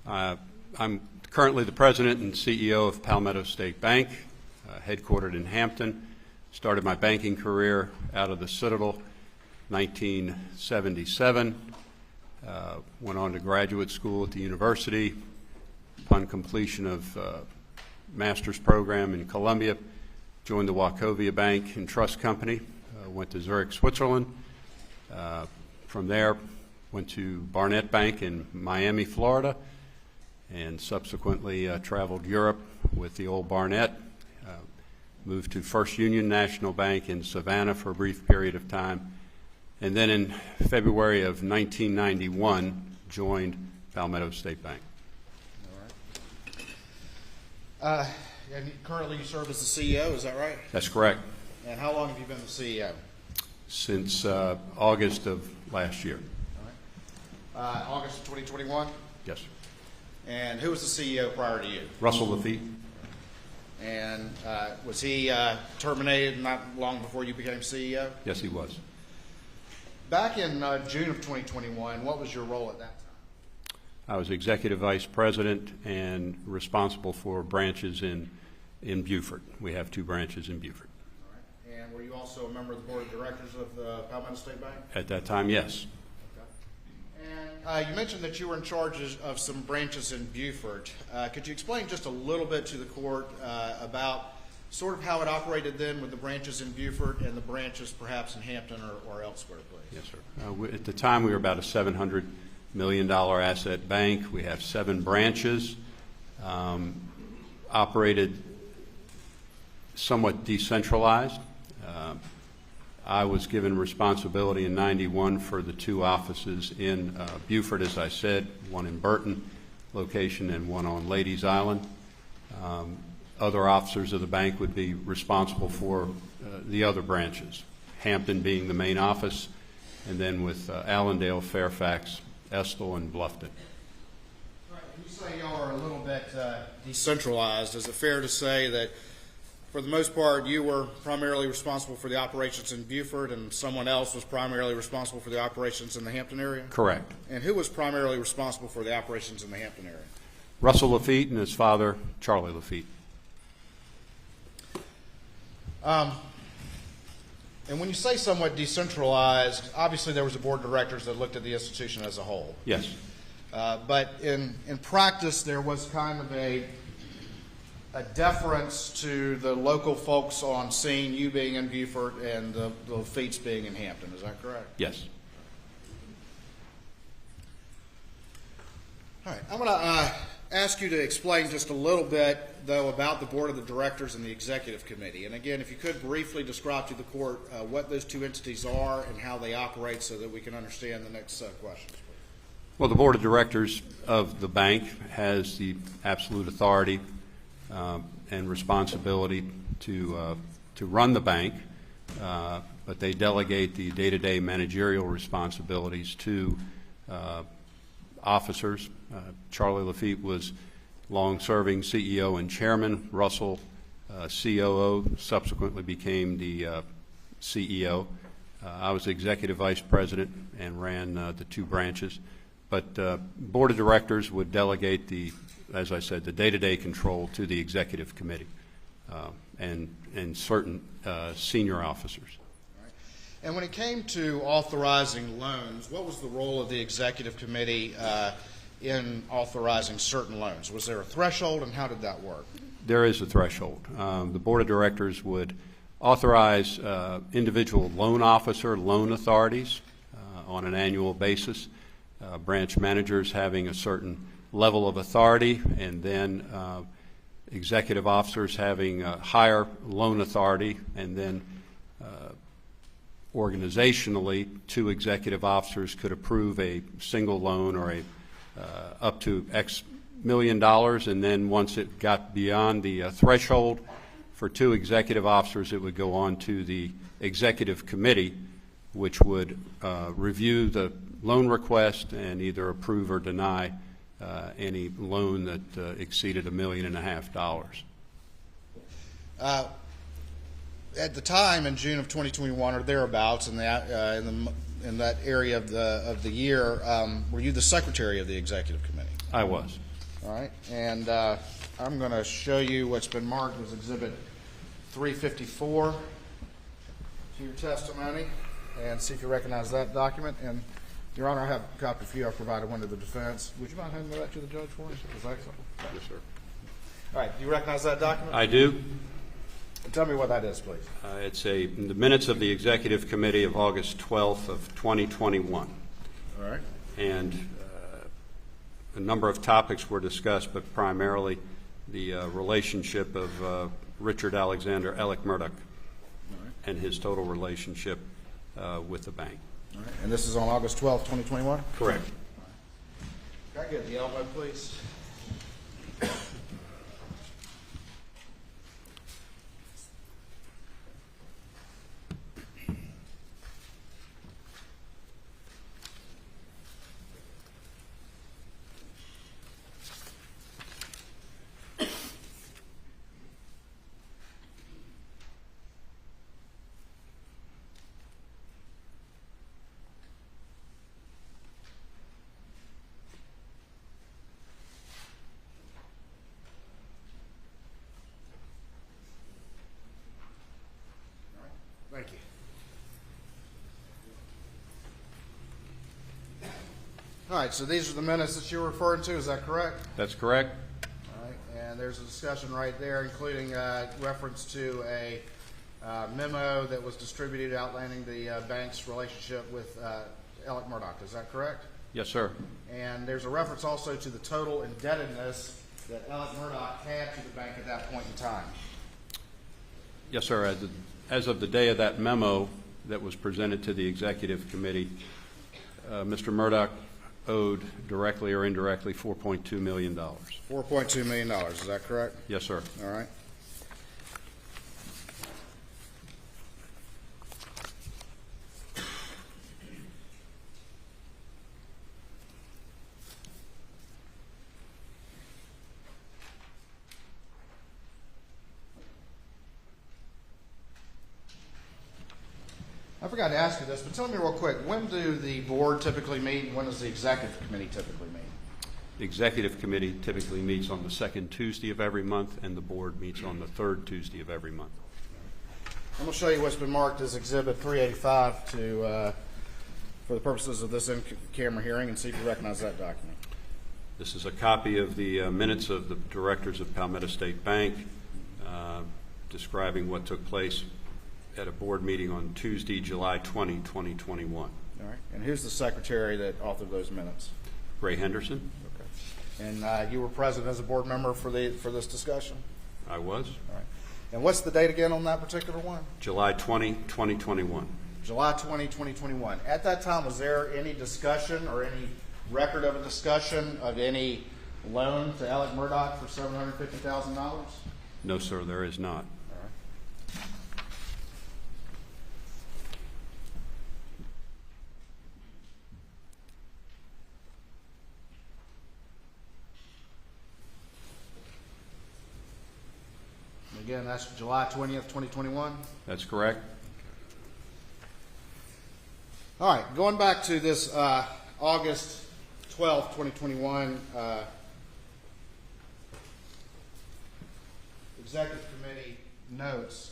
I'm currently the president and CEO of Palmetto State Bank, headquartered in Hampton. Started my banking career out of the Citadel, 1977. Went on to graduate school at the university. Upon completion of master's program in Columbia, joined the Wachovia Bank and Trust Company. Went to Zurich, Switzerland. From there, went to Barnett Bank in Miami, Florida, and subsequently traveled Europe with the old Barnett. Moved to First Union National Bank in Savannah for a brief period of time, and then in February of 1991 joined Palmetto State Bank. All right. And currently you serve as the CEO, is that right? That's correct. And how long have you been the CEO? Since August of last year. All right. August of 2021? Yes, sir. And who was the CEO prior to you? Russell Lafitte. And was he terminated not long before you became CEO? Yes, he was. Back in June of 2021, what was your role at that time? I was executive vice president and responsible for branches in Beaufort. We have 2 branches in Beaufort. All right. And were you also a member of the board of directors of the Palmetto State Bank? At that time, yes. And you mentioned that you were in charge of some branches in Beaufort. Could you explain just a little bit to the court about sort of how it operated then with the branches in Beaufort and the branches perhaps in Hampton or elsewhere, please? Yes, sir. At the time, we were about a $700 million asset bank. We have 7 branches, operated somewhat decentralized. I was given responsibility in '91 for the 2 offices in Beaufort, as I said, one in Burton location and one on Ladies Island. Other officers of the bank would be responsible for the other branches, Hampton being the main office, and then with Allendale, Fairfax, Estill, and Bluffton. Right. You say y'all are a little bit decentralized. Is it fair to say that for the most part, you were primarily responsible for the operations in Beaufort and someone else was primarily responsible for the operations in the Hampton area? Correct. And who was primarily responsible for the operations in the Hampton area? Russell Lafitte and his father, Charlie Lafitte. And when you say somewhat decentralized, obviously there was a board of directors that looked at the institution as a whole. Yes. But in practice, there was kind of a deference to the local folks on scene, you being in Beaufort and the Lafitte's being in Hampton. Is that correct? Yes. All right. I'm going to ask you to explain just a little bit, though, about the board of the directors and the executive committee. And again, if you could briefly describe to the court what those 2 entities are and how they operate so that we can understand the next questions. Well, the board of directors of the bank has the absolute authority and responsibility to run the bank, but they delegate the day-to-day managerial responsibilities to officers. Charlie Lafitte was long-serving CEO and chairman. Russell, COO, subsequently became the CEO. I was executive vice president and ran the 2 branches. But board of directors would delegate as I said, the day-to-day control to the executive committee and certain senior officers. Right. And when it came to authorizing loans, what was the role of the executive committee in authorizing certain loans? Was there a threshold, and how did that work? There is a threshold. The board of directors would authorize individual loan officer loan authorities on an annual basis, branch managers having a certain level of authority, and then executive officers having higher loan authority, and then organizationally 2 executive officers could approve a single loan or a up to X million dollars, and then once it got beyond the threshold for 2 executive officers, it would go on to the executive committee, which would review the loan request and either approve or deny any loan that exceeded $1.5 million. At the time in June of 2021 or thereabouts, in that area of the year, were you the secretary of the executive committee? I was. All right, and I'm going to show you what's been marked as Exhibit 354 to your testimony, and see if you recognize that document. And, Your Honor, I have a copy for you. I provided one to the defense. Would you mind handing that to the judge for me? Is that excellent? Yes, sir. All right, do you recognize that document? I do. Tell me what that is, please. It's in the minutes of the Executive Committee of August 12th of 2021. All right. And a number of topics were discussed, but primarily the relationship of Richard Alexander Alex Murdaugh and his total relationship with the bank. All right. And this is on August 12th, 2021? Correct. Can I get the elbow, please? Thank you. All right, so these are the minutes that you're referring to, is that correct? That's correct. All right, and there's a discussion right there, including reference to a memo that was distributed outlining the bank's relationship with Alex Murdaugh. Is that correct? Yes, sir. And there's a reference also to the total indebtedness that Alex Murdaugh had to the bank at that point in time. Yes, sir. As of the day of that memo that was presented to the Executive Committee, Mr. Murdaugh owed directly or indirectly $4.2 million. $4.2 million, is that correct? Yes, sir. All right. I forgot to ask you this, but tell me real quick, when do the board typically meet and when does the executive committee typically meet? The Executive Committee typically meets on the second Tuesday of every month, and the board meets on the third Tuesday of every month. I'm going to show you what's been marked as Exhibit 385 for the purposes of this in-camera hearing, and see if you recognize that document. This is a copy of the minutes of the directors of Palmetto State Bank describing what took place at a board meeting on Tuesday, July 20, 2021. All right. And who's the secretary that authored those minutes? Ray Henderson. Okay. And you were present as a board member for this discussion? I was. All right. And what's the date again on that particular one? July 20, 2021. July 20, 2021. At that time, was there any discussion or any record of a discussion of any loan to Alex Murdaugh for $750,000? No, sir, there is not. Again, that's July 20th, 2021? That's correct. All right, going back to this August 12th, 2021 Executive Committee notes,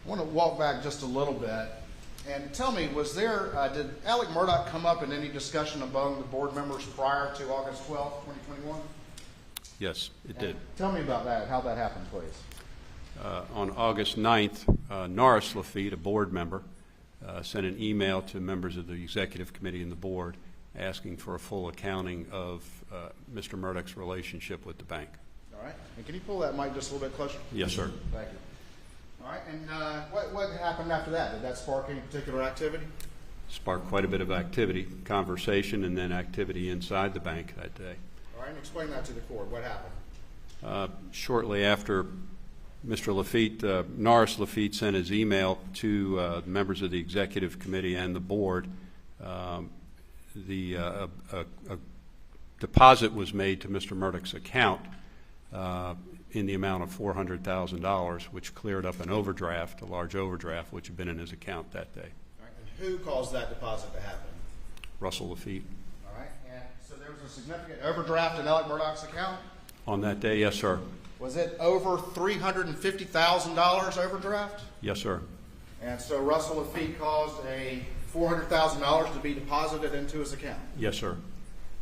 I want to walk back just a little bit and tell me, was there, did Alex Murdaugh come up in any discussion among the board members prior to August 12th, 2021? Yes, it did. Tell me about that, how that happened, please. On August 9th, Norris Lafitte, a board member, sent an email to members of the Executive Committee and the board asking for a full accounting of Mr. Murdaugh's relationship with the bank. All right. And can you pull that mic just a little bit closer? Yes, sir. Thank you. All right. And what happened after that? Did that spark any particular activity? Sparked quite a bit of activity, conversation, and then activity inside the bank that day. All right. And explain that to the court. What happened? Shortly after Mr. Lafitte, Norris Lafitte sent his email to members of the Executive Committee and the board. A deposit was made to Mr. Murdaugh's account in the amount of $400,000, which cleared up an overdraft, a large overdraft, which had been in his account that day. All right. And who caused that deposit to happen? Russell Lafitte. All right. And so there there was a significant overdraft in Alex Murdaugh's account? On that day, yes, sir. Was it over $350,000 overdraft? Yes, sir. And so Russell Lafitte caused a $400,000 to be deposited into his account. Yes, sir.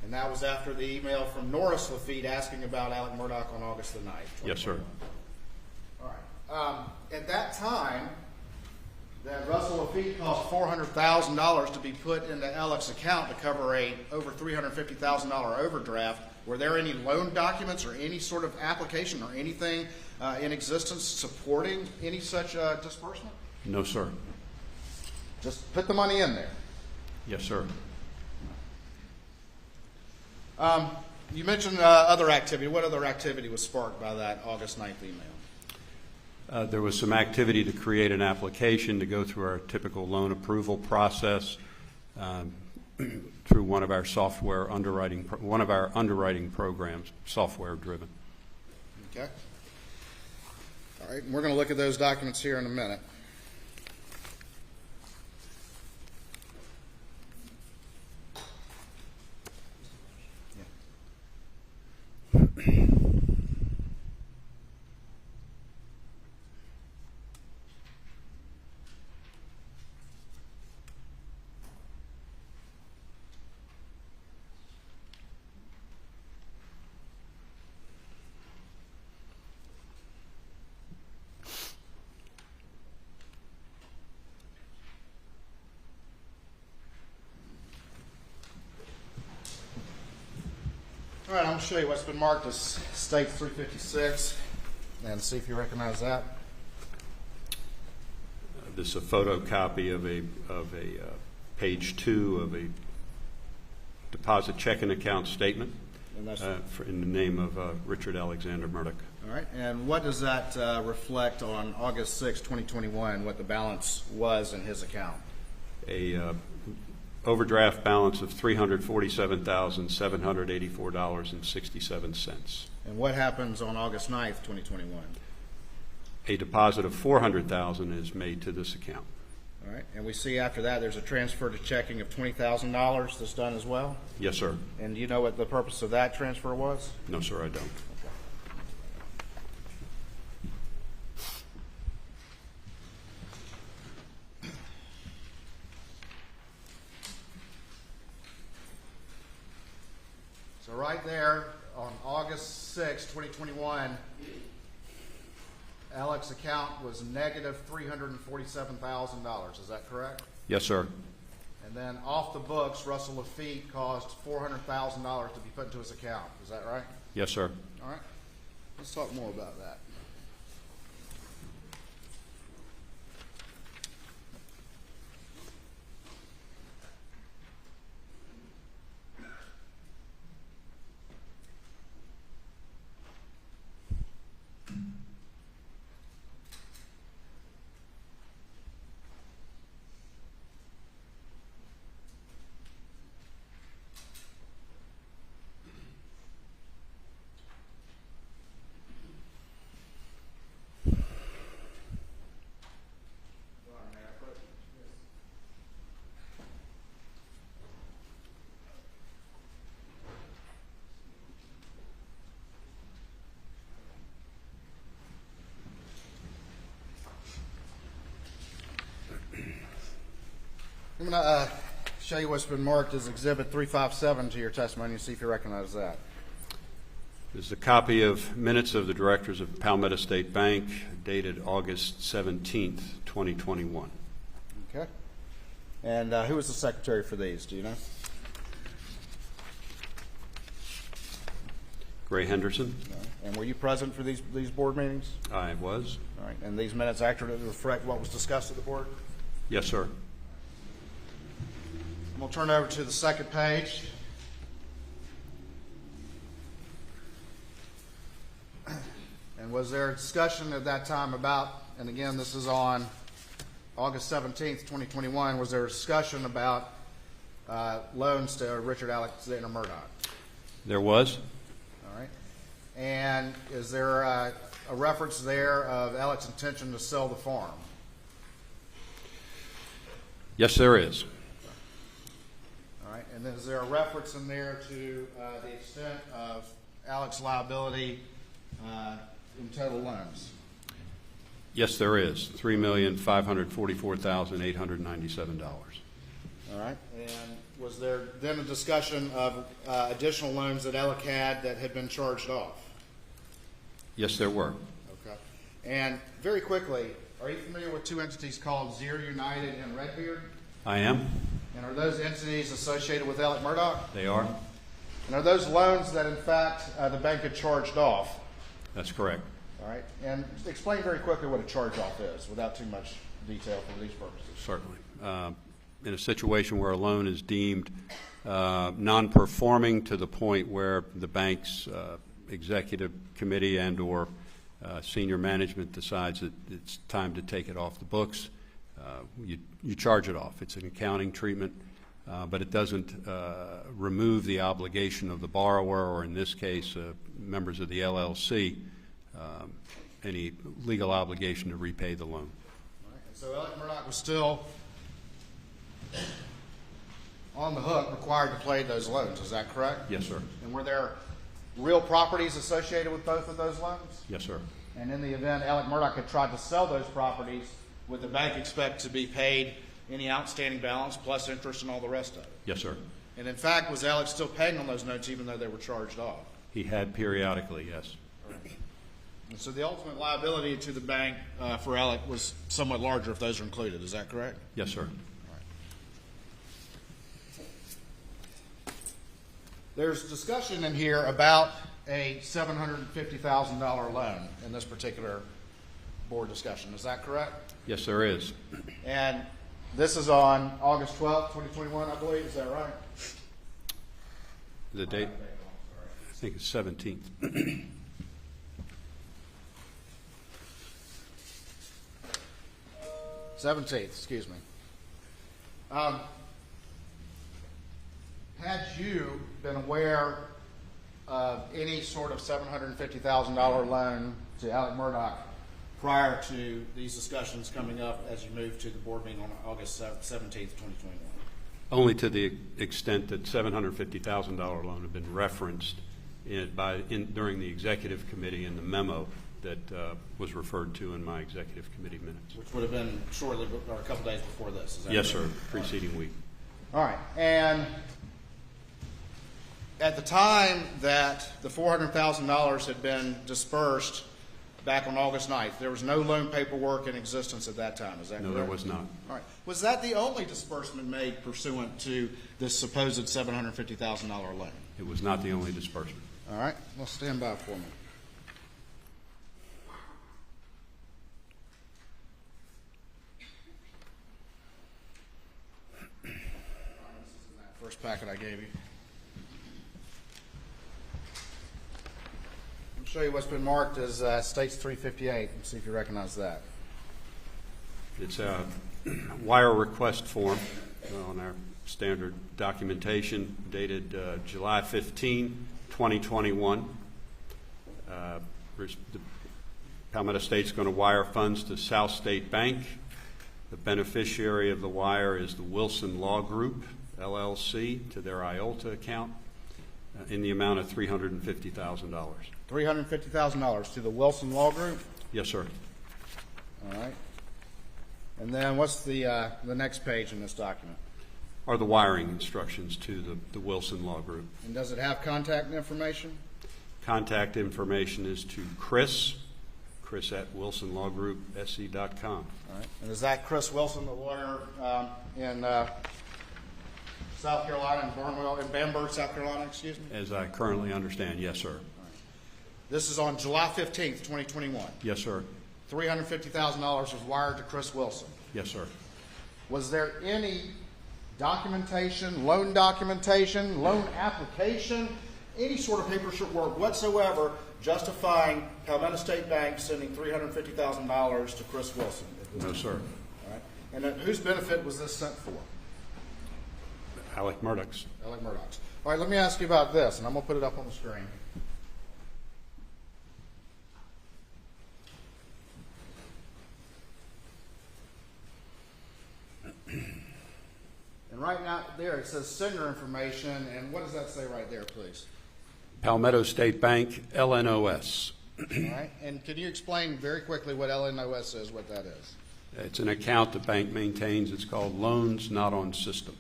And that was after the email from Norris Lafitte asking about Alex Murdaugh on August the 9th. Yes, sir. All right. At that time, that Russell Lafitte caused $400,000 to be put into Alex's account to cover a over $350,000 overdraft. Were there any loan documents or any sort of application or anything in existence supporting any such disbursement? No, sir. Just put the money in there. Yes, sir. You mentioned other activity. What other activity was sparked by that August 9th email? There was some activity to create an application to go through our typical loan approval process through one of our underwriting programs, software driven. Okay. All right. And we're going to look at those documents here in a minute. All right, I'm going to show you what's been marked as State 356 and see if you recognize that. This is a photocopy of a page 2 of a deposit checking account statement And that's, in the name of Richard Alexander Murdaugh. all right, and what does that reflect on August 6, 2021, what the balance was in his account? A overdraft balance of $347,784.67. And what happens on August 9th, 2021? A deposit of $400,000 is made to this account. All right, and we see after that there's a transfer to checking of $20,000 that's done as well? Yes, sir. And do you know what the purpose of that transfer was? No, sir, I don't. So right there on August 6, 2021, Alex's account was negative $347,000. Is that correct? Yes, sir. And then off the books, Russell Lafitte caused $400,000 to be put into his account. Is that right? Yes, sir. All right. Let's talk more about that. I'm going to show you what's been marked as Exhibit 357 to your testimony and see if you recognize that. This is a copy of minutes of the directors of Palmetto State Bank dated August 17th, 2021. Okay. And who was the secretary for these? Do you know? Gray Henderson. No. And were you present for these board meetings? I was. All right. And these minutes accurately reflect what was discussed at the board? Yes, sir. And we'll turn over to the second page. And was there a discussion at that time about, and again, this is on August 17th, 2021, was there a discussion about loans to Richard Alexander Murdaugh? There was. All right. And is there a reference there of Alex's intention to sell the farm? Yes, there is. All right, and then is there a reference in there to the extent of Alex's liability in total loans? Yes, there is. $3,544,897. All right. And was there then a discussion of additional loans that Alec had that had been charged off? Yes, there were. Okay. And very quickly, are you familiar with two entities called Zero United and Redbeard? I am. And are those entities associated with Alex Murdaugh? They are. And are those loans that, in fact, the bank had charged off? That's correct. All right. And explain very quickly what a charge-off is without too much detail for these purposes. Certainly. In a situation where a loan is deemed non-performing to the point where the bank's executive committee and or senior management decides that it's time to take it off the books, you charge it off. It's an accounting treatment, but it doesn't remove the obligation of the borrower, or in this case, members of the LLC, any legal obligation to repay the loan. All right. And so Alex Murdaugh was still on the hook, required to pay those loans. Is that correct? Yes, sir. And were there real properties associated with both of those loans? Yes, sir. And in the event Alex Murdaugh had tried to sell those properties, would the bank expect to be paid any outstanding balance plus interest and all the rest of it? Yes, sir. And in fact, was Alex still paying on those notes even though they were charged off? He had periodically, yes. And so the ultimate liability to the bank for Alex was somewhat larger if those are included. Is that correct? Yes, sir. There's discussion in here about a $750,000 loan in this particular board discussion. Is that correct? Yes, there is. And this is on August 12th, 2021, I believe. Is that right? The date? I think it's 17th. 17th, excuse me. Had you been aware of any sort of $750,000 loan to Alex Murdaugh prior to these discussions coming up as you moved to the board meeting on August 17th, 2021? Only to the extent that $750,000 loan had been referenced during the executive committee in the memo that was referred to in my executive committee minutes. Which would have been shortly or a couple days before this. Is that Yes, correct? sir. Preceding week. All right. And at the time that the $400,000 had been dispersed back on August 9th, there was no loan paperwork in existence at that time. Is that correct? No, there was not. All right. Was that the only disbursement made pursuant to this supposed $750,000 loan? It was not the only disbursement. All right. Well, stand by for me. This is in that first packet I gave you. I'll show you what's been marked as States 358 and see if you recognize that. It's a wire request form on our standard documentation dated July 15, 2021. The Palmetto State's going to wire funds to South State Bank. The beneficiary of the wire is the Wilson Law Group, LLC, to their IOLTA account in the amount of $350,000. $350,000 to the Wilson Law Group? Yes, sir. All right. And then what's the next page in this document? Are the wiring instructions to the Wilson Law Group. And does it have contact information? Contact information is to Chris at wilsonlawgroupse.com. All right. And is that Chris Wilson, the lawyer in South Carolina, in Bamberg, South Carolina, excuse me? As I currently understand, yes, sir. All right. This is on July 15th, 2021. Yes, sir. $350,000 was wired to Chris Wilson. Yes, sir. Was there any documentation, loan application, any sort of paperwork whatsoever justifying Palmetto State Bank sending $350,000 to Chris Wilson? No, sir. All right. And then whose benefit was this sent for? Alex Murdaugh's. Alex Murdaugh's. All right, let me ask you about this, and I'm going to put it up on the screen. And right now, there it says sender information, and what does that say right there, please? Palmetto State Bank, LNOS. All right, and can you explain very quickly what LNOS is, what that is? It's an account the bank maintains. It's called Loans Not on System.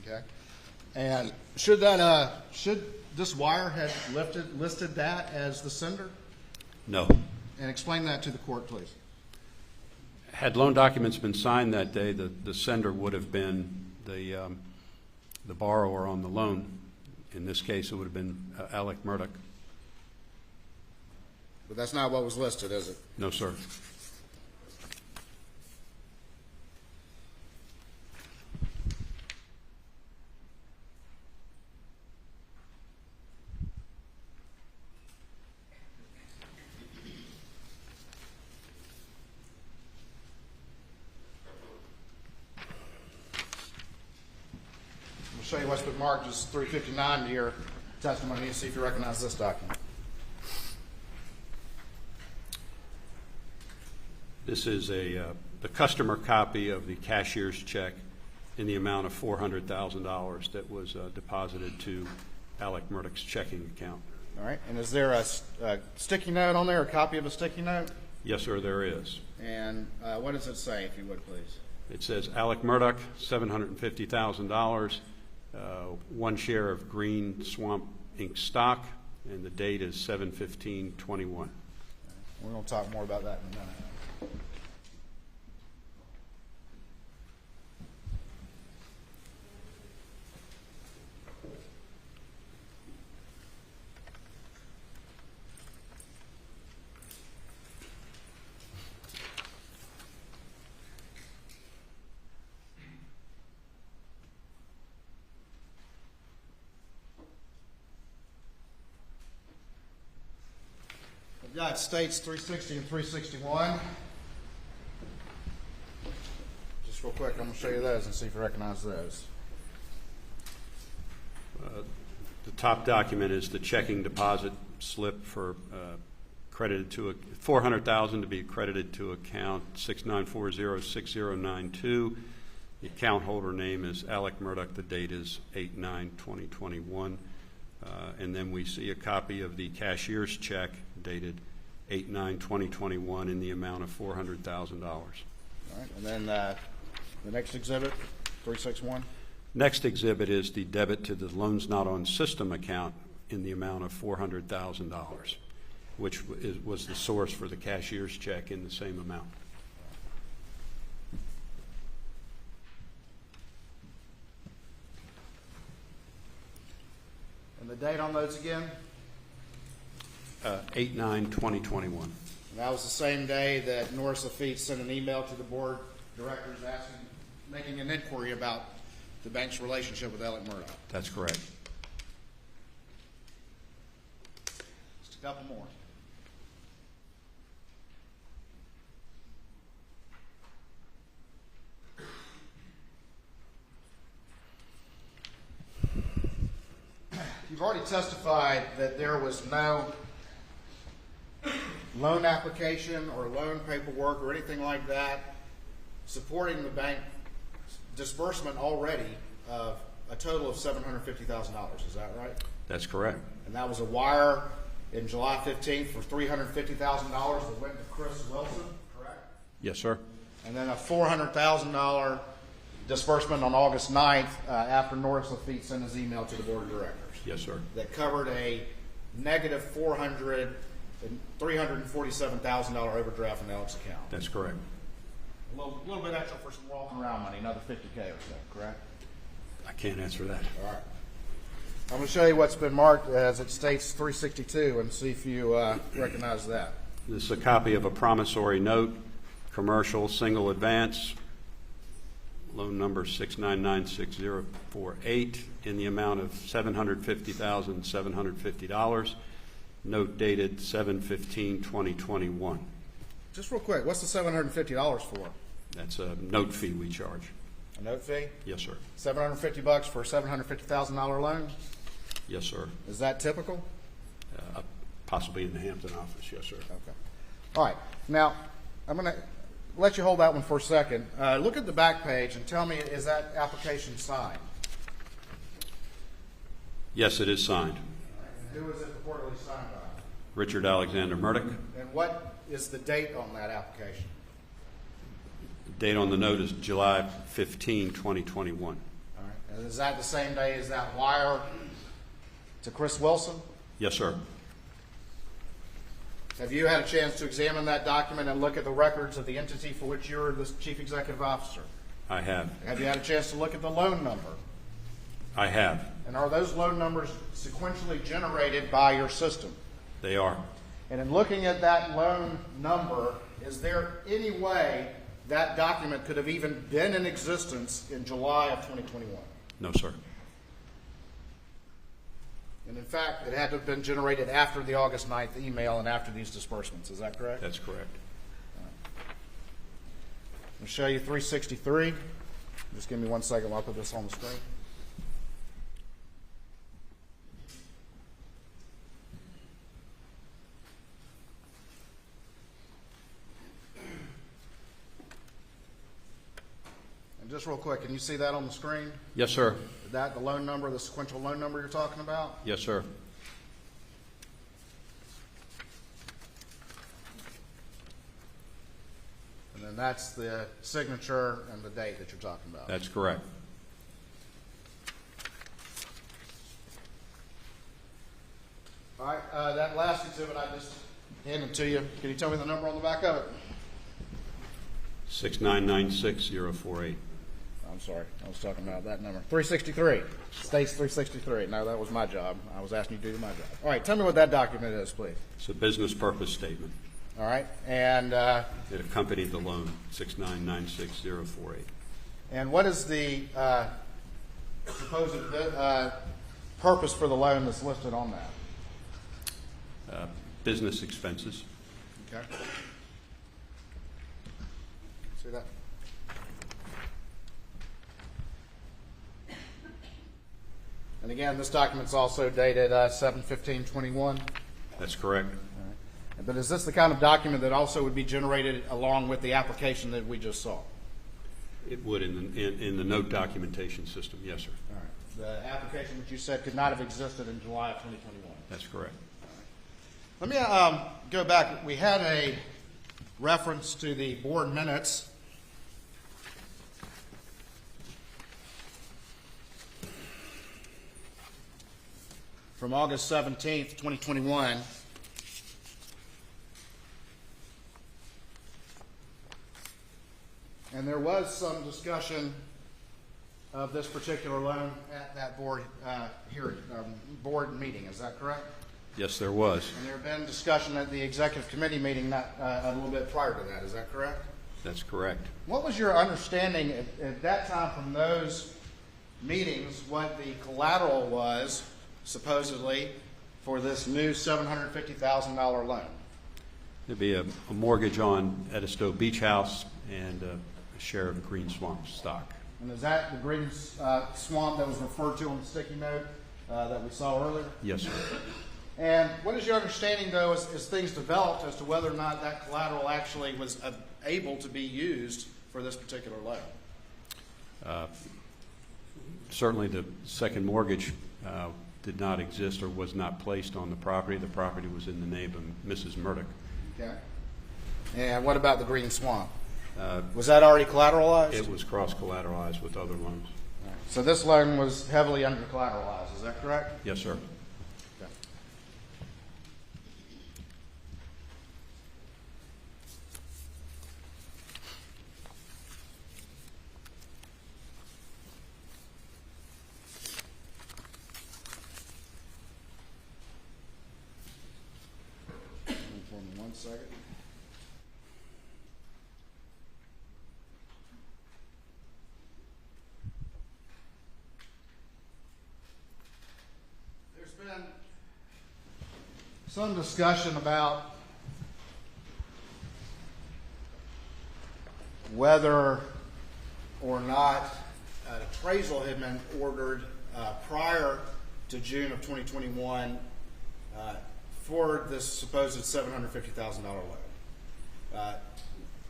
Okay, and should this wire have listed that as the sender? No. And explain that to the court, please. Had loan documents been signed that day, the sender would have been the borrower on the loan. In this case, it would have been Alex Murdaugh. But that's not what was listed, is it? No, sir. I'll show you what's been marked as 359 to your testimony and see if you recognize this document. This is the customer copy of the cashier's check in the amount of $400,000 that was deposited to Alex Murdaugh's checking account. All right, and is there a sticky note on there, a copy of a sticky note? Yes, sir, there is. And what does it say, if you would, please? It says Alex Murdaugh, $750,000, 1 share of Green Swamp Inc. stock, and the date is 7/15/21. We're going to talk more about that in a minute. We've got states 360 and 361. Just real quick, I'm going to show you those and see if you recognize those. The top document is the checking deposit slip for credited to $400,000 to be credited to account 69406092. The account holder name is Alex Murdaugh. The date is 8/9/2021. And then we see a copy of the cashier's check dated 8/9/2021 in the amount of $400,000. All right, and then the next exhibit, 361. Next exhibit is the debit to the Loans Not on System account in the amount of $400,000, which was the source for the cashier's check in the same amount. And the date on those again? 8/9/2021. And that was the same day that Norris Lafitte sent an email to the board directors making an inquiry about the bank's relationship with Alex Murdaugh. That's correct. Just a couple more. You've already testified that there was no loan application or loan paperwork or anything like that supporting the bank disbursement already of a total of $750,000. Is that right? That's correct. And that was a wire in July 15th for $350,000 that went to Chris Wilson, correct? Yes, sir. And then a $400,000 disbursement on August 9th after Norris Lafitte sent his email to the board of directors. Yes, sir. That covered a negative $347,000 overdraft in Alex's account. That's correct. A little bit extra for some walking around money, another $50K or so, correct? I can't answer that. All right. I'm going to show you what's been marked as it states 362 and see if you recognize that. This is a copy of a promissory note, commercial single advance, loan number 6996048 in the amount of $750,750. Note dated 7/15/2021. Just real quick, what's the $750 for? That's a note fee we charge. A note fee? Yes, sir. $750 for a $750,000 loan? Yes, sir. Is that typical? Possibly in the Hampton office. Yes, sir. Okay. All right. Now, I'm going to let you hold that one for a second. Look at the back page and tell me, is that application signed? Yes, it is signed. And who is it purportedly signed by? Richard Alexander Murdaugh. And what is the date on that application? Date on the note is July 15, 2021. All right. And is that the same day as that wire to Chris Wilson? Yes, sir. Have you had a chance to examine that document and look at the records of the entity for which you're the chief executive officer? I have. Have you had a chance to look at the loan number? I have. And are those loan numbers sequentially generated by your system? They are. And in looking at that loan number, is there any way that document could have even been in existence in July of 2021? No, sir. And in fact, it had to have been generated after the August 9th email and after these disbursements. Is that correct? That's correct. I'll show you 363. Just give me 1 second while I put this on the screen. And just real quick, can you see that on the screen? Yes, sir. Is that the loan number, the sequential loan number you're talking about? Yes, sir. And then that's the signature and the date that you're talking about. That's correct. All right, that last exhibit I just handed to you. Can you tell me the number on the back of it? 6996048. I'm sorry, I was talking about that number. 363. States 363. No, that was my job. I was asking you to do my job. All right, tell me what that document is, please. It's a business purpose statement. All right, and It accompanied the loan, 6996048. what is the supposed purpose for the loan that's listed on that? Business expenses. Okay. See that? And again, this document's also dated 7/15/21. That's correct. But is this the kind of document that also would be generated along with the application that we just saw? It would in the note documentation system. Yes, sir. All right. The application that you said could not have existed in July of 2021. That's correct. Let me go back. We had a reference to the board minutes. From August 17th, 2021. And there was some discussion of this particular loan at that board board meeting. Is that correct? Yes, there was. And there had been discussion at the executive committee meeting not, a little bit prior to that. Is that correct? That's correct. What was your understanding at that time from those meetings, what the collateral was, supposedly, for this new $750,000 loan? There'd be a mortgage on Edisto Beach House and a share of Green Swamp stock. And is that the Green Swamp that was referred to on the sticky note that we saw earlier? Yes, sir. And what is your understanding, though, as things developed as to whether or not that collateral actually was able to be used for this particular loan? Certainly the second mortgage did not exist or was not placed on the property. The property was in the name of Mrs. Murdaugh. Okay. And what about the Green Swamp? Was that already collateralized? It was cross-collateralized with other loans. Right. So this loan was heavily under collateralized, is that correct? Yes, sir. Okay. For me 1 second. There's been some discussion about whether or not an appraisal had been ordered prior to June of 2021 for this supposed $750,000 loan.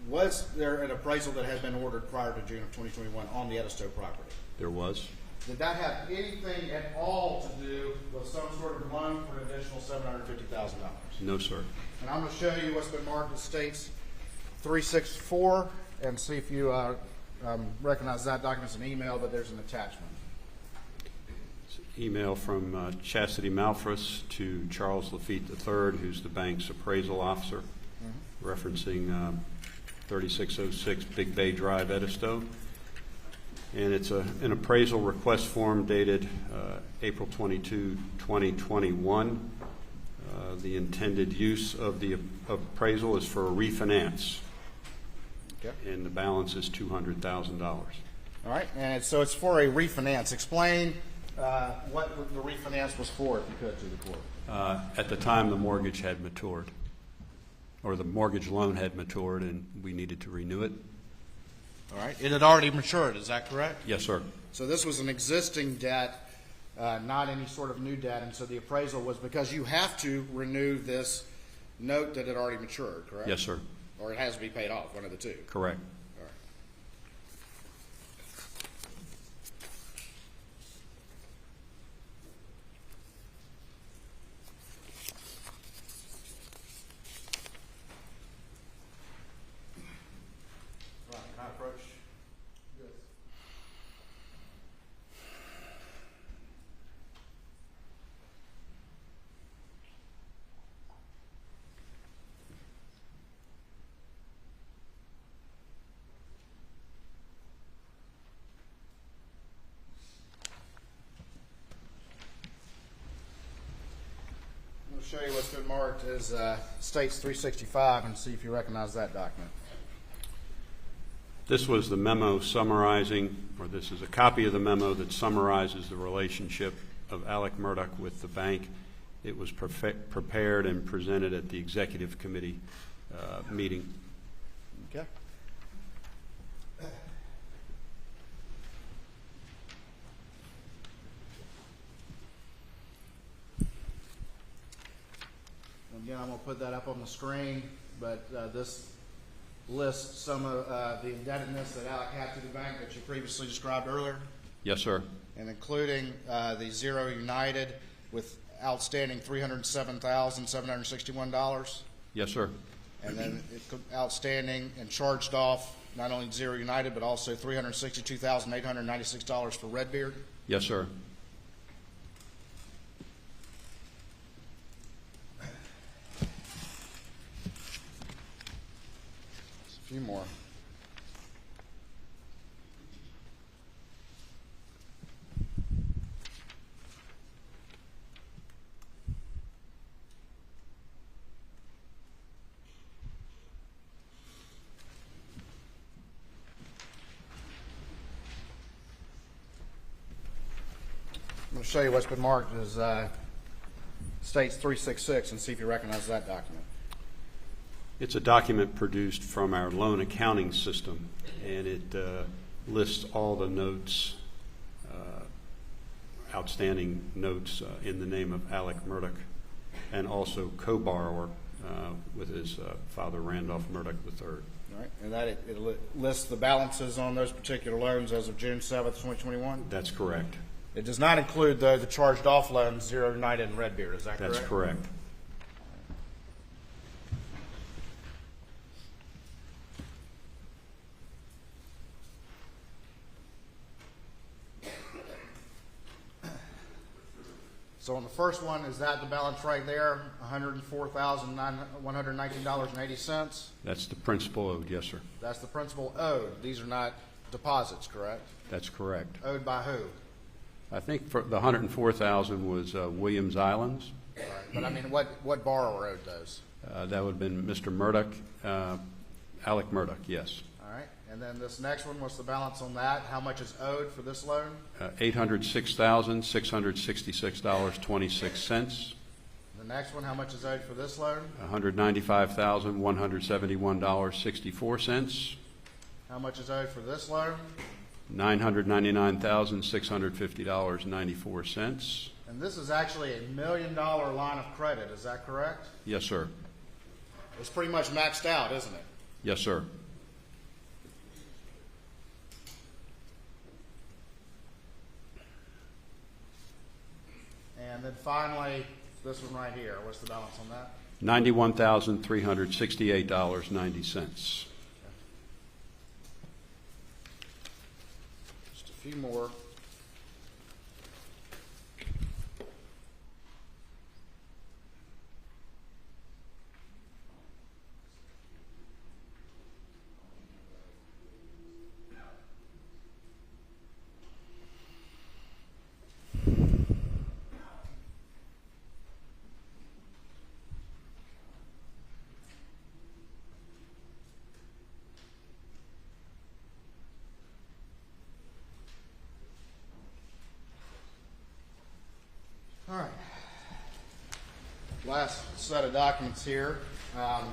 Was there an appraisal that had been ordered prior to June of 2021 on the Edisto property? There was. did that have anything at all to do with some sort of loan for an additional $750,000? No, sir. And I'm going to show you what's been marked as States 364 and see if you recognize that document. It's an email, but there's an attachment. Email from Chastity Malfris to Charles Lafitte III, who's the bank's appraisal officer, referencing 3606 Big Bay Drive, Edisto. And it's an appraisal request form dated April 22, 2021. The intended use of the appraisal is for a refinance. Okay. And the balance is $200,000. All right, and so it's for a refinance. Explain what the refinance was for, if you could, to the court. At the time, the mortgage had matured, or the mortgage loan had matured, and we needed to renew it. All right, it had already matured, is that correct? Yes, sir. So this was an existing debt, not any sort of new debt, and so the appraisal was because you have to renew this note that had already matured, correct? Yes, sir. Or it has to be paid off, one of the two. Correct. All right. Right, can I approach? Yes. I'm going to show you what's been marked as States 365 and see if you recognize that document. This was the memo summarizing, or this is a copy of the memo that summarizes the relationship of Alex Murdaugh with the bank. It was prepared and presented at the executive committee meeting. Okay. Again, I'm going to put that up on the screen, but this lists some of the indebtedness that Alec had to the bank that you previously described earlier, Yes, sir. and including the Zero United with outstanding $307,761, Yes, sir. and then outstanding and charged off not only Zero United but also $362,896 for Redbeard. Yes, sir. A few more. I'm going to show you what's been marked as States 366 and see if you recognize that document. It's a document produced from our loan accounting system, and it lists all the notes, outstanding notes in the name of Alex Murdaugh, and also co-borrower with his father, Randolph Murdaugh III. All right, and that it lists the balances on those particular loans as of June 7th, 2021? That's correct. It does not include, though, the charged off loans, Zero United and Redbeard, is that correct? That's correct. So on the first one, is that the balance right there, $104,119.80? That's the principal owed, yes, sir. That's the principal owed. These are not deposits, correct? That's correct. Owed by who? I think for the $104,000 was Williams Islands. All right. But I mean, what borrower owed those? That would have been Mr. Murdaugh, Alex Murdaugh, yes. All right. And then this next one, what's the balance on that? How much is owed for this loan? $806,666.26. The next one, how much is owed for this loan? $195,171.64. How much is owed for this loan? $999,650.94. And this is actually $1 million line of credit, is that correct? Yes, sir. It's pretty much maxed out, isn't it? Yes, sir. And then finally, this one right here, what's the balance on that? $91,368.90. Just a few more. All right. Last set of documents here. I'm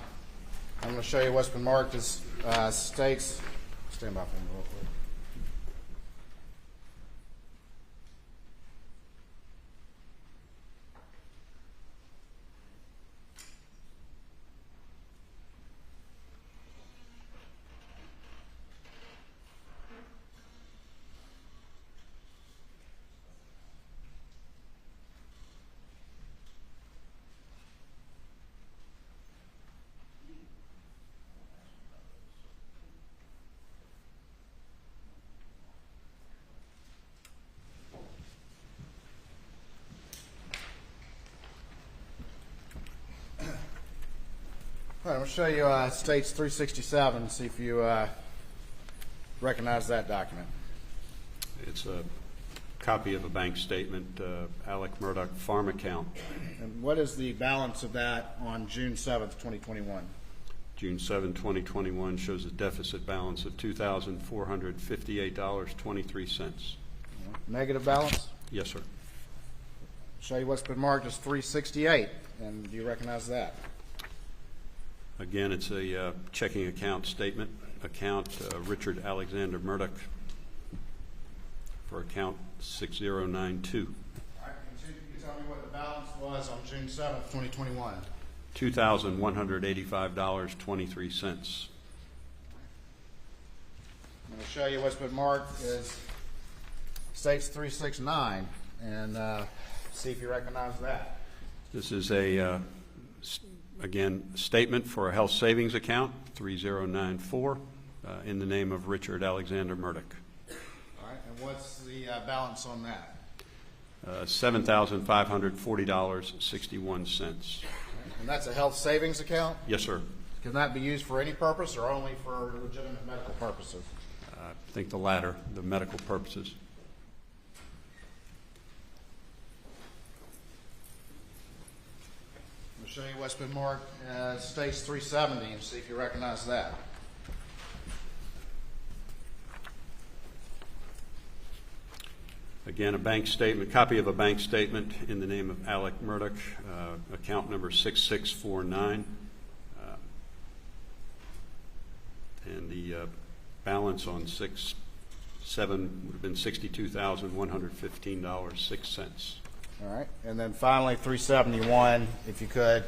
going to show you what's been marked as states. Stand by for me real quick. All right, I'm going to show you States 367, see if you recognize that document. It's a copy of a bank statement, Alex Murdaugh farm account. And what is the balance of that on June 7th, 2021? June 7, 2021 shows a deficit balance of $2,458.23. Negative balance? Yes, sir. Show you what's been marked as 368, and do you recognize that? Again, it's a checking account statement, Richard Alexander Murdaugh for account 6092. All right, can you tell me what the balance was on June 7th, 2021? $2,185.23. I'm going to show you what's been marked as States 369, and see if you recognize that. This is a again, statement for a health savings account, 3094, in the name of Richard Alexander Murdaugh. All right, and what's the balance on that? $7,540.61. And that's a health savings account? Yes, sir. Can that be used for any purpose or only for legitimate medical purposes? I think the latter, the medical purposes. I'll show you what's been marked as States 370 and see if you recognize that. Again, a bank statement, copy of a bank statement in the name of Alex Murdaugh, account number 6649. And the balance on 6/7 would have been $62,115.06. All right, and then finally 371, if you could,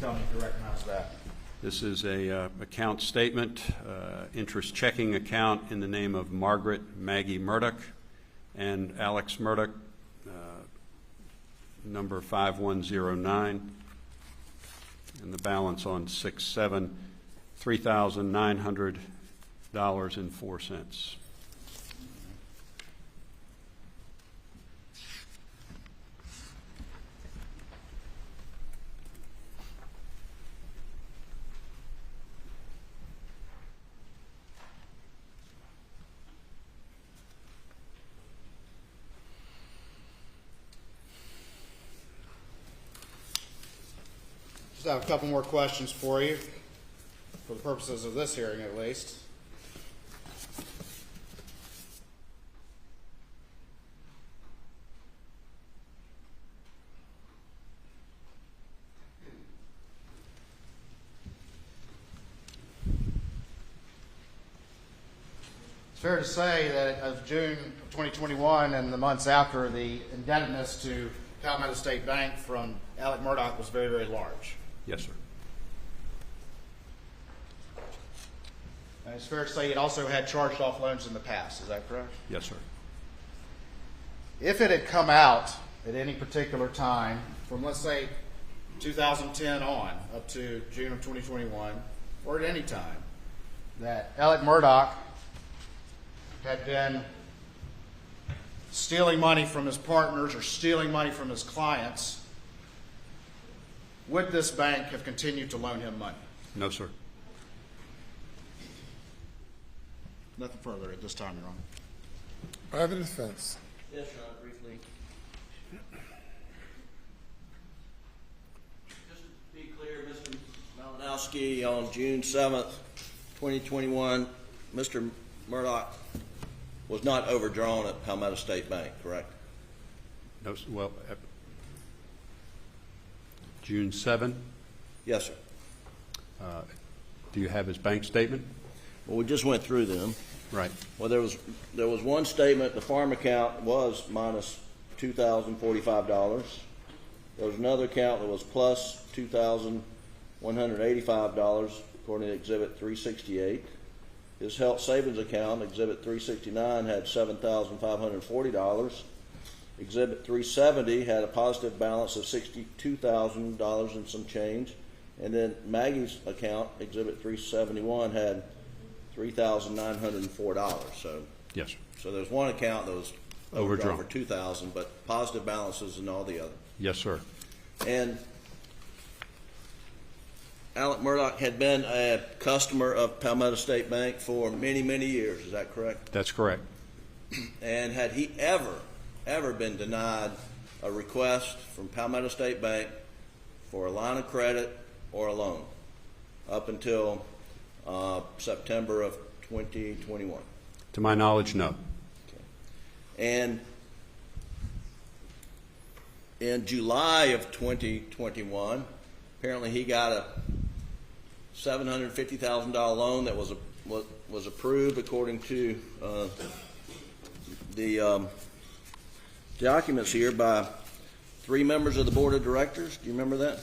tell me if you recognize that. This is a account statement, interest checking account in the name of Margaret Maggie Murdaugh and Alex Murdaugh, number 5109, and the balance on 6/7, $3,900.04. Just have a couple more questions for you, for the purposes of this hearing at least. It's fair to say that of June of 2021 and the months after, the indebtedness to Palmetto State Bank from Alex Murdaugh was very, very large. Yes, sir. And it's fair to say it also had charged off loans in the past. Is that correct? Yes, sir. If it had come out at any particular time from, let's say, 2010 on up to June of 2021, or at any time, that Alex Murdaugh had been stealing money from his partners or stealing money from his clients, would this bank have continued to loan him money? No, sir. Nothing further at this time, Your Honor. Private defense. Yes, Your Honor, briefly. Just to be clear, Mr. Malinowski, on June 7th, 2021, Mr. Murdaugh was not overdrawn at Palmetto State Bank, correct? No, well, June 7. Yes, sir. Do you have his bank statement? Well, we just went through them. Right. Well, there was one statement. The farm account was minus $2,045. There was another account that was plus $2,185, according to Exhibit 368. His health savings account, Exhibit 369, had $7,540. Exhibit 370 had a positive balance of $62,000 and some change. And then Maggie's account, Exhibit 371, had $3,904. Yes, sir. So there's one account that was overdrawn Overdrawn. for $2,000, but positive balances in all the other. Yes, sir. And Alex Murdaugh had been a customer of Palmetto State Bank for many, many years. Is that correct? That's correct. And had he ever been denied a request from Palmetto State Bank for a line of credit or a loan up until September of 2021? To my knowledge, no. Okay. And in July of 2021, apparently he got a $750,000 loan that was approved according to the documents here by 3 members of the board of directors. Do you remember that?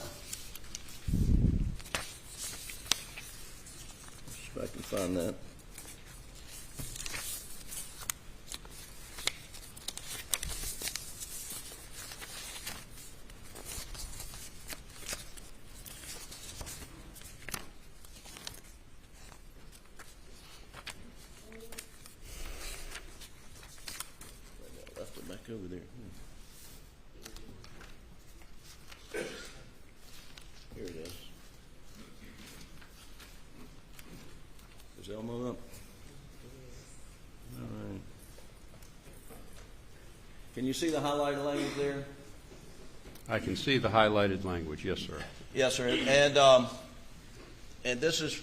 If I can find that. I left it back over there. Here it is. Is Elmo up? All right. Can you see the highlighted language there? I can see the highlighted language. Yes, sir. Yes, sir. And this is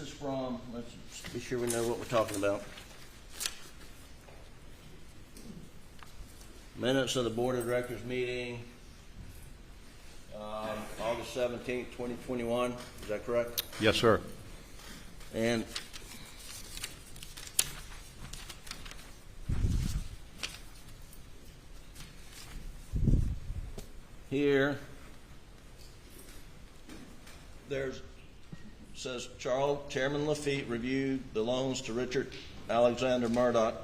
from. Let's be sure we know what we're talking about. Minutes of the board of directors meeting, August 17th, 2021. Is that correct? Yes, sir. And here, says Chairman Lafitte reviewed the loans to Richard Alexander Murdaugh.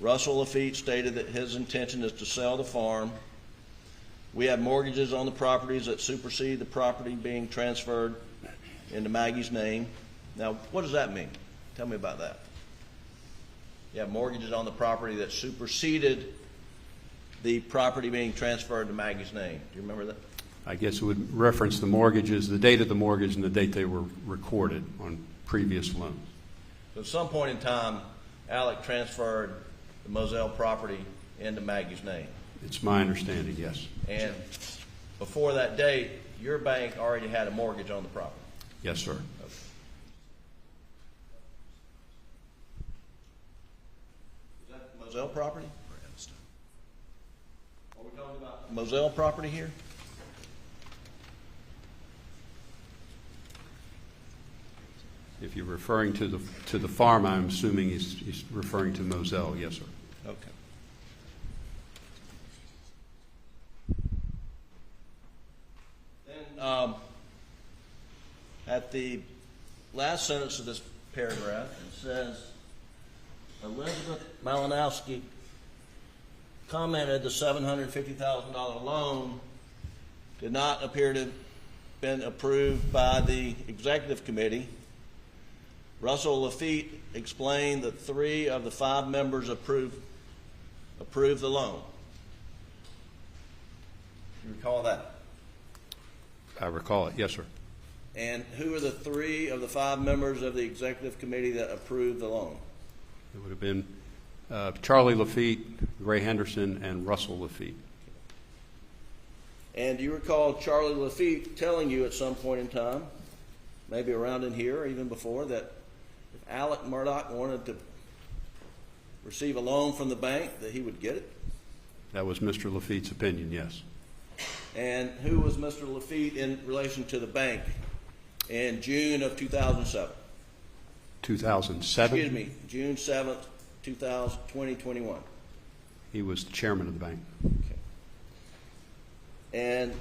Russell Lafitte stated that his intention is to sell the farm. We have mortgages on the properties that supersede the property being transferred into Maggie's name. Now, what does that mean? Tell me about that. You have mortgages on the property that superseded the property being transferred to Maggie's name. Do you remember that? I guess it would reference the mortgages, the date of the mortgage and the date they were recorded on previous loans. So at some point in time, Alec transferred the Moselle property into Maggie's name. It's my understanding, yes. And before that date, your bank already had a mortgage on the property. Yes, sir. Okay. Is that Moselle property? Are we talking about Moselle property here? If you're referring to the farm, I'm assuming he's referring to Moselle. Yes, sir. Okay. Then at the last sentence of this paragraph, it says, Elizabeth Malinowski commented the $750,000 loan did not appear to have been approved by the executive committee. Russell Lafitte explained that 3 of the 5 members approved the loan. You recall that? I recall it, yes, sir. And who are the 3 of the 5 members of the executive committee that approved the loan? It would have been Charlie Lafitte, Gray Henderson, and Russell Lafitte. And do you recall Charlie Lafitte telling you at some point in time, maybe around in here or even before, that if Alex Murdaugh wanted to receive a loan from the bank, that he would get it? That was Mr. Lafitte's opinion, yes. And who was Mr. Lafitte in relation to the bank in June of 2007? 2007? Excuse me, June 7th, 2021. He was the chairman of the bank. Okay. And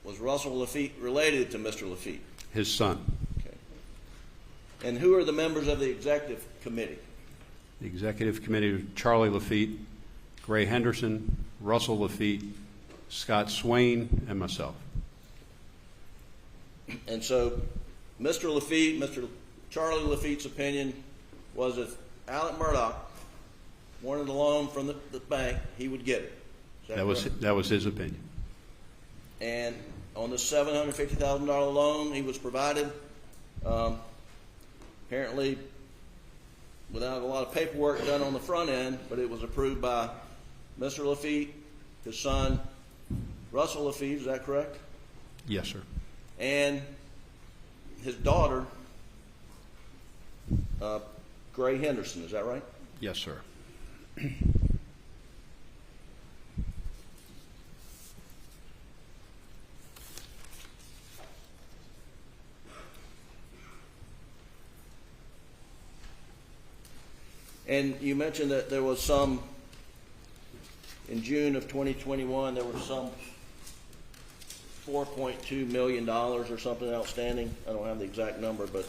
was Russell Lafitte related to Mr. Lafitte? His son. Okay. And who are the members of the executive committee? The executive committee, Charlie Lafitte, Gray Henderson, Russell Lafitte, Scott Swain, and myself. And so Mr. Lafitte, Mr. Charlie Lafitte's opinion was if Alex Murdaugh wanted a loan from the bank, he would get it. That was his opinion. And on the $750,000 loan he was provided, apparently without a lot of paperwork done on the front end, but it was approved by Mr. Lafitte, his son, Russell Lafitte, is that correct? Yes, sir. And his daughter, Gray Henderson, is that right? Yes, sir. And you mentioned that there was some, in June of 2021, there was some $4.2 million or something outstanding. I don't have the exact number, but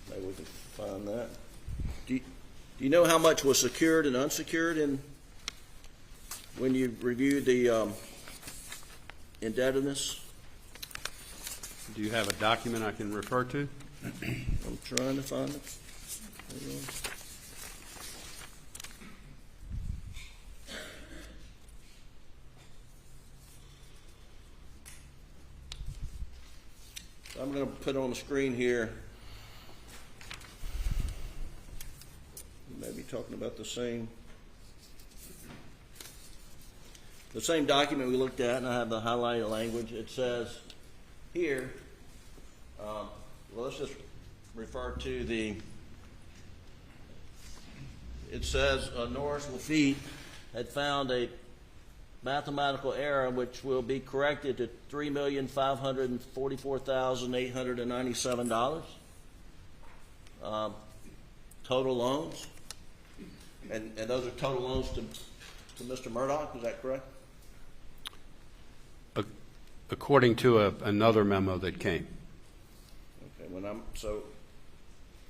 maybe we can find that. Do you know how much was secured and unsecured when you reviewed the indebtedness? Do you have a document I can refer to? I'm trying to find it. Hang on. I'm going to put on the screen here. You may be talking about the same document we looked at, and I have the highlighted language. It says here, well, let's just refer to it says Norris Lafitte had found a mathematical error which will be corrected to $3,544,897 total loans, and those are total loans to Mr. Murdaugh. Is that correct? According to another memo that came. Okay. So,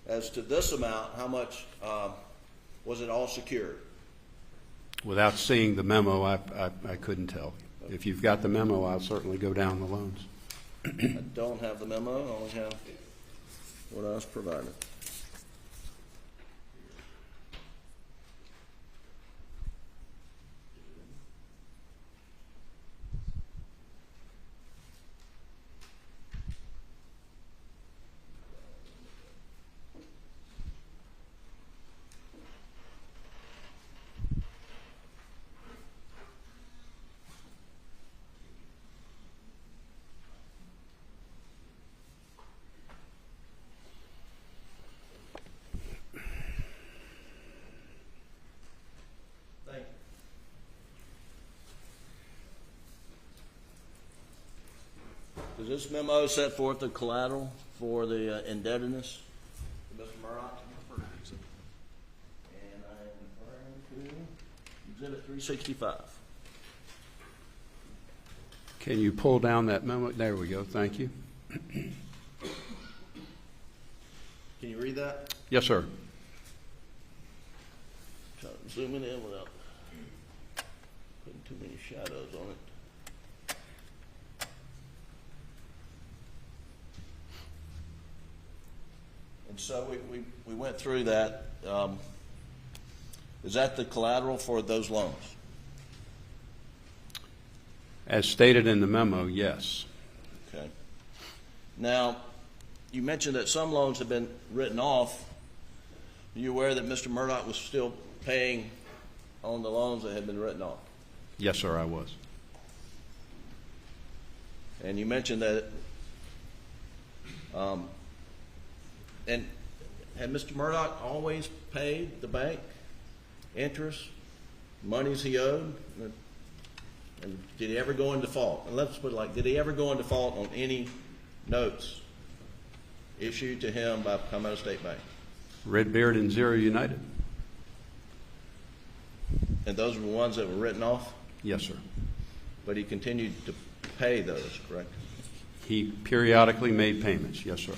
as to this amount, how much was it all secured? Without seeing the memo, I couldn't tell. If you've got the memo, I'll certainly go down the loans. I don't have the memo. I only have what I was provided. Does this memo set forth the collateral for the indebtedness to Mr. Murdaugh? And I am referring to Exhibit 365. Can you pull down that memo? There we go. Thank you. Can you read that? Yes, sir. zooming in without putting too many shadows on it. And so we went through that. Is that the collateral for those loans? As stated in the memo, yes. Okay. Now, you mentioned that some loans have been written off. Are you aware that Mr. Murdaugh was still paying on the loans that had been written off? Yes, sir, I was. And you mentioned that, and had Mr. Murdaugh always paid the bank interest, monies he owed? And did he ever go in default? And let's put it like, did he ever go in default on any notes issued to him by Palmetto State Bank? Redbeard and Zero United? And those were the ones that were written off? Yes, sir. But he continued to pay those, correct? He periodically made payments, yes, sir.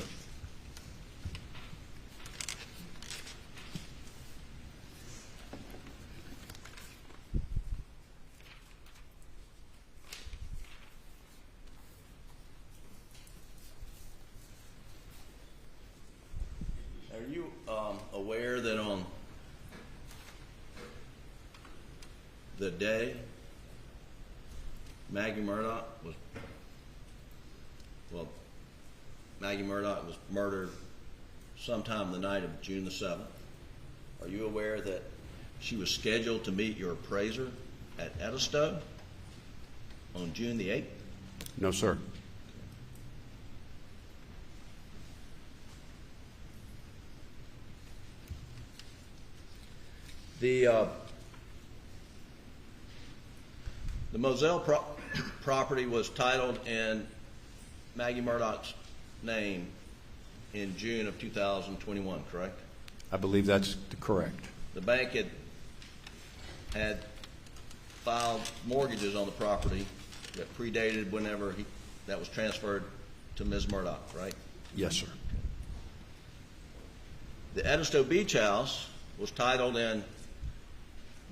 Are you aware that on the day Maggie Murdaugh was murdered sometime the night of June the 7th, are you aware that she was scheduled to meet your appraiser at Edisto on June the 8th? No, sir. The Moselle property was titled in Maggie Murdaugh's name in June of 2021, correct? I believe that's correct. The bank had filed mortgages on the property that predated whenever that was transferred to Ms. Murdaugh, right? Yes, sir. The Edisto Beach House was titled in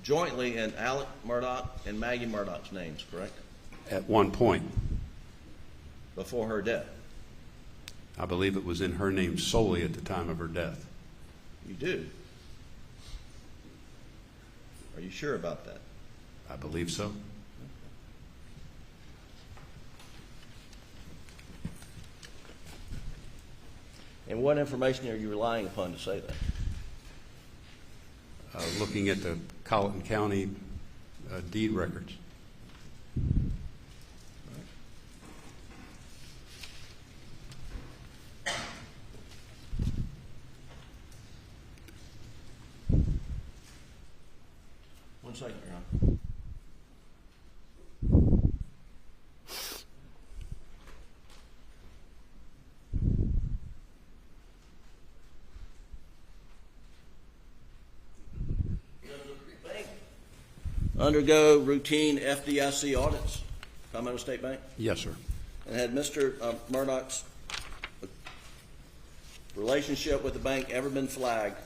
jointly in Alex Murdaugh and Maggie Murdaugh's names, correct? At one point, Before her death. I believe it was in her name solely at the time of her death. You do? Are you sure about that? I believe so. And what information are you relying upon to say that? Looking at the Colleton County deed records. One second, Your Honor. Undergo routine FDIC audits, Palmetto State Bank? Yes, sir. And had Mr. Murdaugh's relationship with the bank ever been flagged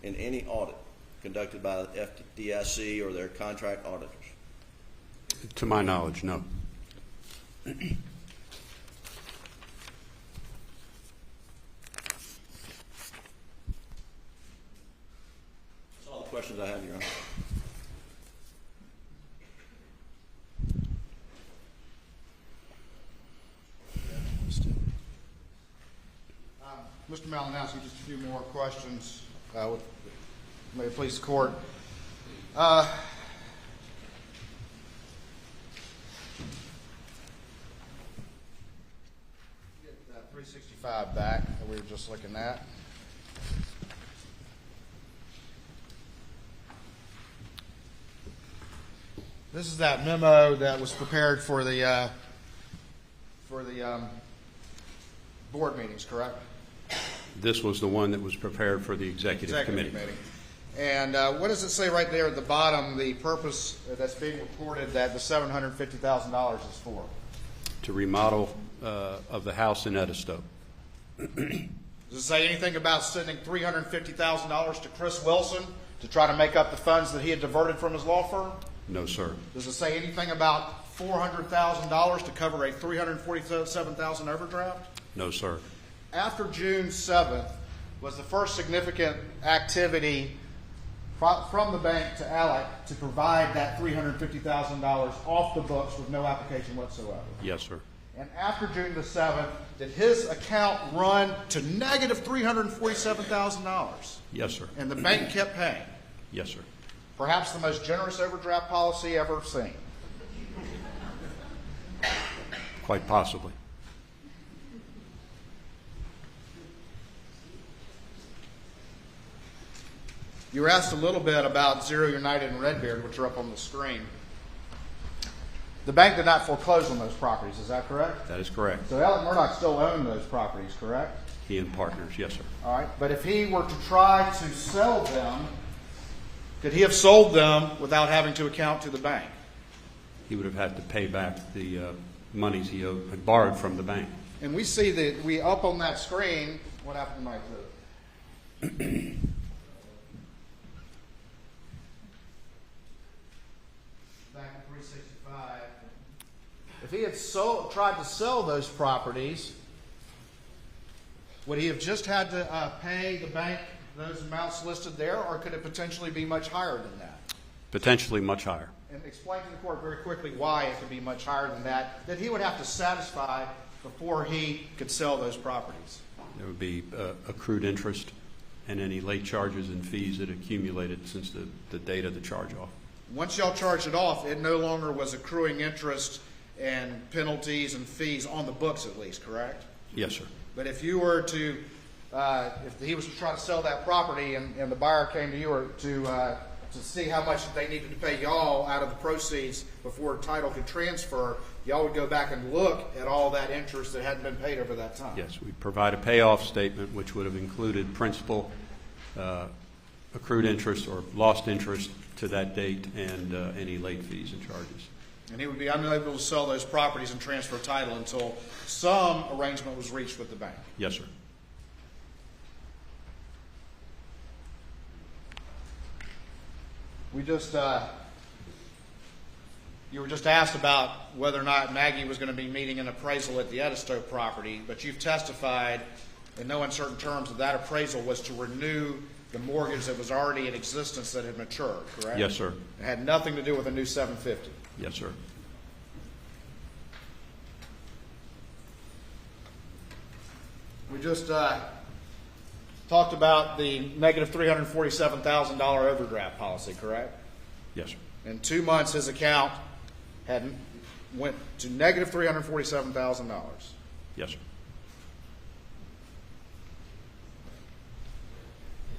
in any audit conducted by the FDIC or their contract auditors? To my knowledge, no. That's all the questions I have, Your Honor. Mr. Malinowski, just a few more questions. May it please the court. Get 365 back that we were just looking at. This is that memo that was prepared for the board meetings, correct? This was the one that was prepared for the executive committee. And what does it say right there at the bottom, the purpose that's being reported that the $750,000 is for? To remodel of the house in Edisto. Does it say anything about sending $350,000 to Chris Wilson to try to make up the funds that he had diverted from his law firm? No, sir. Does it say anything about $400,000 to cover a $347,000 overdraft? No, sir. After June 7th was the first significant activity from the bank to Alec to provide that $350,000 off the books with no application whatsoever. Yes, sir. And after June the 7th, did his account run to negative $347,000? Yes, sir. And the bank kept paying. Yes, sir. Perhaps the most generous overdraft policy ever seen. Quite possibly. You were asked a little bit about Zero United and Redbeard, which are up on the screen. The bank did not foreclose on those properties, is that correct? That is correct. So Alex Murdaugh still owned those properties, correct? He and partners. Yes, sir. All right. But if he were to try to sell them, could he have sold them without having to account to the bank? He would have had to pay back the monies he had borrowed from the bank. And we see that we up on that screen, what happened to my clip? Back in 365. If he had tried to sell those properties, would he have just had to pay the bank those amounts listed there, or could it potentially be much higher than that? Potentially much higher. And explain to the court very quickly why it could be much higher than that he would have to satisfy before he could sell those properties. There would be accrued interest and any late charges and fees that accumulated since the date of the charge-off. Once y'all charged it off, it no longer was accruing interest and penalties and fees on the books, at least, correct? Yes, sir. But if you were to, if he was to try to sell that property and the buyer came to you or to see how much they needed to pay y'all out of the proceeds before title could transfer, y'all would go back and look at all that interest that hadn't been paid over that time. Yes, we provide a payoff statement which would have included principal, accrued interest or lost interest to that date, and any late fees and charges. And he would be unable to sell those properties and transfer title until some arrangement was reached with the bank. Yes, sir. We just, you were just asked about whether or not Maggie was going to be meeting an appraisal at the Edisto property, but you've testified in no uncertain terms that that appraisal was to renew the mortgage that was already in existence that had matured, correct? Yes, sir. It had nothing to do with a new 750. Yes, sir. We just talked about the negative $347,000 overdraft policy, correct? Yes, sir. In 2 months, his account went to negative $347,000. Yes, sir.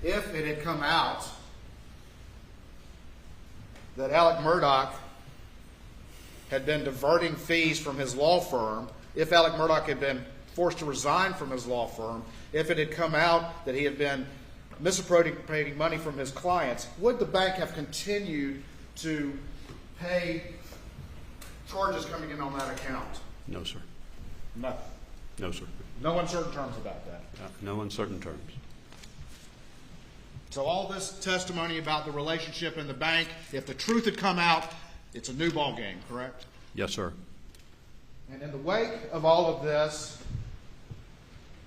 If it had come out that Alex Murdaugh had been diverting fees from his law firm, if Alex Murdaugh had been forced to resign from his law firm, if it had come out that he had been misappropriating money from his clients, would the bank have continued to pay charges coming in on that account? No, sir. Nothing. No, sir. No uncertain terms about that. No uncertain terms. So all this testimony about the relationship in the bank, if the truth had come out, it's a new ball game, correct? Yes, sir. And in the wake of all of this,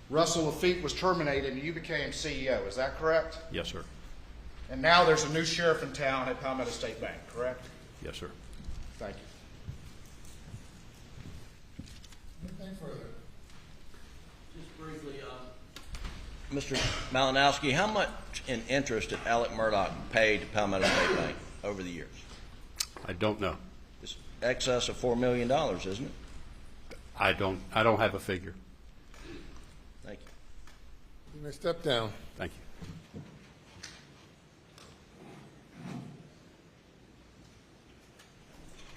Russell Lafitte was terminated and you became CEO. Is that correct? Yes, sir. And now there's a new sheriff in town at Palmetto State Bank, correct? Yes, sir. Thank you. Anything further? Just briefly, Mr. Malinowski, how much in interest did Alex Murdaugh pay to Palmetto State Bank over the years? I don't know. It's excess of $4 million, isn't it? I don't have a figure. Thank you. You may step down. Thank you.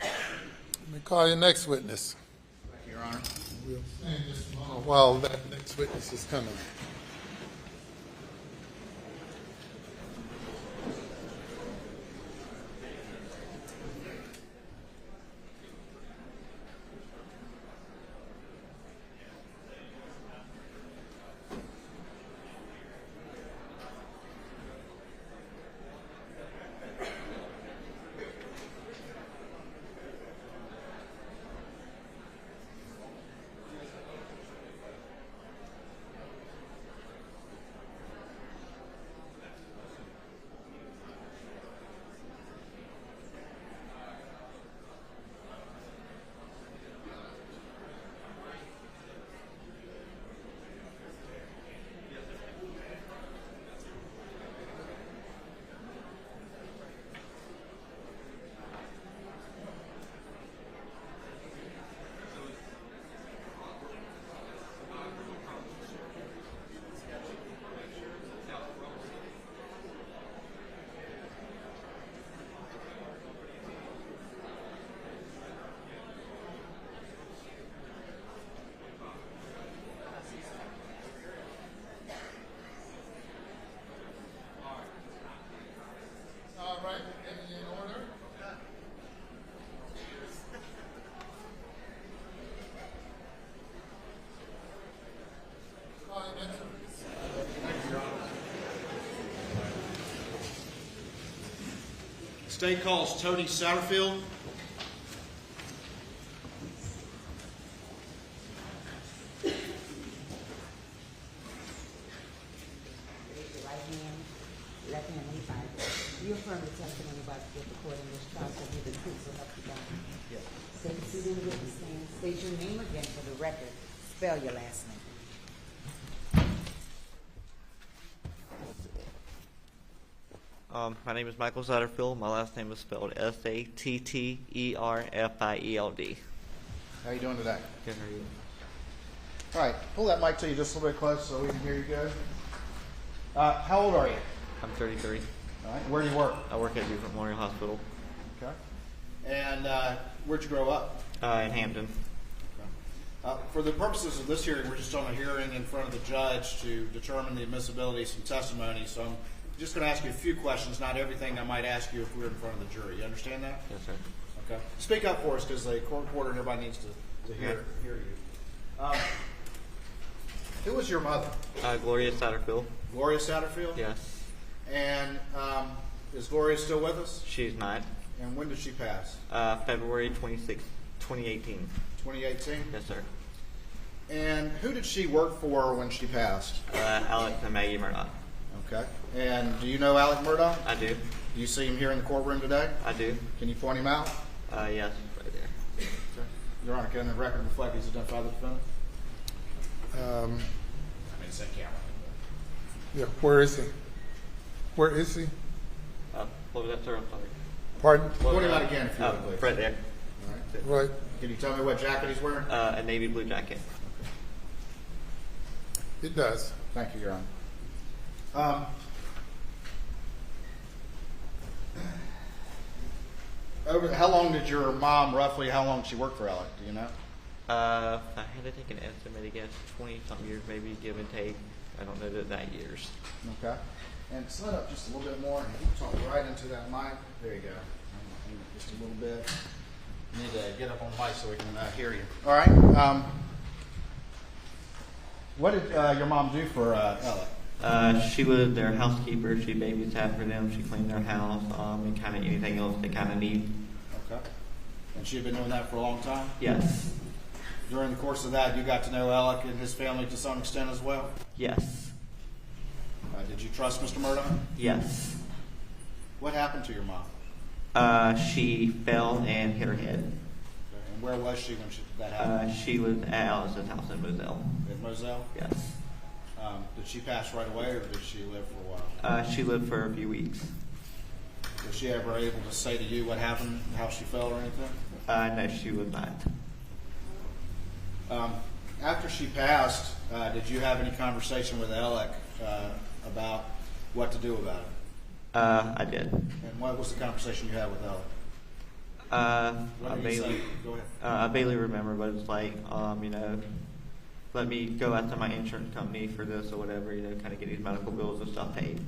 Let me call your next witness. Thank you, Your Honor. We'll stand just a moment while that next witness is coming. State calls Tony Satterfield. Raise your right hand, left hand on the Bible. You affirm the testimony about to give the court in this trial shall be the truth, so help you God. Yes. Say the seat in the witness stand. State your name again for the record. Spell your last name. My name is Michael Satterfield. My last name is spelled Satterfield. How you doing today? Good, how are you? All right, pull that mic to you just a little bit close so we can hear you good. How old are you? I'm 33. All right, where do you work? I work at Beaufort Memorial Hospital Okay. And where'd you grow up? in Hampton. For the purposes of this hearing, we're just on a hearing in front of the judge to determine the admissibility of some testimony. So I'm just going to ask you a few questions, not everything I might ask you if we were in front of the jury. You understand that? Yes, sir. Okay. Speak up for us because the court reporter and everybody needs to hear you. Who was your mother? Gloria Satterfield. Gloria Satterfield? Yes. And is Gloria still with us? She's not. And when did she pass? February 26, 2018. 2018? Yes, sir. And who did she work for when she passed? Alex and Maggie Murdaugh. Okay. And do you know Alex Murdaugh? I do. Do you see him here in the courtroom today? I do. Can you point him out? Yes, right there. Your Honor, can the record reflect he's identified the defendant? Say camera. Yeah, where is he? Where is he? What was that, sir? I'm sorry. Pardon? Point him out again if you would, please. Right there. All right. Right. Can you tell me what jacket he's wearing? A navy blue jacket. It does. Thank you, Your Honor. How long did your mom, roughly, how long did she work for Alec? Do you know? I had to take an estimated guess, 20-something years, maybe, give and take. I don't know that years. Okay. And slide up just a little bit more and you talk right into that mic. There you go. Just a little bit. You need to get up on the mic so we can hear you. All right. What did your mom do for Alec? She was their housekeeper. She babysat for them. She cleaned their house, and kind of anything else they kind of need. Okay. And she had been doing that for a long time? Yes. During the course of that, you got to know Alec and his family to some extent as well? Yes. Did you trust Mr. Murdaugh? Yes. What happened to your mom? She fell and hit her head. Okay. And where was she when that happened? She was at Alice's house in Moselle. In Moselle? Yes. Did she pass right away or did she live for a while? She lived for a few weeks. Was she ever able to say to you what happened, how she fell or anything? No, she was not. After she passed, did you have any conversation with Alec about what to do about it? I did. And what was the conversation you had with Alec? What I did he say? barely, Go ahead. I barely remember, but it's like, let me go out to my insurance company for this or whatever, kind of get these medical bills and stuff paid.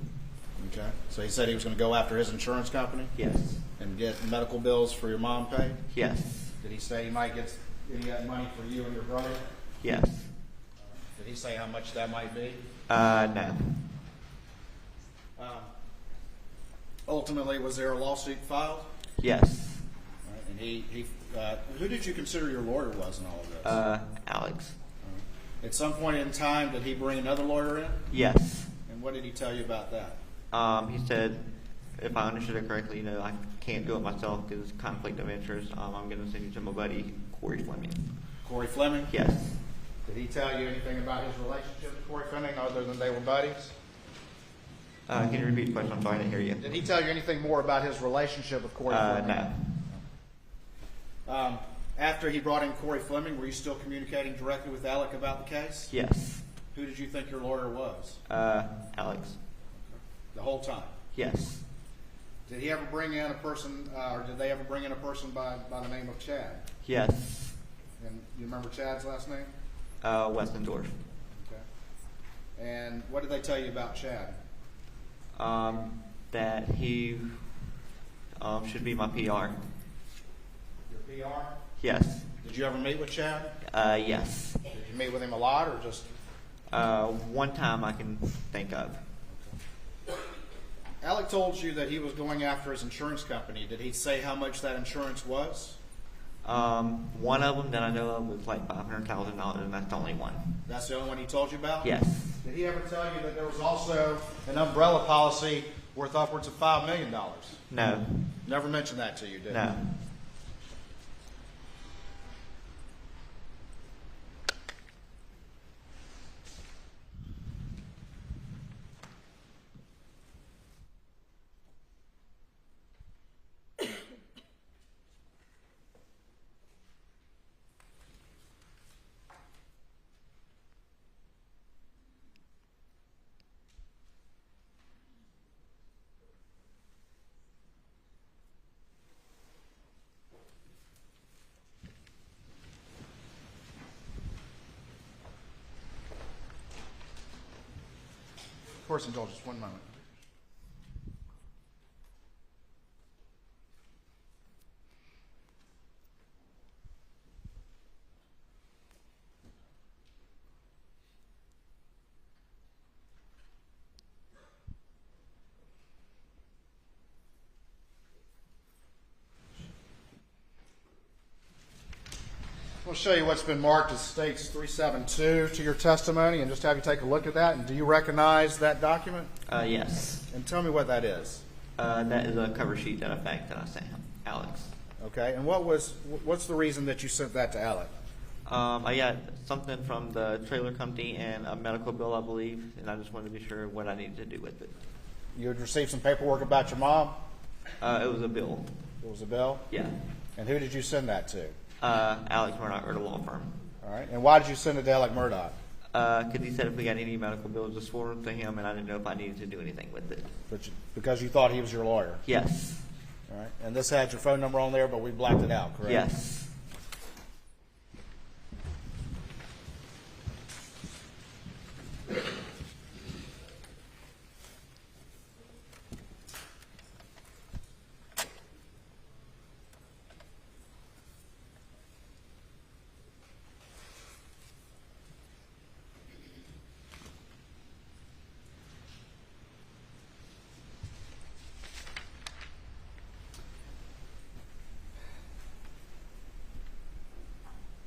Okay. So he said he was going to go after his insurance company Yes. and get medical bills for your mom paid? Yes. Did he say he might get any of that money for you and your brother? Yes. Did he say how much that might be? No. Ultimately, was there a lawsuit filed? Yes. Right. And who did you consider your lawyer was in all of this? Alex. At some point in time, did he bring another lawyer in? Yes. And what did he tell you about that? He said, if I understood it correctly, I can't do it myself because it's conflict of interest. I'm going to send you to my buddy, Corey Fleming. Corey Fleming? Yes. Did he tell you anything about his relationship with Corey Fleming other than they were buddies? Can you repeat the question? I'm sorry, I didn't hear you. Did he tell you anything more about his relationship with Corey Fleming? No. After he brought in Corey Fleming, were you still communicating directly with Alec about the case? Yes. Who did you think your lawyer was? Alex. The whole time? Yes. Did he ever bring in a person, or did they ever bring in a person by the name of Chad? Yes. And you remember Chad's last name? Westendorf. Okay. And what did they tell you about Chad? That he should be my PR. Your PR? Yes. Did you ever meet with Chad? Yes. Did you meet with him a lot or just One time I can think of. Alec told you that he was going after his insurance company. Did he say how much that insurance was? One of them that I know of was like $500,000, and that's the only one. That's the only one he told you about? Yes. Did he ever tell you that there was also an umbrella policy worth upwards of $5 million? No. Never mentioned that to you, did he? No. Of course, indulge us 1 moment. We'll show you what's been marked as States 372 to your testimony and just have you take a look at that. And do you recognize that document? Yes. And tell me what that is. That is a cover sheet that I sent him, Alex. Okay. And what's the reason that you sent that to Alec? I got something from the trailer company and a medical bill, I believe, and I just wanted to be sure what I needed to do with it. You had received some paperwork about your mom? It was a bill. It was a bill? Yeah. And who did you send that to? Alex Murdaugh, or the law firm. All right. And why did you send it to Alex Murdaugh? Because he said if we got any medical bills, just forward them to him, and I didn't know if I needed to do anything with it. Because you thought he was your lawyer? Yes. All right. And this had your phone number on there, but we blacked it out, correct? Yes.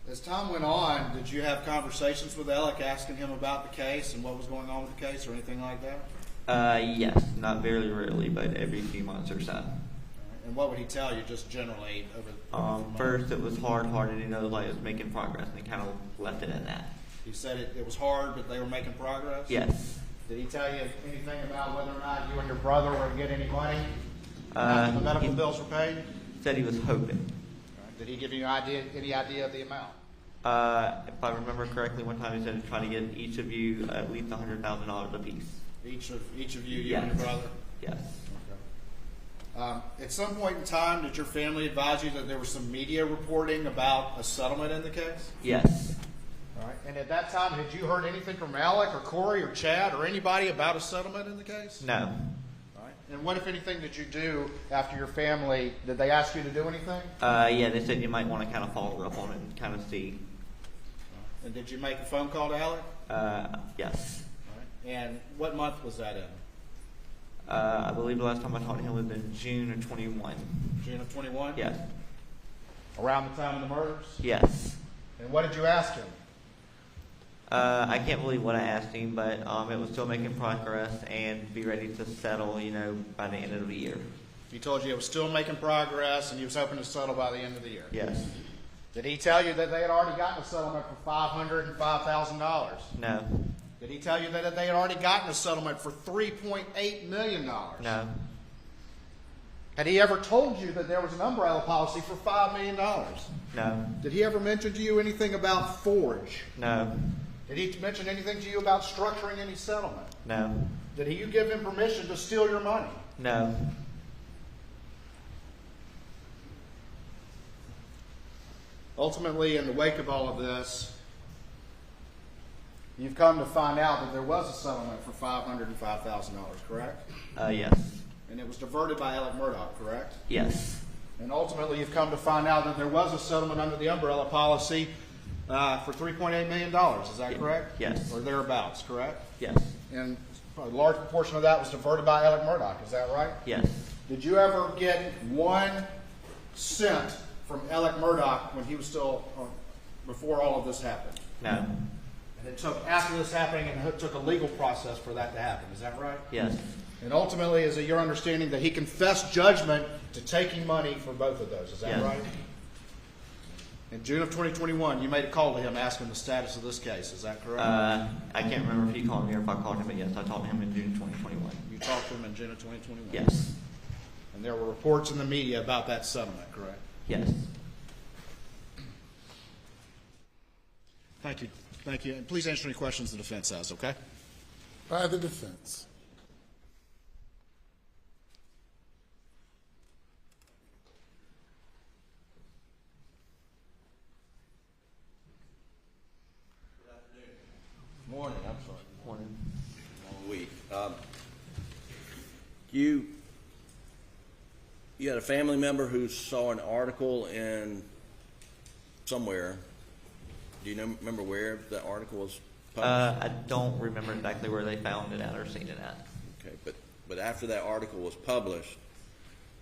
As time went on, did you have conversations with Alec asking him about the case and what was going on with the case or anything like that? Yes. Not very rarely, but every few months or so. All right. And what would he tell you just generally over the months? First, it was hard-hearted, like it was making progress, and he kind of left it in that. He said it was hard, but they were making progress? Yes. Did he tell you anything about whether or not you and your brother were to get any money after the medical bills were paid? Said he was hoping. All right. Did he give you any idea of the amount? If I remember correctly, one time he said trying to get each of you at least $100,000 apiece. Each of you, you Yes. and your brother? Yes. At some point in time, did your family advise you that there was some media reporting about a settlement in the case? Yes. All right. And at that time, had you heard anything from Alec or Corey or Chad or anybody about a settlement in the case? No. All right. And what, if anything, did you do after your family? Did they ask you to do anything? Yeah, they said you might want to kind of follow up on it and kind of see. And did you make a phone call to Alec? Yes. All right. And what month was that in? I believe the last time I talked to him was in June of 21. June of 21? Yes. Around the time of the murders? Yes. And what did you ask him? I can't believe what I asked him, but it was still making progress and be ready to settle, by the end of the year. He told you it was still making progress and he was hoping to settle by the end of the year? Yes. Did he tell you that they had already gotten a settlement for $500,000 and $5,000? No. Did he tell you that they had already gotten a settlement for $3.8 million? No. Had he ever told you that there was an umbrella policy for $5 million? No. Did he ever mention to you anything about Forge? No. Did he mention anything to you about structuring any settlement? No. Did you give him permission to steal your money? No. Ultimately, in the wake of all of this, you've come to find out that there was a settlement for $505,000, correct? Yes. And it was diverted by Alex Murdaugh, correct? Yes. And ultimately, you've come to find out that there was a settlement under the umbrella policy For $3.8 million, is that correct? Yes. Or thereabouts, correct? Yes. And a large portion of that was diverted by Alex Murdaugh, is that right? Yes. Did you ever get 1 cent from Alex Murdaugh when he was still, before all of this happened? No. And it took, after this happening, and it took a legal process for that to happen, is that right? Yes. And ultimately, is it your understanding that he confessed judgment to taking money for both of those, is that Yes. right? In June of 2021, you made a call to him asking the status of this case, is that correct? I can't remember if he called me or if I called him, but yes, I talked to him in June 2021. You talked to him in June of 2021? Yes. And there were reports in the media about that settlement, correct? Yes. Thank you. Thank you. And please answer any questions the defense has, okay? By the defense. Morning, I'm sorry. Morning. Long week. You had a family member who saw an article in somewhere. Do you remember where that article was published? I don't remember exactly where they found it at or seen it at. Okay, but after that article was published,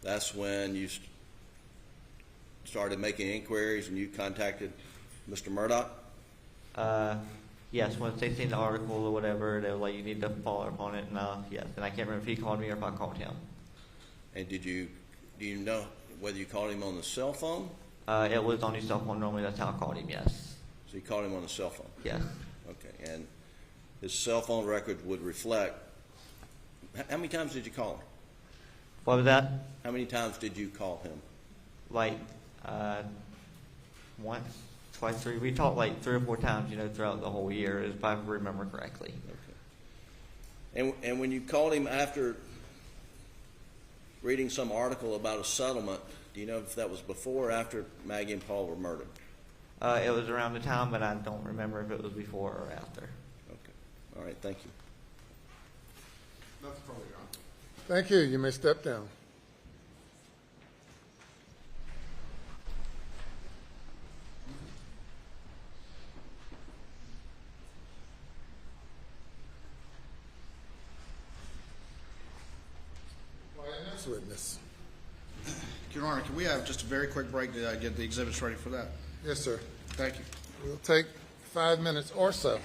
that's when you started making inquiries and you contacted Mr. Murdaugh? Yes, once they seen the article or whatever, they were like, you need to follow up on it, and yes. And I can't remember if he called me or if I called him. And do you know whether you called him on the cell phone? It was on his cell phone normally, that's how I called him, yes. So you called him on the cell phone? Yes. Okay, and his cell phone record would reflect, how many times did you call him? What was that? How many times did you call him? Like, once, twice, three. We talked like 3 or 4 times, throughout the whole year, if I remember correctly. Okay. And when you called him after reading some article about a settlement, do you know if that was before or after Maggie and Paul were murdered? It was around the time, but I don't remember if it was before or after. Okay. All right, thank you. Nothing further, Your Honor. Thank you. You may step down. Next witness. Your Honor, can we have just a very quick break to get the exhibits ready for that? Yes, sir. Thank you. We'll take 5 minutes or so.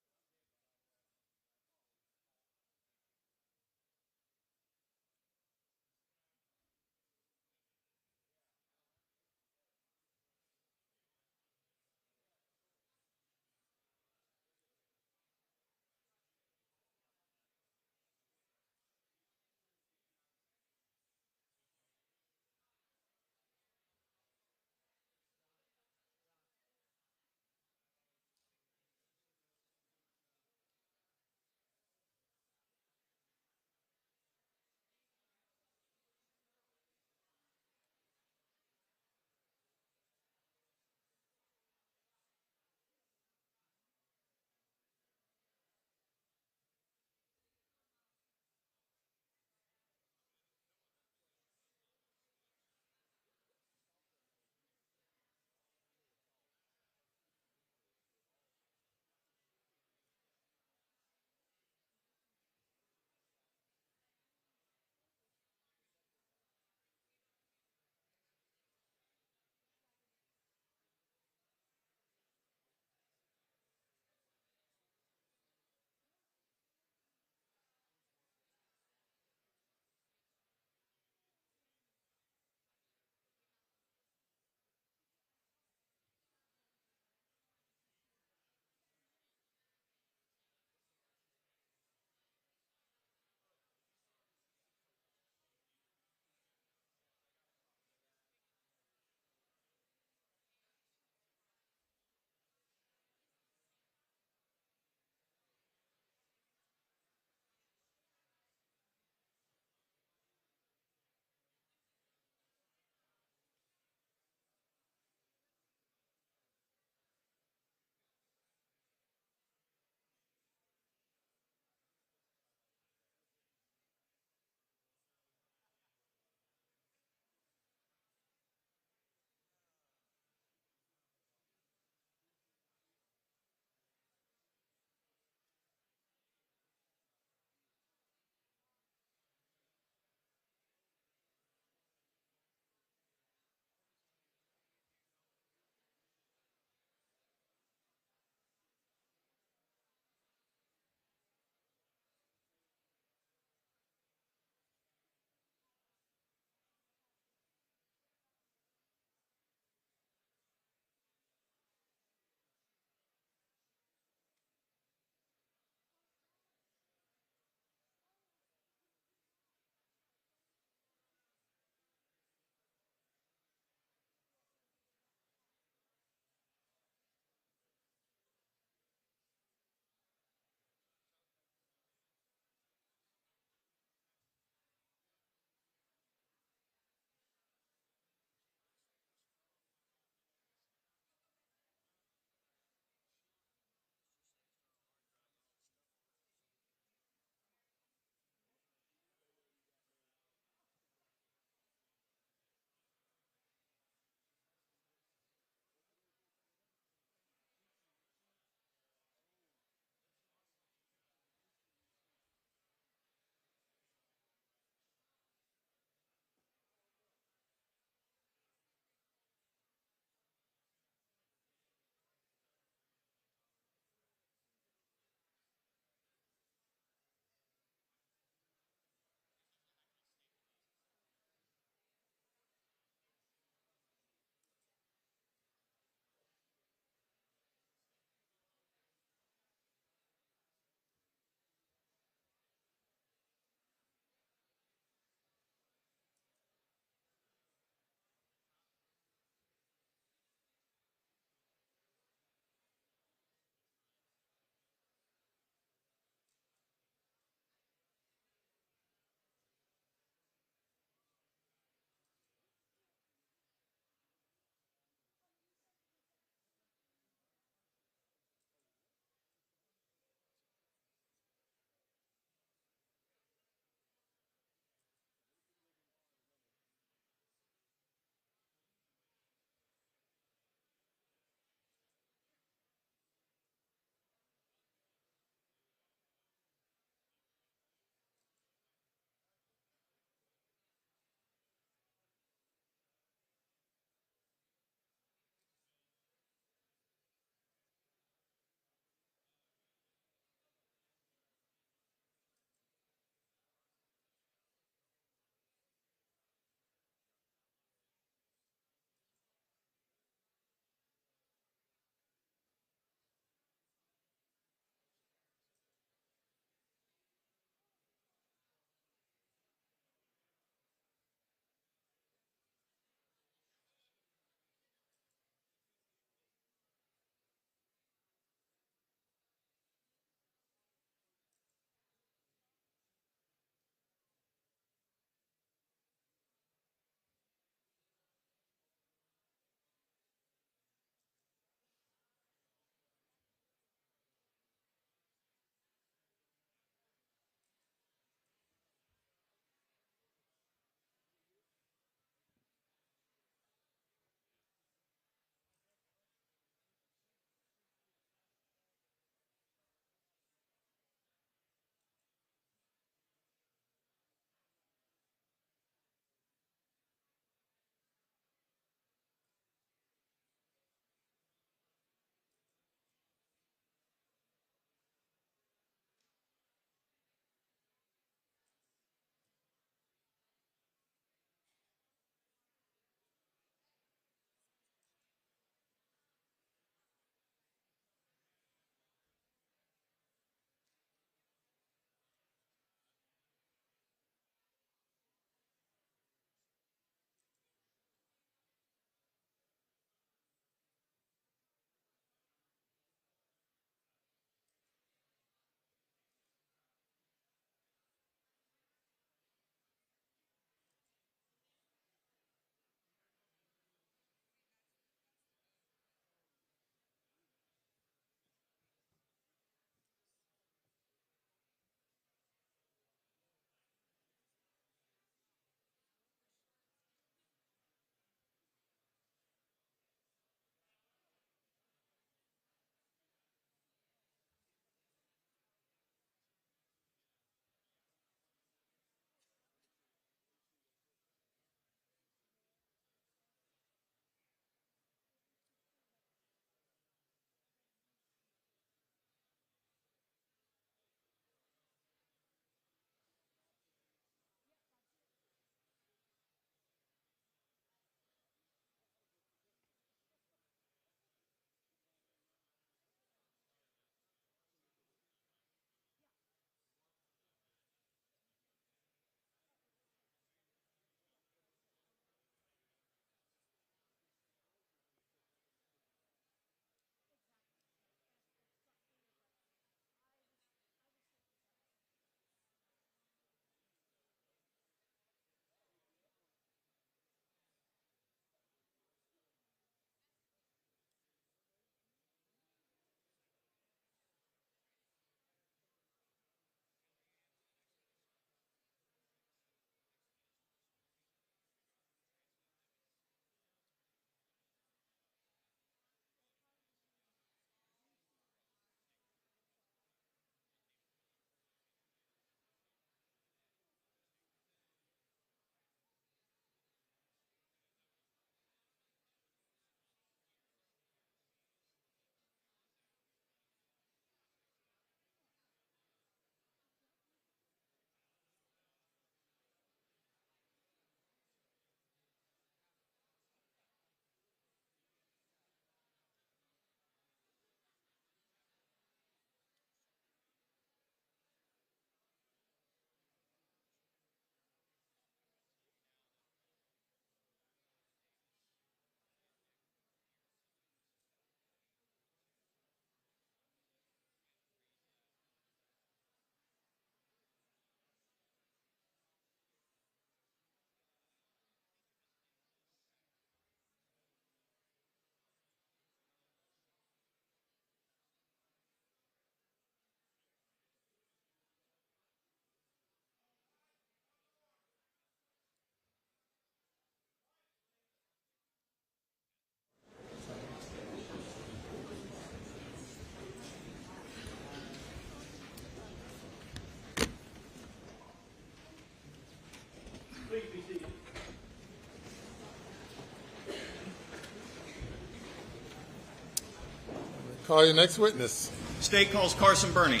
Call your next witness. State calls Carson Burney.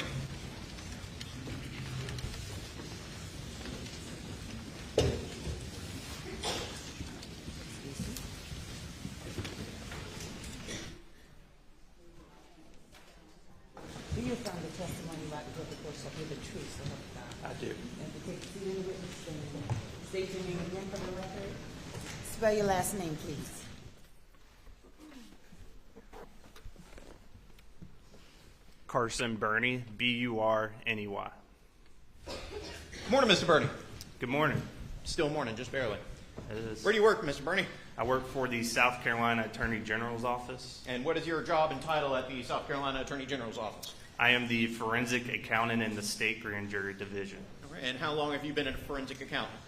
Do you affirm the testimony about to give the court shall be the truth, so help you God? I do. And to take a seat in the witness stand. State your name again for the record. Spell your last name, please. Carson Burney, B-U-R-N-E-Y. Morning, Mr. Burney. Good morning. Still morning, just barely. It is- Where do you work, Mr. Burney? I work for the South Carolina Attorney General's office. And what is your job and title at the South Carolina Attorney General's office? I am the forensic accountant in the state grand jury division. All right. And how long have you been a forensic accountant?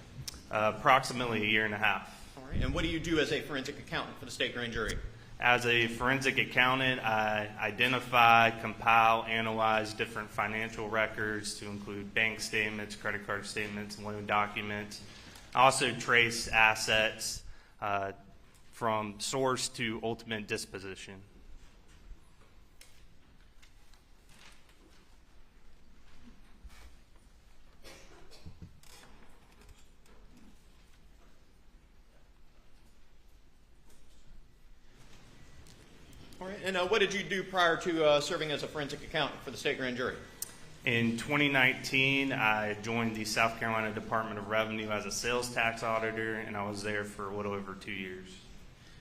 Approximately a year and a half. All right. And what do you do as a forensic accountant for the state grand jury? As a forensic accountant, I identify, compile, analyze different financial records to include bank statements, credit card statements, loan documents. I also trace assets from source to ultimate disposition. All right. And what did you do prior to serving as a forensic accountant for the state grand jury? In 2019, I joined the South Carolina Department of Revenue as a sales tax auditor, and I was there for a little over 2 years.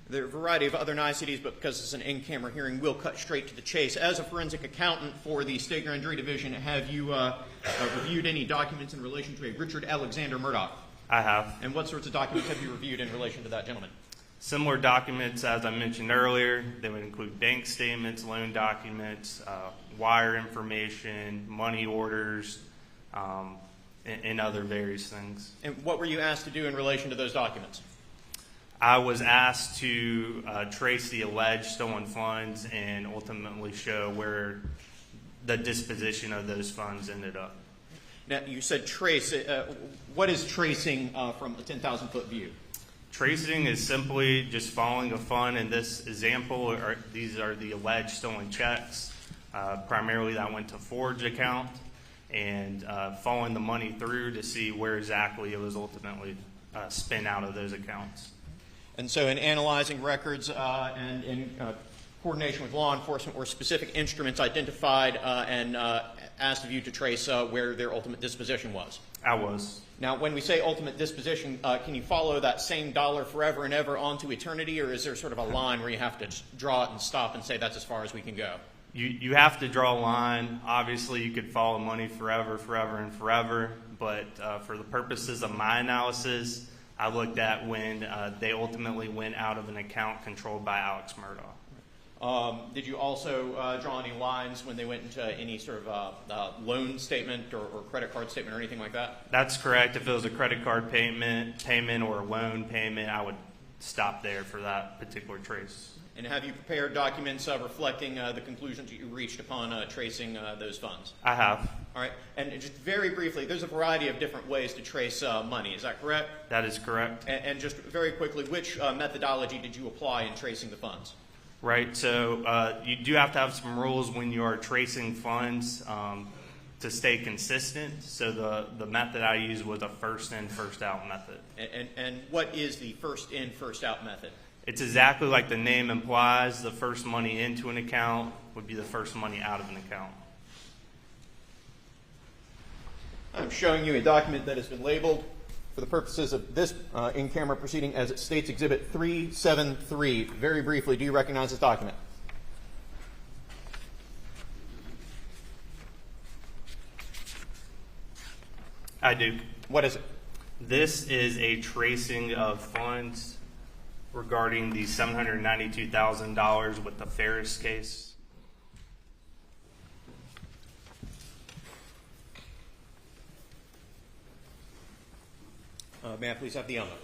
There are a variety of other niceties, but because it's an in-camera hearing, we'll cut straight to the chase. As a forensic accountant for the State Grand Jury Division, have you reviewed any documents in relation to a Richard Alexander Murdaugh? I have. And what sorts of documents have you reviewed in relation to that gentleman? Similar documents, as I mentioned earlier, they would include bank statements, loan documents, wire information, money orders, and other various things. And what were you asked to do in relation to those documents? I was asked to trace the alleged stolen funds and ultimately show where the disposition of those funds ended up. Now, you said trace. What is tracing from a 10,000-foot view? Tracing is simply just following a fund. In this example, these are the alleged stolen checks. Primarily that went to Forge account, and following the money through to see where exactly it was ultimately spent out of those accounts. And so in analyzing records and in coordination with law enforcement, were specific instruments identified and asked of you to trace where their ultimate disposition was? I was. Now, when we say ultimate disposition, can you follow that same dollar forever and ever onto eternity, or is there sort of a line where you have to draw it and stop and say that's as far as we can go? You have to draw a line. Obviously, you could follow money forever, forever, and forever, but for the purposes of my analysis, I looked at when they ultimately went out of an account controlled by Alex Murdaugh. Did you also draw any lines when they went into any sort of loan statement or credit card statement or anything like that? That's correct. If it was a credit card payment or a loan payment, I would stop there for that particular trace. And have you prepared documents reflecting the conclusions that you reached upon tracing those funds? I have. All right. And just very briefly, there's a variety of different ways to trace money. Is that correct? That is correct. And just very quickly, which methodology did you apply in tracing the funds? Right. So you do have to have some rules when you are tracing funds to stay consistent. So the method I used was a first in, first out method. And what is the first in, first out method? It's exactly like the name implies. The first money into an account would be the first money out of an account. I'm showing you a document that has been labeled for the purposes of this in-camera proceeding as it states Exhibit 373. Very briefly, do you recognize this document? I do. What is it? This is a tracing of funds regarding the $792,000 with the Ferris case. May I please have the envelope?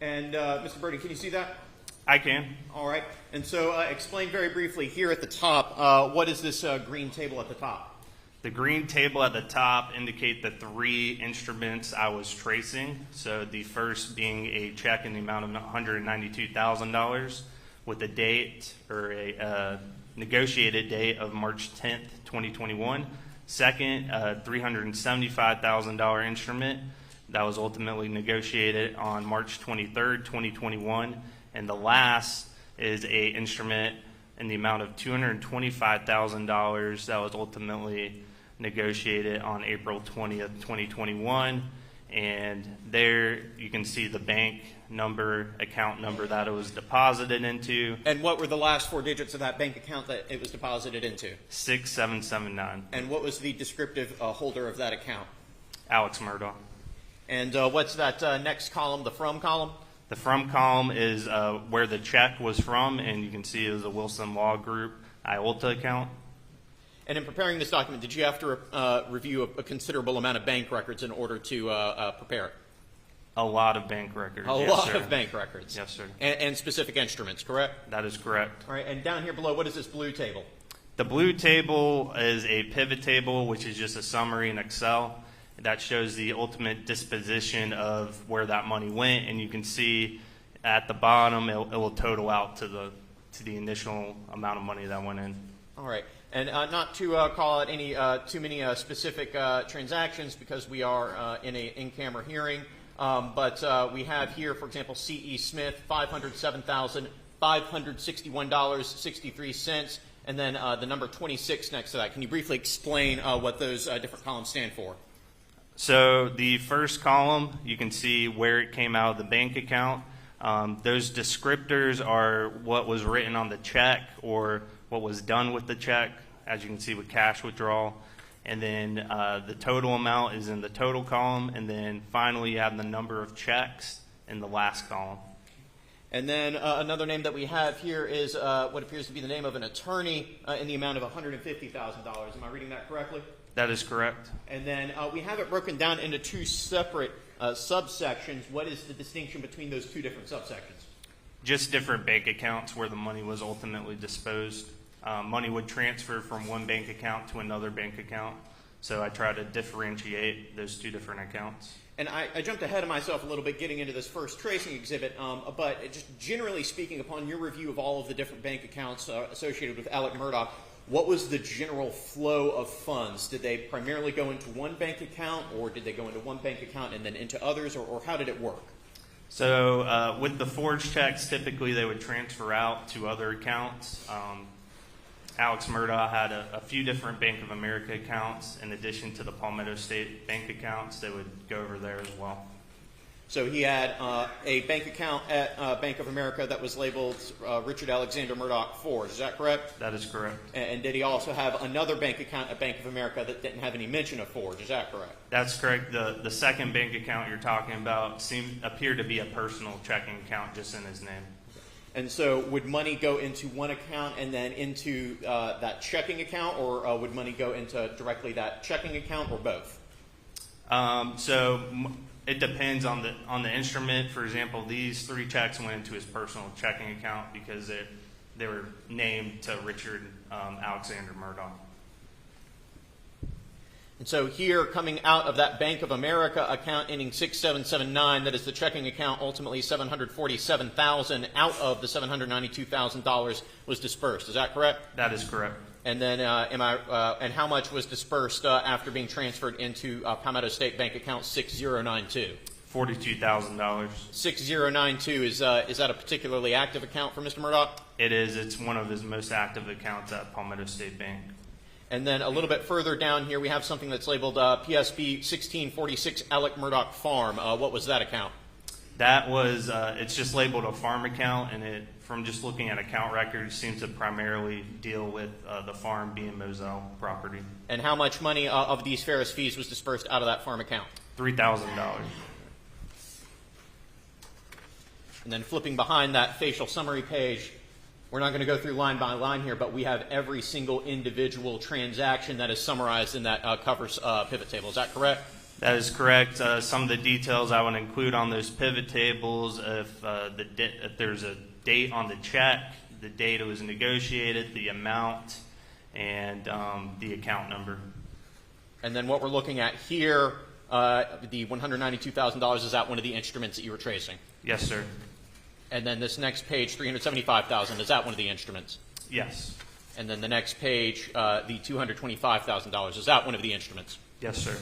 And Mr. Birdie, can you see that? I can. All right. And so explain very briefly here at the top, what is this green table at the top? The green table at the top indicate the 3 instruments I was tracing. So the first being a check in the amount of $192,000 with a date or a negotiated date of March 10th, 2021. Second, a $375,000 instrument that was ultimately negotiated on March 23rd, 2021. And the last is a instrument in the amount of $225,000 that was ultimately negotiated on April 20th, 2021. And there you can see the bank number, account number that it was deposited into. And what were the last 4 digits of that bank account that it was deposited into? 6779. And what was the descriptive holder of that account? Alex Murdaugh. And what's that next column, the from column? The from column is where the check was from, and you can see it was a Wilson Law Group IOLTA account. And in preparing this document, did you have to review a considerable amount of bank records in order to prepare it? A lot of bank records. A Yes, lot sir. of bank records. Yes, sir. And specific instruments, correct? That is correct. All right, and down here below, what is this blue table? The blue table is a pivot table, which is just a summary in Excel. That shows the ultimate disposition of where that money went, and you can see at the bottom it will total out to the initial amount of money that went in. All right, and not to call out any too many specific transactions because we are in an in-camera hearing, but we have here, for example, C.E. Smith, $507,561.63, and then the number 26 next to that. Can you briefly explain what those different columns stand for? So the first column, you can see where it came out of the bank account. Those descriptors are what was written on the check or what was done with the check, as you can see with cash withdrawal. And then the total amount is in the total column. And then finally, you have the number of checks in the last column. And then another name that we have here is what appears to be the name of an attorney in the amount of $150,000. Am I reading that correctly? That is correct. And then we have it broken down into 2 separate subsections. What is the distinction between those 2 different subsections? Just different bank accounts where the money was ultimately disposed. Money would transfer from one bank account to another bank account. So I try to differentiate those 2 different accounts. And I jumped ahead of myself a little bit getting into this first tracing exhibit, but just generally speaking, upon your review of all of the different bank accounts associated with Alex Murdaugh, what was the general flow of funds? Did they primarily go into one bank account, or did they go into one bank account and then into others, or how did it work? So with the forged checks, typically they would transfer out to other accounts. Alex Murdaugh had a few different Bank of America accounts in addition to the Palmetto State bank accounts. They would go over there as well. So he had a bank account at Bank of America that was labeled Richard Alexander Murdaugh Forge. Is that correct? That is correct. And did he also have another bank account at Bank of America that didn't have any mention of Forge? Is that correct? That's correct. The second bank account you're talking about appeared to be a personal checking account just in his name. And so would money go into one account and then into that checking account, or would money go into directly that checking account, or both? It depends on the instrument. For example, these 3 checks went into his personal checking account because they were named to Richard Alexander Murdaugh. And so here, coming out of that Bank of America account ending 6779, that is the checking account, ultimately $747,000 out of the $792,000 was dispersed. Is that correct? That is correct. And then, and how much was dispersed after being transferred into Palmetto State Bank account 6092? $42,000. 6092 is that a particularly active account for Mr. Murdaugh? It is. It's one of his most active accounts at Palmetto State Bank. And then a little bit further down here, we have something that's labeled PSB 1646 Alex Murdaugh Farm. What was that account? That was, it's just labeled a farm account, and it, from just looking at account records, seems to primarily deal with the farm being Moselle property. And how much money of these Ferris fees was dispersed out of that farm account? $3,000. And then flipping behind that facial summary page, we're not going to go through line by line here, but we have every single individual transaction that is summarized in that covers pivot table. Is that correct? That is correct. Some of the details I would include on those pivot tables, if there's a date on the check, the date it was negotiated, the amount, and the account number. And then what we're looking at here, the $192,000, is that one of the instruments that you were tracing? Yes, sir. And then this next page, $375,000, is that one of the instruments? Yes. And then the next page, the $225,000, is that one of the instruments? Yes, sir.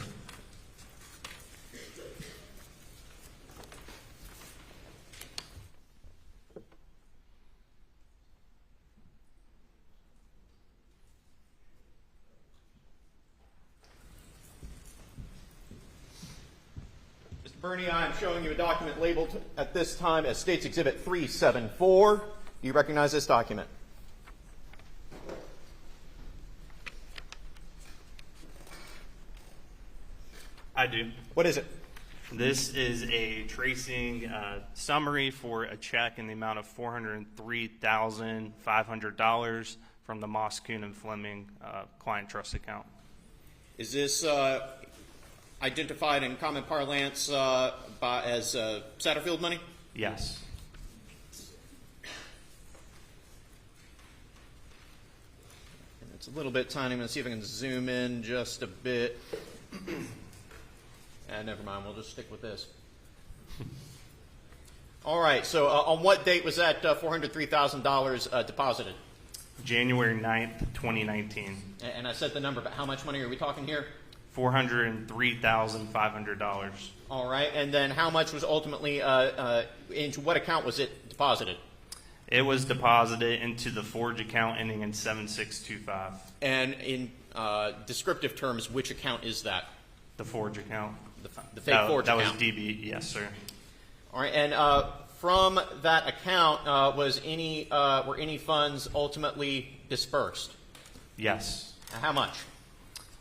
Mr. Bernie, I am showing you a document labeled at this time as States Exhibit 374. Do you recognize this document? I do. What is it? This is a tracing summary for a check in the amount of $403,500 from the Moss, Kuhn, and Fleming client trust account. Is this identified in common parlance as Satterfield money? Yes. It's a little bit tiny. I'm going to see if I can zoom in just a bit. Never mind. We'll just stick with this. All right. So on what date was that $403,000 deposited? January 9th, 2019. And I said the number, but how much money are we talking here? $403,500. All right. And then how much was ultimately into what account was it deposited? It was deposited into the Forge account ending in 7625. And in descriptive terms, which account is that? The Forge account. The fake Forge that account. That was DB, yes, sir. All right. And from that account, were any funds ultimately dispersed? Yes. How much?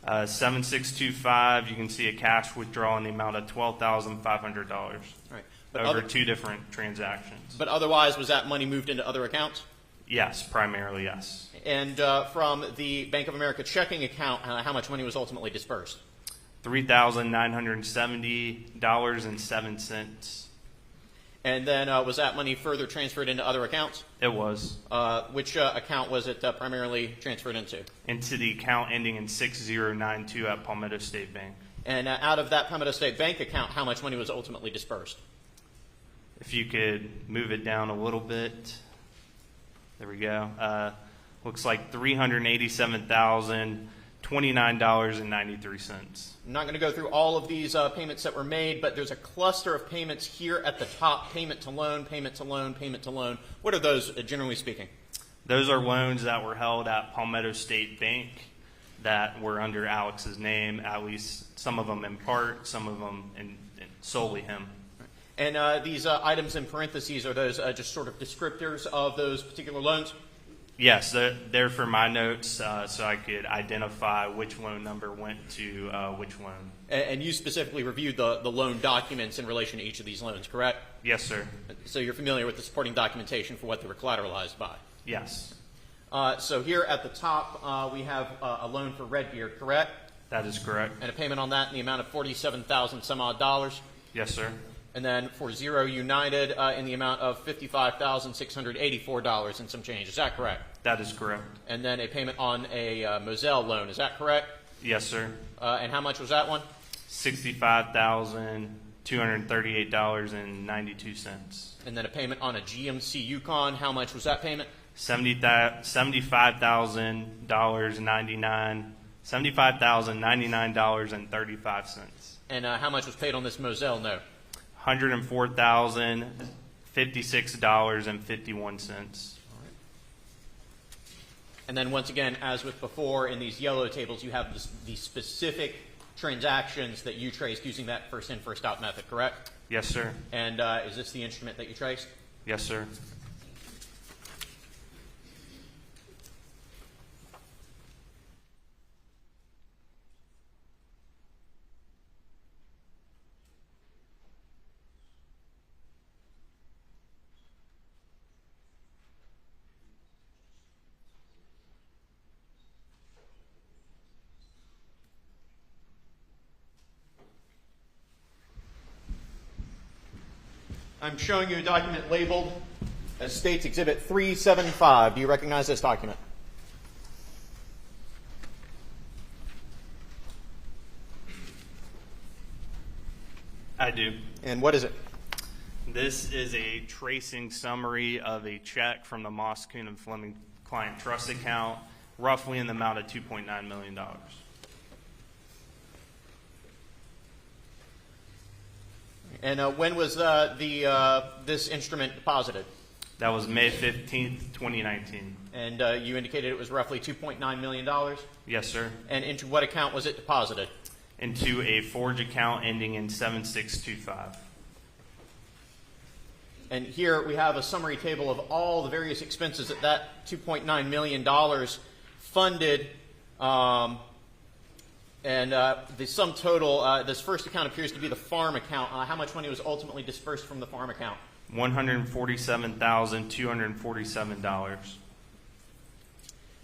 7625, you can see a cash withdrawal in the amount of $12,500 Right. over two different transactions. But otherwise, was that money moved into other accounts? Yes, primarily yes. And from the Bank of America checking account, how much money was ultimately dispersed? $3,970.07. And then was that money further transferred into other accounts? It was. Which account was it primarily transferred into? Into the account ending in 6092 at Palmetto State Bank. And out of that Palmetto State Bank account, how much money was ultimately dispersed? If you could move it down a little bit. There we go. Looks like $387,029.93. I'm not going to go through all of these payments that were made, but there's a cluster of payments here at the top: payment to loan, payment to loan, payment to loan. What are those, generally speaking? Those are loans that were held at Palmetto State Bank that were under Alex's name, at least some of them in part, some of them in solely him. And these items in parentheses, are those just sort of descriptors of those particular loans? Yes, they're for my notes, so I could identify which loan number went to which loan. And you specifically reviewed the loan documents in relation to each of these loans, correct? Yes, sir. So you're familiar with the supporting documentation for what they were collateralized by? Yes. So here at the top, we have a loan for Redbeard, correct? That is correct. And a payment on that in the amount of $47,000 some odd dollars. Yes, sir. And then for Zero United in the amount of $55,684 and some change. Is that correct? That is correct. And then a payment on a Moselle loan. Is that correct? Yes, sir. And how much was that one? $65,238.92. And then a payment on a GMC Yukon. How much was that payment? $75,099.35. And how much was paid on this Moselle note? $104,056.51. And then once again, as with before, in these yellow tables, you have the specific transactions that you traced using that first in, first out method, correct? Yes, sir. And is this the instrument that you traced? Yes, sir. I'm showing you a document labeled as States Exhibit 375. Do you recognize this document? I do. And what is it? This is a tracing summary of a check from the Moss, Kuhn, and Fleming client trust account, roughly in the amount of $2.9 million. And when was this instrument deposited? That was May 15th, 2019. And you indicated it was roughly $2.9 million? Yes, sir. And into what account was it deposited? Into a Forge account ending in 7625. And here we have a summary table of all the various expenses that $2.9 million funded. And the sum total, this first account appears to be the farm account. How much money was ultimately dispersed from the farm account? $147,247.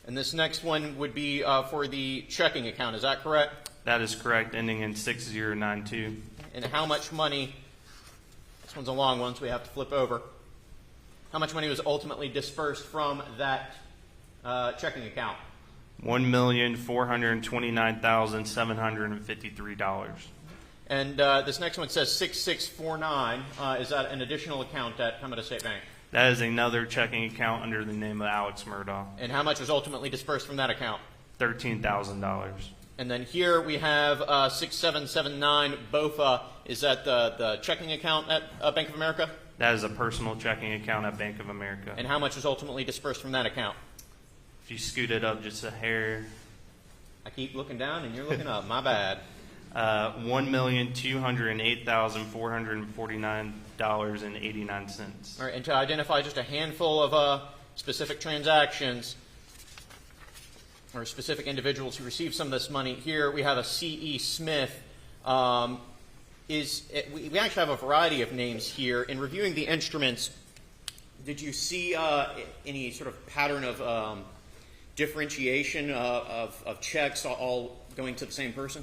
And this next one would be for the checking account. Is that correct? That is correct, ending in 6092. And how much money, this one's a long one, so we have to flip over. How much money was ultimately dispersed from that checking account? $1,429,753. And this next one says 6649. Is that an additional account at Pembina State Bank? That is another checking account under the name of Alex Murdaugh. And how much was ultimately dispersed from that account? $13,000. And then here we have 6779 BOFA. Is that the checking account at Bank of America? That is a personal checking account at Bank of America. And how much was ultimately dispersed from that account? If you scoot it up just a hair, I keep looking down and you're looking up. My bad. $1,208,449.89. All right, and to identify just a handful of specific transactions or specific individuals who received some of this money, here we have a C.E. Smith. We actually have a variety of names here. In reviewing the instruments, did you see any sort of pattern of differentiation of checks all going to the same person?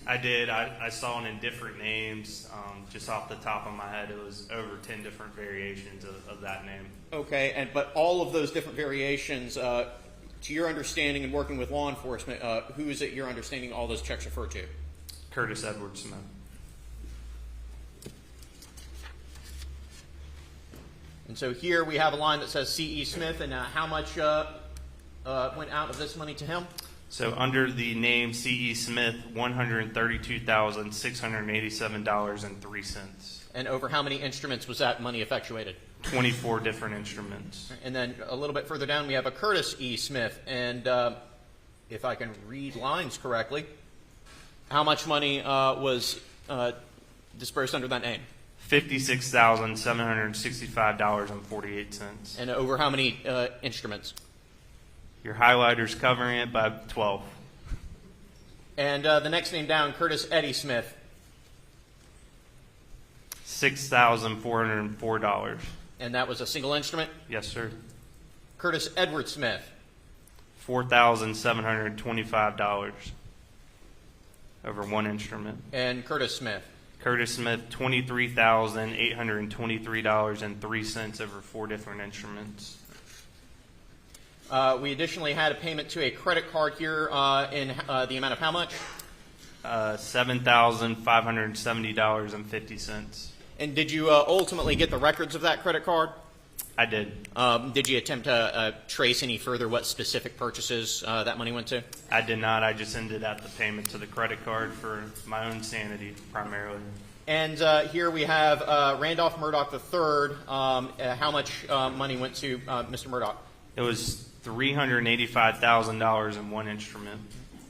I did. I saw it in different names. Just off the top of my head, it was over 10 different variations of that name. Okay, but all of those different variations, to your understanding and working with law enforcement, who is it your understanding all those checks refer to? Curtis Edward Smith. And so here we have a line that says C.E. Smith, and how much went out of this money to him? So under the name C.E. Smith, $132,687.03. And over how many instruments was that money effectuated? 24 different instruments. And then a little bit further down we have a Curtis E. Smith, and if I can read lines correctly, how much money was dispersed under that name? $56,765.48. And over how many instruments? Your highlighter's covering it by 12. And the next name down, Curtis Eddie Smith. $6,404. And that was a single instrument? Yes, sir. Curtis Edward Smith. $4,725 over one instrument. And Curtis Smith. Curtis Smith, $23,823.03 over 4 different instruments. We additionally had a payment to a credit card here in the amount of how much? $7,570.50. And did you ultimately get the records of that credit card? I did. Did you attempt to trace any further what specific purchases that money went to? I did not. I just ended at the payment to the credit card for my own sanity, primarily. And here we have Randolph Murdaugh III. How much money went to Mr. Murdaugh? It was $385,000 in one instrument.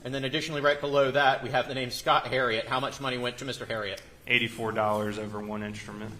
And then additionally, right below that, we have the name Scott Harriet. How much money went to Mr. Harriet? $84 over one instrument.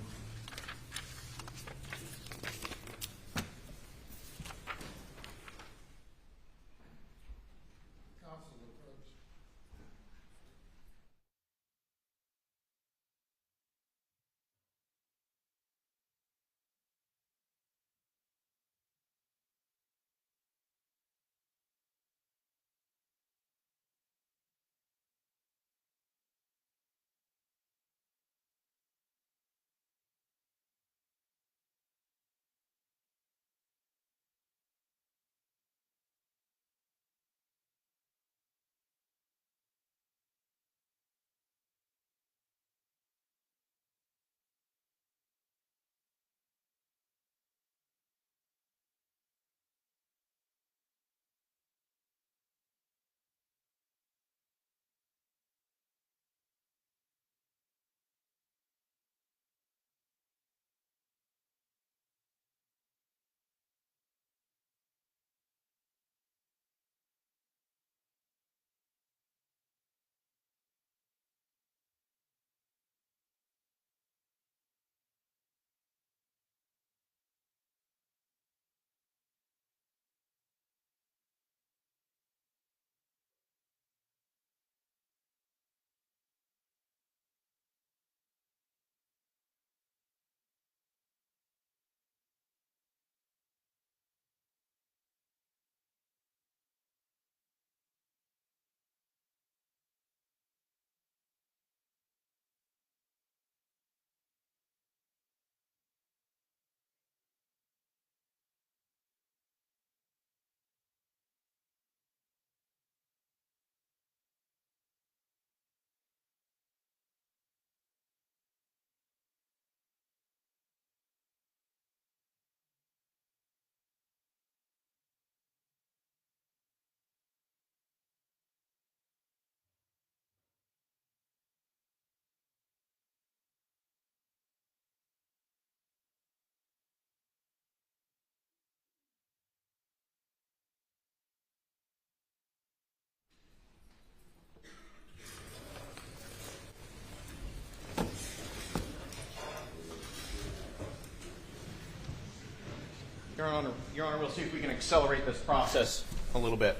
Your Honor, we'll see if we can accelerate this process a little bit.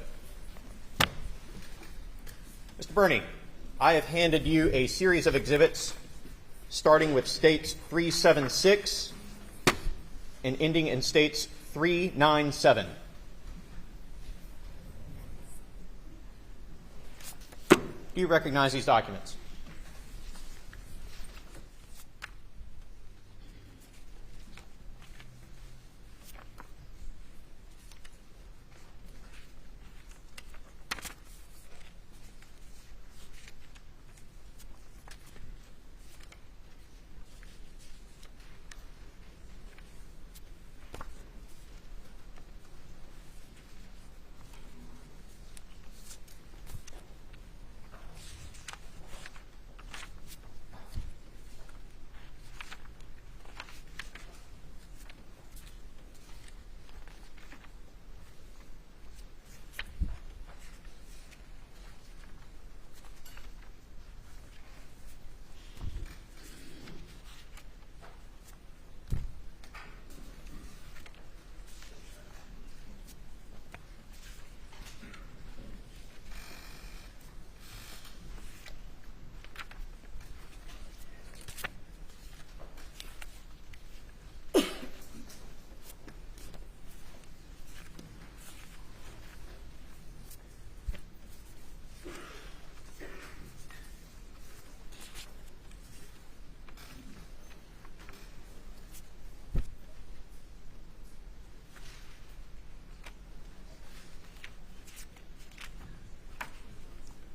Mr. Burney, I have handed you a series of exhibits starting with States 376 and ending in States 397. Do you recognize these documents?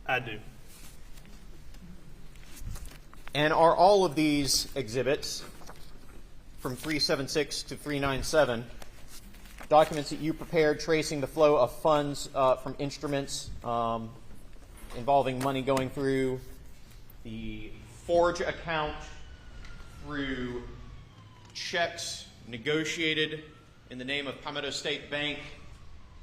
I do. And are all of these exhibits from 376 to 397 documents that you prepared tracing the flow of funds from instruments involving money going through the Forge account, through checks negotiated in the name of Palmetto State Bank,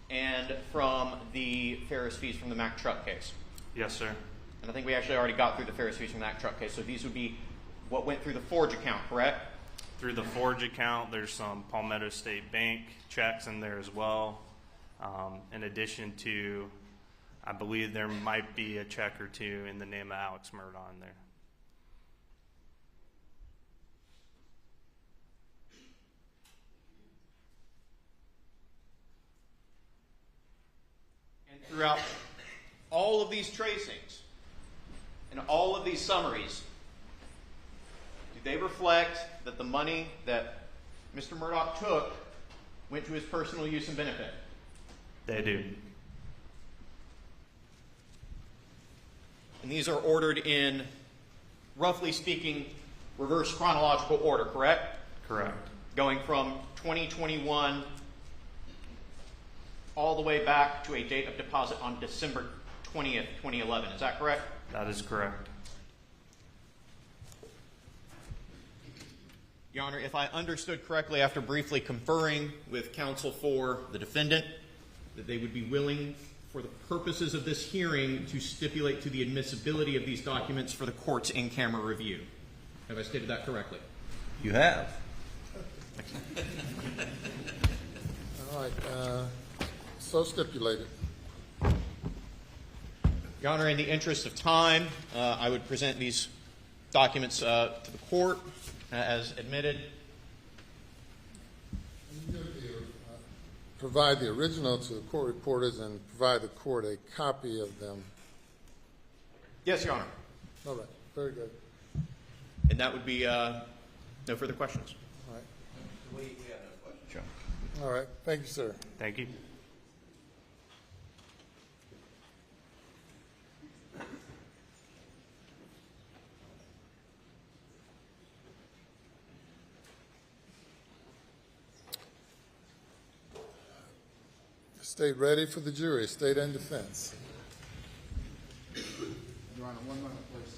and from the Ferris fees from the Mack truck case? Yes, sir. And I think we actually already got through the Ferris fees from that truck case. So these would be what went through the Forge account, correct? Through the Forge account, there's some Palmetto State Bank checks in there as well. In addition to, I believe there might be a check or two in the name of Alex Murdaugh in there. And throughout all of these tracings and all of these summaries, do they reflect that the money that Mr. Murdaugh took went to his personal use and benefit? They do. And these are ordered in, roughly speaking, reverse chronological order, correct? Correct. Going from 2021 all the way back to a date of deposit on December 20th, 2011. Is that correct? That is correct. Your Honor, if I understood correctly after briefly conferring with counsel for the defendant, that they would be willing, for the purposes of this hearing, to stipulate to the admissibility of these documents for the court's in-camera review. Have I stated that correctly? You have. All right, so stipulated. Your Honor, in the interest of time, I would present these documents to the court as admitted. Provide the original to the court reporters and provide the court a copy of them. Yes, Your Honor. All right, very good. And that would be no further questions. All right, We have no questions. all right. Thank you, sir. Thank you. State ready for the jury, state and defense. Your Honor, 1 moment, please.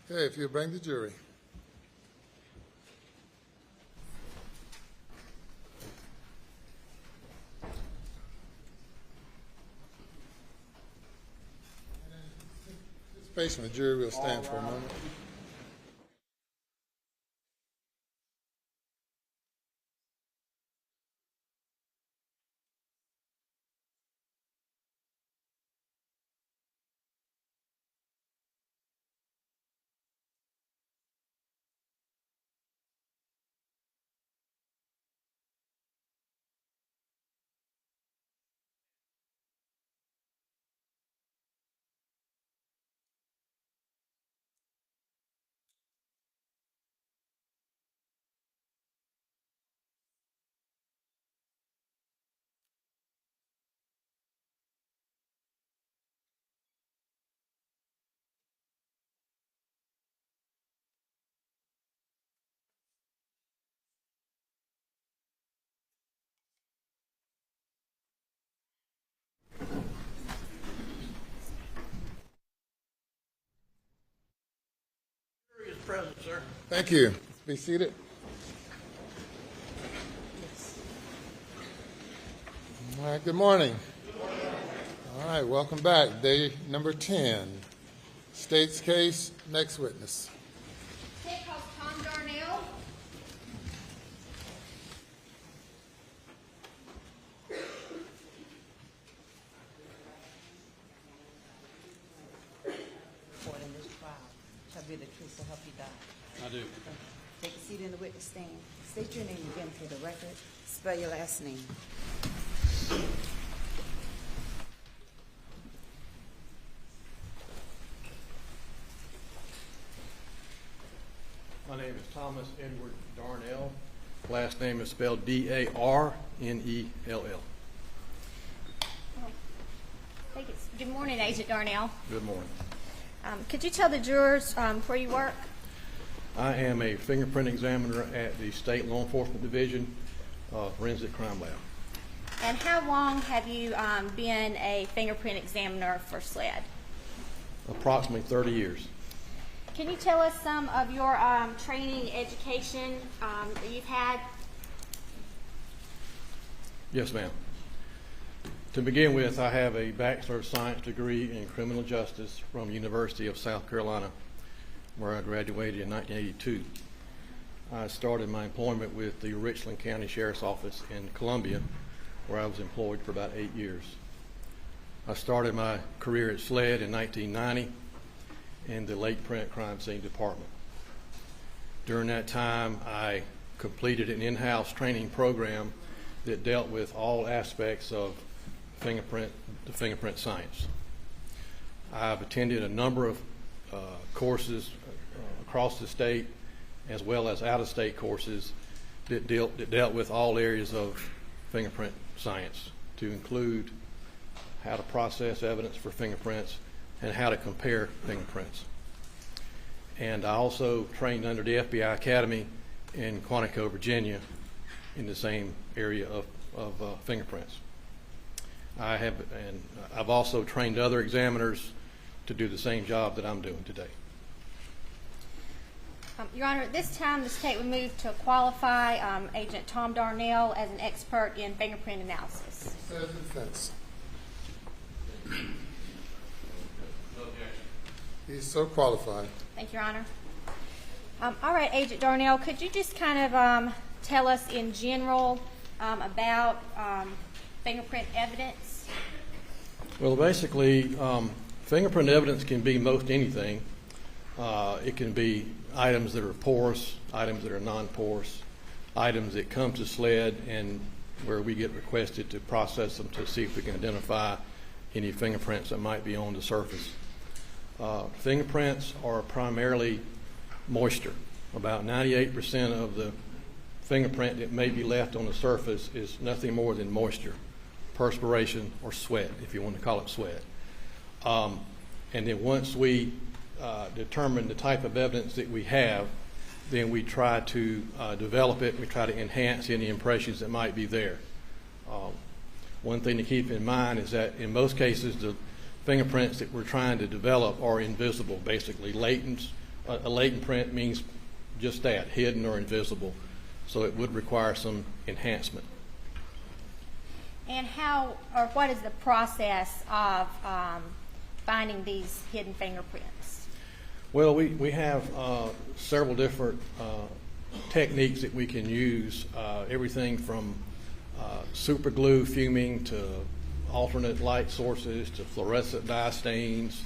Okay, if you'll bring the jury. Participation of the jury will stand for a moment. Jury is present, sir. Thank you. Be seated. All right, good morning. All right, welcome back. Day number 10. State's case, next witness. State calls Tom Darnell. Court in this trial shall be the truth, so help you God. I do. Take a seat in the witness stand. State your name again for the record. Spell your last name. My name is Thomas Edward Darnell. Last name is spelled D-A-R-N-E-L-L. Good morning, Agent Darnell. Good morning. Could you tell the jurors where you work? I am a fingerprint examiner at the State Law Enforcement Division, Forensic Crime Lab. And how long have you been a fingerprint examiner for SLED? Approximately 30 years. Can you tell us some of your training, education that you've had? Yes, ma'am. To begin with, I have a Bachelor of Science degree in Criminal Justice from the University of South Carolina, where I graduated in 1982. I started my employment with the Richland County Sheriff's Office in Columbia, where I was employed for about 8 years. I started my career at SLED in 1990 in the Late Print Crime Scene Department. During that time, I completed an in-house training program that dealt with all aspects of the fingerprint science. I've attended a number of courses across the state, as well as out-of-state courses that dealt with all areas of fingerprint science, to include how to process evidence for fingerprints and how to compare fingerprints. And I also trained under the FBI Academy in Quantico, Virginia, in the same area of fingerprints. I've also trained other examiners to do the same job that I'm doing today. Your Honor, at this time the state would move to qualify Agent Tom Darnell as an expert in fingerprint analysis. Says the defense. He's so qualified. Thank you, Your Honor. All right, Agent Darnell, could you just kind of tell us in general about fingerprint evidence? Well, basically, fingerprint evidence can be most anything. It can be items that are porous, items that are non-porous, items that come to SLED and where we get requested to process them to see if we can identify any fingerprints that might be on the surface. Fingerprints are primarily moisture. About 98% of the fingerprint that may be left on the surface is nothing more than moisture, perspiration, or sweat, if you want to call it sweat. And then once we determine the type of evidence that we have, then we try to develop it. We try to enhance any impressions that might be there. One thing to keep in mind is that in most cases, the fingerprints that we're trying to develop are invisible, basically latent a latent print means just that, hidden or invisible. So it would require some enhancement. And how, or what is the process of finding these hidden fingerprints? Well, we have several different techniques that we can use, everything from super glue fuming to alternate light sources to fluorescent dye stains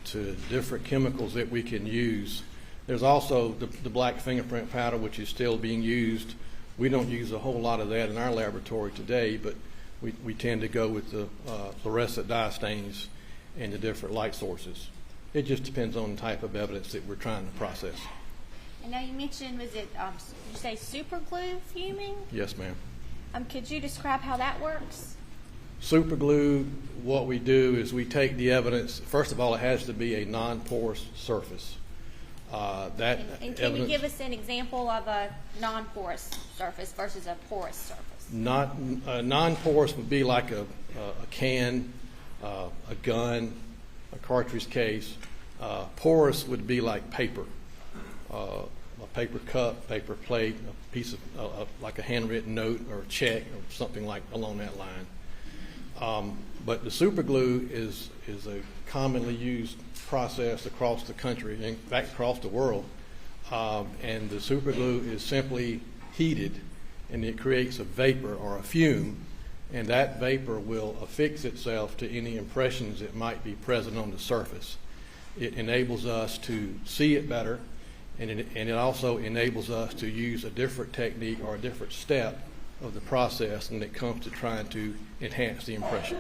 to different chemicals that we can use. There's also the black fingerprint powder, which is still being used. We don't use a whole lot of that in our laboratory today, but we tend to go with the fluorescent dye stains and the different light sources. It just depends on the type of evidence that we're trying to process. And now you mentioned, was it, did you say super glue fuming? Yes, ma'am. Could you describe how that works? Super glue, what we do is we take the evidence. First of all, it has to be a non-porous surface. And can you give us an example of a non-porous surface versus a porous surface? Non-porous would be like a can, a gun, a cartridge case. Porous would be like paper, a paper cup, paper plate, a piece of like a handwritten note or a check or something like along that line. But the super glue is a commonly used process across the country, in fact across the world. And the super glue is simply heated and it creates a vapor or a fume, and that vapor will affix itself to any impressions that might be present on the surface. It enables us to see it better, and it also enables us to use a different technique or a different step of the process when it comes to trying to enhance the impression.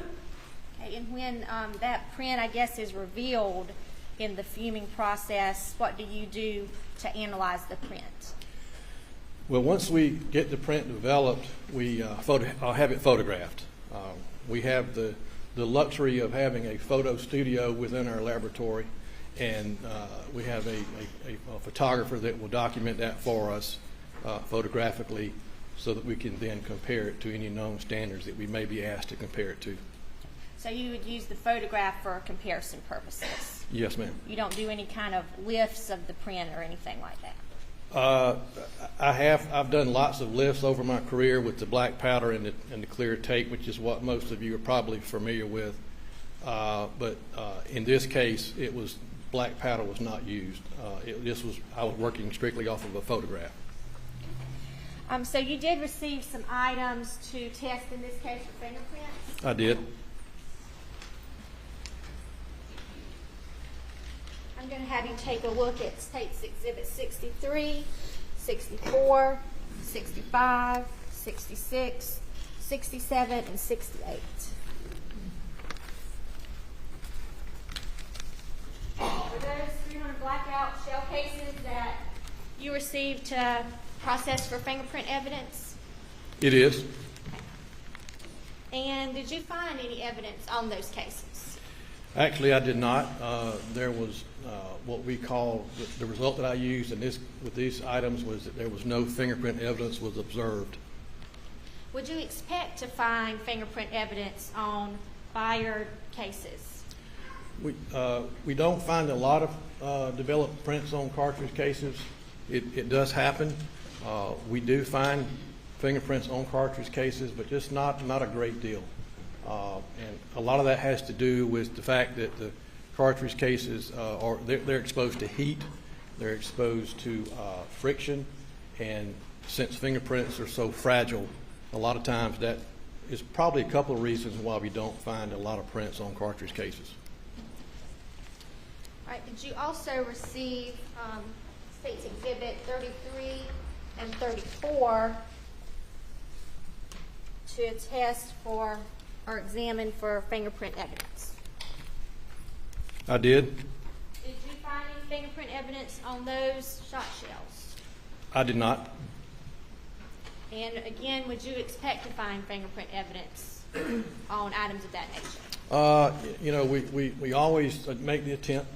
Okay, and when that print, I guess, is revealed in the fuming process, what do you do to analyze the print? Well, once we get the print developed, we have it photographed. We have the luxury of having a photo studio within our laboratory, and we have a photographer that will document that for us photographically so that we can then compare it to any known standards that we may be asked to compare it to. So you would use the photograph for comparison purposes? Yes, ma'am. You don't do any kind of lifts of the print or anything like that? I've done lots of lifts over my career with the black powder and the clear tape, which is what most of you are probably familiar with. But in this case, black powder was not used. I was working strictly off of a photograph. So you did receive some items to test in this case for fingerprints? I did. I'm going to have you take a look at State's Exhibit 63, 64, 65, 66, 67, and 68. Are those 300 blackout shell cases that you received to process for fingerprint evidence? It is. And did you find any evidence on those cases? Actually, I did not. There was what we call the result that I used with these items was that there was no fingerprint evidence was observed. Would you expect to find fingerprint evidence on fired cases? We don't find a lot of developed prints on cartridge cases. It does happen. We do find fingerprints on cartridge cases, but just not a great deal. And a lot of that has to do with the fact that the cartridge cases they're exposed to heat, they're exposed to friction, and since fingerprints are so fragile, a lot of times that is probably a couple of reasons why we don't find a lot of prints on cartridge cases. All right. Did you also receive State's Exhibit 33 and 34 to test for or examine for fingerprint evidence? I did. Did you find any fingerprint evidence on those shot shells? I did not. And again, would you expect to find fingerprint evidence on items of that nature? We always make the attempt.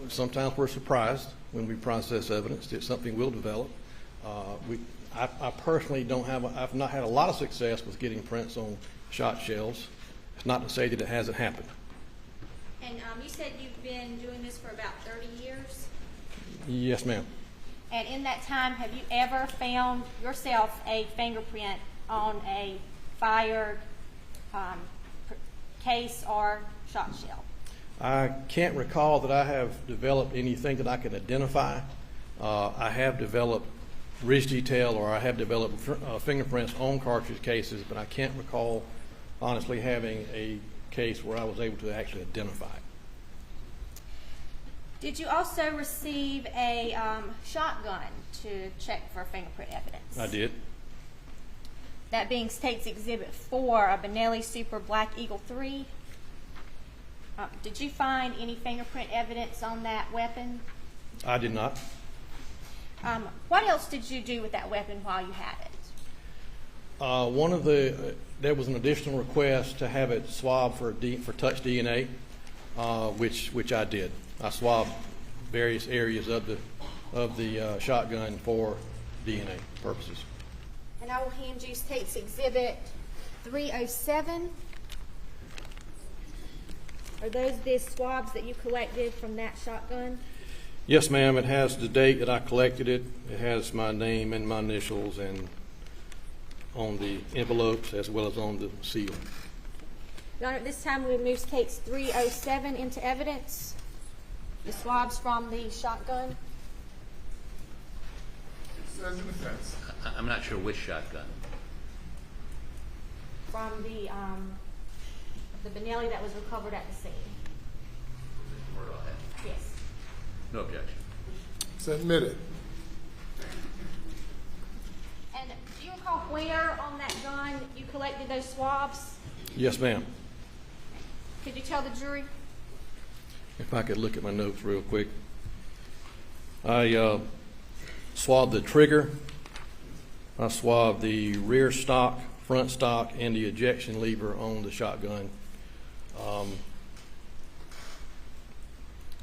Sometimes we're surprised when we process evidence that something will develop. I personally I've not had a lot of success with getting prints on shot shells. It's not to say that it hasn't happened. And you said you've been doing this for about 30 years? Yes, ma'am. And in that time, have you ever found yourself a fingerprint on a fired case or shot shell? I can't recall that I have developed anything that I can identify. I have developed ridge detail, or I have developed fingerprints on cartridge cases, but I can't recall honestly having a case where I was able to actually identify it. Did you also receive a shotgun to check for fingerprint evidence? I did. That being State's Exhibit 4, a Benelli Super Black Eagle 3. Did you find any fingerprint evidence on that weapon? I did not. What else did you do with that weapon while you had it? There was an additional request to have it swabbed for touch DNA, which I did. I swabbed various areas of the shotgun for DNA purposes. And I will hand you State's Exhibit 307. Are those the swabs that you collected from that shotgun? Yes, ma'am. It has the date that I collected it. It has my name and my initials and on the envelopes as well as on the seal. Your Honor, at this time we will move Case 307 into evidence. The swabs from the shotgun. Says in defense. I'm not sure which shotgun. From the Benelli that was recovered at the scene. Murdaugh had. Yes. No objection. It's admitted. And do you recall where on that gun you collected those swabs? Yes, ma'am. Could you tell the jury? If I could look at my notes real quick. I swabbed the trigger. I swabbed the rear stock, front stock, and the ejection lever on the shotgun.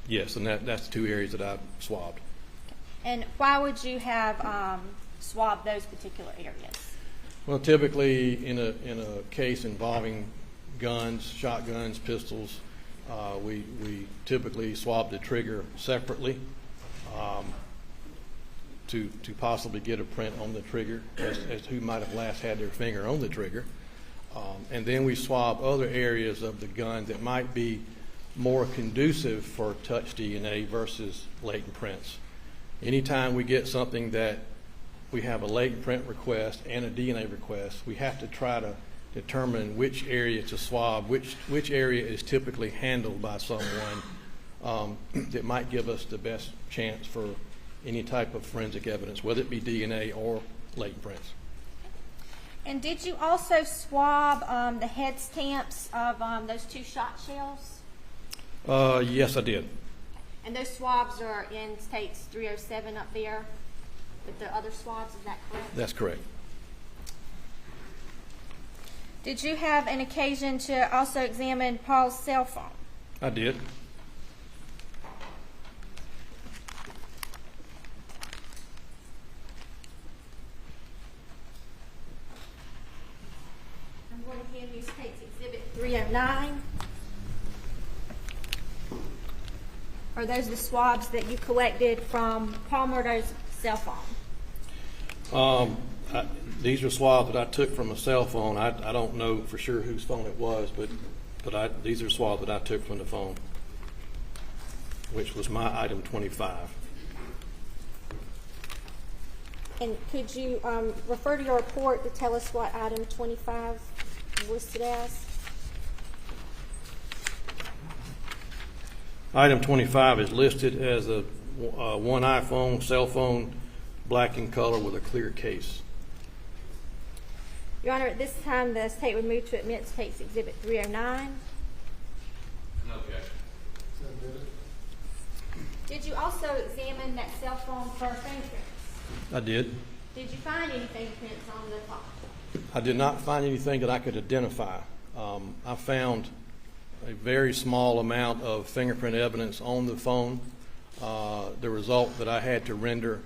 Yes, and that's the two areas that I swabbed. And why would you have swabbed those particular areas? Well, typically in a case involving guns, shotguns, pistols, we typically swab the trigger separately to possibly get a print on the trigger as who might have last had their finger on the trigger. And then we swab other areas of the gun that might be more conducive for touch DNA versus latent prints. Anytime we get something that we have a latent print request and a DNA request, we have to try to determine which area to swab, which area is typically handled by someone that might give us the best chance for any type of forensic evidence, whether it be DNA or latent prints. And did you also swab the head stamps of those two shot shells? Yes, I did. And those swabs are in States 307 up there with the other swabs, is that correct? That's correct. Did you have an occasion to also examine Paul's cell phone? I did. I'm going to hand you States Exhibit 309. Are those the swabs that you collected from Paul Murdaugh's cell phone? These are swabs that I took from a cell phone. I don't know for sure whose phone it was, but these are swabs that I took from the phone, which was my item 25. And could you refer to your report to tell us what item 25 is listed as? Item 25 is listed as a one iPhone cell phone, black in color with a clear case. Your Honor, at this time, the state would move to admit State's Exhibit 309. No objection. Did you also examine that cell phone for fingerprints? I did. Did you find any fingerprints on the phone? I did not find anything that I could identify. I found a very small amount of fingerprint evidence on the phone. The result that I had to render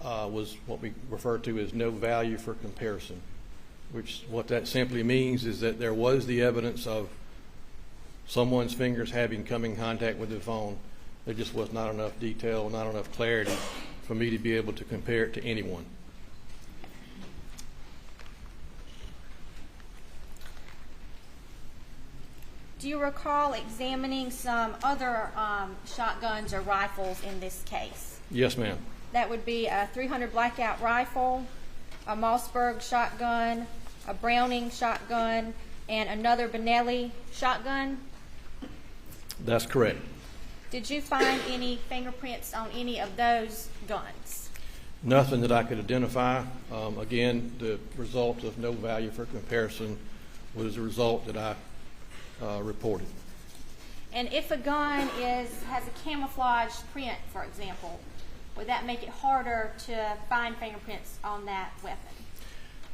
was what we refer to as no value for comparison, which what that simply means is that there was the evidence of someone's fingers having come in contact with the phone. there just was not enough detail, not enough clarity for me to be able to compare it to anyone. Do you recall examining some other shotguns or rifles in this case? Yes, ma'am. That would be a .300 blackout rifle, a Mossberg shotgun, a Browning shotgun, and another Benelli shotgun. That's correct. Did you find any fingerprints on any of those guns? Nothing that I could identify. Again, the result of no value for comparison was the result that I reported. And if a gun has a camouflage print, for example, would that make it harder to find fingerprints on that weapon?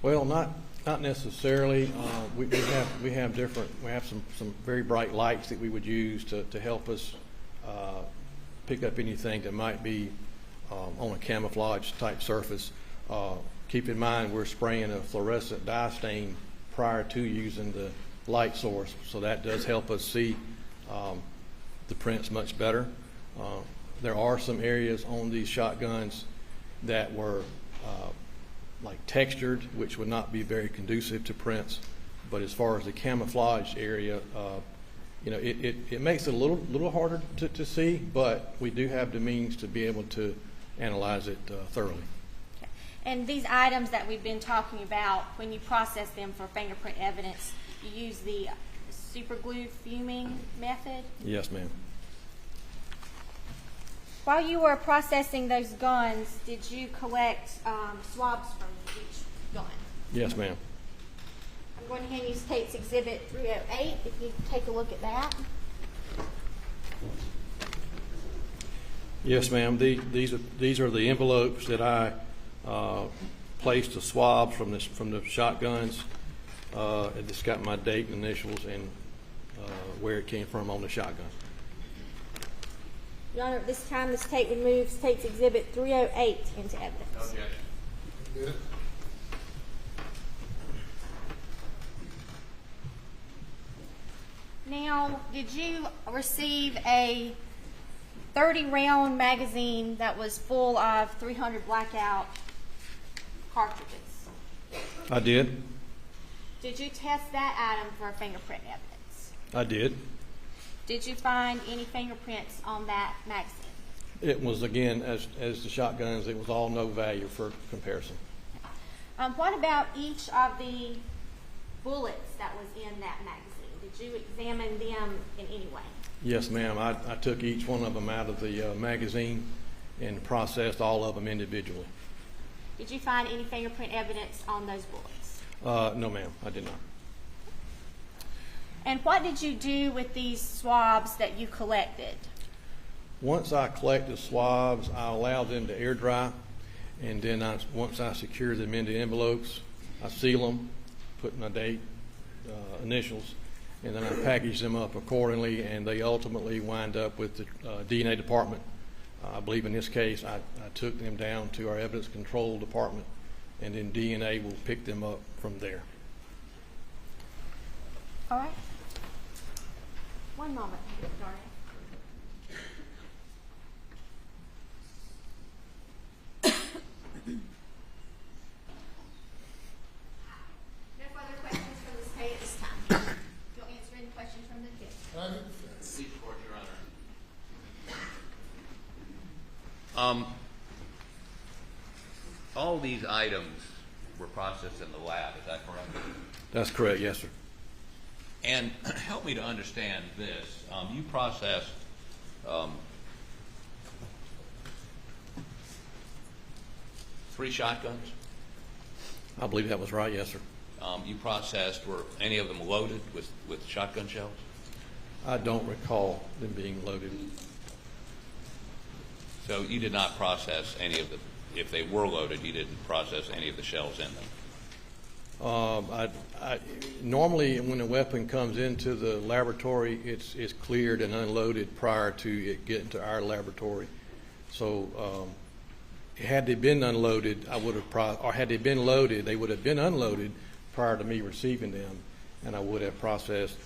Well, not necessarily. We have some very bright lights that we would use to help us pick up anything that might be on a camouflage type surface. Keep in mind we're spraying a fluorescent dye stain prior to using the light source, so that does help us see the prints much better. There are some areas on these shotguns that were like textured, which would not be very conducive to prints. But as far as the camouflage area, it makes it a little harder to see, but we do have the means to be able to analyze it thoroughly. Okay. And these items that we've been talking about, when you process them for fingerprint evidence, you use the super glue fuming method? Yes, ma'am. While you were processing those guns, did you collect swabs from each gun? Yes, ma'am. I'm going to hand you State's Exhibit 308, if you take a look at that. Yes, ma'am. These are the envelopes that I placed the swabs from the shotguns. It's got my date and initials and where it came from on the shotgun. Your Honor, at this time, the State would move State's Exhibit 308 into evidence. Good. Now, did you receive a 30-round magazine that was full of .300 blackout cartridges? I did. Did you test that item for fingerprint evidence? I did. Did you find any fingerprints on that magazine? It was, again, as the shotguns, it was all no value for comparison. What about each of the bullets that was in that magazine? Did you examine them in any way? Yes, ma'am. I took each one of them out of the magazine and processed all of them individually. Did you find any fingerprint evidence on those bullets? No, ma'am. I did not. And what did you do with these swabs that you collected? Once I collect the swabs, I allow them to air dry, and then once I secure them into envelopes, I seal them, put my date, initials, and then I package them up accordingly, and they ultimately wind up with the DNA department. I believe in this case I took them down to our evidence control department, and then DNA will pick them up from there. All right. One moment, Darren. No further questions from the State at this time. You'll answer any questions from the judge. Please report, Your Honor. All these items were processed in the lab, is that correct? That's correct, yes, sir. And help me to understand this. You processed three shotguns? I believe that was right, yes, sir. You processed, were any of them loaded with shotgun shells? I don't recall them being loaded. So you did not process any of them. If they were loaded, you didn't process any of the shells in them? Normally, when a weapon comes into the laboratory, it's cleared and unloaded prior to it getting to our laboratory. So, had they been unloaded, or had they been loaded, they would have been unloaded prior to me receiving them, and I would have processed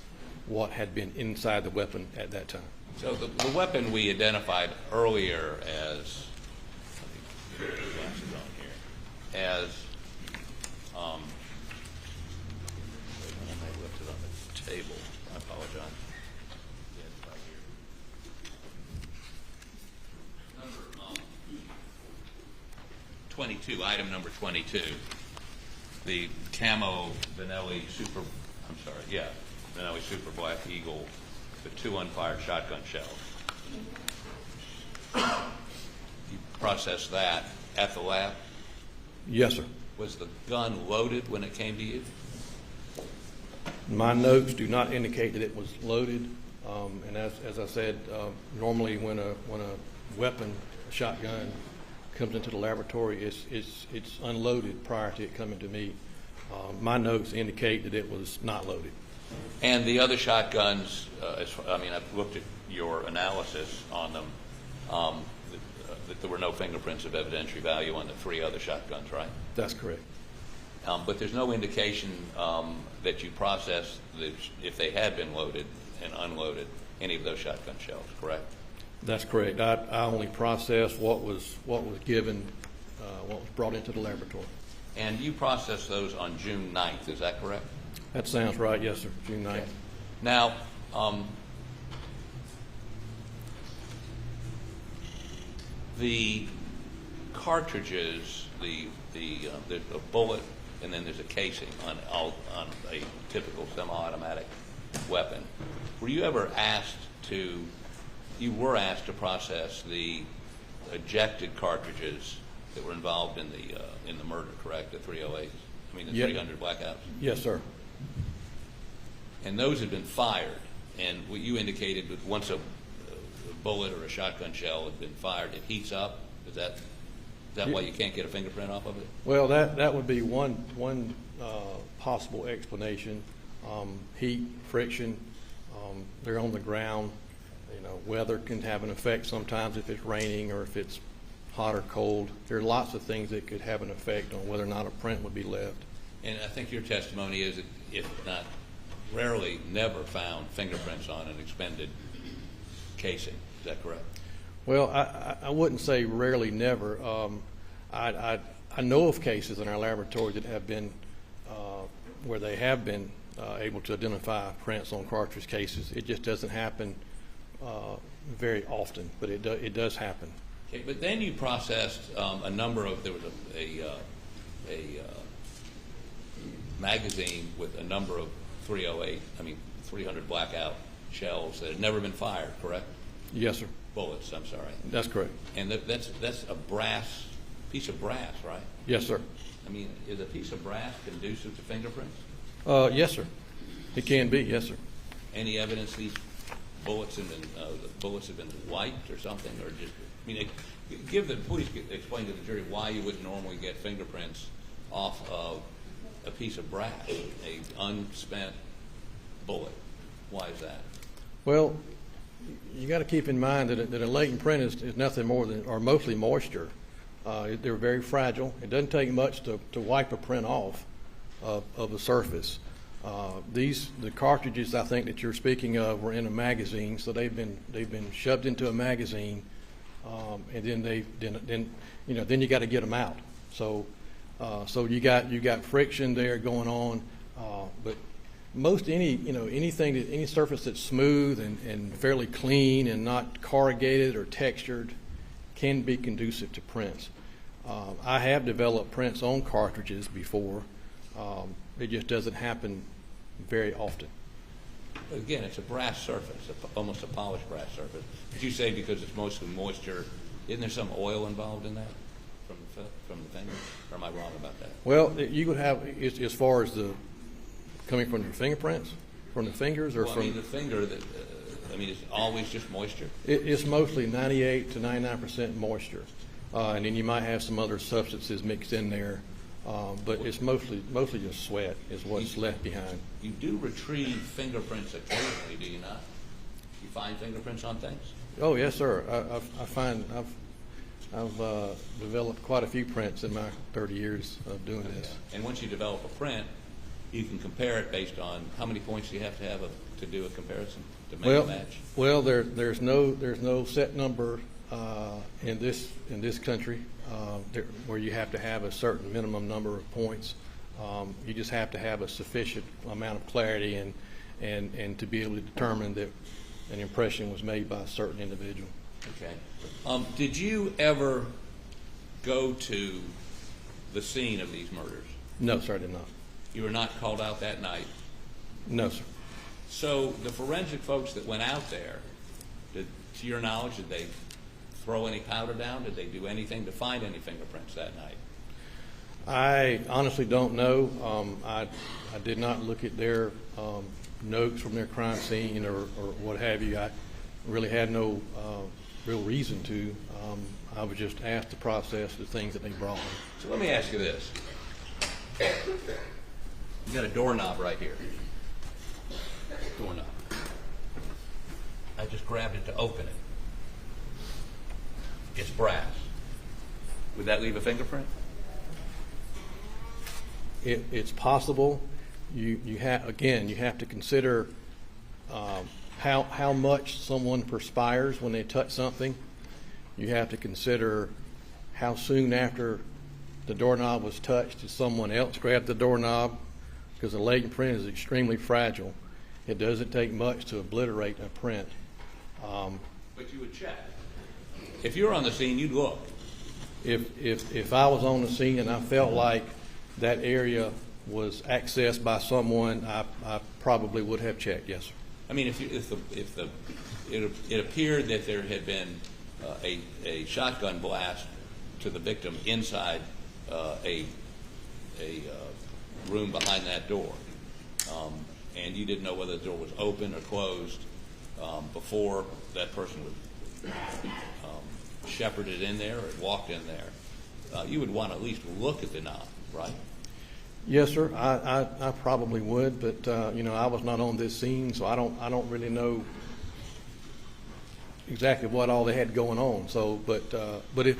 what had been inside the weapon at that time. So the weapon we identified earlier as, let me put my glasses on here, as, I may have left it on the table. I apologize. Yeah, it's right here. Number 22, item number 22, the camo Benelli Super, Benelli Super Black Eagle with 2 unfired shotgun shells. You processed that at the lab? Yes, sir. Was the gun loaded when it came to you? My notes do not indicate that it was loaded, and as I said, normally when a weapon, a shotgun, comes into the laboratory, it's unloaded prior to it coming to me. My notes indicate that it was not loaded. And the other shotguns, I've looked at your analysis on them, that there were no fingerprints of evidentiary value on the 3 other shotguns, right? That's correct. But there's no indication that you processed if they had been loaded and unloaded any of those shotgun shells, correct? That's correct. I only processed what was given, what was brought into the laboratory. And you processed those on June 9th, is that correct? That sounds right, yes, sir, June 9th. Okay. Now, the cartridges, there's a bullet, and then there's a casing on a typical semi-automatic weapon. Were you ever asked to? You were asked to process the ejected cartridges that were involved in the murder, correct? The 308s. I mean, the 300 blackouts. Yes, sir. And those had been fired. And what you indicated that once a bullet or a shotgun shell had been fired, it heats up. Is that why you can't get a fingerprint off of it? Well, that would be one possible explanation. Heat, friction. They're on the ground. You know, weather can have an effect sometimes if it's raining or if it's hot or cold. There are lots of things that could have an effect on whether or not a print would be left. And I think your testimony is that if not rarely, never found fingerprints on an expended casing. Is that correct? Well, I wouldn't say rarely, never. I know of cases in our laboratory that have been where they have been able to identify prints on cartridge cases. It just doesn't happen very often, but it does happen. Okay, but then you processed a number of, there was a magazine with a number of 300 blackout shells that had never been fired, correct? Yes, sir. Bullets, I'm sorry. That's correct. And that's a piece of brass, right? Yes, sir. I mean, is a piece of brass conducive to fingerprints? Yes, sir. It can be, yes, sir. Any evidence these bullets have been wiped or something, or just? I mean, please explain to the jury why you wouldn't normally get fingerprints off of a piece of brass, a unspent bullet. Why is that? Well, you got to keep in mind that a latent print is nothing more than, or mostly moisture. They're very fragile. It doesn't take much to wipe a print off of the surface. The cartridges I think that you're speaking of were in a magazine, so they've been shoved into a magazine, and then you got to get them out. So you got friction there going on, but any surface that's smooth and fairly clean and not corrugated or textured can be conducive to prints. I have developed prints on cartridges before. It just doesn't happen very often. Again, it's a brass surface, almost a polished brass surface. Did you say because it's mostly moisture? Isn't there some oil involved in that from the fingers? Or am I wrong about that? Well, you could have, as far as the coming from your fingerprints, from the fingers, or from the finger. It's always just moisture. It's mostly 98 to 99% moisture, and then you might have some other substances mixed in there. But it's mostly just sweat is what's left behind. You do retrieve fingerprints occasionally, do you not? You find fingerprints on things? Oh yes, sir. I've developed quite a few prints in my 30 years of doing this. And once you develop a print, you can compare it based on how many points you have to have to do a comparison to make a match? Well, there's no set number in this country where you have to have a certain minimum number of points. You just have to have a sufficient amount of clarity and to be able to determine that an impression was made by a certain individual. Okay. Did you ever go to the scene of these murders? No, sir, I did not. You were not called out that night? No, sir. So the forensic folks that went out there, to your knowledge, did they throw any powder down? Did they do anything to find any fingerprints that night? I honestly don't know. I did not look at their notes from their crime scene or what have you. I really had no real reason to. I was just asked to process the things that they brought me. So let me ask you this. You got a doorknob right here. Doorknob. I just grabbed it to open it. It's brass. Would that leave a fingerprint? It's possible. You have to consider how much someone perspires when they touch something. You have to consider how soon after the doorknob was touched did someone else grab the doorknob, because a latent print is extremely fragile. It doesn't take much to obliterate a print. But you would check. If you're on the scene, you'd look. If I was on the scene and I felt like that area was accessed by someone, I probably would have checked. Yes, sir. I mean, if it appeared that there had been a shotgun blast to the victim inside a room behind that door, and you didn't know whether the door was open or closed before that person was shepherded in there or walked in there, you would want to at least look at the knob, right? Yes, sir. I probably would, but I was not on this scene, so I don't really know exactly what all they had going on. So, but if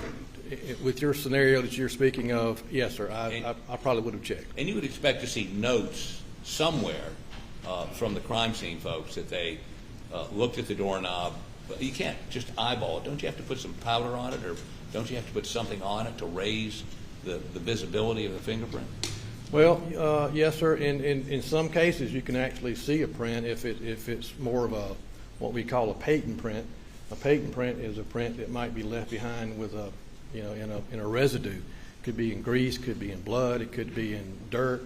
with your scenario that you're speaking of, yes, sir, I probably would have checked. And you would expect to see notes somewhere from the crime scene folks that they looked at the doorknob. But you can't just eyeball it. Don't you have to put some powder on it, or don't you have to put something on it to raise the visibility of the fingerprint? Well, yes, sir. In some cases, you can actually see a print if it's more of what we call a patent print. A patent print is a print that might be left behind with in a residue. Could be in grease, could be in blood, it could be in dirt,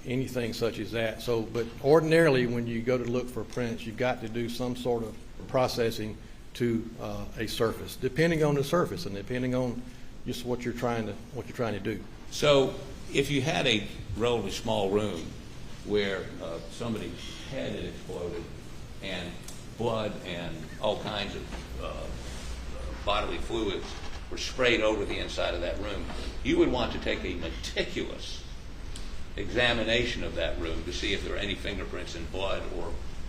anything such as that. So, but ordinarily, when you go to look for prints, you've got to do some sort of processing to a surface, depending on the surface and depending on just what you're trying to do. So, if you had a relatively small room where somebody's head had exploded and blood and all kinds of bodily fluids were sprayed over the inside of that room, you would want to take a meticulous examination of that room to see if there are any fingerprints in blood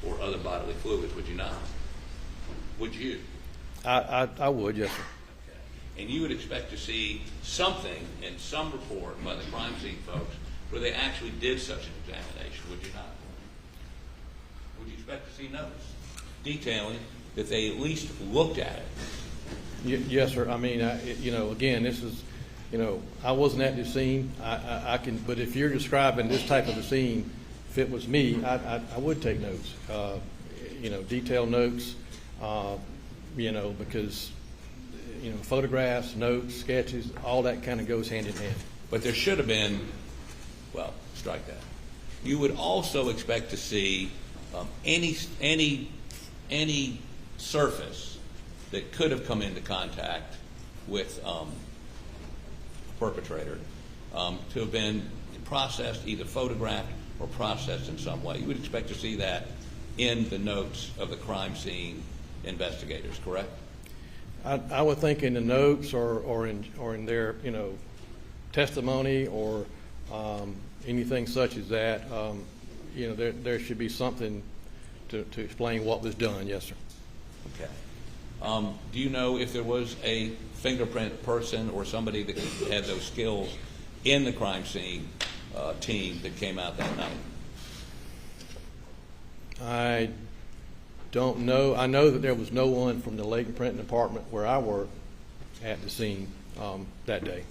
or other bodily fluids, would you not? Would you? I would, yes, sir. Okay. And you would expect to see something in some report by the crime scene folks where they actually did such an examination, would you not? Would you expect to see notes detailing that they at least looked at it? Yes, sir. I mean, again, this is, I wasn't at the scene. I can, but if you're describing this type of a scene, if it was me, I would take notes. Detailed notes. Because photographs, notes, sketches, all that kind of goes hand in hand. But there should have been, well, strike that. You would also expect to see any surface that could have come into contact with a perpetrator to have been processed, either photographed or processed in some way. You would expect to see that in the notes of the crime scene investigators, correct? I would think in the notes or in their testimony or anything such as that, there should be something to explain what was done. Yes, sir. Okay. Do you know if there was a fingerprint person or somebody that had those skills in the crime scene team that came out that night? I don't know. I know that there was no one from the Lake and Printing Department where I work at the scene that day.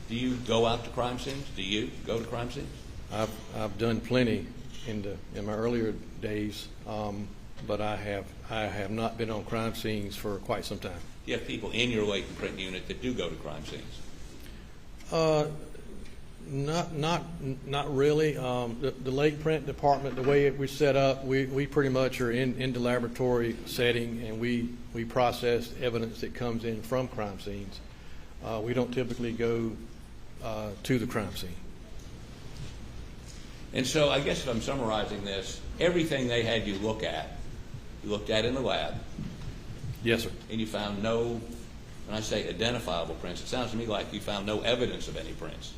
Do you go out to crime scenes? Do you go to crime scenes? I've done plenty in my earlier days, but I have not been on crime scenes for quite some time. Do you have people in your Lake and Print unit that do go to crime scenes? Not really. The Lake Print Department, the way we're set up, we pretty much are in the laboratory setting, and we process evidence that comes in from crime scenes. We don't typically go to the crime scene. And so I guess if I'm summarizing this, everything they had you looked at in the lab. Yes, sir. And you found no, when I say identifiable prints, it sounds to me like you found no evidence of any prints.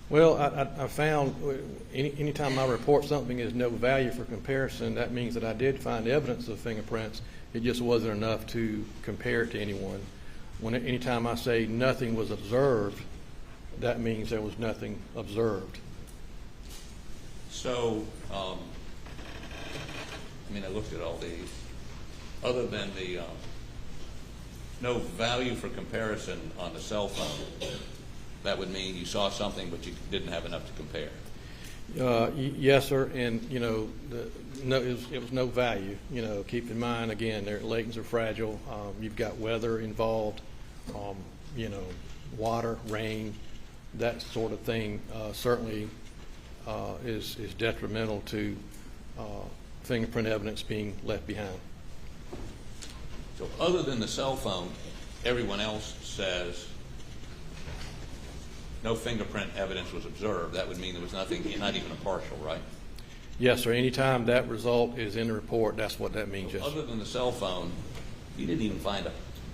Well, I found anytime I report something as no value for comparison, that means that I did find evidence of fingerprints. It just wasn't enough to compare it to anyone. Anytime I say nothing was observed, that means there was nothing observed. So, I looked at all these. Other than the no value for comparison on the cell phone, that would mean you saw something but you didn't have enough to compare. Yes, sir, and it was no value. Keep in mind again, their legs are fragile. You've got weather involved. Water, rain, that sort of thing certainly is detrimental to fingerprint evidence being left behind. So other than the cell phone, everyone else says no fingerprint evidence was observed. That would mean there was nothing, not even a partial, right? Yes, sir. Anytime that result is in the report, that's what that means. So yes, other than the cell phone, you didn't even find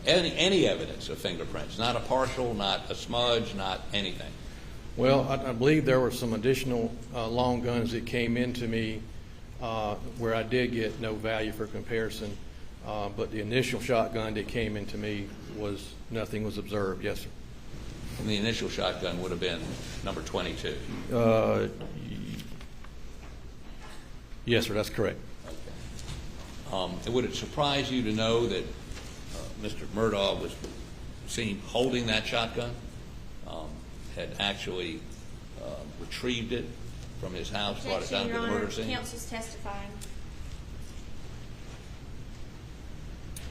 any evidence of fingerprints, not a partial, not a smudge, not anything. Well, I believe there were some additional long guns that came into me where I did get no value for comparison, but the initial shotgun that came into me was nothing was observed. Yes, sir. And the initial shotgun would have been number 22. Yes, sir, that's correct. Okay. And would it surprise you to know that Mr. Murdaugh was seen holding that shotgun, had actually retrieved it from his house, brought it down to the murder scene? Counsel's testifying.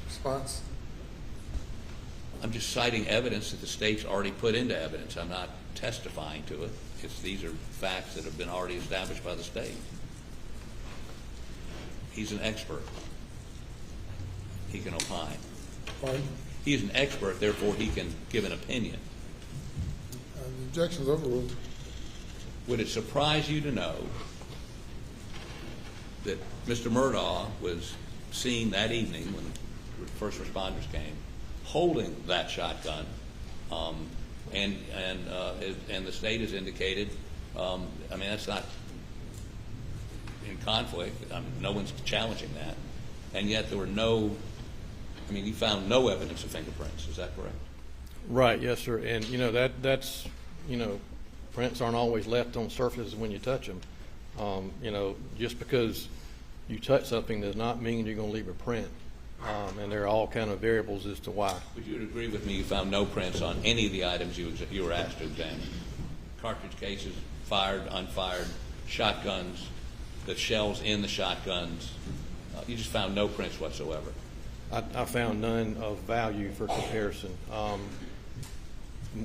Response? I'm just citing evidence that the state's already put into evidence. I'm not testifying to it. These are facts that have been already established by the state. He's an expert. He can opine. Pardon? He's an expert, therefore he can give an opinion. The objection's overruled. Would it surprise you to know that Mr. Murdaugh was seen that evening when the first responders came, holding that shotgun, and the state has indicated, that's not in conflict. No one's challenging that, and yet there were you found no evidence of fingerprints. Is that correct? Right. Yes, sir. And that's prints aren't always left on surfaces when you touch them. Just because you touch something does not mean you're going to leave a print. And there are all kind of variables as to why. Would you agree with me you found no prints on any of the items you were asked to examine? Cartridge cases, fired, unfired, shotguns, the shells in the shotguns. You just found no prints whatsoever. I found none of value for comparison,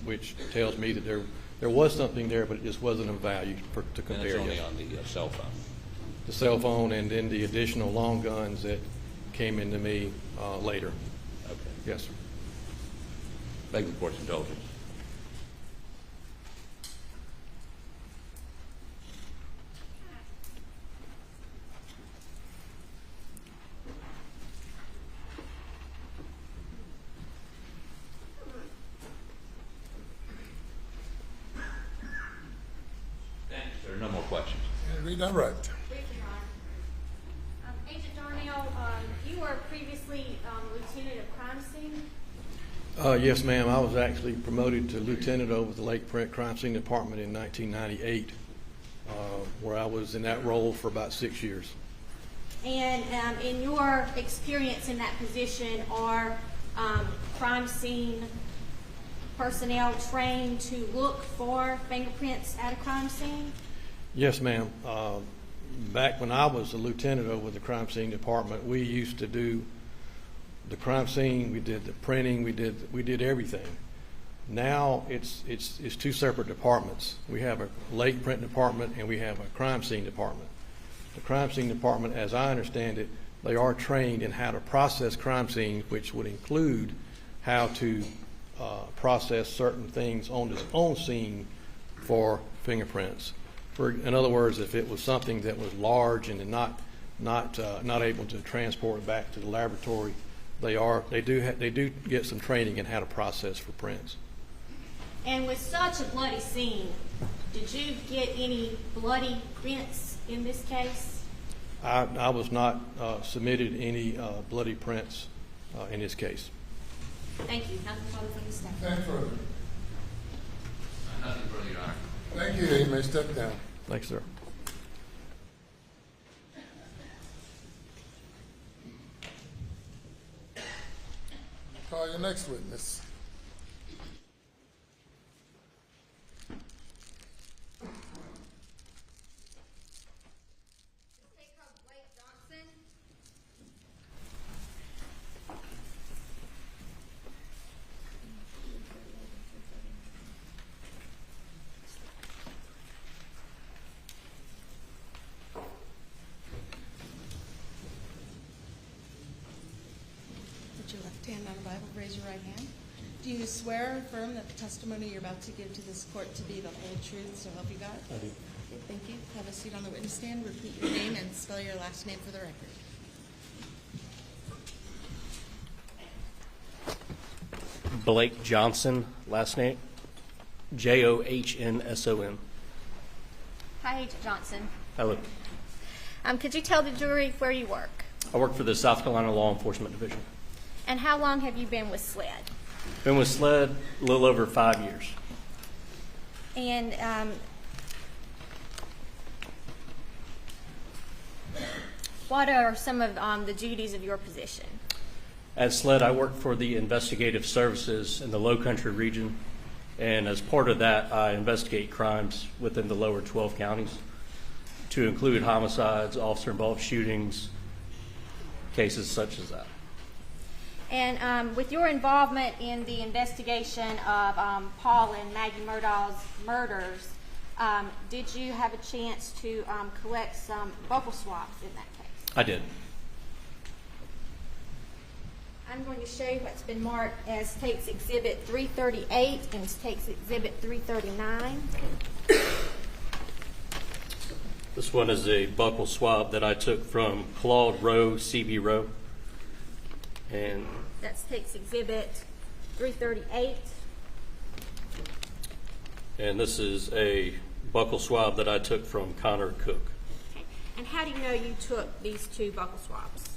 which tells me that there was something there, but it just wasn't of value to compare. And it's only on the cell phone. The cell phone and then the additional long guns that came into me later. Okay. Yes, sir. Beg the court's indulgence. Thanks, sir. No more questions. Redirect. Briefly, Your Honor. Agent Darnell, you were previously lieutenant of crime scene. Yes, ma'am. I was actually promoted to lieutenant over the Lake Print Crime Scene Department in 1998, where I was in that role for about 6 years. And in your experience in that position, are crime scene personnel trained to look for fingerprints at a crime scene? Yes, ma'am. Back when I was a lieutenant over the crime scene department, we used to do the crime scene. We did the printing. We did everything. Now it's two separate departments. We have a lake print department and we have a crime scene department. The crime scene department, as I understand it, they are trained in how to process crime scenes, which would include how to process certain things on its own scene for fingerprints. In other words, if it was something that was large and not able to transport it back to the laboratory, they do get some training in how to process for prints. And with such a bloody scene, did you get any bloody prints in this case? I was not submitted any bloody prints in this case. Thank you. Nothing further from the staff. Nothing further. Nothing further, Your Honor. Thank you. You may step down. Thanks, sir. Call your next witness. Put your left hand on the Bible, raise your right hand. Do you swear or affirm that the testimony you're about to give to this court to be the whole truth, so help you God? I do. Okay, thank you. Have a seat on the witness stand. Repeat your name and spell your last name for the record. Blake Johnson, last name Johnsson. Hi, Agent Johnson. Hello. Could you tell the jury where you work? I work for the South Carolina Law Enforcement Division. And how long have you been with SLED? Been with SLED a little over 5 years. And what are some of the duties of your position? At SLED, I work for the investigative services in the Low Country region, and as part of that, I investigate crimes within the lower 12 counties, to include homicides, officer-involved shootings, cases such as that. And with your involvement in the investigation of Paul and Maggie Murdaugh's murders, did you have a chance to collect some buccal swabs in that case? I did. I'm going to show you what's been marked as State's Exhibit 338 and State's Exhibit 339. This one is a buccal swab that I took from Claude Rowe, CB Rowe. And That's State's Exhibit 338. And this is a buccal swab that I took from Connor Cook. Okay. And how do you know you took these two buccal swabs?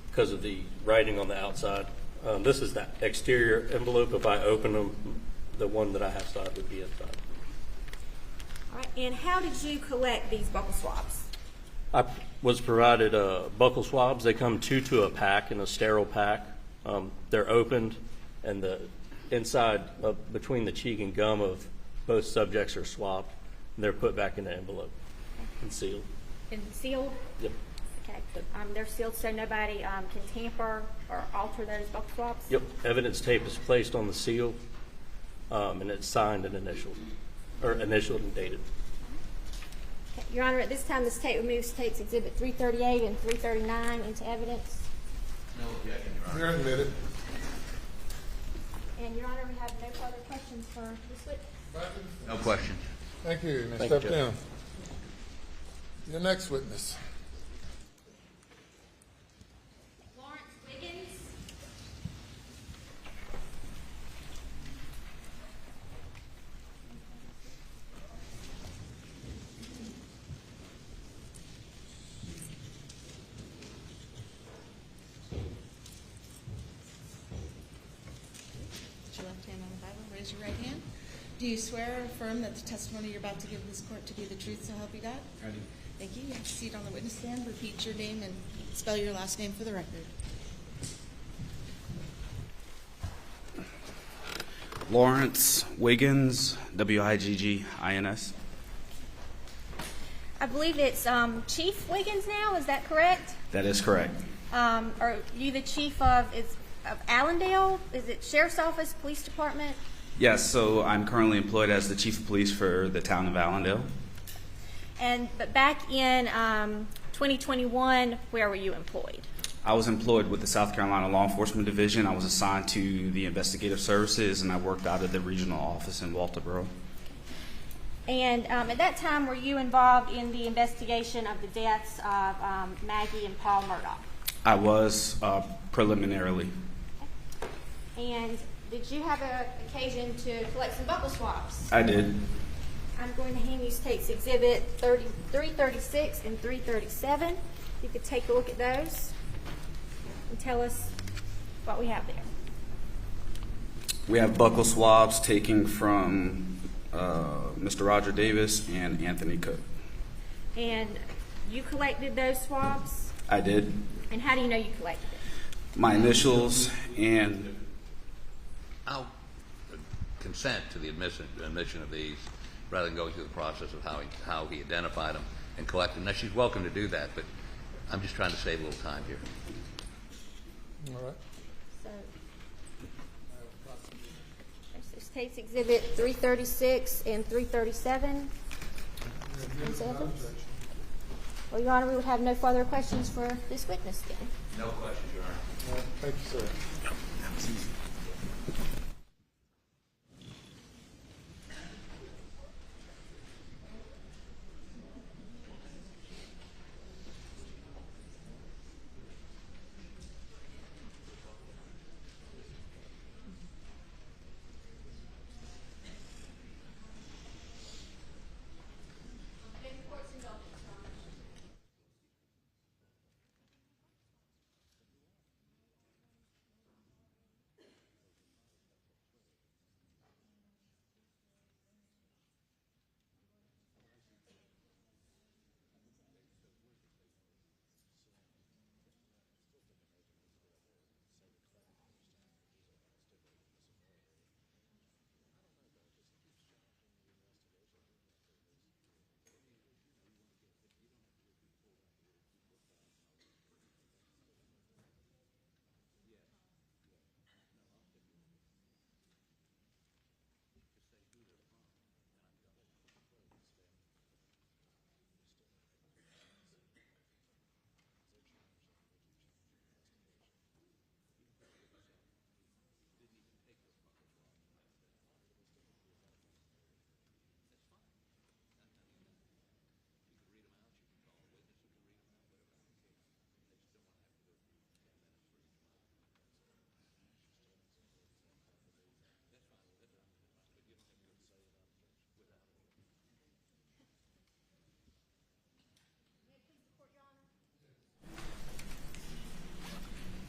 Because of the writing on the outside. This is that exterior envelope. If I open them, the one that I have side would be inside. All right. And how did you collect these buccal swabs? I was provided buccal swabs. They come two to a pack in a sterile pack. They're opened, and the inside between the cheek and gum of both subjects are swabbed. And they're put back in the envelope and sealed. And sealed? Yep. Okay. They're sealed so nobody can tamper or alter those buccal swabs? Yep. Evidence tape is placed on the seal, and it's signed and initialed, and dated. Okay. Your Honor, at this time, the State removes State's Exhibit 338 and 339 into evidence. No objection, Your Honor. You're admitted. And Your Honor, we have no further questions for this witness. No question. Thank you. You may Thank you, step Judge. down. Your next witness. Lawrence Wiggins. Do you swear or affirm that the testimony you're about to give this court to be the truth, so help you God? I do. Thank you. You have a seat on the witness stand. Repeat your name and spell your last name for the record. Lawrence Wiggins, Wiggins. I believe it's Chief Wiggins now, is that correct? That is correct. Are you the chief of Allendale? Is it Sheriff's Office, Police Department? Yes, so I'm currently employed as the chief of police for the town of Allendale. But back in 2021, where were you employed? I was employed with the South Carolina Law Enforcement Division. I was assigned to the investigative services, and I worked out of the regional office in Walterboro. And at that time, were you involved in the investigation of the deaths of Maggie and Paul Murdaugh? I was preliminarily. And did you have an occasion to collect some buckle swabs? I did. I'm going to hand you State's Exhibit 336 and 337. You could take a look at those and tell us what we have there. We have buccal swabs taken from Mr. Roger Davis and Anthony Cook. And you collected those swabs? I did. And how do you know you collected them? My initials and... I'll consent to the admission of these rather than going through the process of how he identified them and collected them. Now, she's welcome to do that, but I'm just trying to save a little time here. All right. So, there's State's Exhibit 336 and 337. Well, Your Honor, we would have no further questions for this witness then. No questions, Your Honor. All right. Thank you, sir.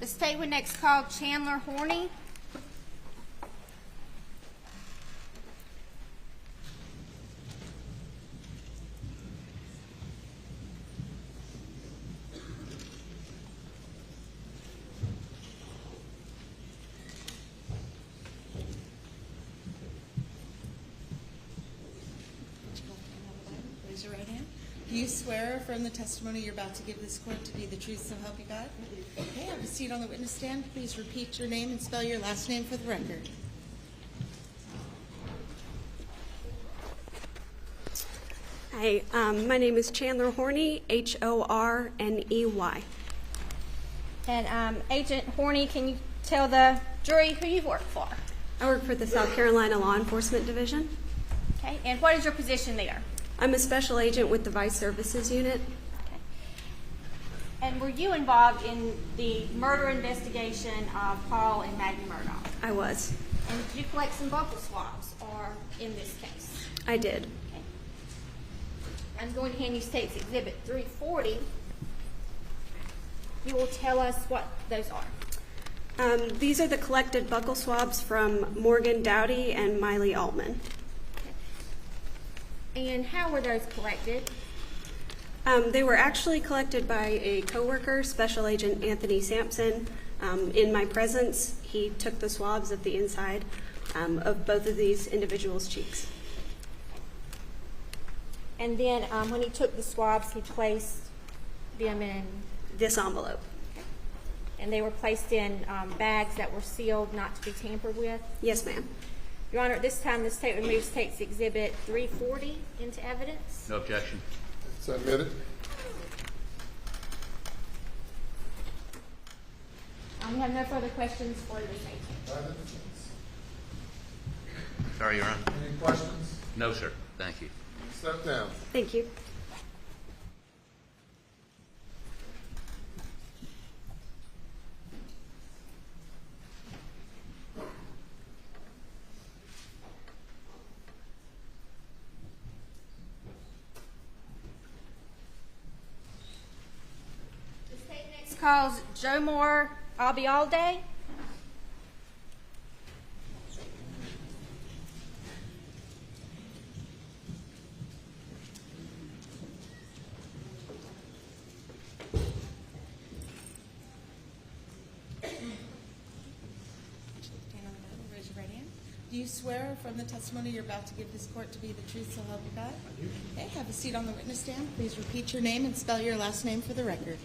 The State would next call Chandler Horney. Raise your right hand. Do you swear or affirm the testimony you're about to give this court to be the truth, so help you God? Okay, have a seat on the witness stand. Please repeat your name and spell your last name for the record. Hi, my name is Chandler Horney, Horney. And Agent Horney, can you tell the jury who you work for? I work for the South Carolina Law Enforcement Division. Okay, and what is your position there? I'm a special agent with the Vice Services Unit. Okay. And were you involved in the murder investigation of Paul and Maggie Murdaugh? I was. And did you collect some buccal swabs or in this case? I did. Okay. I'm going to hand you State's Exhibit 340. You will tell us what those are. These are the collected buccal swabs from Morgan Dowdy and Miley Altman. And how were those collected? They were actually collected by a coworker, Special Agent Anthony Sampson. In my presence, he took the swabs at the inside of both of these individuals' cheeks. And then when he took the swabs, he placed them in this envelope. And they were placed in bags that were sealed, not to be tampered with? Yes, ma'am. Your Honor, at this time, the state removes State's Exhibit 340 into evidence. No objection. Submitted. We have no further questions for the state. Sorry, Your Honor. Any questions? No, sir. Thank you. Step down. Thank you. The state next calls Joe Moore. I'll be all day. Raise your right hand. Do you swear from the testimony you're about to give this court to be the truth, so help you God? I do. Okay, have a seat on the witness stand. Please repeat your name and spell your last name for the record.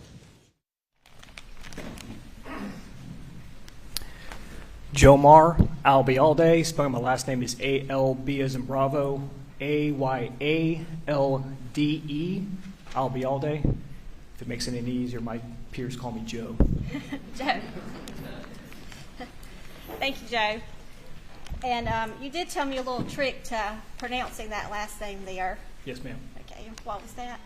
Jomar Albialde, spelling my last name is A-L-B as in Bravo, A-Y-A-L-D-E, Albialde. If it makes it any easier, my peers call me Joe. Joe. Thank you, Joe. And you did tell me a little trick to pronouncing that last name there. Yes, ma'am. Okay, what was that?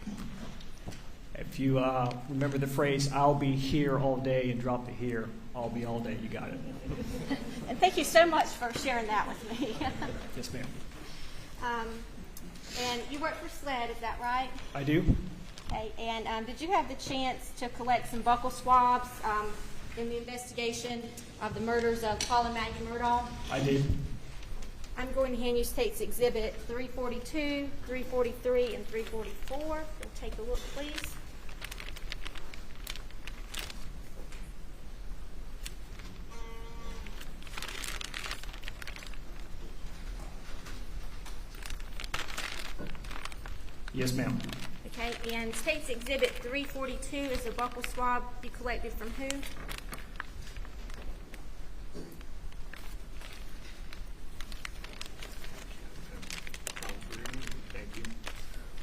If you remember the phrase, I'll be here all day, and drop the here, I'll be all day, you got it. And thank you so much for sharing that with me. Yes, ma'am. And you work for SLED, is that right? I do. Okay, and did you have the chance to collect some buccal swabs in the investigation of the murders of Paul and Maggie Murdaugh? I did. I'm going to hand you State's Exhibit 342, 343, and 344. We'll take a look, please. Yes, ma'am. Okay, and State's Exhibit 342 is a buccal swab you collected from who? Thank you.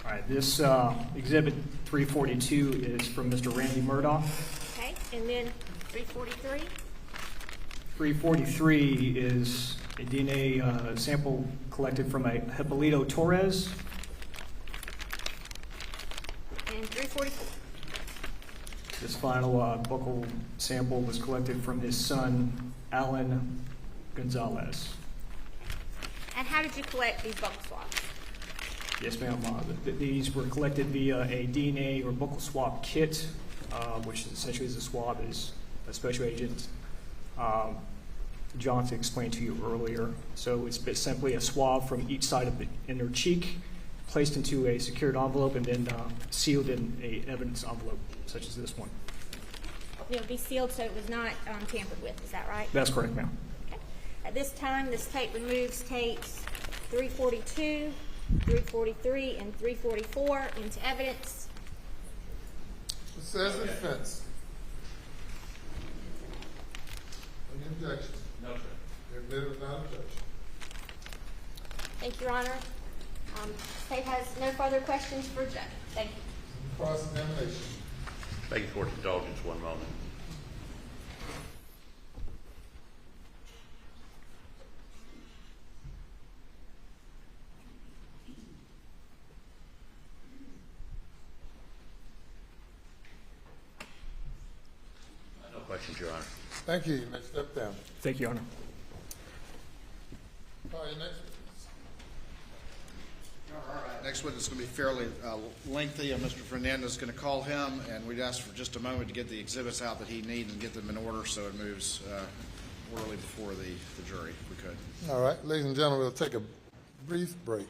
All right, this Exhibit 342 is from Mr. Randy Murdaugh. Okay, and then 343? 343 is a DNA sample collected from a Hippolito Torres. And 344? This final buccal sample was collected from his son, Alan Gonzalez. And how did you collect these buccal swabs? Yes, ma'am. These were collected via a DNA or buccal swab kit, which essentially is a swab, as a Special Agent Johnson explained to you earlier. So it's simply a swab from each side of the inner cheek, placed into a secured envelope, and then sealed in a evidence envelope, such as this one. It would be sealed so it was not tampered with, is that right? That's correct, ma'am. Okay. At this time, the state removes tapes 342, 343, and 344 into evidence. It says the defense. Any objections? No, sir. They're admitted without objection. Thank you, Your Honor. State has no further questions for Joe. Thank you. Cross-examination. Thank you for your indulgence. One moment. No questions, Your Honor. Thank you. You may step down. Thank you, Your Honor. Call your next witness. All right, next witness is going to be fairly lengthy. Mr. Fernandez is going to call him, and we'd ask for just a moment to get the exhibits out that he needs and get them in order so it moves orderly before the jury, if we could. All right, ladies and gentlemen, we'll take a brief break.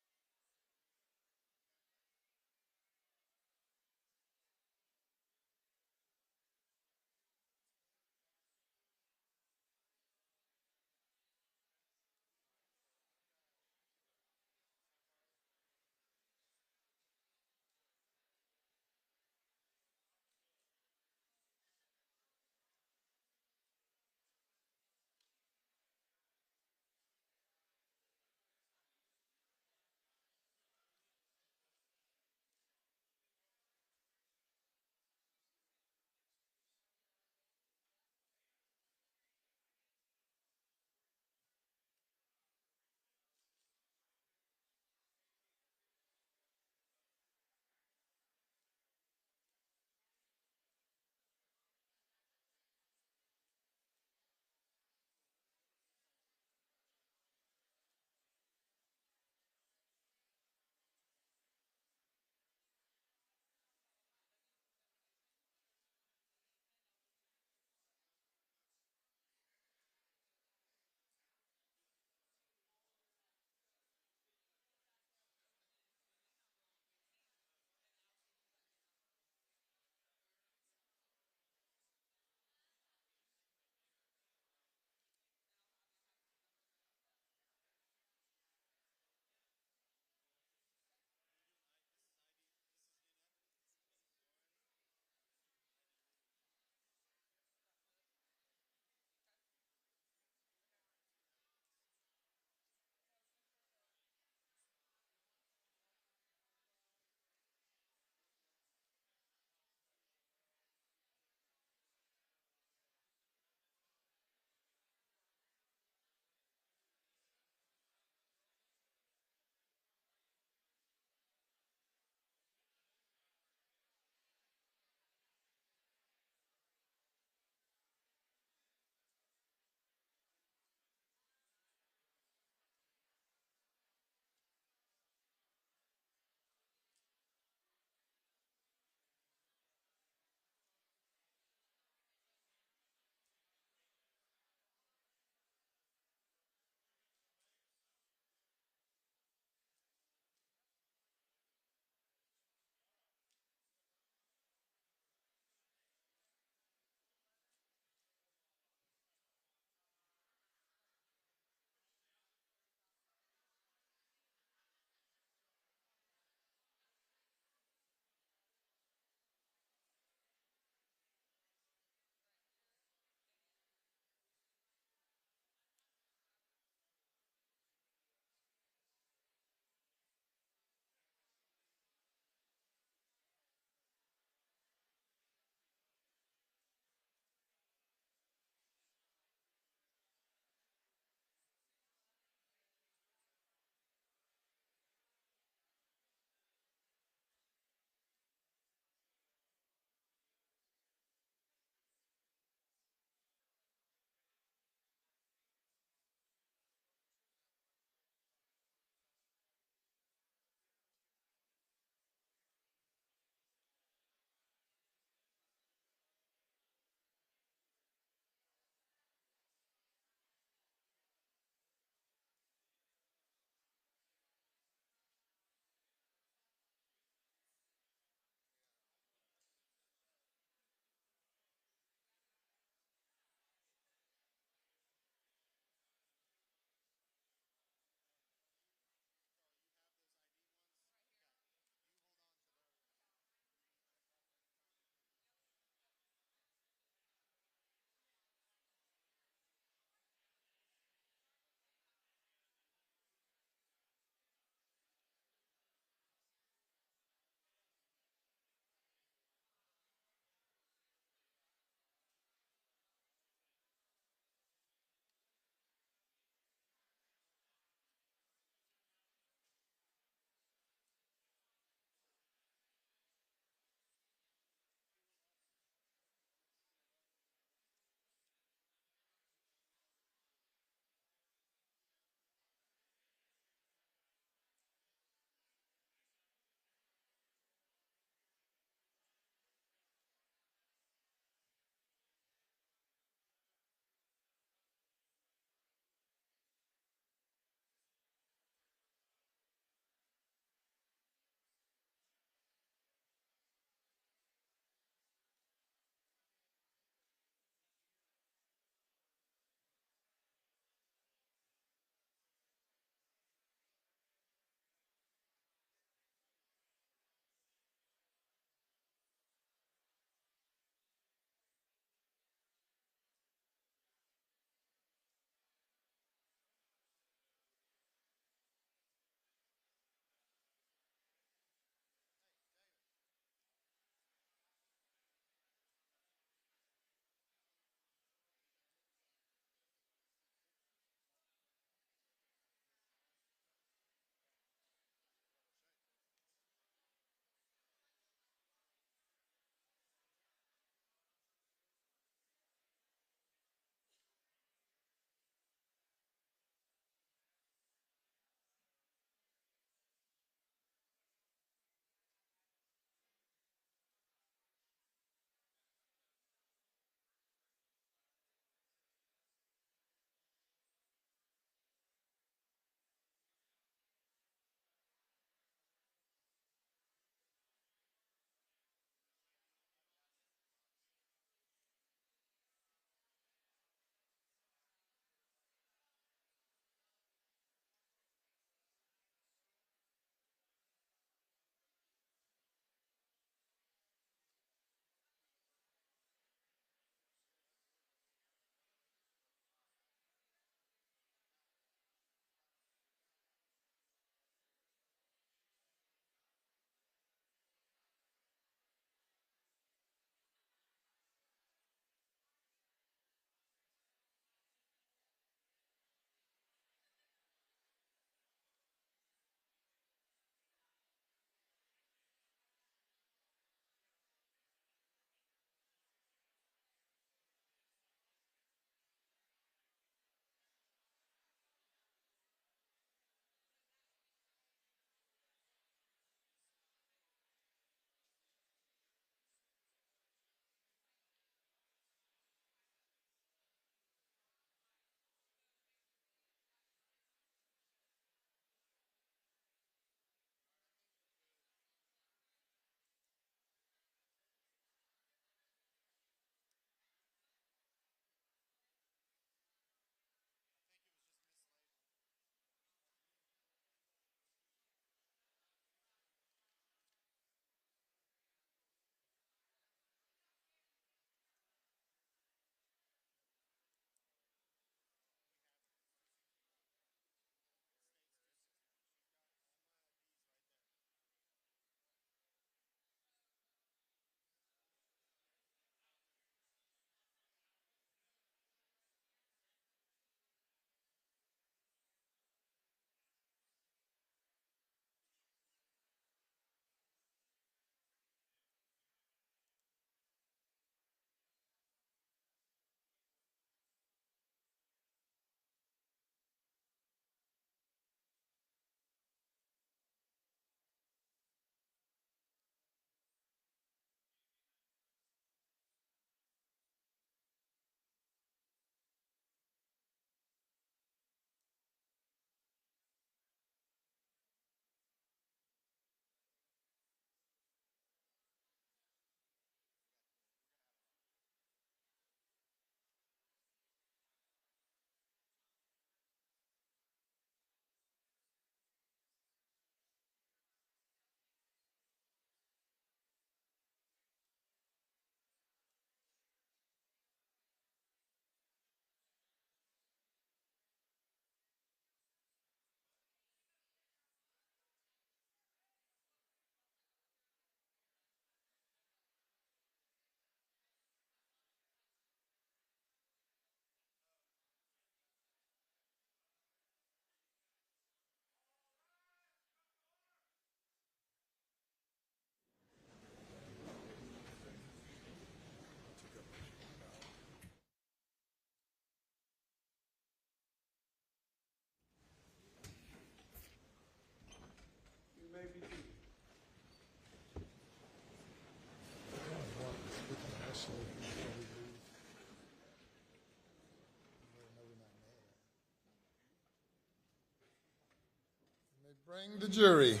Bring the jury.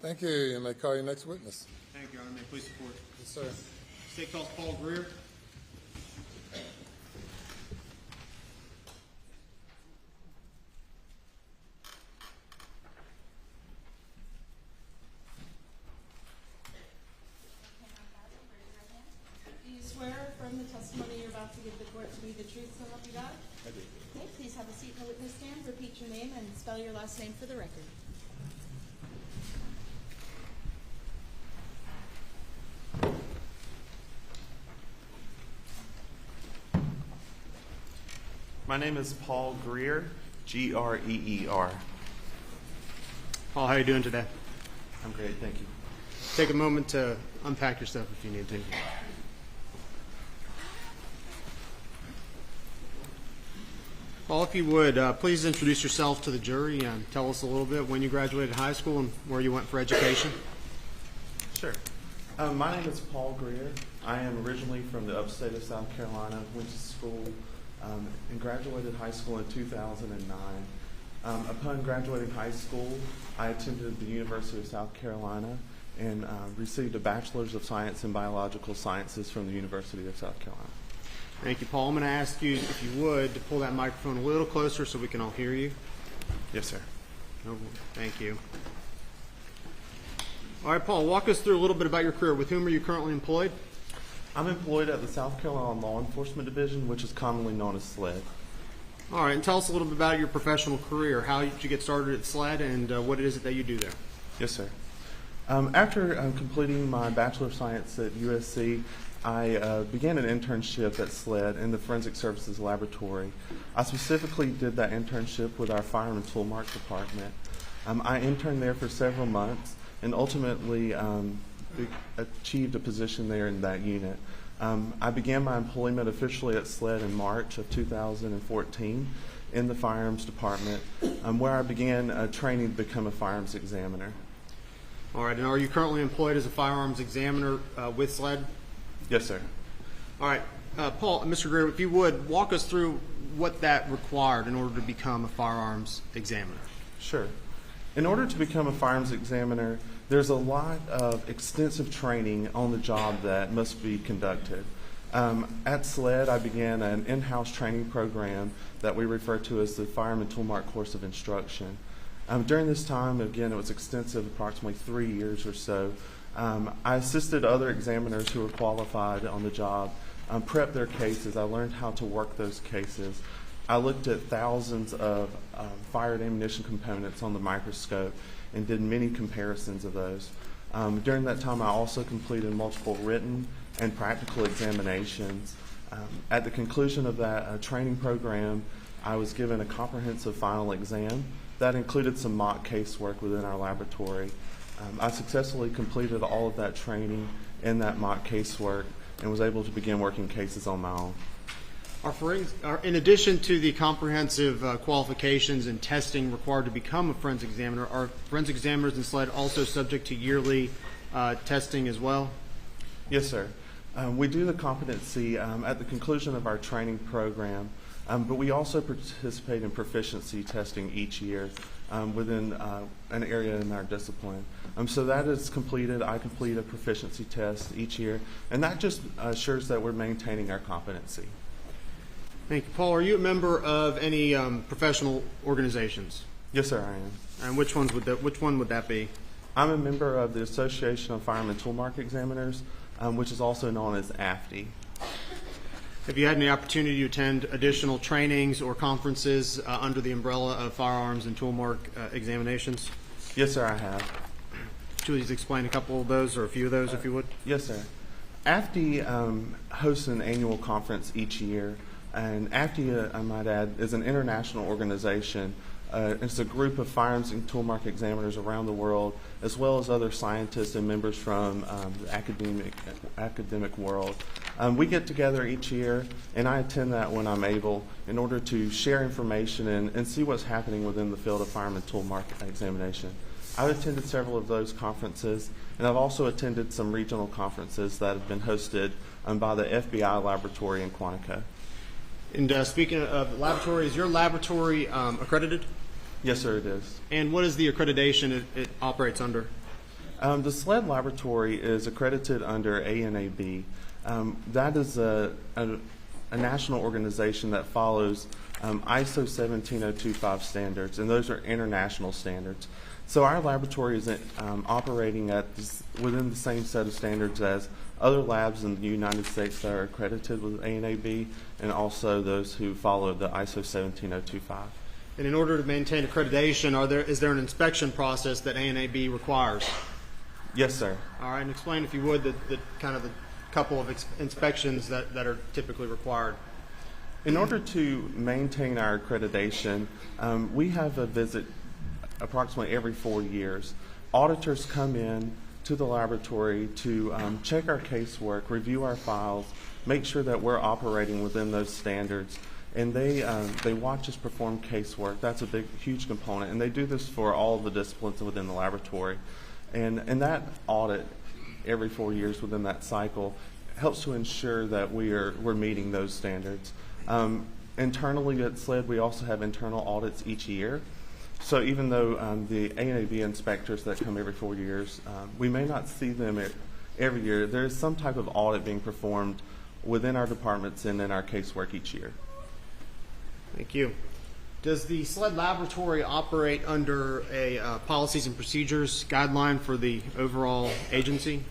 Thank you. You may call your next witness. Thank you, Your Honor. May I please support? Yes, sir. State calls Paul Greer. Do you swear affirm the testimony you're about to give the court to be the truth, so help you God? I do. Okay, please have a seat in the witness stand. Repeat your name and spell your last name for the record. My name is Paul Greer, Greer. Paul, how are you doing today? I'm great, thank you. Take a moment to unpack your stuff if you need to. Paul, if you would, please introduce yourself to the jury and tell us a little bit when you graduated high school and where you went for education. Sure. My name is Paul Greer. I am originally from the upstate of South Carolina, went to school and graduated high school in 2009. Upon graduating high school, I attended the University of South Carolina and received a Bachelor's of Science in Biological Sciences from the University of South Carolina. Thank you, Paul. I'm going to ask you, if you would, to pull that microphone a little closer so we can all hear you. Yes, sir. Oh, thank you. All right, Paul, walk us through a little bit about your career. With whom are you currently employed? I'm employed at the South Carolina Law Enforcement Division, which is commonly known as SLED. All right, and tell us a little bit about your professional career. How did you get started at SLED, and what is it that you do there? Yes, sir. After completing my Bachelor of Science at USC, I began an internship at SLED in the Forensic Services Laboratory. I specifically did that internship with our Firearm and Toolmark Department. I interned there for several months and ultimately achieved a position there in that unit. I began my employment officially at SLED in March of 2014 in the Firearms Department, where I began training to become a firearms examiner. All right, and are you currently employed as a firearms examiner with SLED? Yes, sir. All right, Paul, Mr. Greer, if you would, walk us through what that required in order to become a firearms examiner. Sure. In order to become a firearms examiner, there's a lot of extensive training on the job that must be conducted. At SLED, I began an in-house training program that we refer to as the Firearm and Toolmark Course of Instruction. During this time, again, it was extensive, approximately 3 years or so. I assisted other examiners who were qualified on the job, prep their cases. I learned how to work those cases. I looked at thousands of fired ammunition components on the microscope and did many comparisons of those. During that time, I also completed multiple written and practical examinations. At the conclusion of that training program, I was given a comprehensive final exam that included some mock casework within our laboratory. I successfully completed all of that training and that mock casework and was able to begin working cases on my own. In addition to the comprehensive qualifications and testing required to become a forensic examiner, are forensic examiners in SLED also subject to yearly testing as well? Yes, sir. We do the competency at the conclusion of our training program, but we also participate in proficiency testing each year. within an area in our discipline. So that is completed. I complete a proficiency test each year, and that just assures that we're maintaining our competency. Thank you. Paul, are you a member of any professional organizations? Yes, sir, I am. And which one would that be? I'm a member of the Association of Firearm Tool Mark Examiners, which is also known as AFTE. Have you had any opportunity to attend additional trainings or conferences under the umbrella of firearms and tool mark examinations? Yes, sir, I have. Could you please explain a couple of those or a few of those, if you would? Yes, sir. AFTE hosts an annual conference each year, and AFTE, I might add, is an international organization. It's a group of firearms and tool mark examiners around the world, as well as other scientists and members from the academic world. We get together each year, and I attend that when I'm able in order to share information and see what's happening within the field of firearm and tool mark examination. I've attended several of those conferences, and I've also attended some regional conferences that have been hosted by the FBI laboratory in Quantico. And speaking of laboratory, is your laboratory accredited? Yes, sir, it is. And what is the accreditation it operates under? The SLED laboratory is accredited under ANAB. That is a national organization that follows ISO 17025 standards, and those are international standards. So our laboratory is operating within the same set of standards as other labs in the United States that are accredited with ANAB, and also those who follow the ISO 17025. And in order to maintain accreditation, is there an inspection process that ANAB requires? Yes, sir. All right, and explain, if you would, the couple of inspections that are typically required. In order to maintain our accreditation, we have a visit approximately every 4 years. Auditors come in to the laboratory to check our casework, review our files, make sure that we're operating within those standards, and they watch us perform casework. That's a huge component, and they do this for all of the disciplines within the laboratory. And that audit every 4 years within that cycle helps to ensure that we're meeting those standards. Internally at SLED, we also have internal audits each year. So even though the ANAB inspectors that come every 4 years, we may not see them every year, there is some type of audit being performed within our departments and in our casework each year. Thank you. Does the SLED laboratory operate under a policies and procedures guideline for the overall agency?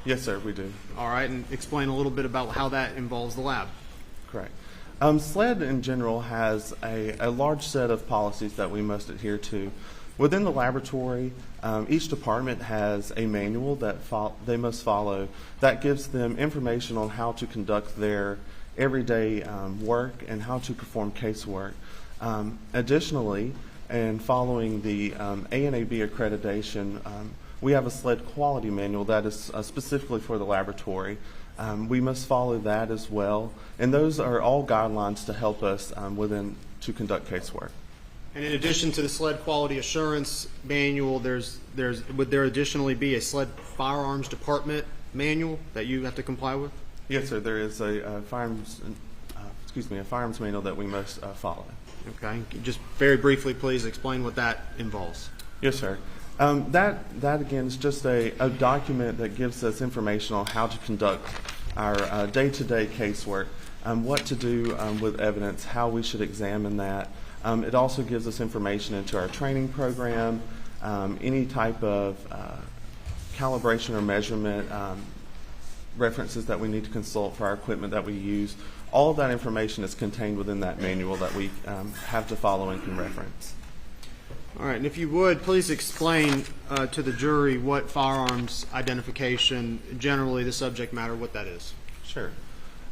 Yes, sir, we do. All right, and explain a little bit about how that involves the lab. Correct. SLED in general has a large set of policies that we must adhere to. Within the laboratory, each department has a manual that they must follow that gives them information on how to conduct their everyday work and how to perform casework. Additionally, and following the ANAB accreditation, we have a SLED quality manual that is specifically for the laboratory. We must follow that as well, and those are all guidelines to help us to conduct casework. And in addition to the SLED quality assurance manual, would there additionally be a SLED firearms department manual that you have to comply with? Yes, sir. There is a firearms manual that we must follow. Okay. Just very briefly, please explain what that involves. Yes, sir. That again is just a document that gives us information on how to conduct our day-to-day casework, what to do with evidence, how we should examine that. It also gives us information into our training program, any type of calibration or measurement references that we need to consult for our equipment that we use. All of that information is contained within that manual that we have to follow and can reference. All right, and if you would, please explain to the jury what firearms identification, generally the subject matter, what that is. Sure.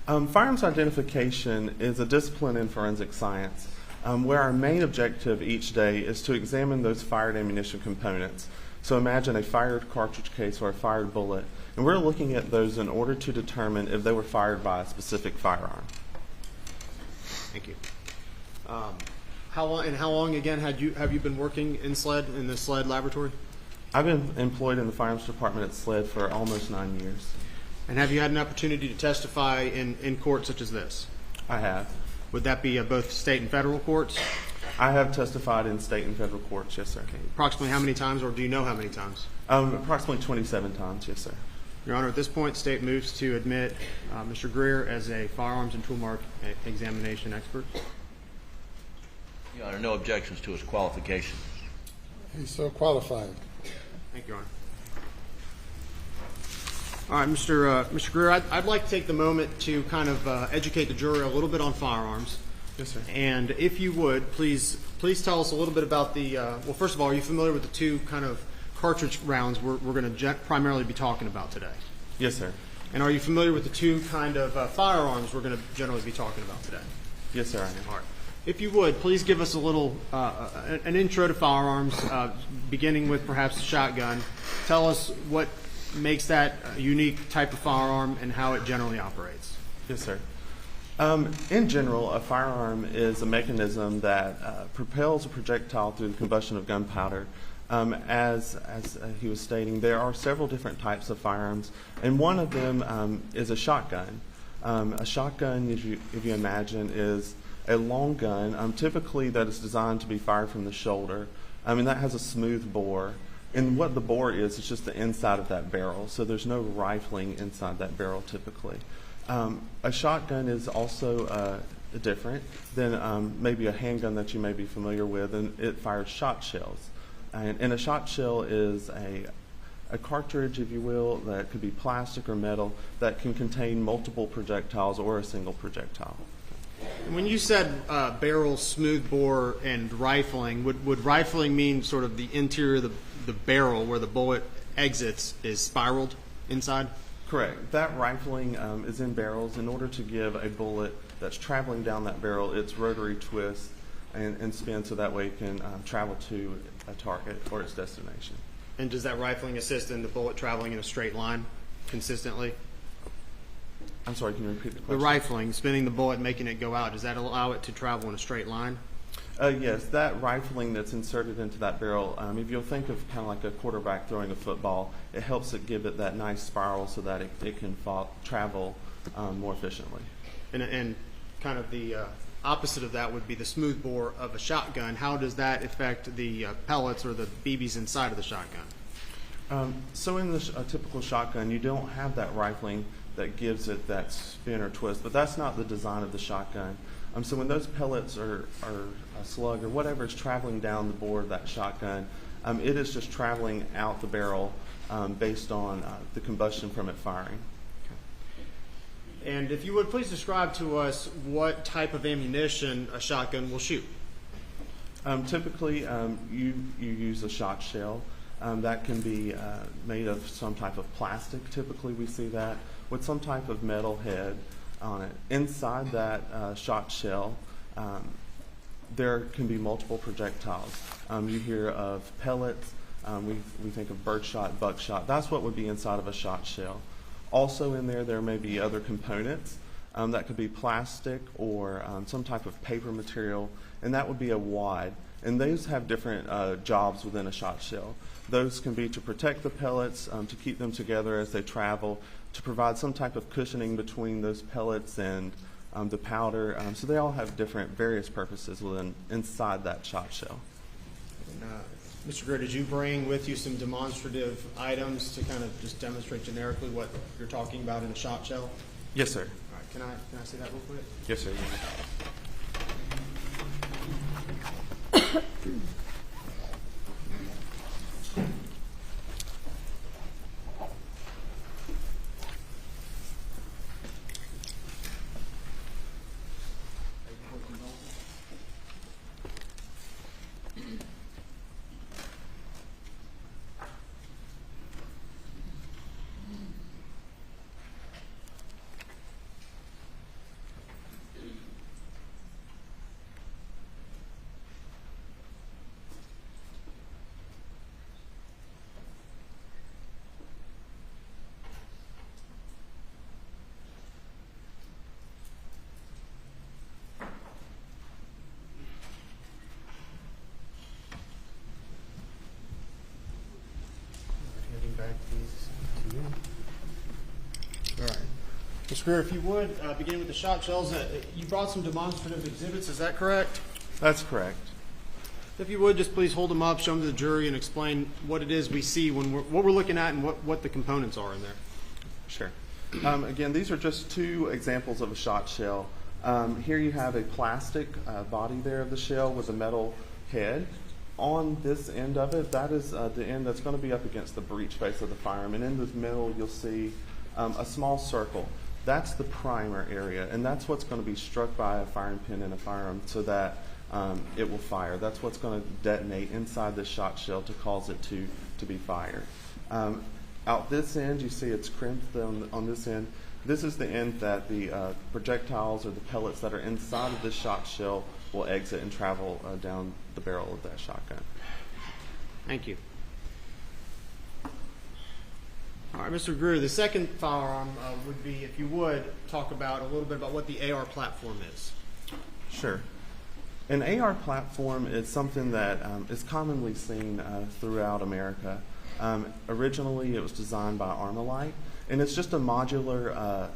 Firearms identification is a discipline in forensic science where our main objective each day is to examine those fired ammunition components. So imagine a fired cartridge case or a fired bullet, and we're looking at those in order to determine if they were fired by a specific firearm. Thank you. How long again have you been working in the SLED laboratory? I've been employed in the firearms department at SLED for almost 9 years. And have you had an opportunity to testify in court such as this? I have. Would that be both state and federal courts? I have testified in state and federal courts, yes, sir. Approximately how many times, or do you know how many times? Approximately 27 times, yes, sir. Your Honor, at this point, the state moves to admit Mr. Greer as a firearms and tool mark examination expert. Your Honor, no objections to his qualifications. He's so qualified. Thank you, Your Honor. All right, Mr. Greer, I'd like to take the moment to kind of educate the jury a little bit on firearms. Yes, sir. And if you would, please tell us a little bit about the, well, first of all, are you familiar with the two kind of cartridge rounds we're going to primarily be talking about today? Yes, sir. And are you familiar with the two kind of firearms we're going to generally be talking about today? Yes, sir, I am. All right. If you would, please give us a little, an intro to firearms, beginning with perhaps the shotgun. Tell us what makes that a unique type of firearm and how it generally operates. Yes, sir. In general, a firearm is a mechanism that propels a projectile through the combustion of gunpowder. As he was stating, there are several different types of firearms, and one of them is a shotgun. A shotgun, if you imagine, is a long gun, typically that is designed to be fired from the shoulder. And that has a smooth bore. And what the bore is just the inside of that barrel, so there's no rifling inside that barrel typically. A shotgun is also different than maybe a handgun that you may be familiar with, and it fires shot shells. And a shot shell is a cartridge, if you will, that could be plastic or metal that can contain multiple projectiles or a single projectile. When you said barrel, smooth bore, and rifling, would rifling mean sort of the interior of the barrel where the bullet exits is spiraled inside? Correct. That rifling is in barrels. In order to give a bullet that's traveling down that barrel its rotary twist and spin so that way it can travel to a target or its destination. And does that rifling assist in the bullet traveling in a straight line consistently? I'm sorry, can you repeat the question? The rifling, spinning the bullet, making it go out, does that allow it to travel in a straight line? Yes, that rifling that's inserted into that barrel, if you'll think of kind of like a quarterback throwing a football, it helps it give it that nice spiral so that it can travel more efficiently. And kind of the opposite of that would be the smooth bore of a shotgun. How does that affect the pellets or the BBs inside of the shotgun? So in a typical shotgun, you don't have that rifling that gives it that spin or twist, but that's not the design of the shotgun. So when those pellets or a slug or whatever is traveling down the bore of that shotgun, it is just traveling out the barrel based on the combustion from it firing. Okay. And if you would please describe to us what type of ammunition a shotgun will shoot. Typically, you use a shot shell. That can be made of some type of plastic. Typically, we see that with some type of metal head on it. Inside that shot shell, there can be multiple projectiles. You hear of pellets. We think of birdshot, buckshot. That's what would be inside of a shot shell. Also in there may be other components. That could be plastic or some type of paper material, and that would be a wad. And those have different jobs within a shot shell. Those can be to protect the pellets, to keep them together as they travel, to provide some type of cushioning between those pellets and the powder. So they all have different various purposes inside that shot shell. Mr. Greer, did you bring with you some demonstrative items to kind of just demonstrate generically what you're talking about in a shot shell? Yes, sir. All right, can I see that real quick? Yes, sir. All right. Mr. Greer, if you would, begin with the shot shells. You brought some demonstrative exhibits, is that correct? That's correct. If you would, just please hold them up, show them to the jury, and explain what it is we see when what we're looking at and what the components are in there. Sure. Again, these are just two examples of a shot shell. Here you have a plastic body there of the shell with a metal head. On this end of it, that is the end that's going to be up against the breech face of the firearm. And in the middle, you'll see a small circle. That's the primer area, and that's what's going to be struck by a firing pin in a firearm so that it will fire. That's what's going to detonate inside the shot shell to cause it to be fired. Out this end, you see it's crimped on this end. This is the end that the projectiles or the pellets that are inside of this shot shell will exit and travel down the barrel of that shotgun. Thank you. All right, Mr. Greer, the second firearm would be, if you would, talk about a little bit about what the AR platform is. Sure. An AR platform is something that is commonly seen throughout America. Originally, it was designed by Armalite, and it's just a modular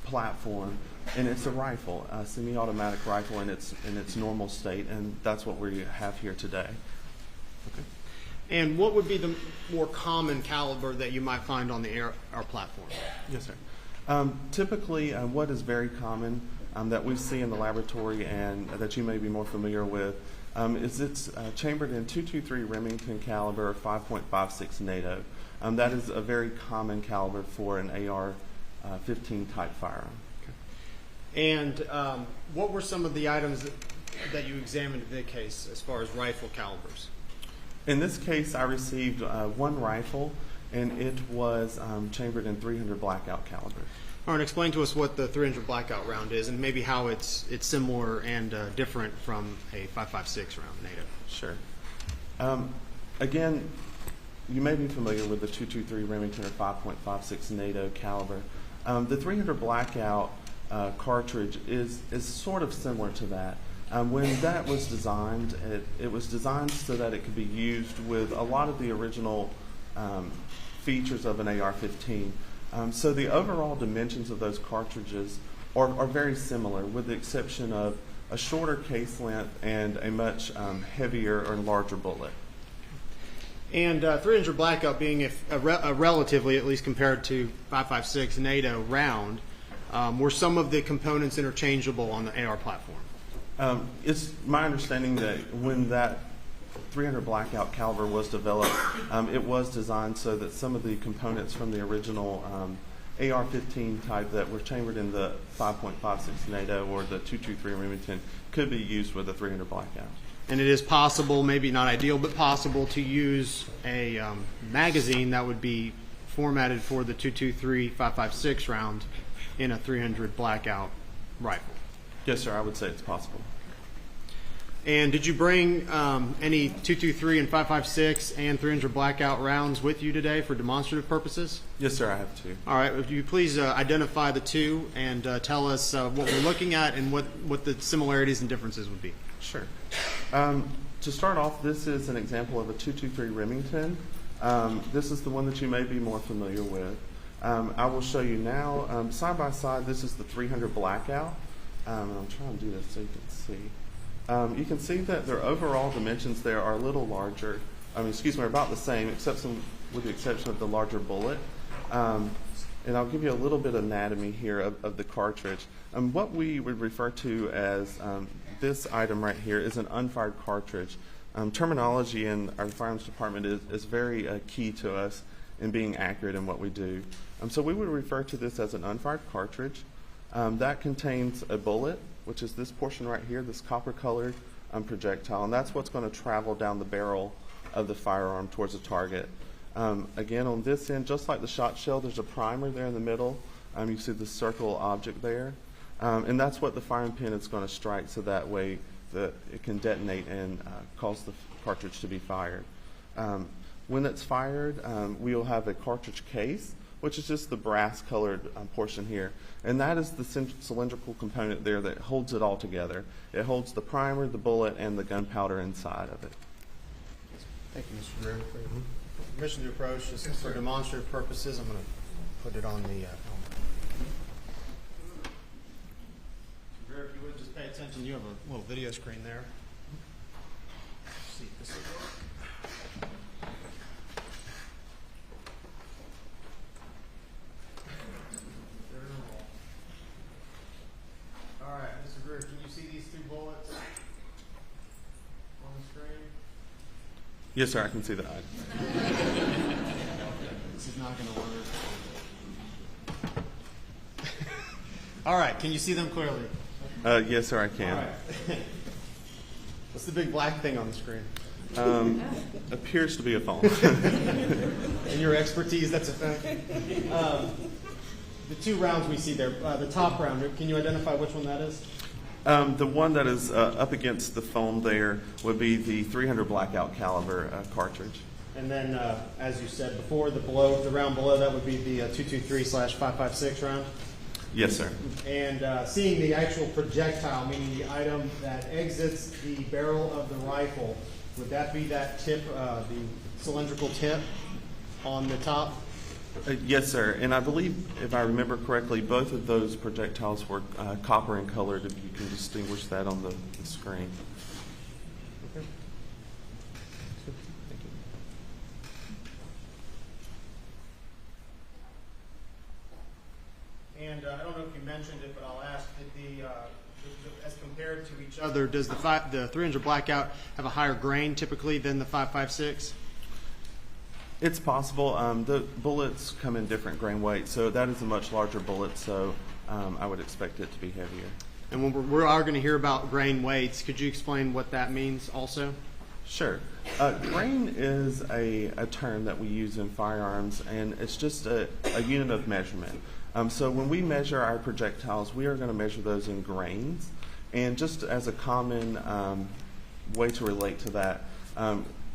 platform, and it's a rifle, a semi-automatic rifle in its normal state, and that's what we have here today. Okay. And what would be the more common caliber that you might find on the AR platform? Yes, sir. Typically, what is very common that we see in the laboratory and that you may be more familiar with is it's chambered in .223 Remington caliber 5.56 NATO. That is a very common caliber for an AR-15 type firearm. Okay. And what were some of the items that you examined in this case as far as rifle calibers? In this case, I received one rifle, and it was chambered in .300 blackout caliber. All right, explain to us what the .300 blackout round is, and maybe how it's similar and different from a .556 round NATO. Sure. Again, you may be familiar with the .223 Remington or 5.56 NATO caliber. The .300 blackout cartridge is sort of similar to that. When that was designed, it was designed so that it could be used with a lot of the original features of an AR-15. So the overall dimensions of those cartridges are very similar, with the exception of a shorter case length and a much heavier or larger bullet. And .300 blackout being a relatively, at least compared to 5.56 NATO round, were some of the components interchangeable on the AR platform? It's my understanding that when that .300 blackout caliber was developed, it was designed so that some of the components from the original AR-15 type that were chambered in the 5.56 NATO or the .223 Remington could be used with a .300 blackout. And it is possible, maybe not ideal, but possible to use a magazine that would be formatted for the .223 5.56 round in a .300 blackout rifle. Yes, sir, I would say it's possible. And did you bring any .223 and 5.56 and .300 blackout rounds with you today for demonstrative purposes? Yes, sir, I have two. All right, would you please identify the two and tell us what we're looking at and what the similarities and differences would be? Sure. To start off, this is an example of a .223 Remington. This is the one that you may be more familiar with. I will show you now. Side by side, this is the .300 blackout. And I'm trying to do this so you can see. You can see that their overall dimensions there are a little larger. Are about the same, with the exception of the larger bullet. And I'll give you a little bit of anatomy here of the cartridge. What we would refer to as this item right here is an unfired cartridge. Terminology in our firearms department is very key to us in being accurate in what we do. So we would refer to this as an unfired cartridge. That contains a bullet, which is this portion right here, this copper-colored projectile, and that's what's going to travel down the barrel of the firearm towards the target. Again, on this end, just like the shot shell, there's a primer there in the middle. You see the circle object there, and that's what the firing pin is going to strike, so that way it can detonate and cause the cartridge to be fired. When it's fired, we'll have a cartridge case, which is just the brass-colored portion here. And that is the cylindrical component there that holds it all together. It holds the primer, the bullet, and the gunpowder inside of it. Thank you, Mr. Greer. Permission to approach, just for demonstrative purposes, I'm going to put it on the helmet. Mr. Greer, if you would just pay attention, you have a little video screen there. see if this will work. All right, Mr. Greer, can you see these two bullets on the screen? Yes, sir, I can see that. This is not going to work. All right, can you see them clearly? Yes, sir, I can. All right. What's the big black thing on the screen? Appears to be a phone. In your expertise, that's a thing. The two rounds we see there, the top round, can you identify which one that is? The one that is up against the phone there would be the 300 blackout caliber cartridge. And then, as you said before, the round below that would be the 223/556 round. Yes, sir. And seeing the actual projectile, meaning the item that exits the barrel of the rifle, would that be that tip, the cylindrical tip on the top? Yes, sir. And I believe, if I remember correctly, both of those projectiles were copper in color. If you can distinguish that on the screen. Okay. Thank you. And I don't know if you mentioned it, but I'll ask, as compared to each other, does the 300 blackout have a higher grain typically than the 5.56? It's possible. The bullets come in different grain weights, so that is a much larger bullet, so I would expect it to be heavier. And when we are going to hear about grain weights, could you explain what that means also? Sure. Grain is a term that we use in firearms, and it's just a unit of measurement. So when we measure our projectiles, we are going to measure those in grains. And just as a common way to relate to that,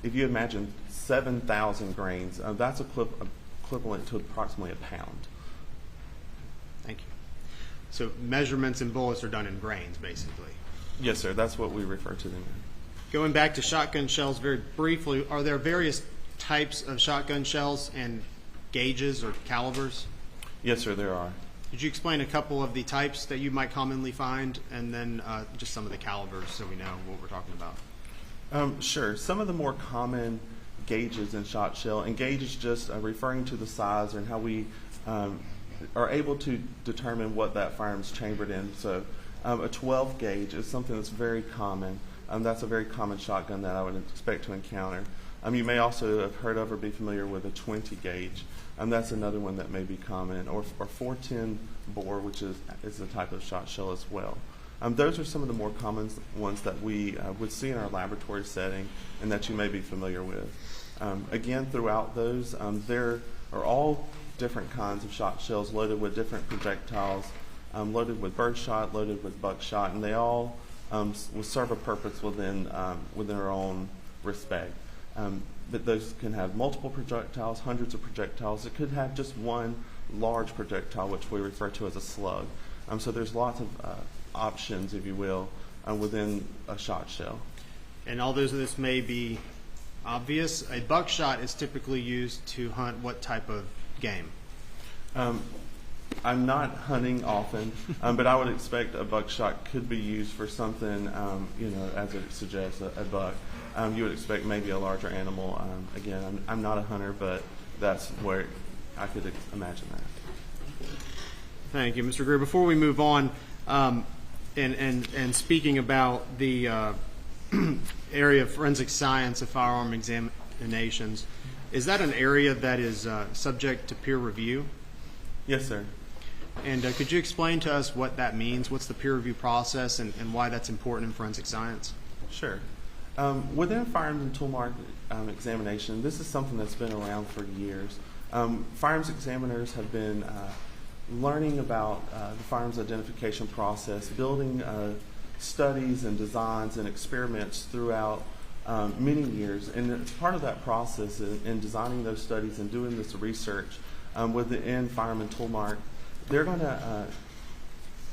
if you imagine 7,000 grains, that's equivalent to approximately a pound. Thank you. So measurements in bullets are done in grains, basically. Yes, sir. That's what we refer to them in. Going back to shotgun shells very briefly, are there various types of shotgun shells and gauges or calibers? Yes, sir, there are. Could you explain a couple of the types that you might commonly find, and then just some of the calibers so we know what we're talking about? Sure. Some of the more common gauges in shot shell, and gauge is just referring to the size and how we are able to determine what that firearm's chambered in. So a 12 gauge is something that's very common. That's a very common shotgun that I would expect to encounter. You may also have heard of or be familiar with a 20 gauge. That's another one that may be common, or 410 bore, which is a type of shot shell as well. Those are some of the more common ones that we would see in our laboratory setting and that you may be familiar with. Again, throughout those, there are all different kinds of shot shells loaded with different projectiles, loaded with birdshot, loaded with buckshot, and they all will serve a purpose within their own respect. But those can have multiple projectiles, hundreds of projectiles. It could have just one large projectile, which we refer to as a slug. So there's lots of options, if you will, within a shot shell. And although this may be obvious, a buckshot is typically used to hunt what type of game? I'm not hunting often, but I would expect a buckshot could be used for something, as it suggests, a buck. You would expect maybe a larger animal. Again, I'm not a hunter, but that's where I could imagine that. Thank you, Mr. Greer. Before we move on, and speaking about the area of forensic science of firearm examinations, is that an area that is subject to peer review? Yes, sir. And could you explain to us what that means? What's the peer review process and why that's important in forensic science? Sure. Within firearms and tool mark examination, this is something that's been around for years. Firearms examiners have been learning about the firearms identification process, building studies and designs and experiments throughout many years. And as part of that process in designing those studies and doing this research within firearm and tool mark, they're going to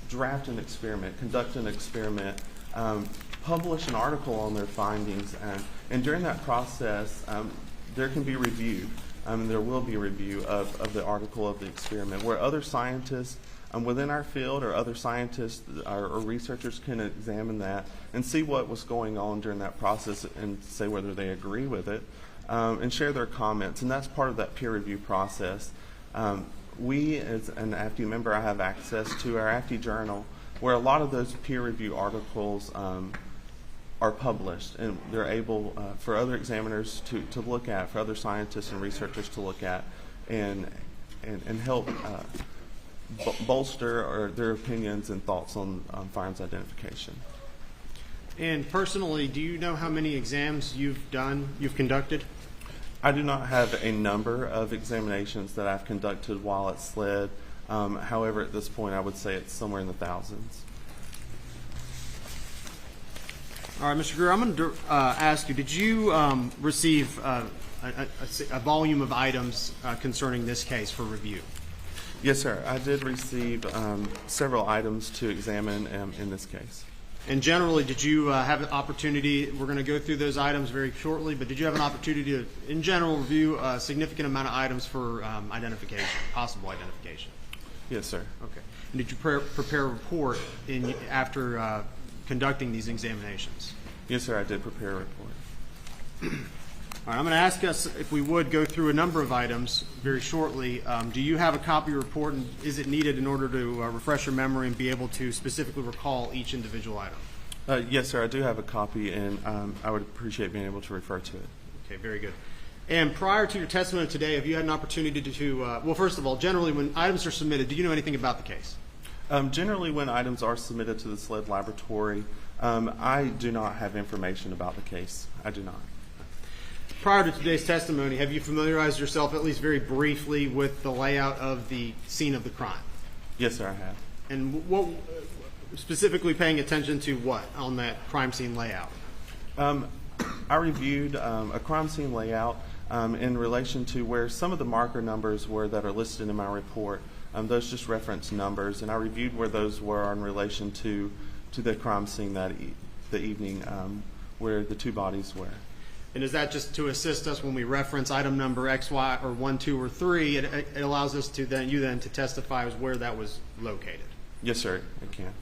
draft an experiment, conduct an experiment, publish an article on their findings, and during that process, there can be review, and there will be a review of the article of the experiment, where other scientists within our field, or other scientists or researchers can examine that and see what was going on during that process and say whether they agree with it, and share their comments. And that's part of that peer review process. We, as an AFTE member, I have access to our AFTE journal, where a lot of those peer review articles are published, and they're able for other examiners to look at, for other scientists and researchers to look at, and help bolster their opinions and thoughts on firearms identification. And personally, do you know how many exams you've conducted? I do not have a number of examinations that I've conducted while at SLED. However, at this point, I would say it's somewhere in the thousands. All right, Mr. Greer, I'm going to ask you, did you receive a volume of items concerning this case for review? Yes, sir. I did receive several items to examine in this case. And generally, did you have an opportunity, we're going to go through those items very shortly, but did you have an opportunity to, in general, review a significant amount of items for identification, possible identification? Yes, sir. Okay. And did you prepare a report after conducting these examinations? Yes, sir. I did prepare a report. All right, I'm going to ask us if we would go through a number of items very shortly. Do you have a copy of your report, and is it needed in order to refresh your memory and be able to specifically recall each individual item? Yes, sir. I do have a copy, and I would appreciate being able to refer to it. Okay, very good. And prior to your testimony today, have you had an opportunity to well, first of all, generally when items are submitted, do you know anything about the case? Generally, when items are submitted to the SLED laboratory, I do not have information about the case. I do not. Prior to today's testimony, have you familiarized yourself, at least very briefly, with the layout of the scene of the crime? Yes, sir, I have. And what, specifically paying attention to what on that crime scene layout? I reviewed a crime scene layout in relation to where some of the marker numbers were that are listed in my report. Those just reference numbers, and I reviewed where those were in relation to the crime scene the evening where the two bodies were. And is that just to assist us when we reference item number X, Y, or 1, 2, or 3? It allows us to then to testify as where that was located. Yes, sir, it can.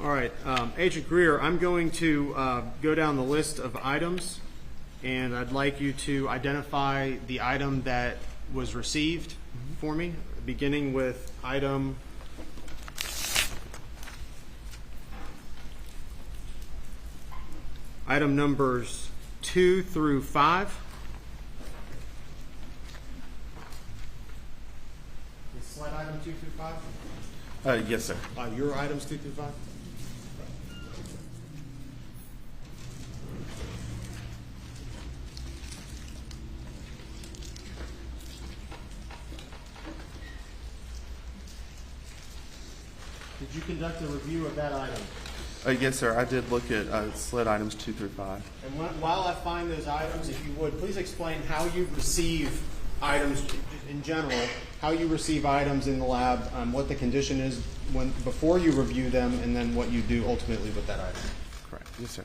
All right, Agent Greer, I'm going to go down the list of items, and I'd like you to identify the item that was received for me, beginning with item numbers 2 through 5. Is slide item 2 through 5? Yes, sir. Your items 2 through 5? Did you conduct a review of that item? Yes, sir. I did look at SLED items 2 through 5. And while I find those items, if you would, please explain how you receive items in general, how you receive items in the lab, what the condition is before you review them, and then what you do ultimately with that item. Correct. Yes, sir.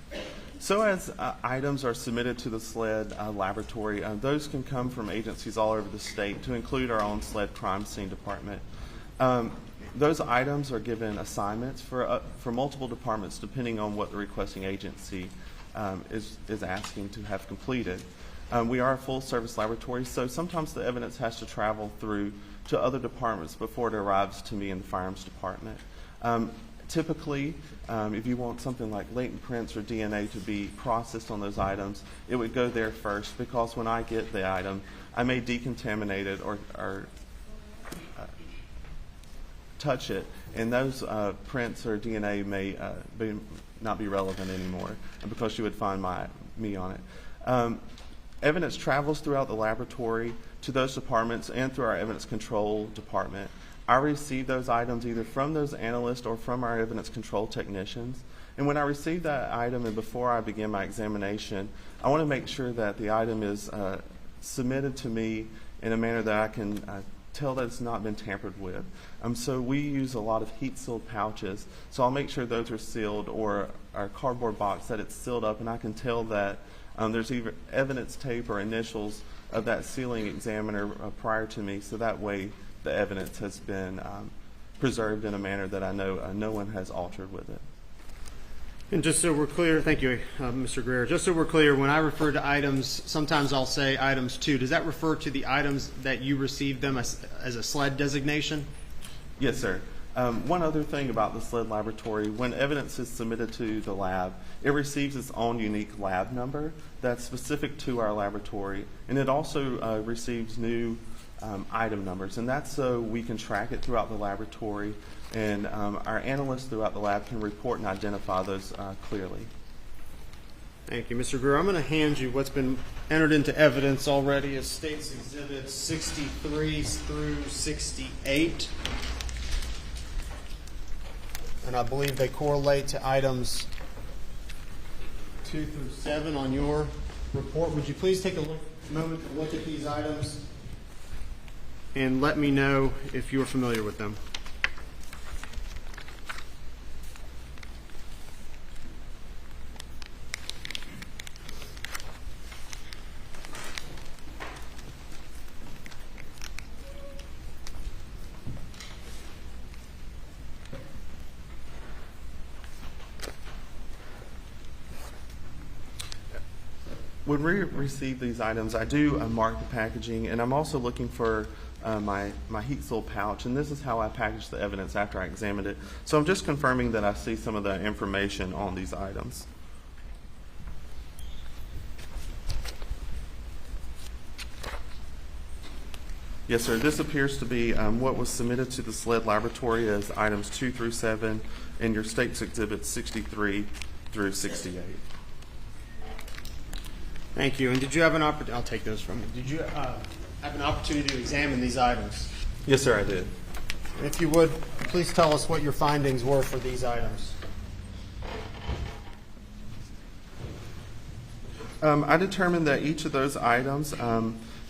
So as items are submitted to the SLED laboratory, those can come from agencies all over the state, to include our own SLED crime scene department. Those items are given assignments for multiple departments depending on what the requesting agency is asking to have completed. We are a full-service laboratory, so sometimes the evidence has to travel through to other departments before it arrives to me in the firearms department. Typically, if you want something like latent prints or DNA to be processed on those items, it would go there first, because when I get the item, I may decontaminate it or touch it, and those prints or DNA may not be relevant anymore, because you would find me on it. Evidence travels throughout the laboratory to those departments and through our evidence control department. I receive those items either from those analysts or from our evidence control technicians. And when I receive that item and before I begin my examination, I want to make sure that the item is submitted to me in a manner that I can tell that it's not been tampered with. So we use a lot of heat-sealed pouches, so I'll make sure those are sealed, or our cardboard box that it's sealed up, and I can tell that there's either evidence tape or initials of that sealing examiner prior to me, so that way the evidence has been preserved in a manner that I know no one has altered with it. And just so we're clear, thank you, Mr. Greer. Just so we're clear, when I refer to items, sometimes I'll say items 2. Does that refer to the items that you received them as a SLED designation? Yes, sir. One other thing about the SLED laboratory, when evidence is submitted to the lab, it receives its own unique lab number that's specific to our laboratory, and it also receives new item numbers, and that's so we can track it throughout the laboratory, and our analysts throughout the lab can report and identify those clearly. Thank you, Mr. Greer. I'm going to hand you what's been entered into evidence already as States Exhibits 63 through 68. And I believe they correlate to items 2 through 7 on your report. Would you please take a moment to look at these items and let me know if you're familiar with them. When we receive these items, I do mark the packaging, and I'm also looking for my heat seal pouch, and this is how I package the evidence after I examined it. So I'm just confirming that I see some of the information on these items. Yes, sir. This appears to be what was submitted to the SLED laboratory as items 2 through 7 in your States Exhibits 63 through 68. Thank you. And did you have an opportunity? I'll take those from you. Did you have an opportunity to examine these items? Yes, sir, I did. If you would, please tell us what your findings were for these items. I determined that each of those items,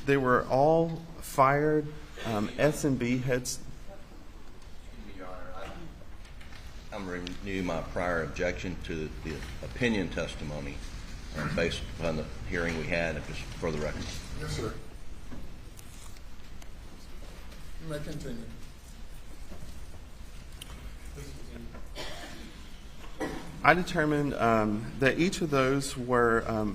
they were all fired S&B heads. Your Honor, I'm renew my prior objection to the opinion testimony based upon the hearing we had, just for the record. Yes, sir. You may continue. I determined that each of those were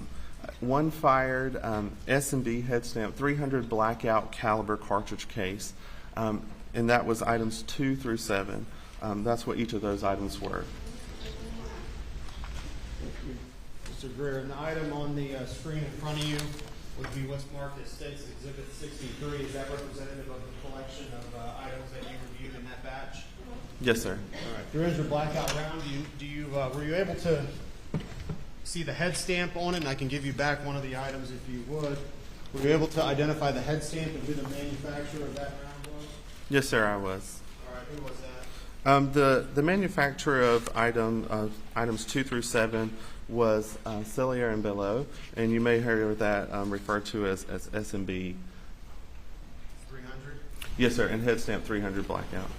one fired S&B head stamp 300 blackout caliber cartridge case, and that was items 2 through 7. That's what each of those items were. Mr. Greer, and the item on the screen in front of you would be what's marked as States Exhibit 63. Is that representative of the collection of items that you reviewed in that batch? Yes, sir. All right. 300 blackout round. Were you able to see the head stamp on it? And I can give you back one of the items if you would. Were you able to identify the head stamp and who the manufacturer of that round was? Yes, sir, I was. All right. Who was that? The manufacturer of items 2 through 7 was Cellier and Belleau, and you may hear that referred to as S&B. 300? Yes, sir, and head stamp 300 blackout.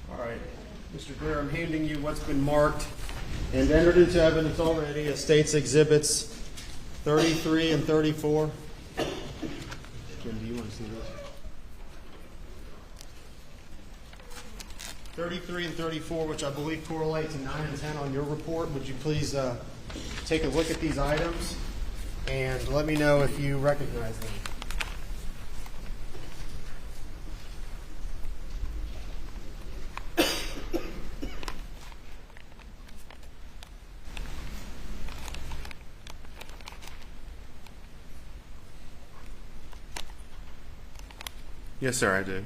All right. Mr. Greer, I'm handing you what's been marked and entered into evidence already as States Exhibits 33 and 34. Jim, do you want to see this? 33 and 34, which I believe correlate to 9 and 10 on your report. Would you please take a look at these items and let me know if you recognize them? Yes, sir, I do.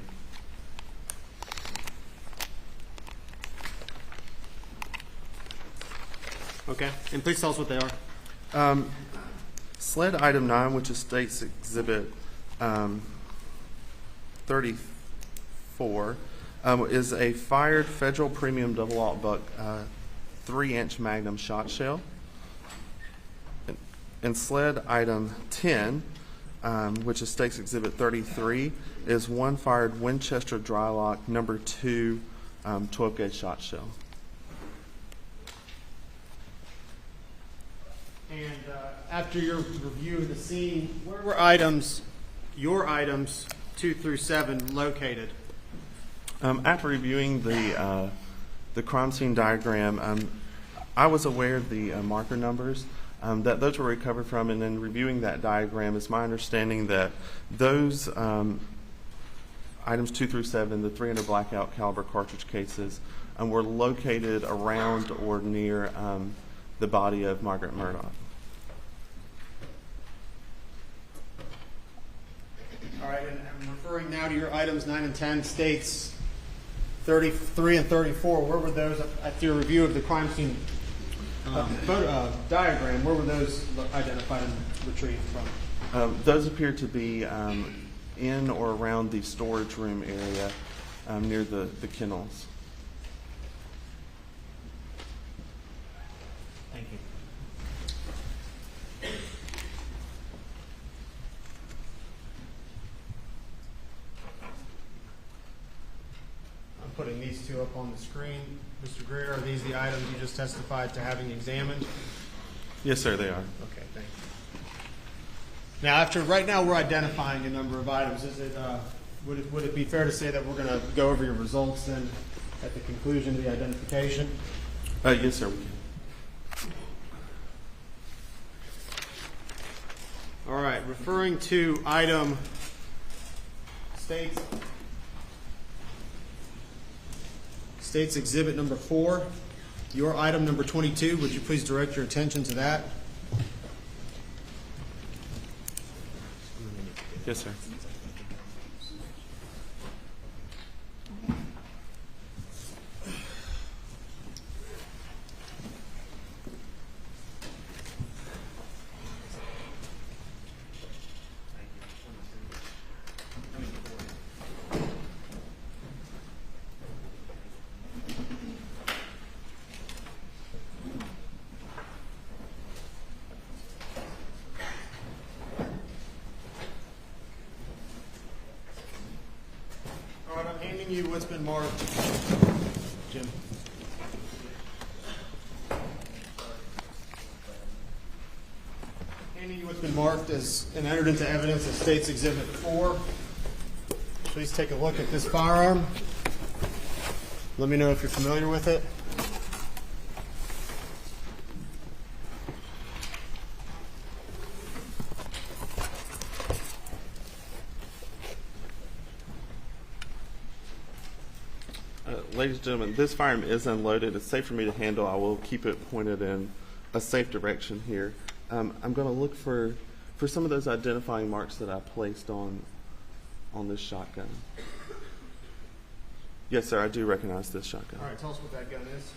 Okay, and please tell us what they are. SLED item 9, which is States Exhibit 34, is a fired Federal Premium Double Aught Buck 3-inch Magnum shot shell. And SLED item 10, which is States Exhibit 33, is one fired Winchester Drylock number 2 12-gauge shot shell. And after your review of the scene, where were your items 2 through 7 located? After reviewing the crime scene diagram, I was aware of the marker numbers that those were recovered from, and then reviewing that diagram, it's my understanding that those items 2 through 7, the 300 blackout caliber cartridge cases, were located around or near the body of Margaret Murdaugh. All right, and I'm referring now to your items 9 and 10, states 33 and 34. Where were those after your review of the crime scene diagram? Where were those identified and retrieved from? Those appear to be in or around the storage room area near the kennels. Thank you. I'm putting these two up on the screen. Mr. Greer, are these the items you just testified to having examined? Yes, sir, they are. Okay, thank you. Now, right now we're identifying a number of items. Would it be fair to say that we're going to go over your results then at the conclusion of the identification? Yes, sir, we can. All right, referring to item States Exhibit number 4, your item number 22, would you please direct your attention to that? Yes, sir. All right, I'm handing you what's been marked. Jim. Handing you what's been marked as and entered into evidence as States Exhibit 4. Please take a look at this firearm. Let me know if you're familiar with it. Ladies and gentlemen, this firearm is unloaded. It's safe for me to handle. I will keep it pointed in a safe direction here. I'm going to look for some of those identifying marks that I placed on this shotgun. Yes, sir, I do recognize this shotgun. All right, tell us what that gun is.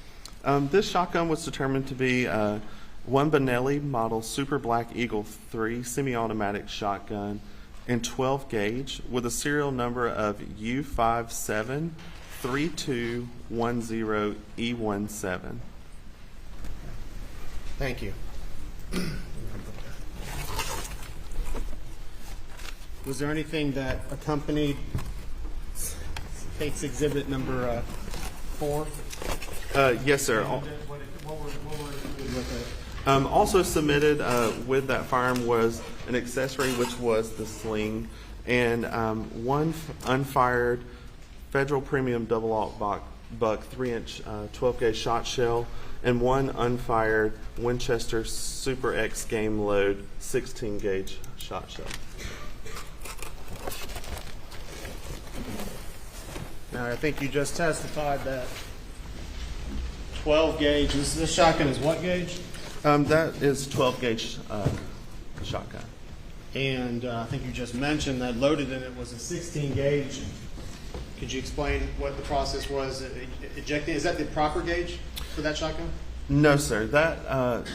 This shotgun was determined to be one Benelli model Super Black Eagle 3 semi-automatic shotgun in 12 gauge with a serial number of U573210E17. Thank you. Was there anything that accompanied States Exhibit number 4? Yes, sir. What were included with it? Also submitted with that firearm was an accessory, which was the sling, and one unfired Federal Premium double-aught buck 3-inch 12-gauge shot shell, and one unfired Winchester Super X Game Load 16-gauge shot shell. Now, I think you just testified that 12 gauge. This shotgun is what gauge? That is 12-gauge shotgun. And I think you just mentioned that loaded in it was a 16 gauge. Could you explain what the process was ejecting? Is that the proper gauge for that shotgun? No, sir. That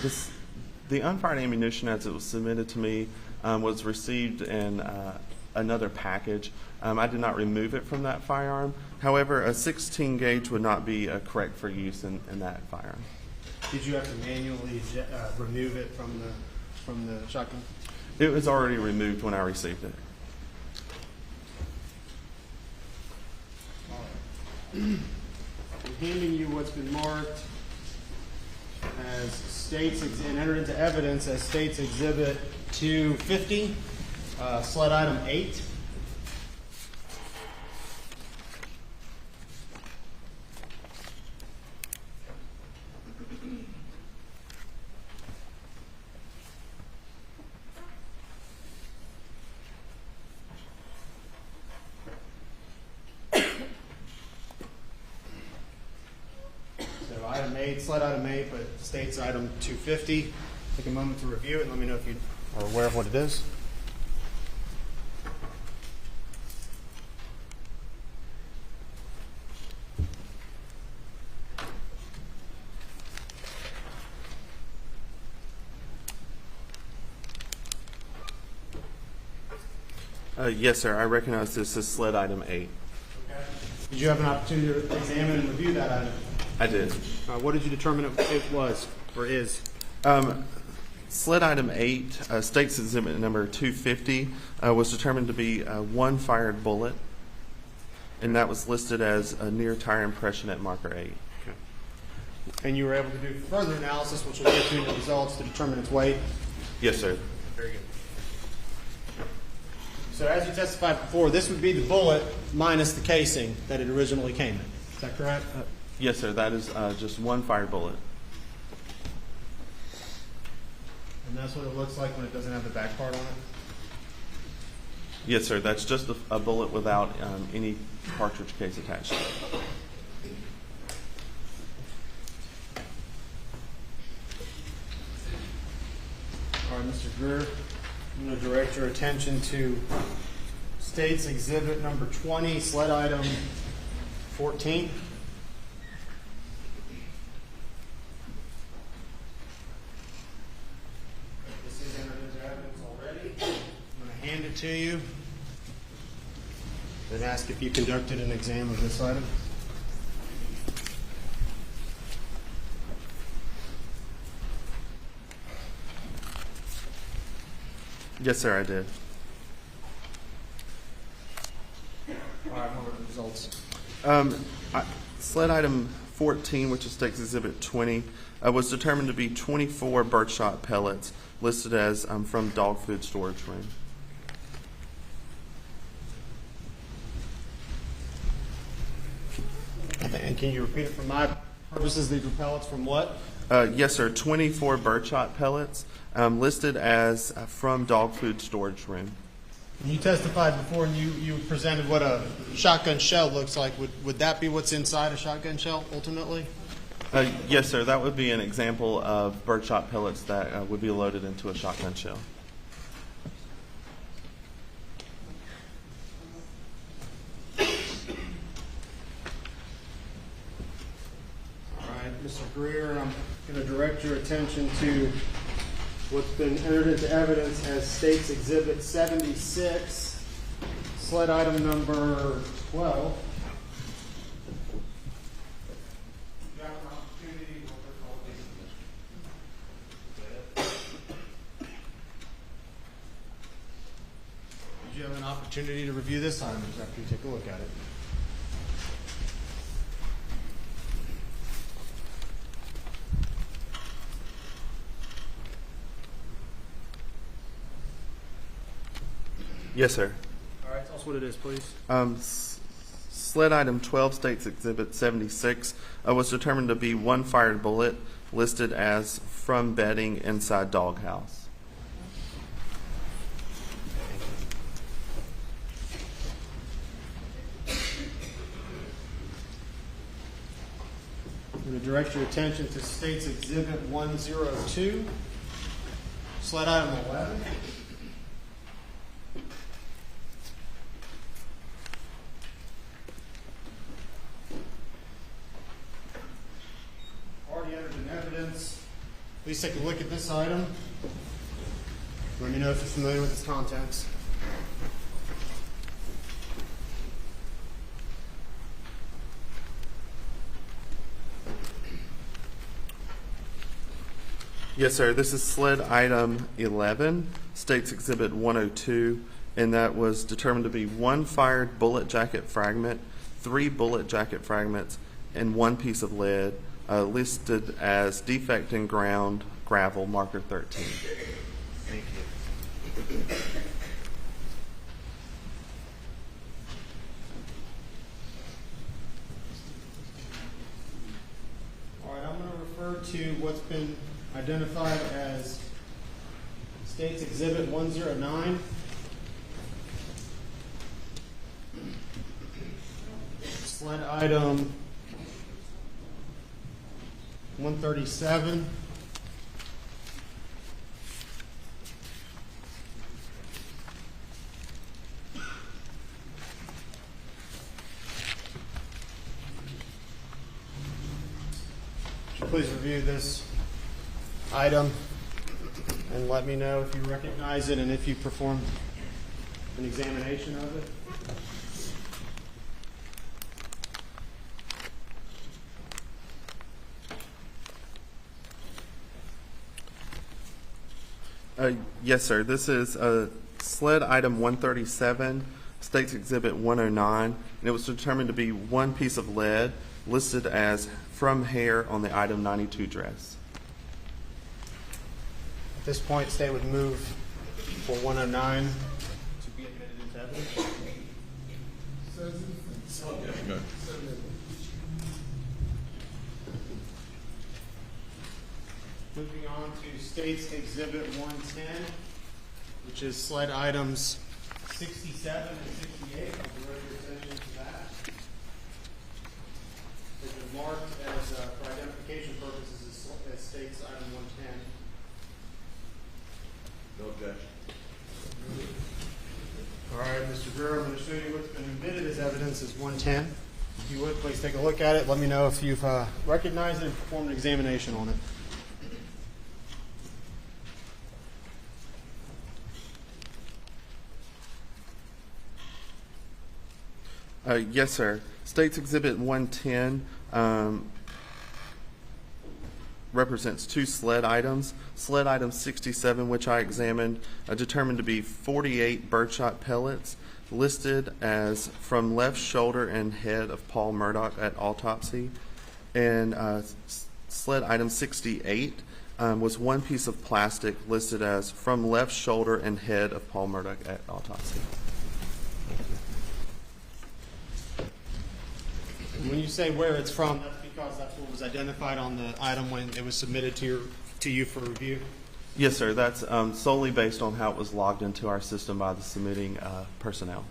the unfired ammunition, as it was submitted to me, was received in another package. I did not remove it from that firearm. However, a 16 gauge would not be correct for use in that firearm. Did you have to manually remove it from the shotgun? It was already removed when I received it. I'm handing you what's been marked as states and entered into evidence as States Exhibit 250, sled item 8. Item 8, sled item 8, but states item 250. Take a moment to review it and let me know if you are aware of what it is. Yes, sir. I recognize this as sled item 8. Okay. Did you have an opportunity to examine and review that item? I did. What did you determine it was or is? Sled item 8, States Exhibit number 250, was determined to be one fired bullet, and that was listed as a near tire impression at marker 8. Okay. And you were able to do further analysis, which will get to the results to determine its weight? Yes, sir. Very good. So as you testified before, this would be the bullet minus the casing that it originally came in. Is that correct? Yes, sir. That is just one fired bullet. And that's what it looks like when it doesn't have the back part on it? Yes, sir. That's just a bullet without any cartridge case attached to it. All right, Mr. Greer, I'm going to direct your attention to States Exhibit number 20, sled item 14. This is entered into evidence already. I'm going to hand it to you, then ask if you conducted an exam of this item. Yes, sir, I did. All right, what were the results? Sled item 14, which is States Exhibit 20, was determined to be 24 birdshot pellets listed as from dog food storage room. And can you repeat it for my purposes? These were pellets from what? Yes, sir. 24 birdshot pellets listed as from dog food storage room. You testified before and you presented what a shotgun shell looks like. Would that be what's inside a shotgun shell ultimately? Yes, sir. That would be an example of birdshot pellets that would be loaded into a shotgun shell. Mr. Greer, I'm going to direct your attention to what's been entered into evidence as States Exhibit 76, sled item number 12. Did you have an opportunity to review this item after you take a look at it? Yes, sir. All right, tell us what it is, please. Sled item 12, States Exhibit 76, was determined to be one fired bullet listed as from bedding inside doghouse. I'm going to direct your attention to States Exhibit 102, sled item 11. Already entered in evidence. Please take a look at this item. Let me know if you're familiar with its contents. Yes, sir. This is sled item 11, States Exhibit 102, and that was determined to be one fired bullet jacket fragment, 3 bullet jacket fragments, and 1 piece of lead listed as defect in ground gravel marker 13. Thank you. All right, I'm going to refer to what's been identified as State's Exhibit 109. Sled item 137. Please review this item and let me know if you recognize it and if you performed an examination of it. Yes, sir. This is sled item 137, State's Exhibit 109, and it was determined to be one piece of lead listed as from hair on the item 92 dress. At this point, State would move for 109 to be admitted into evidence. Moving on to State's Exhibit 110, which is sled items 67 and 68. I'll direct your attention to that. They've been marked as, for identification purposes, as State's item 110. No objection. All right, Mr. Greer, I'm going to show you what's been admitted as evidence as 110. If you would, please take a look at it. Let me know if you've recognized it and performed an examination on it. Yes, sir. State's Exhibit 110 represents two sled items. Sled item 67, which I examined, determined to be 48 birdshot pellets listed as from left shoulder and head of Paul Murdaugh at autopsy. And sled item 68 was one piece of plastic listed as from left shoulder and head of Paul Murdaugh at autopsy. When you say where it's from, that's because that's what was identified on the item when it was submitted to you for review? Yes, sir. That's solely based on how it was logged into our system by the submitting personnel.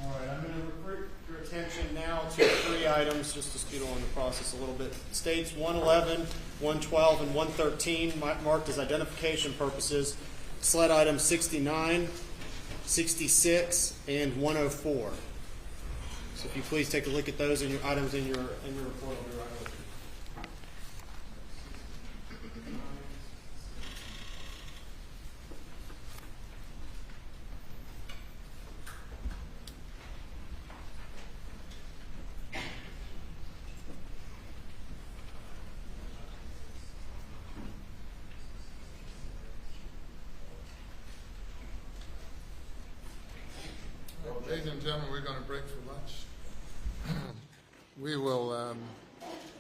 All right, I'm going to refer your attention now to three items, just to speed along the process a little bit. States 111, 112, and 113 marked as identification purposes. Sled item 69, 66, and 104. So if you please take a look at those in your items in your report, I'll be right with you. Ladies and gentlemen, we're going to break for lunch. We will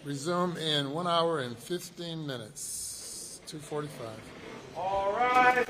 resume in 1 hour and 15 minutes, 2:45. All right.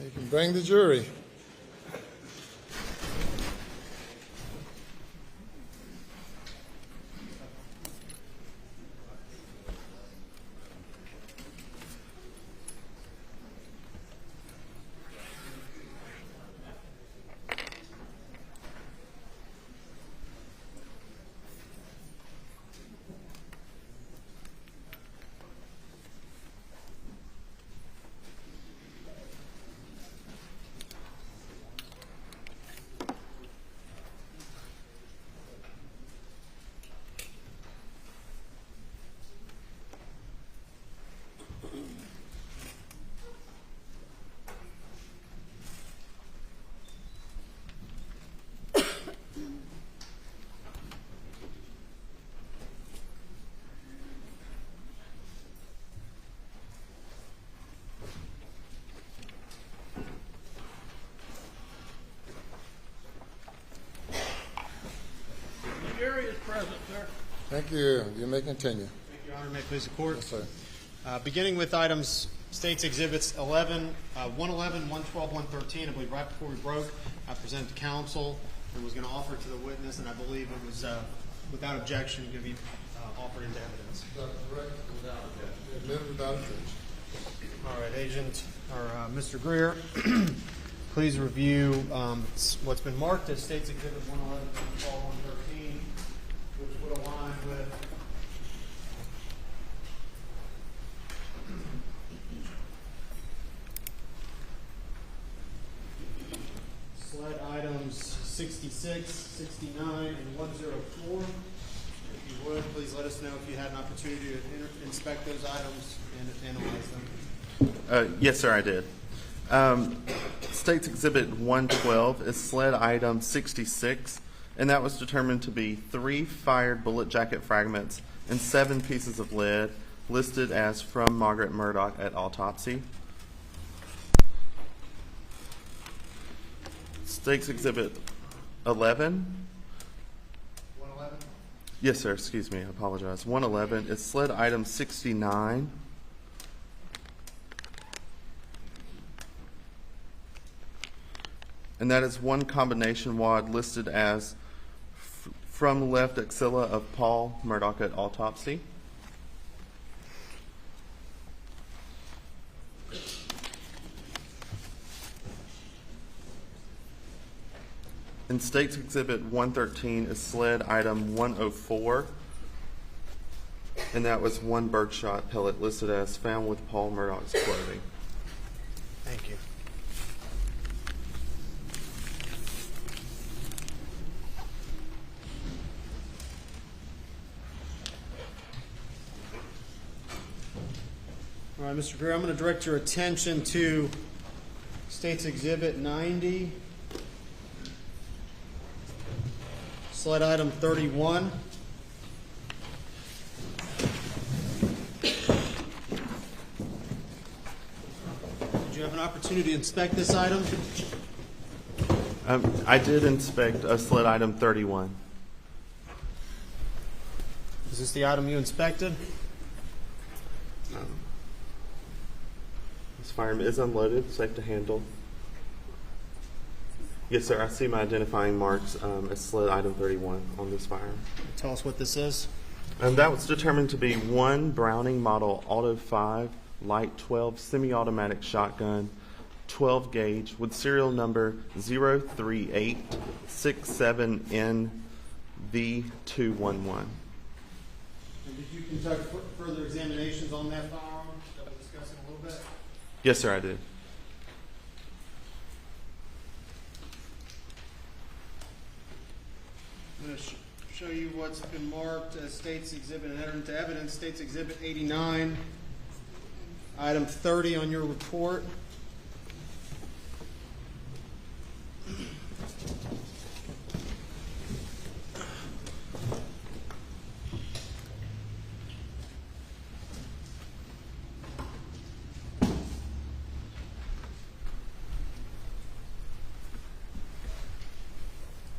You can bring the jury. Thank you. You may continue. Thank you, Your Honor. May it please the Court? Yes, sir. Beginning with items, States Exhibits 111, 112, 113, I believe right before we broke, I presented to counsel and was going to offer it to the witness, and I believe it was without objection going to be offered into evidence. Is that correct? Without objection. Admitted without objection. All right, Agent, or Mr. Greer, please review what's been marked as States Exhibit 111, 112, 113, which would align with sled items 66, 69, and 104. If you would, please let us know if you had an opportunity to inspect those items and analyze them. Yes, sir, I did. States Exhibit 112 is sled item 66, and that was determined to be 3 fired bullet jacket fragments and 7 pieces of lead listed as from Margaret Murdaugh at autopsy. States Exhibit 11. 111? Yes, sir, excuse me, I apologize. 111 is sled item 69. And that is 1 combination wad listed as from left axilla of Paul Murdaugh at autopsy. In States Exhibit 113 is sled item 104, and that was 1 birdshot pellet listed as found with Paul Murdaugh's clothing. Thank you. All right, Mr. Greer, I'm going to direct your attention to States Exhibit 90, sled item 31. Did you have an opportunity to inspect this item? I did inspect sled item 31. Is this the item you inspected? This firearm is unloaded, safe to handle. Yes, sir, I see my identifying marks as sled item 31 on this firearm. Tell us what this is. That was determined to be 1 Browning Model Auto 5 Light 12 semi-automatic shotgun, 12 gauge, with serial number 03867NV211. And did you conduct further examinations on that firearm that we'll discuss in a little bit? Yes, sir, I did. I'm going to show you what's been marked as States Exhibit and entered into evidence. States Exhibit 89, item 30 on your report.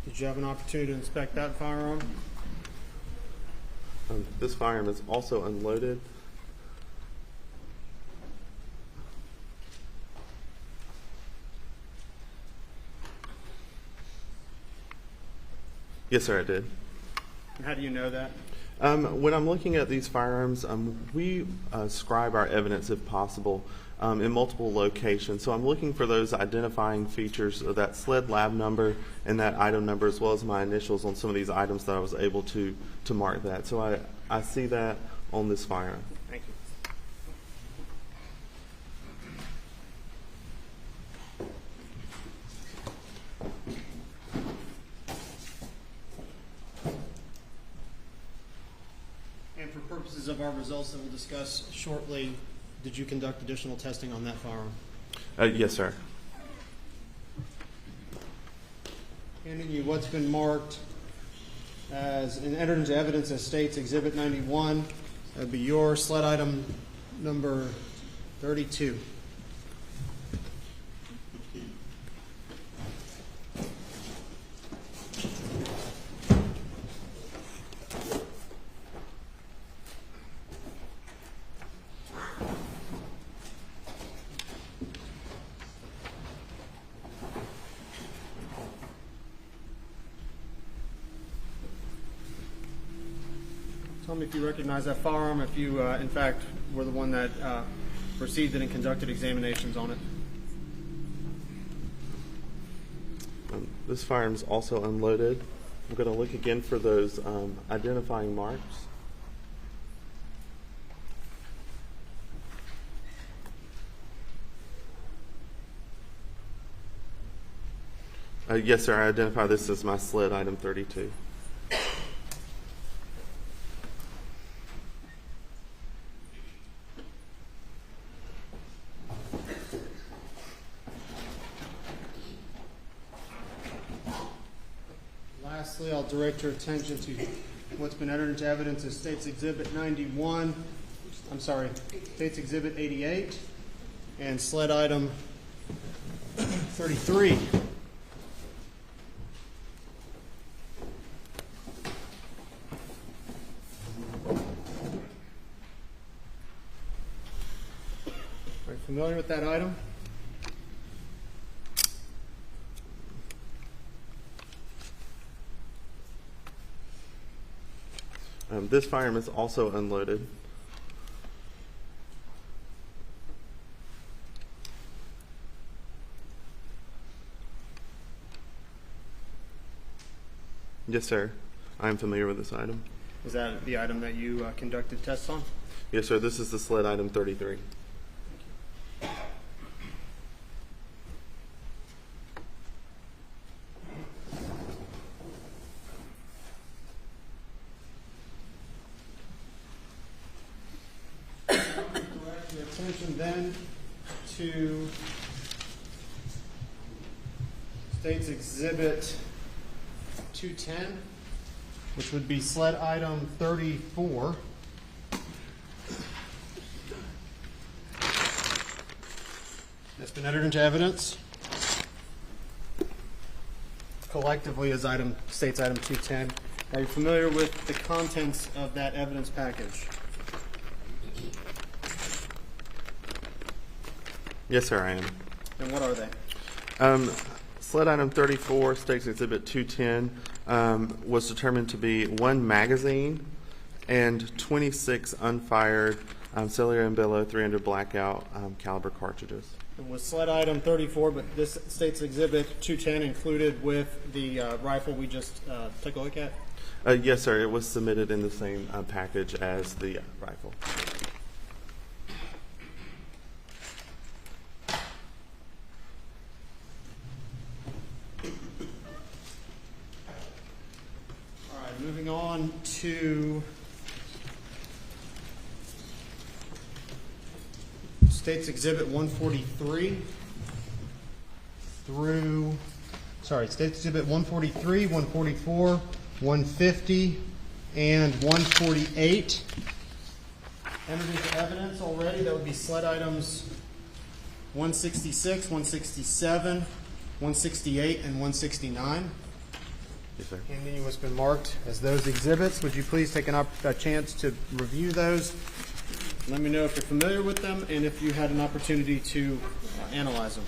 Did you have an opportunity to inspect that firearm? This firearm is also unloaded. Yes, sir, I did. And how do you know that? When I'm looking at these firearms, we scribe our evidence, if possible, in multiple locations. So I'm looking for those identifying features of that SLED lab number and that item number, as well as my initials on some of these items that I was able to mark that. So I see that on this firearm. Thank you. And for purposes of our results that we'll discuss shortly, did you conduct additional testing on that firearm? Yes, sir. Handing you what's been marked as and entered into evidence as State's Exhibit 91. That'd be your SLED item number 32. Tell me if you recognize that firearm, if you, in fact, were the one that received it and conducted examinations on it. This firearm's also unloaded. I'm going to look again for those identifying marks. Yes, sir, I identify this as my SLED item 32. Lastly, I'll direct your attention to what's been entered into evidence as State's Exhibit 91, State's Exhibit 88, and SLED item 33. Are you familiar with that item? This firearm is also unloaded. Yes, sir. I am familiar with this item. Is that the item that you conducted tests on? Yes, sir. This is the SLED item 33. Attention then to State's Exhibit 210, which would be SLED item 34. That's been entered into evidence collectively as State's item 210. Are you familiar with the contents of that evidence package? Yes, sir, I am. And what are they? SLED item 34, State's Exhibit 210, was determined to be 1 magazine and 26 unfired cellular and bellow 300 blackout caliber cartridges. And was SLED item 34, but this State's Exhibit 210 included with the rifle we just took a look at? Yes, sir. It was submitted in the same package as the rifle. Moving on to State's Exhibit 143 State's Exhibit 143, 144, 150, and 148. Entered into evidence already. That would be SLED items 166, 167, 168, and 169. Yes, sir. Handing you what's been marked as those exhibits. Would you please take a chance to review those? Let me know if you're familiar with them and if you had an opportunity to analyze them.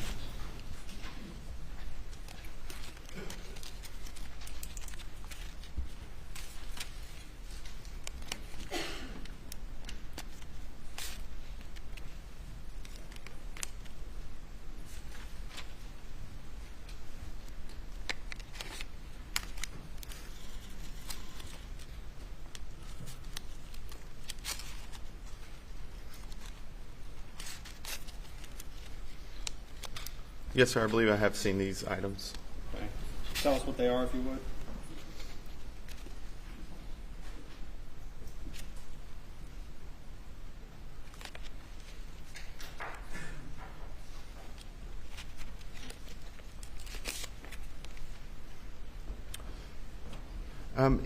Yes, sir. I believe I have seen these items. Okay. Tell us what they are, if you would.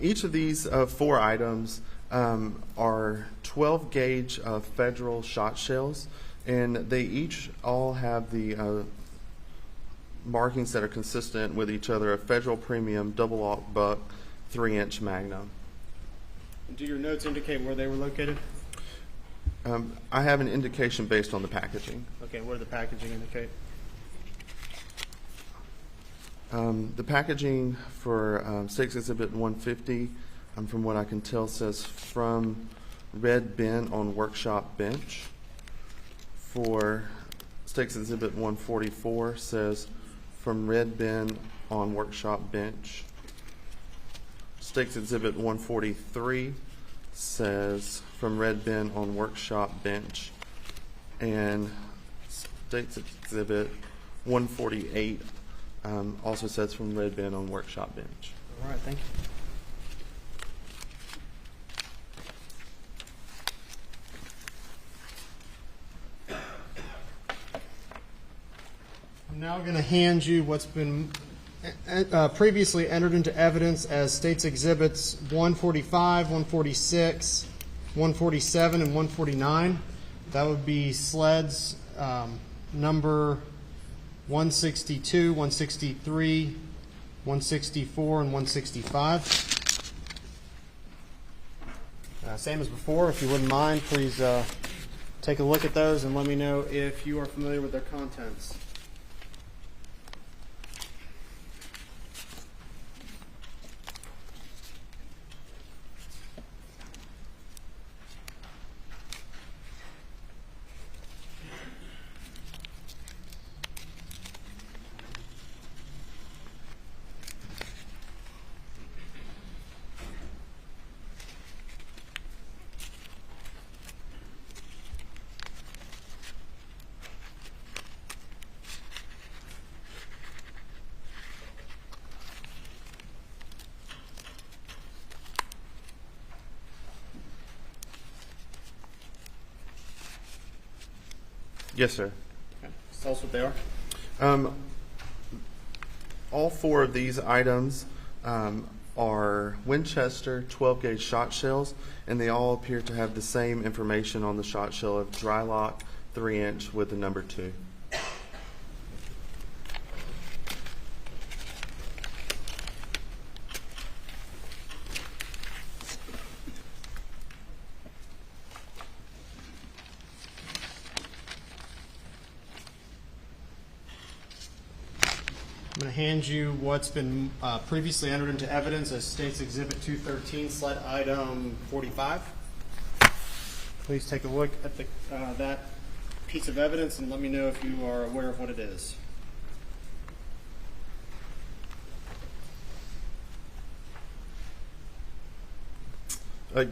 Each of these 4 items are 12 gauge federal shot shells, and they each all have the markings that are consistent with each other: a federal premium double aught buck 3-inch Magnum. Do your notes indicate where they were located? I have an indication based on the packaging. Okay, what does the packaging indicate? The packaging for State's Exhibit 150, from what I can tell, says from red bin on workshop bench. For State's Exhibit 144 says from red bin on workshop bench. State's Exhibit 143 says from red bin on workshop bench. And State's Exhibit 148 also says from red bin on workshop bench. All right, thank you. I'm now going to hand you what's been previously entered into evidence as State's Exhibits 145, 146, 147, and 149. That would be sleds number 162, 163, 164, and 165. Same as before. If you wouldn't mind, please take a look at those and let me know if you are familiar with their contents. Yes, sir. Okay. Tell us what they are. All 4 of these items are Winchester 12-gauge shot shells, and they all appear to have the same information on the shot shell of dry lock 3-inch with the number 2. I'm going to hand you what's been previously entered into evidence as State's Exhibit 213, sled item 45. Please take a look at that piece of evidence and let me know if you are aware of what it is.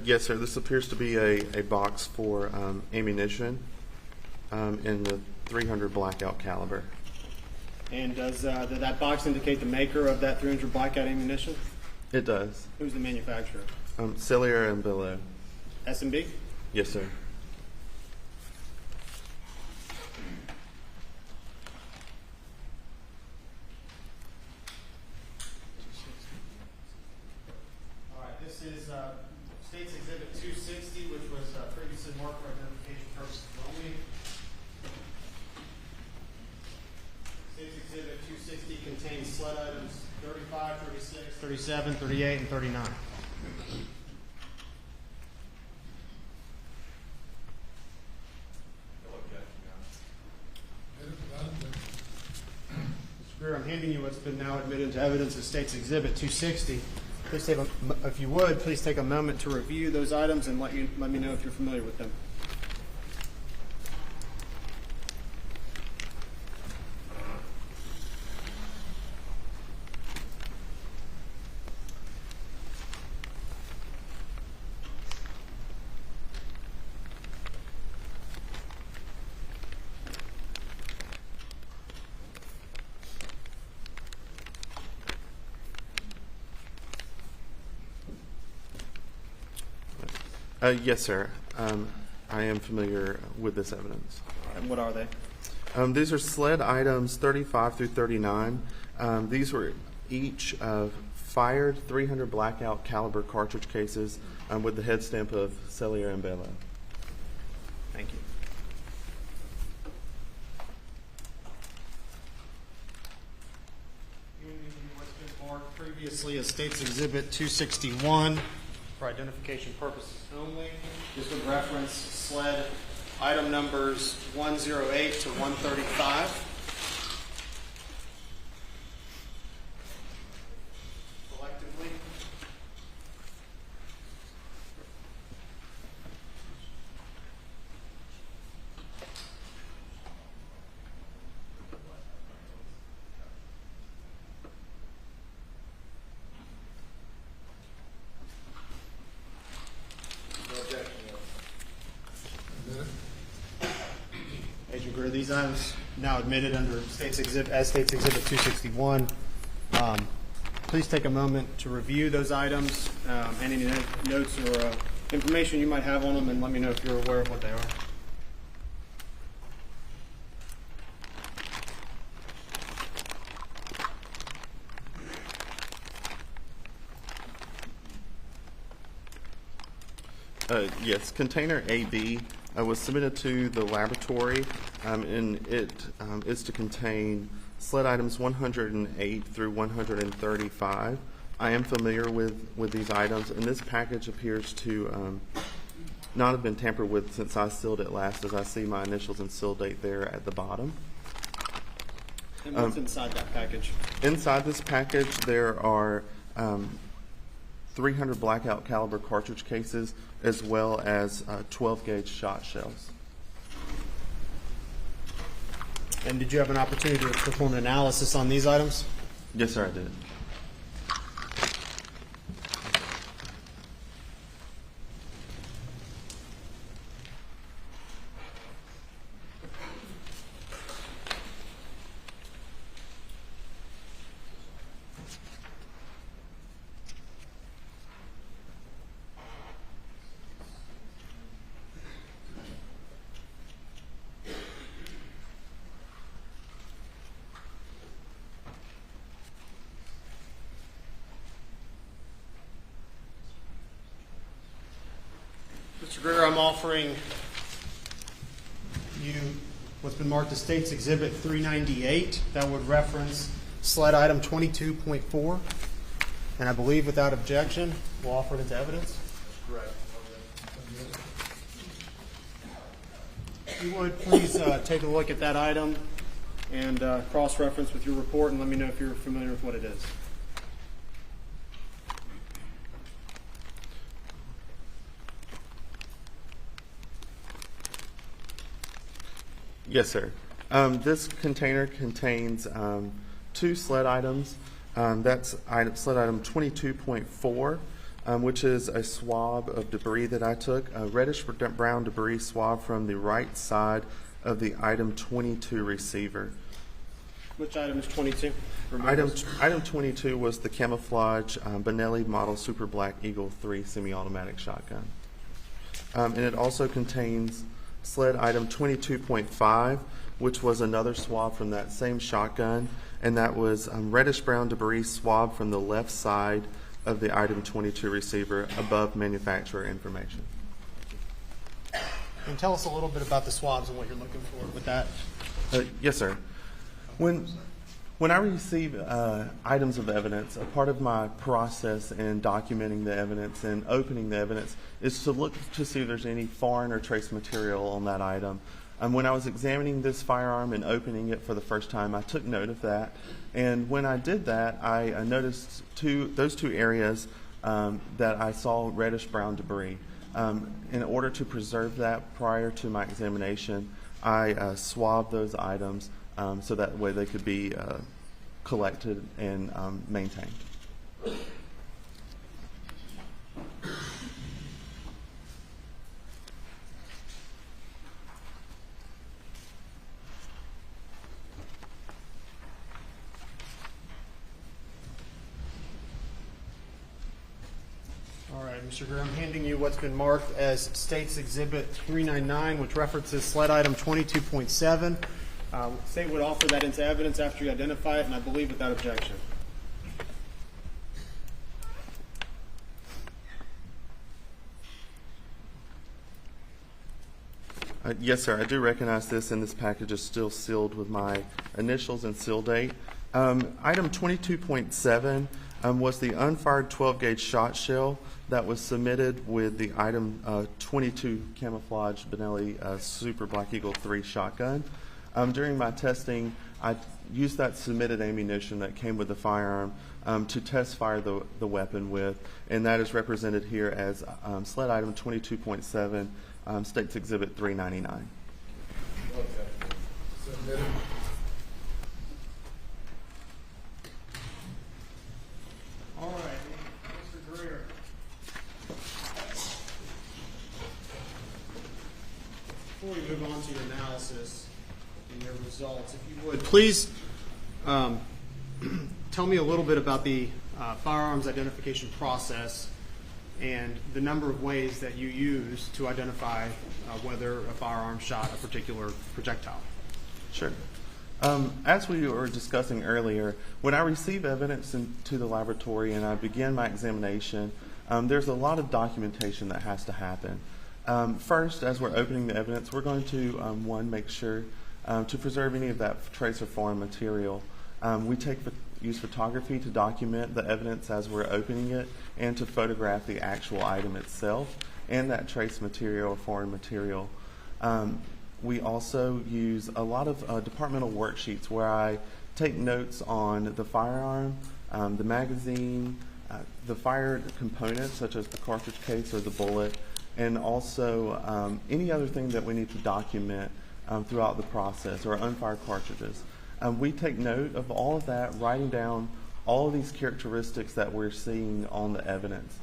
Yes, sir. This appears to be a box for ammunition in the 300 blackout caliber. And does that box indicate the maker of that 300 blackout ammunition? It does. Who's the manufacturer? Cellier and Billow. S&B? Yes, sir. All right, this is State's Exhibit 260, which was previously marked for identification purposes only. State's Exhibit 260 contains sled items 35, 36, 37, 38, and 39. Mr. Greer, I'm handing you what's been now admitted into evidence as State's Exhibit 260. Please take if you would, please take a moment to review those items and let me know if you're familiar with them. Yes, sir. I am familiar with this evidence. And what are they? These are SLED items 35 through 39. These were each fired 300 blackout caliber cartridge cases with the head stamp of Cellier and Bello. Thank you. What's been marked previously as State's Exhibit 261 for identification purposes only. This would reference SLED item numbers 108 to 135. Collectively. Agent Greer, these items now admitted under State's Exhibit 261. Please take a moment to review those items and any notes or information you might have on them, and let me know if you're aware of what they are. Yes, container AB was submitted to the laboratory, and it is to contain SLED items 108 through 135. I am familiar with these items, and this package appears to not have been tampered with since I sealed it last, as I see my initials and seal date there at the bottom. And what's inside that package? Inside this package, there are 300 blackout caliber cartridge cases, as well as 12 gauge shot shells. And did you have an opportunity to perform an analysis on these items? Yes, sir, I did. Mr. Greer, I'm offering you what's been marked as State's Exhibit 398. That would reference SLED item 22.4. And I believe without objection, we'll offer it as evidence. Correct. If you would, please take a look at that item and cross-reference with your report and let me know if you're familiar with what it is. Yes, sir. This container contains two SLED items. That's SLED item 22.4, which is a swab of debris that I took, a reddish-brown debris swab from the right side of the item 22 receiver. Which item is 22? Item 22 was the camouflage Benelli model Super Black Eagle 3 semi-automatic shotgun. And it also contains SLED item 22.5, which was another swab from that same shotgun, and that was reddish-brown debris swab from the left side of the item 22 receiver above manufacturer information. And tell us a little bit about the swabs and what you're looking for with that. Yes, sir. When I receive items of evidence, a part of my process in documenting the evidence and opening the evidence is to look to see if there's any foreign or trace material on that item. When I was examining this firearm and opening it for the first time, I took note of that. And when I did that, I noticed those two areas that I saw reddish-brown debris. In order to preserve that prior to my examination, I swabbed those items so that way they could be collected and maintained. All right, Mr. Greer, I'm handing you what's been marked as State's Exhibit 399, which references sled item 22.7. State would offer that into evidence after you identify it, and I believe without objection. Yes, sir. I do recognize this, and this package is still sealed with my initials and seal date. Item 22.7 was the unfired 12-gauge shot shell that was submitted with the item 22 camouflage Benelli Super Black Eagle 3 shotgun. During my testing, I used that submitted ammunition that came with the firearm to test fire the weapon with, and that is represented here as sled item 22.7, State's Exhibit 399. Okay. Submitted. All right, Mr. Greer. Before we move on to your analysis and your results, if you would, please tell me a little bit about the firearms identification process and the number of ways that you use to identify whether a firearm shot a particular projectile. Sure. As we were discussing earlier, when I receive evidence into the laboratory and I begin my examination, there's a lot of documentation that has to happen. First, as we're opening the evidence, we're going to, one, make sure to preserve any of that trace or foreign material. We use photography to document the evidence as we're opening it and to photograph the actual item itself and that trace material or foreign material. We also use a lot of departmental worksheets where I take notes on the firearm, the magazine, the fired components such as the cartridge case or the bullet, and also any other thing that we need to document throughout the process, or unfired cartridges. We take note of all of that, writing down all of these characteristics that we're seeing on the evidence.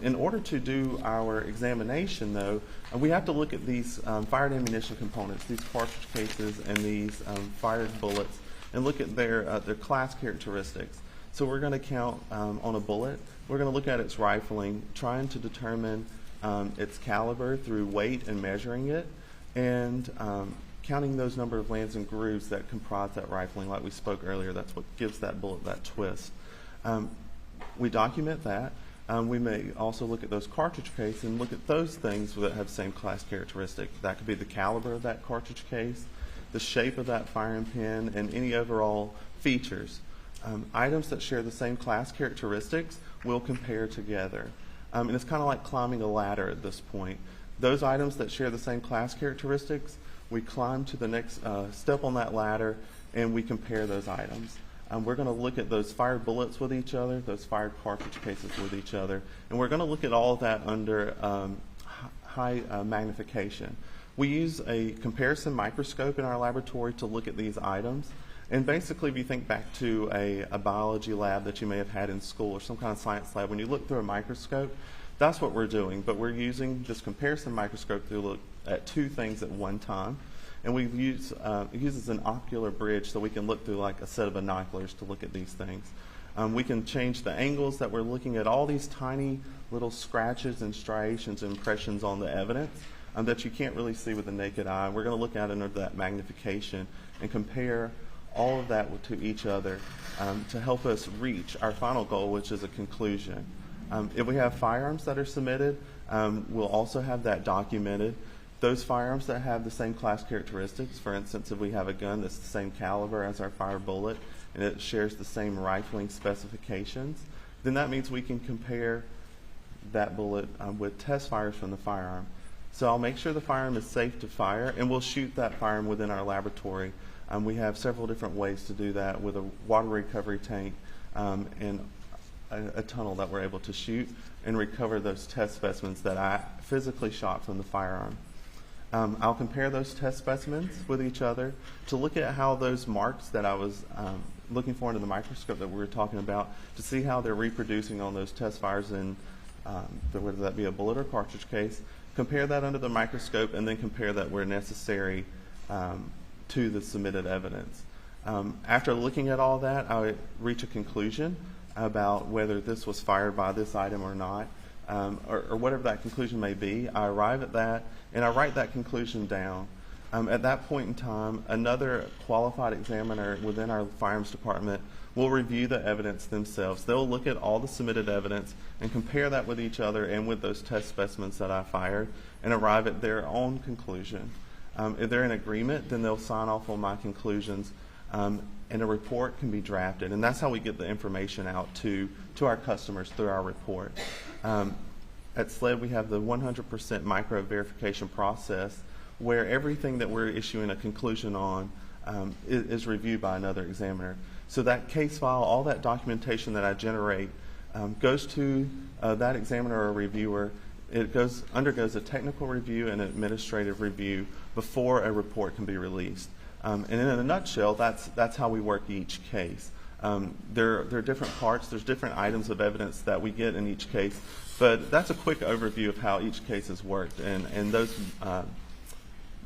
In order to do our examination, though, we have to look at these fired ammunition components, these cartridge cases and these fired bullets, and look at their class characteristics. So we're going to count on a bullet. We're going to look at its rifling, trying to determine its caliber through weight and measuring it, and counting those number of lands and grooves that comprise that rifling, like we spoke earlier. That's what gives that bullet that twist. We document that. We may also look at those cartridge case and look at those things that have same class characteristic. That could be the caliber of that cartridge case, the shape of that firing pin, and any overall features. Items that share the same class characteristics will compare together. And it's kind of like climbing a ladder at this point. Those items that share the same class characteristics, we climb to the next step on that ladder and we compare those items. We're going to look at those fired bullets with each other, those fired cartridge cases with each other, and we're going to look at all of that under high magnification. We use a comparison microscope in our laboratory to look at these items. And basically, if you think back to a biology lab that you may have had in school or some kind of science lab, when you look through a microscope, that's what we're doing. But we're using this comparison microscope to look at two things at one time. And we use it uses an ocular bridge so we can look through like a set of binoculars to look at these things. We can change the angles that we're looking at all these tiny little scratches and striations and impressions on the evidence that you can't really see with the naked eye. We're going to look at it under that magnification and compare all of that to each other to help us reach our final goal, which is a conclusion. If we have firearms that are submitted, we'll also have that documented. Those firearms that have the same class characteristics, for instance, if we have a gun that's the same caliber as our fired bullet and it shares the same rifling specifications, then that means we can compare that bullet with test fires from the firearm. So I'll make sure the firearm is safe to fire, and we'll shoot that firearm within our laboratory. We have several different ways to do that with a water recovery tank and a tunnel that we're able to shoot and recover those test specimens that I physically shot from the firearm. I'll compare those test specimens with each other to look at how those marks that I was looking for under the microscope that we were talking about, to see how they're reproducing on those test fires in whether that be a bullet or cartridge case. Compare that under the microscope and then compare that where necessary to the submitted evidence. After looking at all that, I would reach a conclusion about whether this was fired by this item or not. or whatever that conclusion may be. I arrive at that, and I write that conclusion down. At that point in time, another qualified examiner within our firearms department will review the evidence themselves. They'll look at all the submitted evidence and compare that with each other and with those test specimens that I fired and arrive at their own conclusion. If they're in agreement, then they'll sign off on my conclusions, and a report can be drafted. And that's how we get the information out to our customers through our report. At SLED, we have the 100% micro verification process, where everything that we're issuing a conclusion on is reviewed by another examiner. So that case file, all that documentation that I generate goes to that examiner or reviewer. It undergoes a technical review and an administrative review before a report can be released. And in a nutshell, that's how we work each case. There are different parts. There's different items of evidence that we get in each case. But that's a quick overview of how each case has worked. And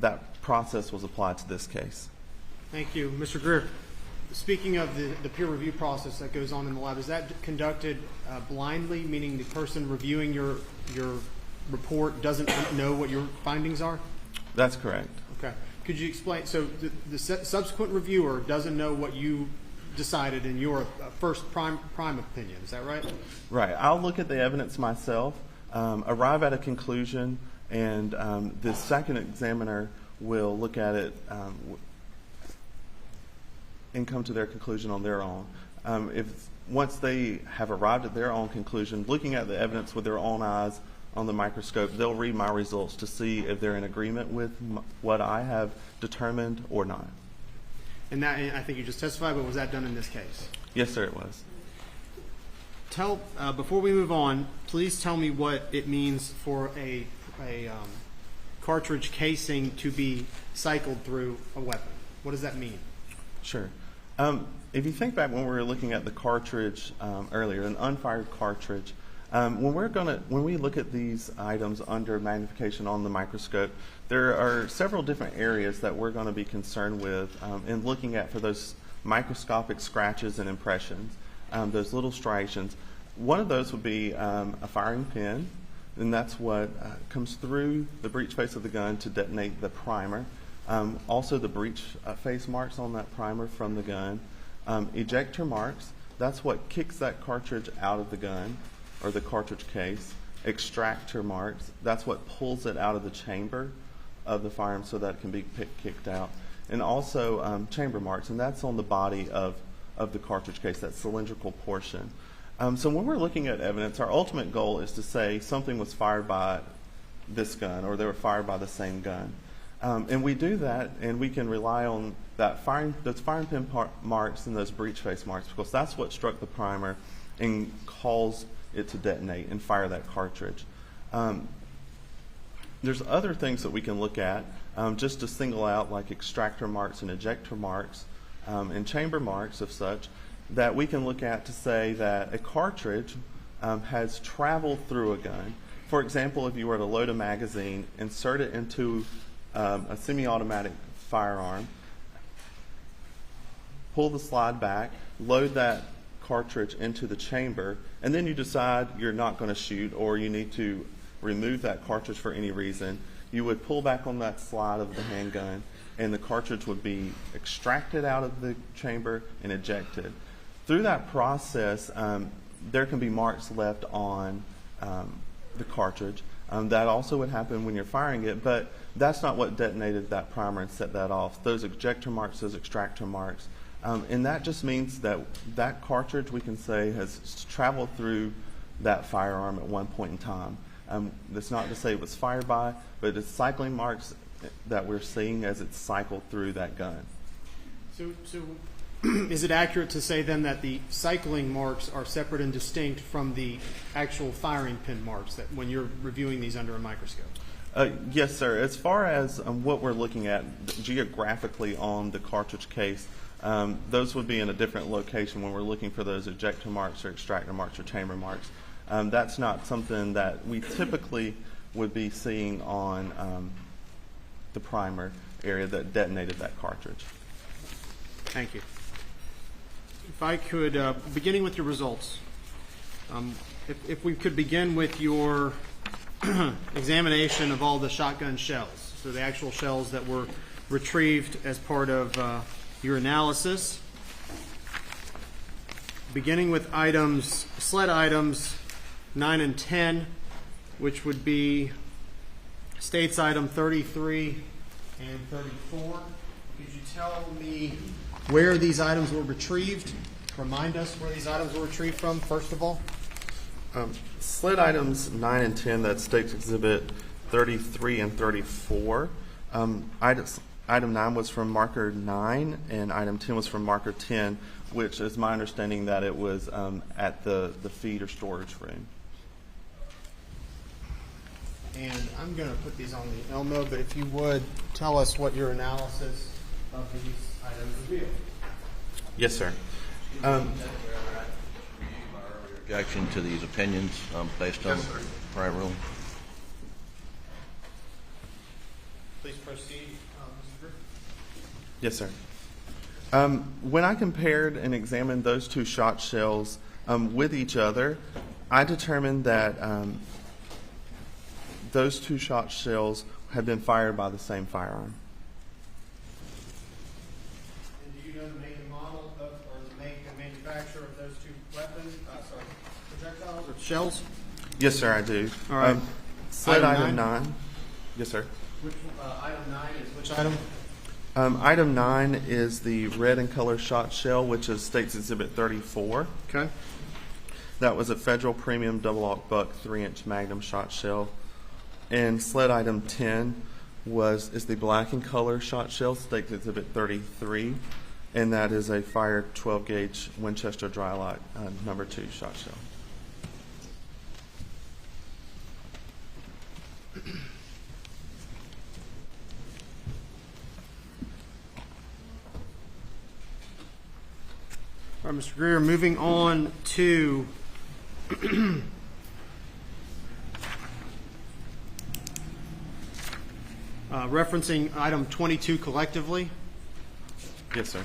that process was applied to this case. Thank you. Mr. Greer, speaking of the peer review process that goes on in the lab, is that conducted blindly, meaning the person reviewing your report doesn't know what your findings are? That's correct. Okay. Could you explain, so the subsequent reviewer doesn't know what you decided in your first prime opinion, is that right? Right. I'll look at the evidence myself, arrive at a conclusion, and the second examiner will look at it and come to their conclusion on their own. Once they have arrived at their own conclusion, looking at the evidence with their own eyes on the microscope, they'll read my results to see if they're in agreement with what I have determined or not. And that, I think you just testified, but was that done in this case? Yes, sir, it was. Before we move on, please tell me what it means for a cartridge casing to be cycled through a weapon. What does that mean? Sure. If you think back when we were looking at the cartridge earlier, an unfired cartridge, when we look at these items under magnification on the microscope, there are several different areas that we're going to be concerned with in looking at for those microscopic scratches and impressions, those little striations. One of those would be a firing pin, and that's what comes through the breech face of the gun to detonate the primer. Also the breech face marks on that primer from the gun. Ejector marks, that's what kicks that cartridge out of the gun or the cartridge case. Extractor marks, that's what pulls it out of the chamber of the firearm so that it can be kicked out. And also chamber marks, and that's on the body of the cartridge case, that cylindrical portion. So when we're looking at evidence, our ultimate goal is to say something was fired by this gun or they were fired by the same gun. And we do that, and we can rely on those firing pin marks and those breech face marks because that's what struck the primer and caused it to detonate and fire that cartridge. There's other things that we can look at just to single out, like extractor marks and ejector marks and chamber marks of such, that we can look at to say that a cartridge has traveled through a gun. For example, if you were to load a magazine, insert it into a semi-automatic firearm, pull the slide back, load that cartridge into the chamber, and then you decide you're not going to shoot or you need to remove that cartridge for any reason, you would pull back on that slide of the handgun and the cartridge would be extracted out of the chamber and ejected. Through that process, there can be marks left on the cartridge. That also would happen when you're firing it, but that's not what detonated that primer and set that off. Those ejector marks, those extractor marks, and that just means that that cartridge, we can say, has traveled through that firearm at one point in time. That's not to say it was fired by, but it's cycling marks that we're seeing as it's cycled through that gun. So is it accurate to say then that the cycling marks are separate and distinct from the actual firing pin marks that when you're reviewing these under a microscope? Yes, sir. As far as what we're looking at geographically on the cartridge case, those would be in a different location when we're looking for those ejector marks or extractor marks or chamber marks. That's not something that we typically would be seeing on the primer area that detonated that cartridge. Thank you. If I could, beginning with your results, If we could begin with your examination of all the shotgun shells, so the actual shells that were retrieved as part of your analysis, beginning with sled items 9 and 10, which would be states item 33 and 34. Could you tell me where these items were retrieved? Remind us where these items were retrieved from, first of all. Sled items 9 and 10, that's States Exhibit 33 and 34. Item 9 was from marker 9, and item 10 was from marker 10, which is my understanding that it was at the feed or storage room. And I'm going to put these on the Elmo, but if you would tell us what your analysis of these items revealed. Yes, sir. Objection to these opinions based on the prior ruling. Please proceed, Mr. Drew. Yes, sir. When I compared and examined those two shot shells with each other, I determined that those two shot shells had been fired by the same firearm. And do you know the make and model or the make and manufacturer of those two weapons, projectiles or shells? Yes, sir, I do. All right. Sled item 9. 9. Yes, sir. Which item 9 is which item? Item 9 is the red and color shot shell, which is States Exhibit 34. Okay. That was a Federal Premium Double-Aught Buck 3-inch Magnum shot shell. And sled item 10 is the black and color shot shell, States Exhibit 33, and that is a fired 12-gauge Winchester Drylock number 2 shot shell. All right, Mr. Greer, moving on to referencing item 22 collectively. Yes, sir.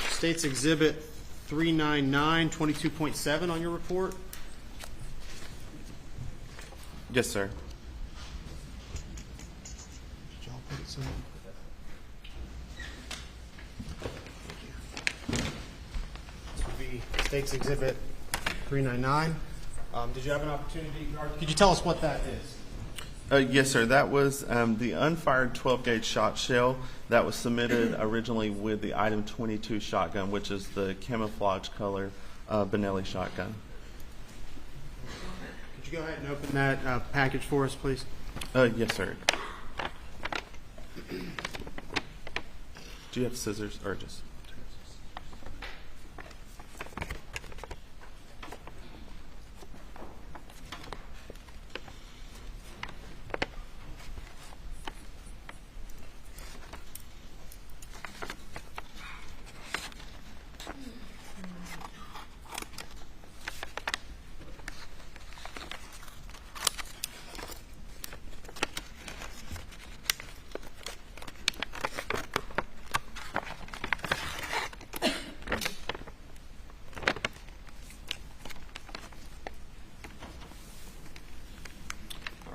States Exhibit 399, 22.7 on your report. Yes, sir. Did y'all put it somewhere? This would be States Exhibit 399. Did you have an opportunity, or could you tell us what that is? Yes, sir. That was the unfired 12-gauge shot shell that was submitted originally with the item 22 shotgun, which is the camouflage color Benelli shotgun. Could you go ahead and open that package for us, please? Yes, sir. Do you have scissors or just?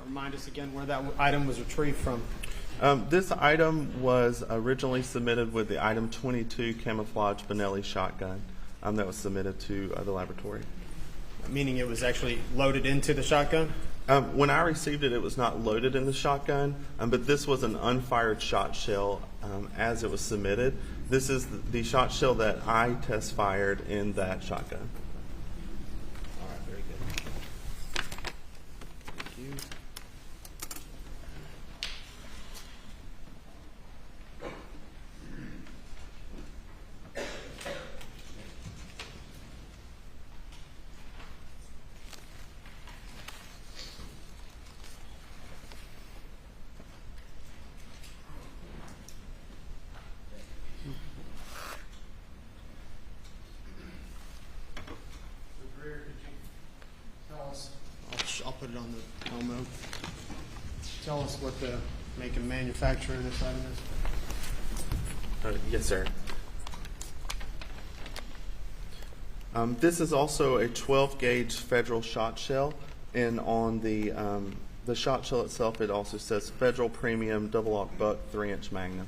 Remind us again where that item was retrieved from. This item was originally submitted with the item 22 camouflage Benelli shotgun that was submitted to the laboratory. Meaning it was actually loaded into the shotgun? When I received it, it was not loaded in the shotgun, but this was an unfired shot shell as it was submitted. This is the shot shell that I test fired in that shotgun. All right, very good. Thank you. I'll put it on the Elmo. Tell us what the make and manufacturer of this item is. Yes, sir. This is also a 12-gauge federal shot shell, and on the shot shell itself, it also says Federal Premium Double-Aught Buck 3-inch Magnum.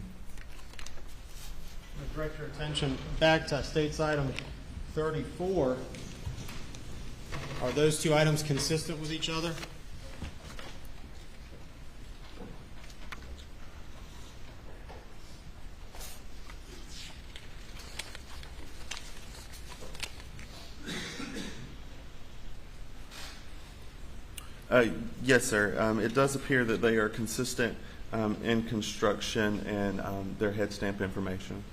I'll direct your attention back to state's item 34. Are those two items consistent with each other? Yes, sir. It does appear that they are consistent in construction and their head stamp information.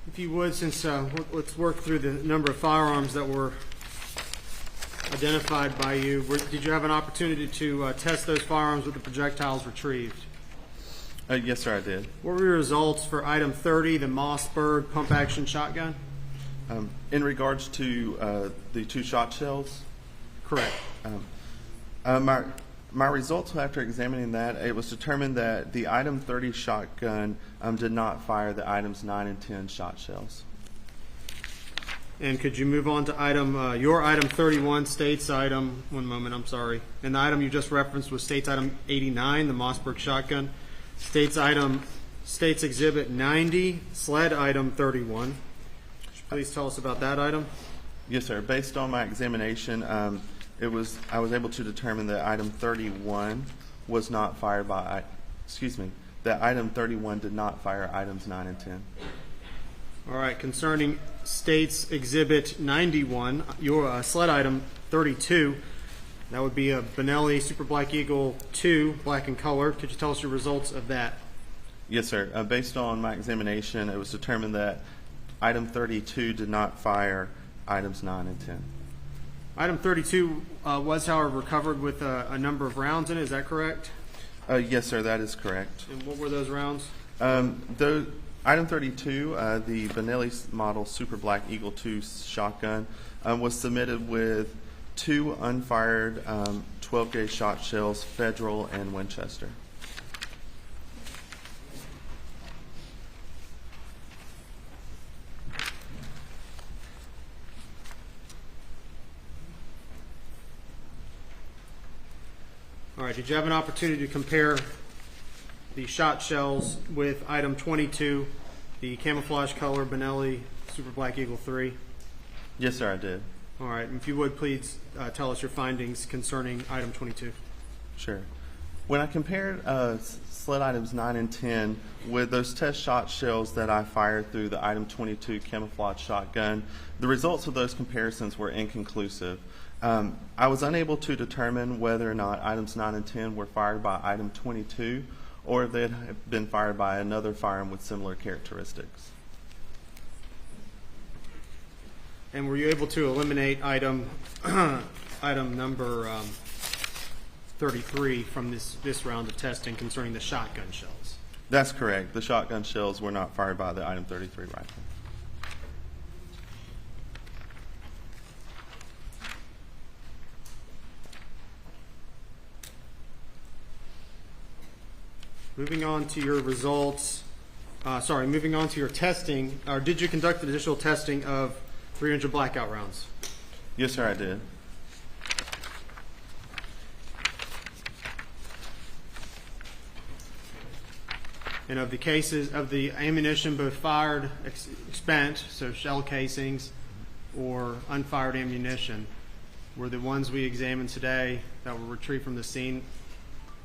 If you would, since let's work through the number of firearms that were identified by you. Did you have an opportunity to test those firearms with the projectiles retrieved? Yes, sir, I did. What were your results for item 30, the Mossberg pump-action shotgun? In regards to the two shot shells? Correct. My results after examining that, it was determined that the item 30 shotgun did not fire the items 9 and 10 shot shells. And could you move on to your item 31, state's item, one moment, I'm sorry. And the item you just referenced was state's item 89, the Mossberg shotgun. State's exhibit 90, sled item 31. Could you please tell us about that item? Yes, sir. Based on my examination, I was able to determine that item 31 was not fired by, that item 31 did not fire items 9 and 10. All right, concerning state's exhibit 91, your sled item 32, that would be a Benelli Super Black Eagle 2, black in color. Could you tell us your results of that? Yes, sir. Based on my examination, it was determined that item 32 did not fire items 9 and 10. Item 32 was, however, recovered with a number of rounds in it. Is that correct? Yes, sir, that is correct. And what were those rounds? Item 32, the Benelli model Super Black Eagle 2 shotgun, was submitted with 2 unfired 12-gauge shot shells, Federal and Winchester. All right, did you have an opportunity to compare the shot shells with item 22, the camouflage color Benelli Super Black Eagle 3? Yes, sir, I did. All right, and if you would, please tell us your findings concerning item 22. Sure. When I compared sled items 9 and 10 with those test shot shells that I fired through the item 22 camouflage shotgun, the results of those comparisons were inconclusive. I was unable to determine whether or not items 9 and 10 were fired by item 22 or if they had been fired by another firearm with similar characteristics. And were you able to eliminate item number 33 from this round of testing concerning the shotgun shells? That's correct. The shotgun shells were not fired by the item 33 rifle. Moving on to your results, moving on to your testing, or did you conduct additional testing of 300 blackout rounds? Yes, sir, I did. And of the cases of the ammunition, both fired, spent, so shell casings, or unfired ammunition, were the ones we examined today that were retrieved from the scene,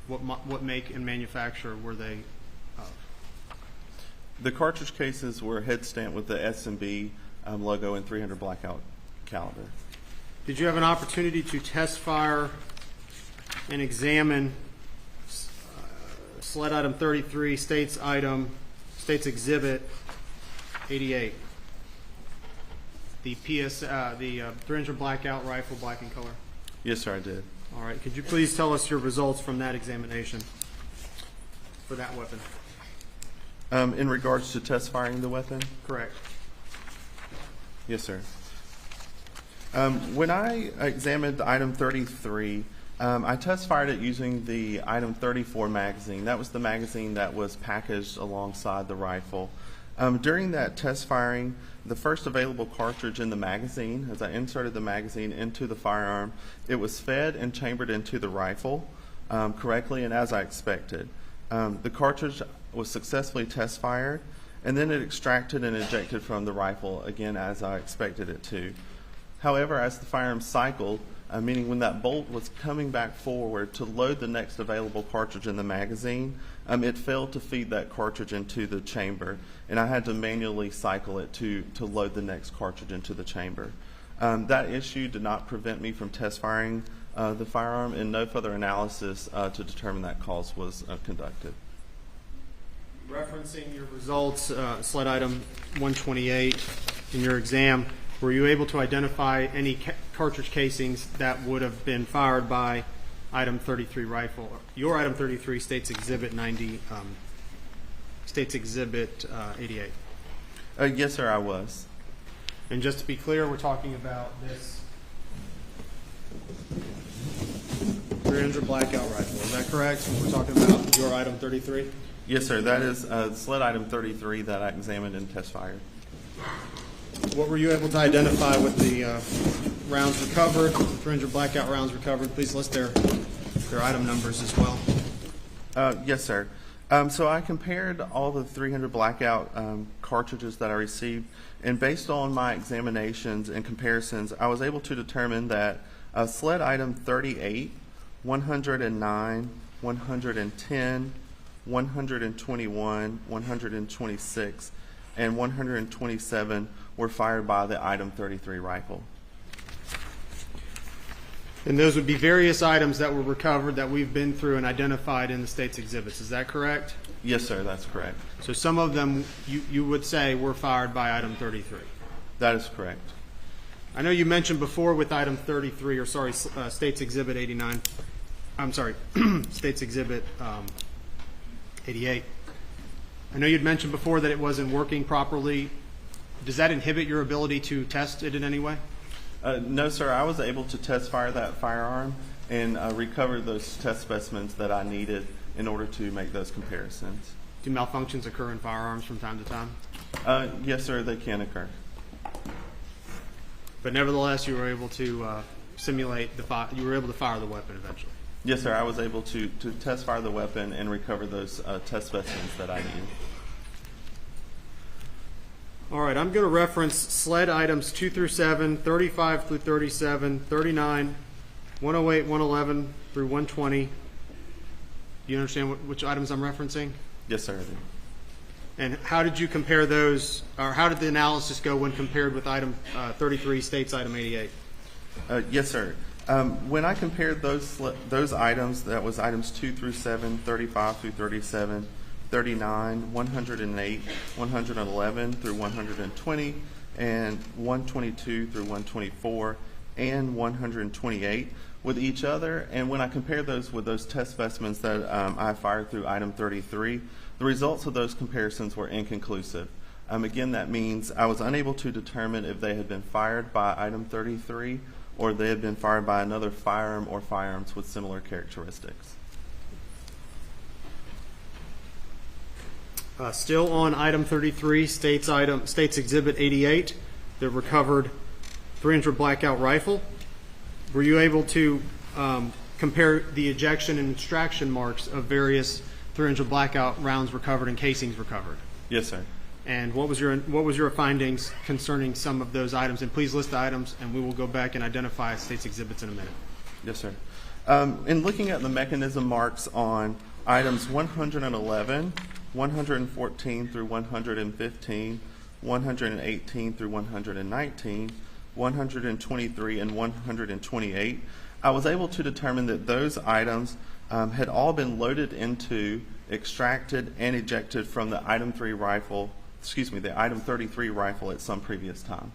what make and manufacturer were they of? The cartridge cases were head stamped with the S&B logo and 300 blackout caliber. Did you have an opportunity to test fire and examine sled item 33, states item State's Exhibit 88. The 300 blackout rifle, black in color. Yes, sir, I did. All right. Could you please tell us your results from that examination for that weapon? In regards to test firing the weapon? Correct. Yes, sir. When I examined item 33, I test fired it using the item 34 magazine. That was the magazine that was packaged alongside the rifle. During that test firing, the first available cartridge in the magazine, as I inserted the magazine into the firearm, it was fed and chambered into the rifle correctly and as I expected. The cartridge was successfully test fired, and then it extracted and ejected from the rifle again as I expected it to. However, as the firearm cycled, meaning when that bolt was coming back forward to load the next available cartridge in the magazine, it failed to feed that cartridge into the chamber, and I had to manually cycle it to load the next cartridge into the chamber. That issue did not prevent me from test firing the firearm, and no further analysis to determine that cause was conducted. Referencing your results, slide item 128 in your exam, were you able to identify any cartridge casings that would have been fired by item 33 rifle? Your item 33, State's Exhibit 90, State's Exhibit 88. Yes, sir, I was. And just to be clear, we're talking about this 300 blackout rifle. Is that correct? We're talking about your item 33? Yes, sir. That is sled item 33 that I examined and test fired. What were you able to identify with the rounds recovered, 300 blackout rounds recovered? Please list their item numbers as well. Yes, sir. So I compared all the 300 blackout cartridges that I received, and based on my examinations and comparisons, I was able to determine that sled item 38, 109, 110, 121, 126, and 127 were fired by the item 33 rifle. And those would be various items that were recovered that we've been through and identified in the State's exhibits. Is that correct? Yes, sir, that's correct. So some of them you would say were fired by item 33? That is correct. I know you mentioned before with item 33, or sorry, State's Exhibit 89, I'm sorry, State's Exhibit 88. I know you'd mentioned before that it wasn't working properly. Does that inhibit your ability to test it in any way? No, sir. I was able to test fire that firearm and recover those test specimens that I needed in order to make those comparisons. Do malfunctions occur in firearms from time to time? Yes, sir, they can occur. But nevertheless, you were able to simulate you were able to fire the weapon eventually? Yes, sir. I was able to test fire the weapon and recover those test specimens that I needed. All right, I'm going to reference sled items 2 through 7, 35 through 37, 39, 108, 111 through 120. Do you understand which items I'm referencing? Yes, sir, I do. And how did you compare those, or how did the analysis go when compared with item 33, State's item 88? Yes, sir. When I compared those items, that was items 2 through 7, 35 through 37, 39, 108, 111 through 120, and 122 through 124, and 128 with each other. And when I compared those with those test specimens that I fired through item 33, the results of those comparisons were inconclusive. Again, that means I was unable to determine if they had been fired by item 33 or they had been fired by another firearm or firearms with similar characteristics. Still on item 33, State's Exhibit 88, the recovered 300 blackout rifle. Were you able to compare the ejection and extraction marks of various 300 blackout rounds recovered and casings recovered? Yes, sir. And what was your findings concerning some of those items? And please list the items, and we will go back and identify State's exhibits in a minute. Yes, sir. In looking at the mechanism marks on items 111, 114 through 115, 118 through 119, 123, and 128, I was able to determine that those items had all been loaded into, extracted, and ejected from the item 33 rifle at some previous time.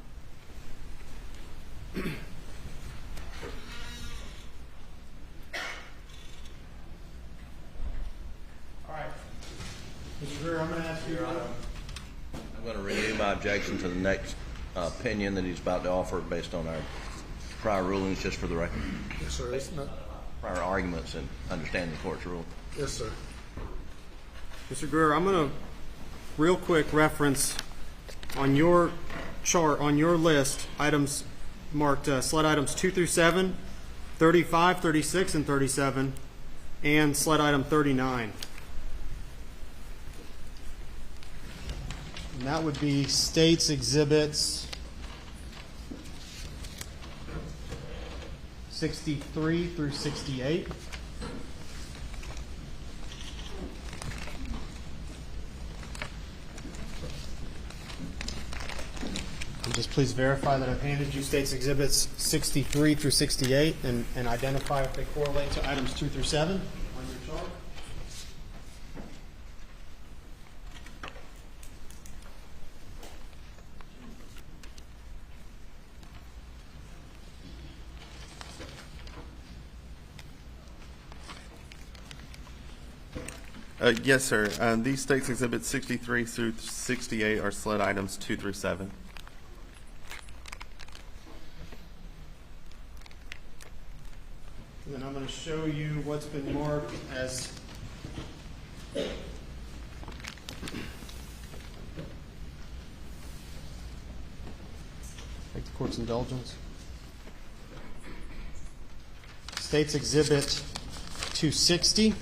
All right. Mr. Greer, I'm going to ask you. I'm going to renew my objection to the next opinion that he's about to offer based on our prior rulings, just for the record. Yes, sir. It's not. Prior arguments and understanding the court's rule. Yes, sir. Mr. Greer, I'm going to real quick reference on your chart, on your list, items marked sled items 2 through 7, 35, 36, and 37, and sled item 39. And that would be states exhibits 63 through 68. And just please verify that I've handed you states exhibits 63 through 68 and identify if they correlate to items 2 through 7 on your chart. Yes, sir. These states exhibits 63 through 68 are sled items 2 through 7. And then I'm going to show you what's been marked as take the court's indulgence. States exhibit 260.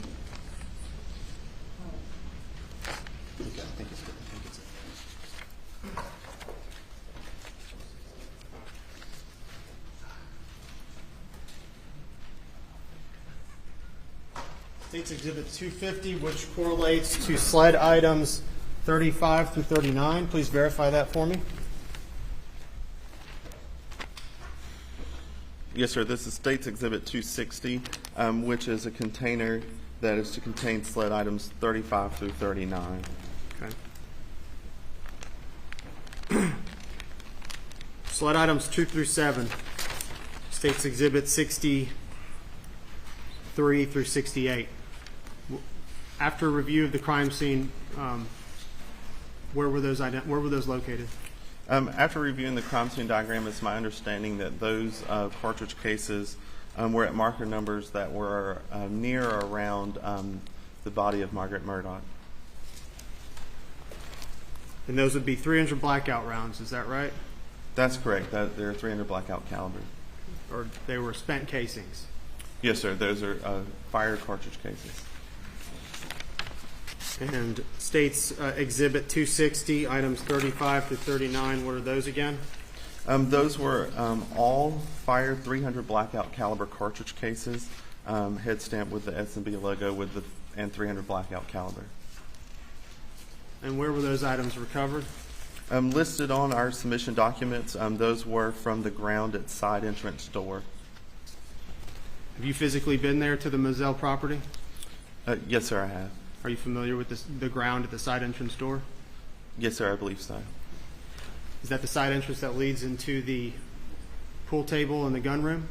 States exhibit 250, which correlates to sled items 35 through 39. Please verify that for me. Yes, sir. This is states exhibit 260, which is a container that is to contain sled items 35 through 39. Okay. Sled items 2 through 7. States exhibit 63 through 68. After review of the crime scene, where were those located? After reviewing the crime scene diagram, it's my understanding that those cartridge cases were at marker numbers that were near or around the body of Margaret Murdaugh. And those would be 300 blackout rounds, is that right? That's correct. They're 300 blackout caliber. Or they were spent casings? Yes, sir. Those are fired cartridge cases. And states exhibit 260, items 35 through 39, what are those again? Those were all fired 300 blackout caliber cartridge cases, head stamped with the S&B logo and 300 blackout caliber. And where were those items recovered? Listed on our submission documents, those were from the ground at side entrance door. Have you physically been there to the Moselle property? Yes, sir, I have. Are you familiar with the ground at the side entrance door? Yes, sir, I believe so. Is that the side entrance that leads into the pool table and the gun room?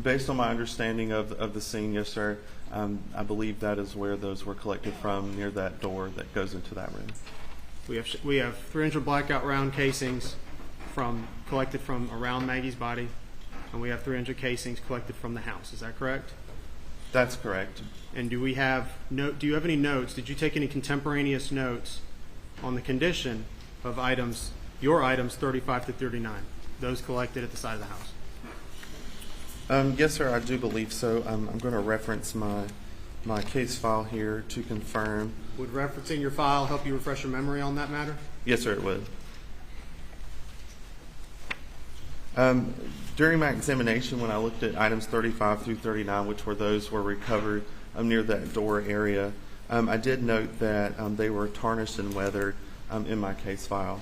Based on my understanding of the scene, yes, sir. I believe that is where those were collected from, near that door that goes into that room. We have 300 blackout round casings collected from around Maggie's body, and we have 300 casings collected from the house. Is that correct? That's correct. And do you have any notes? Did you take any contemporaneous notes on the condition of your items 35 to 39, those collected at the side of the house? Yes, sir, I do believe so. I'm going to reference my case file here to confirm. Would referencing your file help you refresh your memory on that matter? Yes, sir, it would. During my examination, when I looked at items 35 through 39, which were recovered near that door area, I did note that they were tarnished and weathered in my case file.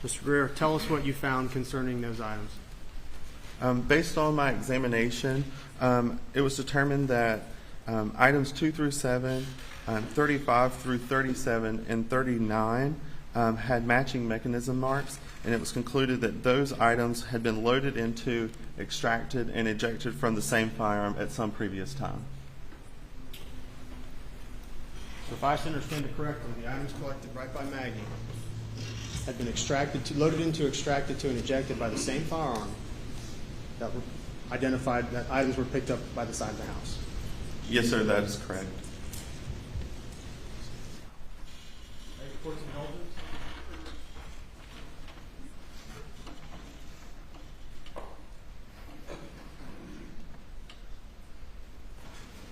Mr. Greer, tell us what you found concerning those items. Based on my examination, it was determined that items 2 through 7, 35 through 37, and 39 had matching mechanism marks, and it was concluded that those items had been loaded into, extracted, and ejected from the same firearm at some previous time. So if I understand it correctly, the items collected right by Maggie had been loaded into, extracted to, and ejected by the same firearm that were identified, that items were picked up by the side of the house. Yes, sir, that is correct.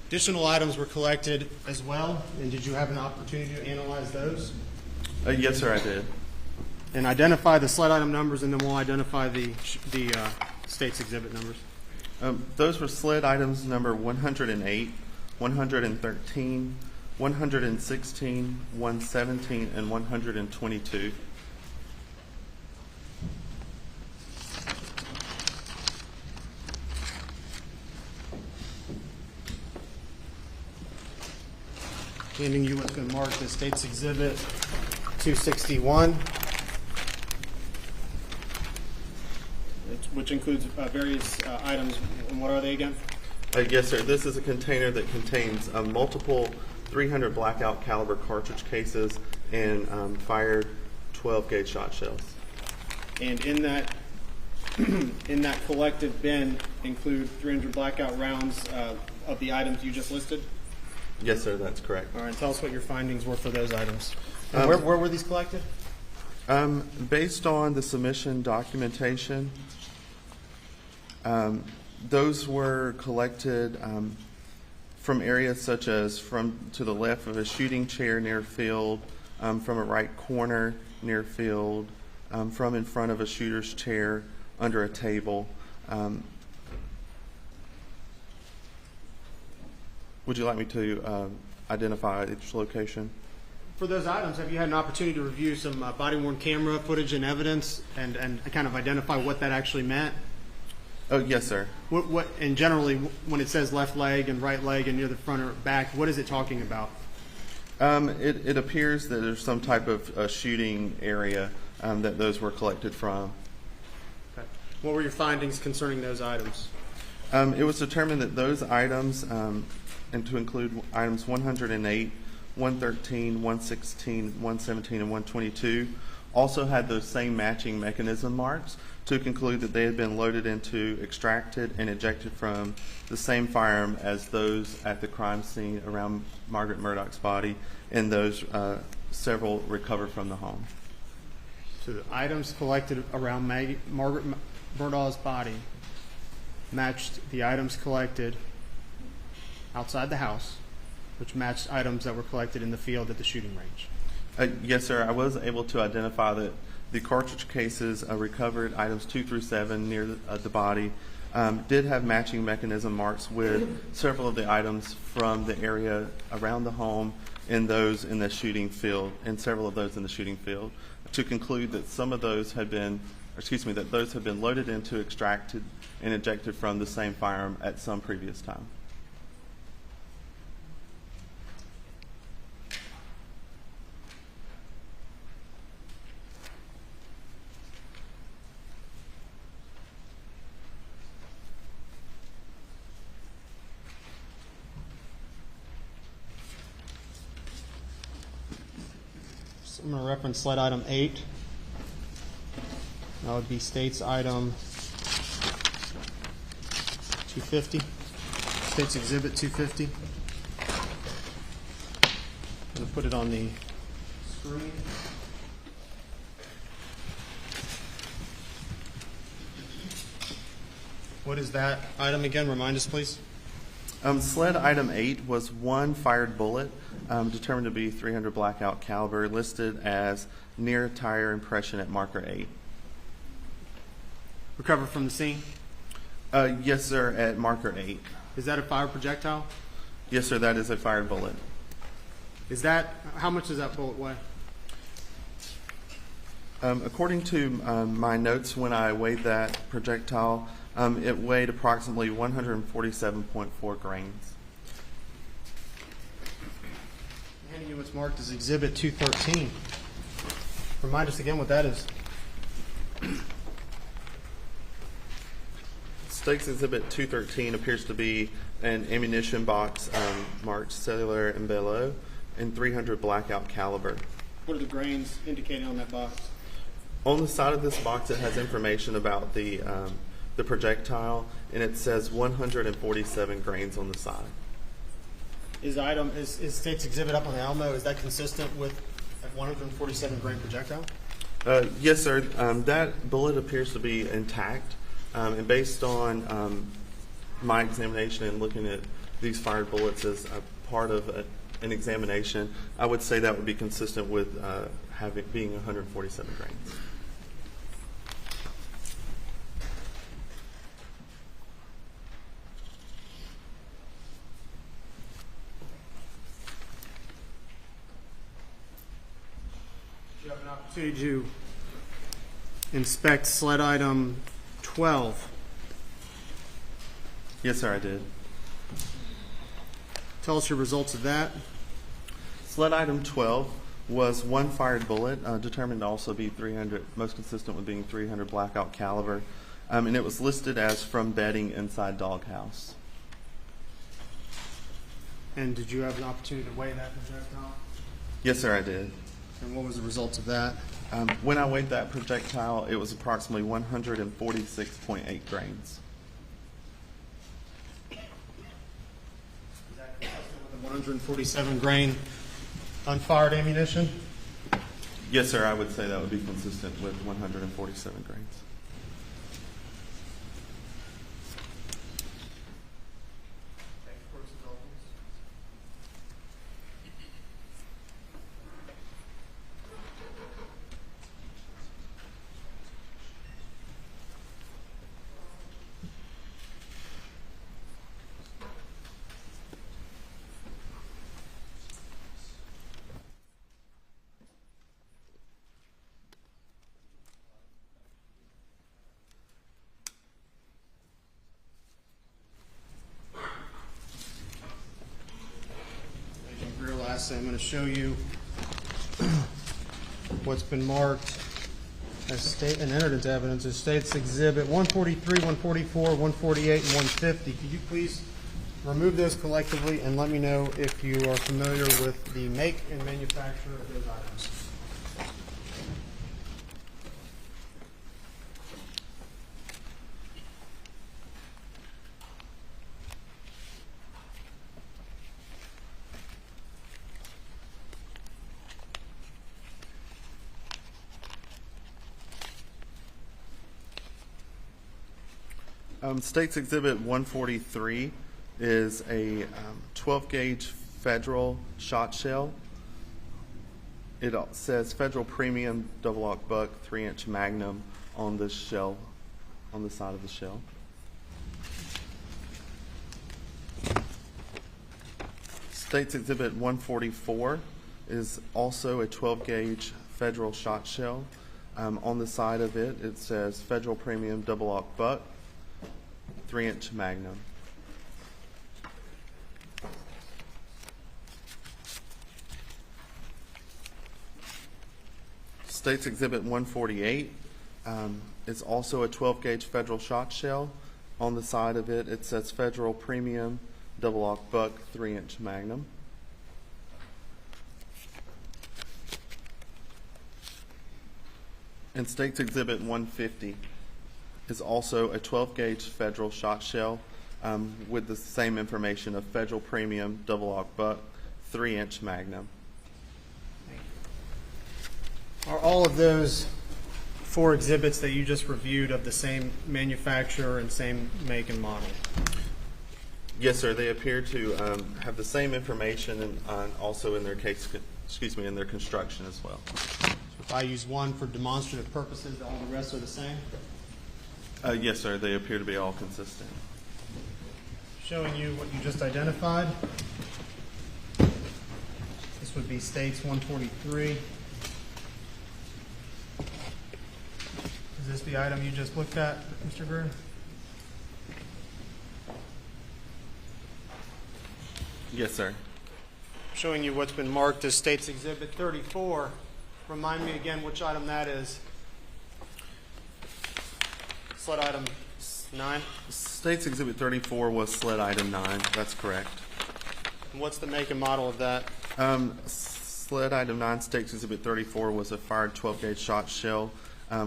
Additional items were collected as well, and did you have an opportunity to analyze those? Yes, sir, I did. And identify the sled item numbers, and then we'll identify the state's exhibit numbers. Those were sled items number 108, 113, 116, 117, and 122. Handing you what's been marked as State's Exhibit 261, which includes various items. And what are they again? Yes, sir. This is a container that contains multiple 300 blackout caliber cartridge cases and fired 12-gauge shot shells. And in that collective bin include 300 blackout rounds of the items you just listed? Yes, sir, that's correct. All right, tell us what your findings were for those items. And where were these collected? Based on the submission documentation, those were collected from areas such as from to the left of a shooting chair near field, from a right corner near field, from in front of a shooter's chair under a table. Would you like me to identify each location? For those items, have you had an opportunity to review some body-worn camera footage and evidence and kind of identify what that actually meant? Oh, yes, sir. And generally, when it says left leg and right leg and near the front or back, what is it talking about? It appears that there's some type of shooting area that those were collected from. Okay. What were your findings concerning those items? It was determined that those items, and to include items 108, 113, 116, 117, and 122, also had those same matching mechanism marks to conclude that they had been loaded into, extracted, and ejected from the same firearm as those at the crime scene around Margaret Murdaugh's body and those several recovered from the home. So the items collected around Margaret Murdaugh's body matched the items collected outside the house, which matched items that were collected in the field at the shooting range. Yes, sir. I was able to identify that the cartridge cases recovered items 2 through 7 near the body did have matching mechanism marks with several of the items from the area around the home and those in the shooting field, and several of those in the shooting field, to conclude that some of those had been, that those had been loaded into, extracted, and ejected from the same firearm at some previous time. I'm going to reference slide item 8. That would be state's item 250, state's exhibit 250. I'm going to put it on the screen. What is that item again? Remind us, please. Sled item 8 was one fired bullet determined to be 300 blackout caliber, listed as near tire impression at marker 8. Recovered from the scene? Yes, sir, at marker 8. Is that a fire projectile? Yes, sir, that is a fired bullet. Is that, how much does that bullet weigh? According to my notes, when I weighed that projectile, it weighed approximately 147.4 grains. Handing you what's marked as Exhibit 213. Remind us again what that is. State's Exhibit 213 appears to be an ammunition box marked cellular and below in 300 blackout caliber. What are the grains indicated on that box? On the side of this box, it has information about the projectile, and it says 147 grains on the side. Is State's Exhibit up on the Alamo, is that consistent with a 147 grain projectile? Yes, sir. That bullet appears to be intact, and based on my examination and looking at these fired bullets as a part of an examination, I would say that would be consistent with being 147 grains. You have an opportunity to inspect sled item 12. Yes, sir, I did. Tell us your results of that. Sled item 12 was one fired bullet, determined to also be 300, most consistent with being 300 blackout caliber, and it was listed as from bedding inside doghouse. And did you have an opportunity to weigh that projectile? Yes, sir, I did. And what was the results of that? When I weighed that projectile, it was approximately 146.8 grains. Is that consistent with the 147 grain unfired ammunition? Yes, sir, I would say that would be consistent with 147 grains. I'm going to show you what's been marked as state and entered into evidence as State's Exhibit 143, 144, 148, and 150. Could you please remove those collectively and let me know if you are familiar with the make and manufacture of those items? State's Exhibit 143 is a 12-gauge Federal shot shell. It says Federal Premium Double-Aught Buck 3-inch Magnum on the shell, on the side of the shell. State's Exhibit 144 is also a 12-gauge Federal shot shell. On the side of it, it says Federal Premium Double-Aught Buck 3-inch Magnum. State's Exhibit 148 is also a 12-gauge Federal shot shell. On the side of it, it says Federal Premium Double-Aught Buck 3-inch Magnum. And State's Exhibit 150 is also a 12-gauge Federal shot shell with the same information of Federal Premium Double-Aught Buck 3-inch Magnum. Are all of those 4 exhibits that you just reviewed of the same manufacturer and same make and model? Yes, sir. They appear to have the same information and also in their in their construction as well. So if I use one for demonstrative purposes, all the rest are the same? Yes, sir. They appear to be all consistent. Showing you what you just identified. This would be States 143. this the item you just looked at, Mr. Greer? Yes, sir. Showing you what's been marked as State's Exhibit 34. Remind me again which item that is. Sled item 9. State's Exhibit 34 was sled item 9. That's correct. And what's the make and model of that? Sled item 9, State's Exhibit 34, was a fired 12-gauge shot shell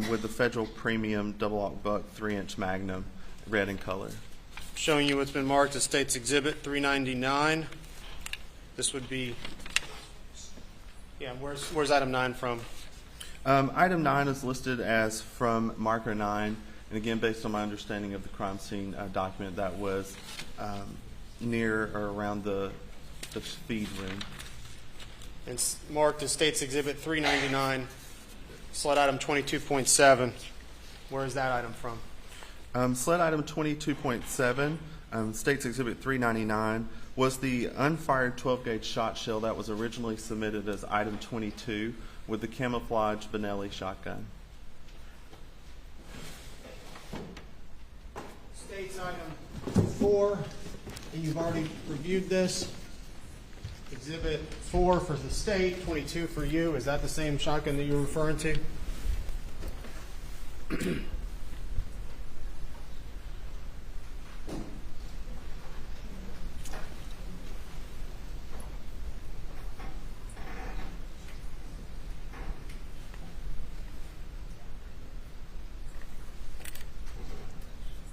with the Federal Premium double-aught buck 3-inch Magnum, red in color. Showing you what's been marked as State's Exhibit 399. This would be, yeah, where's item 9 from? Item 9 is listed as from marker 9, and again, based on my understanding of the crime scene document, that was near or around the feed room. And marked as State's Exhibit 399, sled item 22.7. Where is that item from? Sled item 22.7, State's Exhibit 399, was the unfired 12-gauge shot shell that was originally submitted as item 22 with the camouflage Benelli shotgun. State's item 4, and you've already reviewed this. Exhibit 4 for the state, 22 for you. Is that the same shotgun that you're referring to?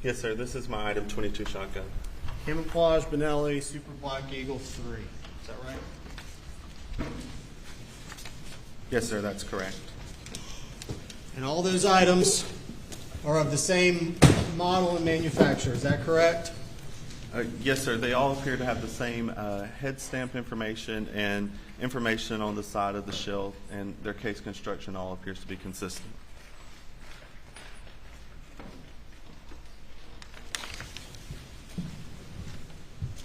Yes, sir. This is my item 22 shotgun. Camouflage Benelli Super Black Eagle 3. Is that right? Yes, sir. That's correct. And all those items are of the same model and manufacturer. Is that correct? Yes, sir. They all appear to have the same head stamp information and information on the side of the shell, and their case construction all appears to be consistent.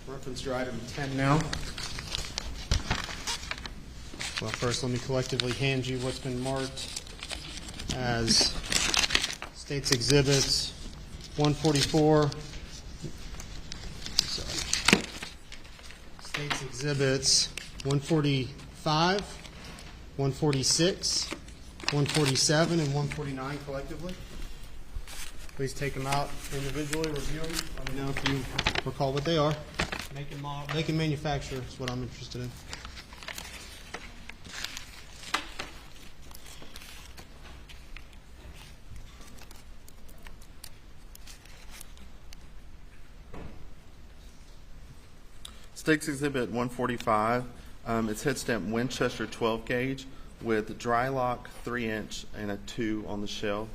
Reference your item 10 now. Well, first let me collectively hand you what's been marked as State's Exhibits 144. Sorry. State's Exhibits 145, 146, 147, and 149 collectively. Please take them out individually, review them. Let me know if you recall what they are. Make and manufacturer is what I'm interested in. State's Exhibit 145, it's head stamp Winchester 12 gauge with dry lock 3-inch and a 2 on the shell.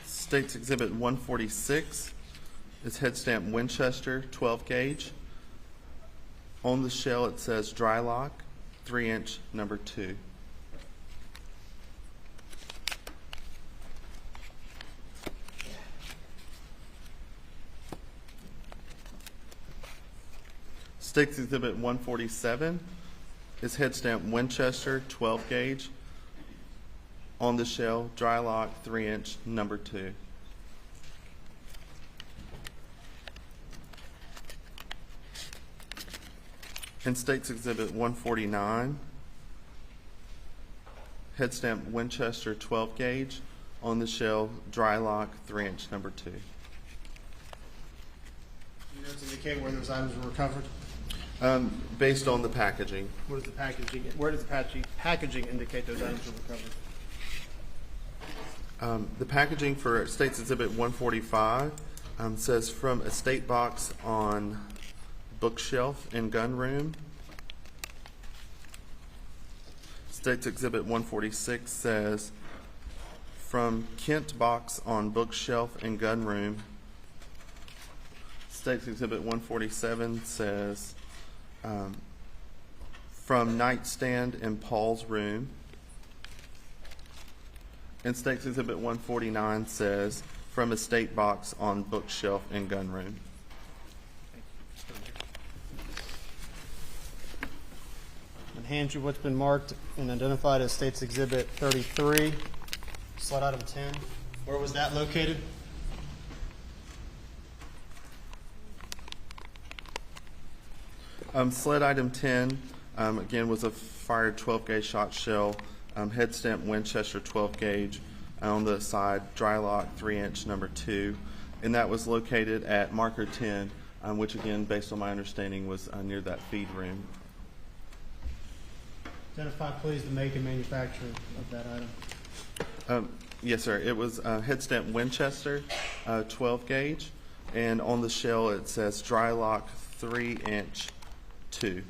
State's Exhibit 146 is head stamp Winchester 12 gauge. On the shell it says dry lock 3-inch number 2. State's Exhibit 147 is head stamp Winchester 12 gauge. On the shell, dry lock 3-inch number 2. In State's Exhibit 149, head stamp Winchester 12 gauge. On the shell, dry lock 3-inch number 2. You know to indicate where those items were recovered? Based on the packaging. What is the packaging? Where does the packaging indicate those items were recovered? The packaging for State's Exhibit 145 says from a state box on bookshelf in gun room. State's Exhibit 146 says from Kent box on bookshelf in gun room. State's Exhibit 147 says from nightstand in Paul's room. And State's Exhibit 149 says from a state box on bookshelf in gun room. and hand you what's been marked and identified as State's Exhibit 33, slide item 10. Where was that located? Sled item 10, again, was a fired 12-gauge shot shell, head stamp Winchester 12-gauge, on the side, dry lock 3-inch number 2, and that was located at marker 10, which again, based on my understanding, was near that feed room. Identify, please, the make and manufacturer of that item. Yes, sir. It was head stamp Winchester 12-gauge, and on the shell it says dry lock 3-inch 2. Is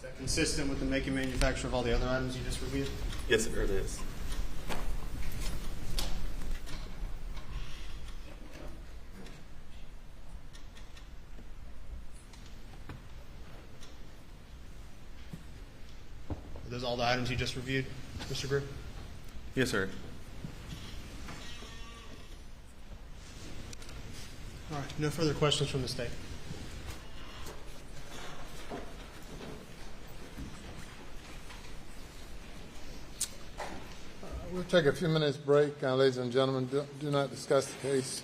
that consistent with the make and manufacture of all the other items you just reviewed? Yes, sir, it is. Are those all the items you just reviewed, Mr. Greer? Yes, sir. All right, no further questions from the state. We'll take a few minutes break, ladies and gentlemen. Do not discuss the case.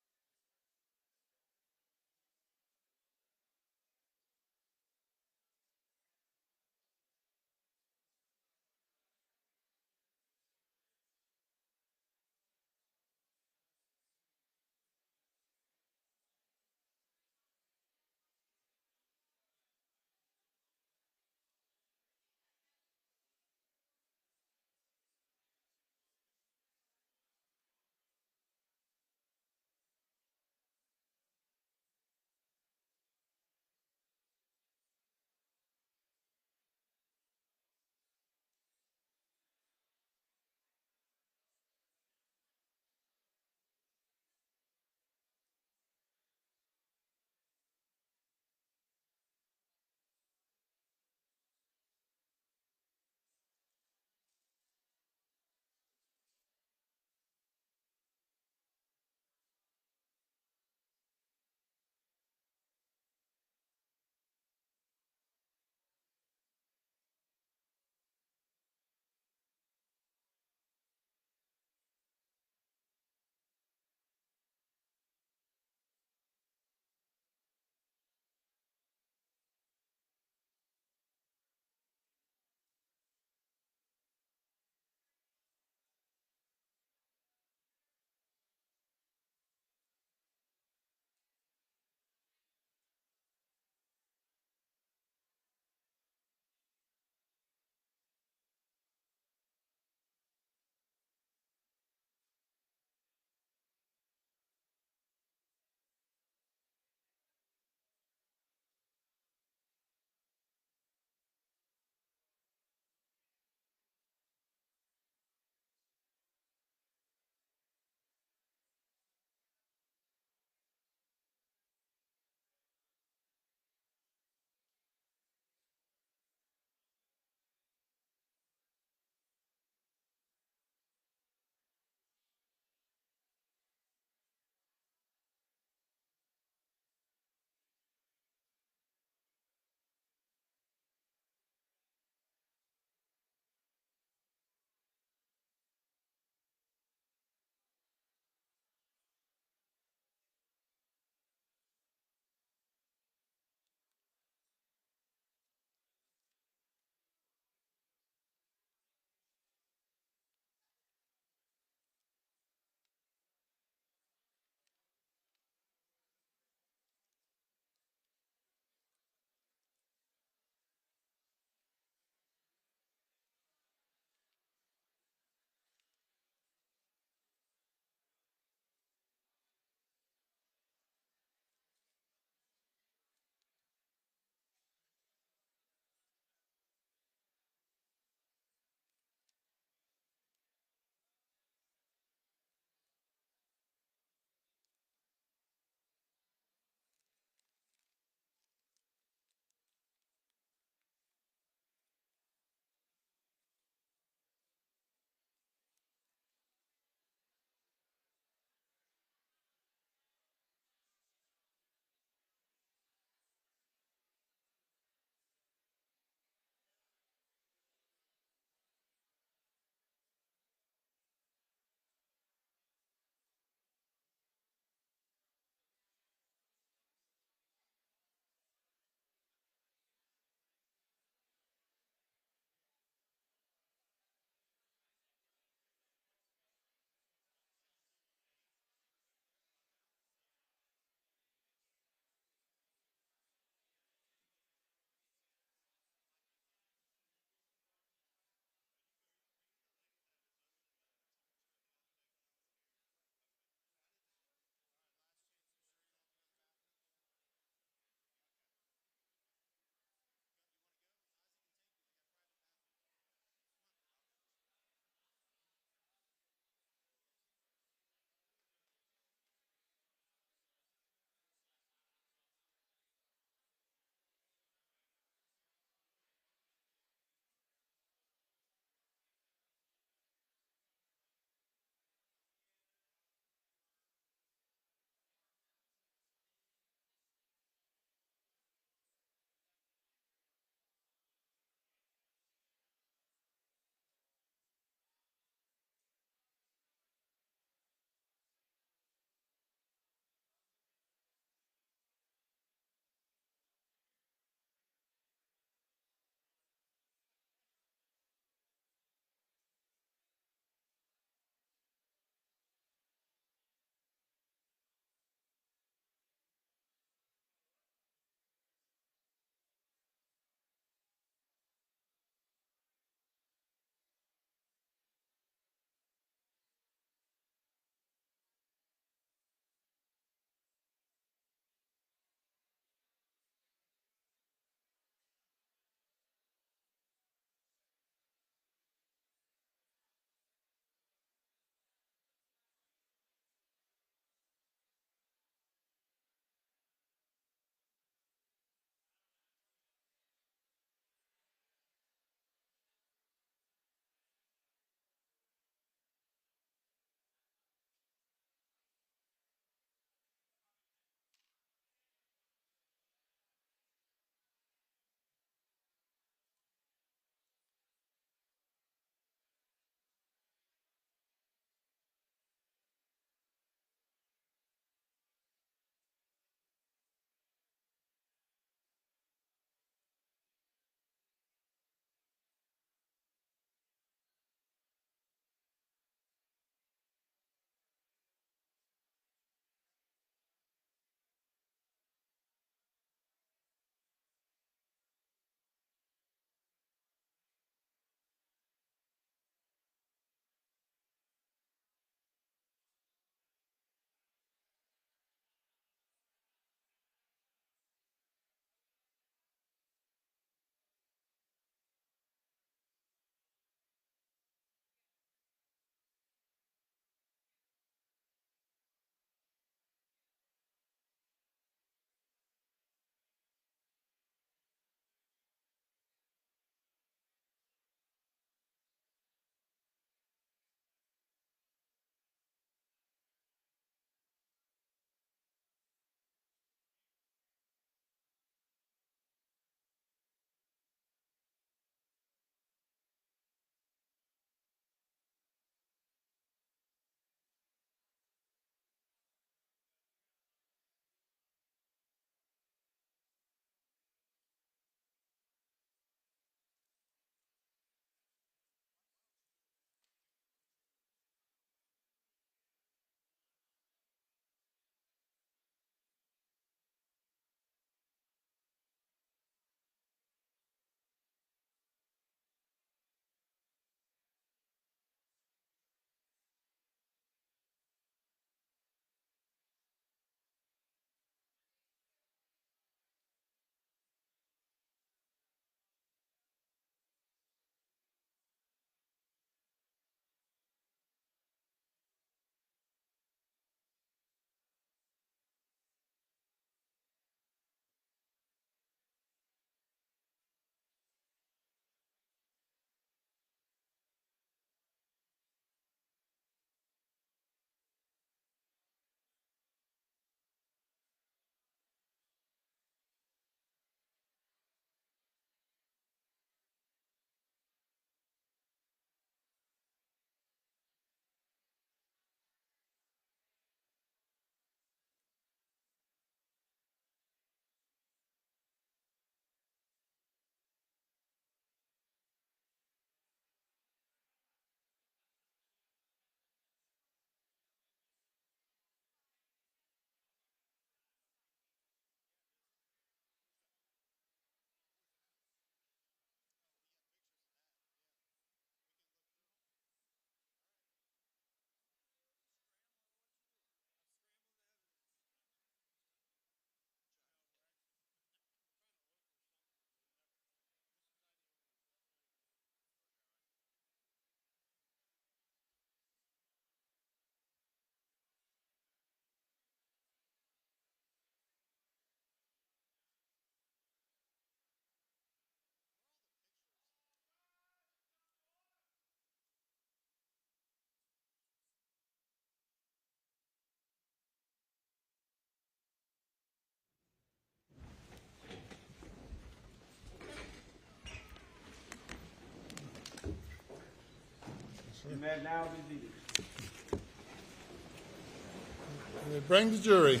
Bring the jury.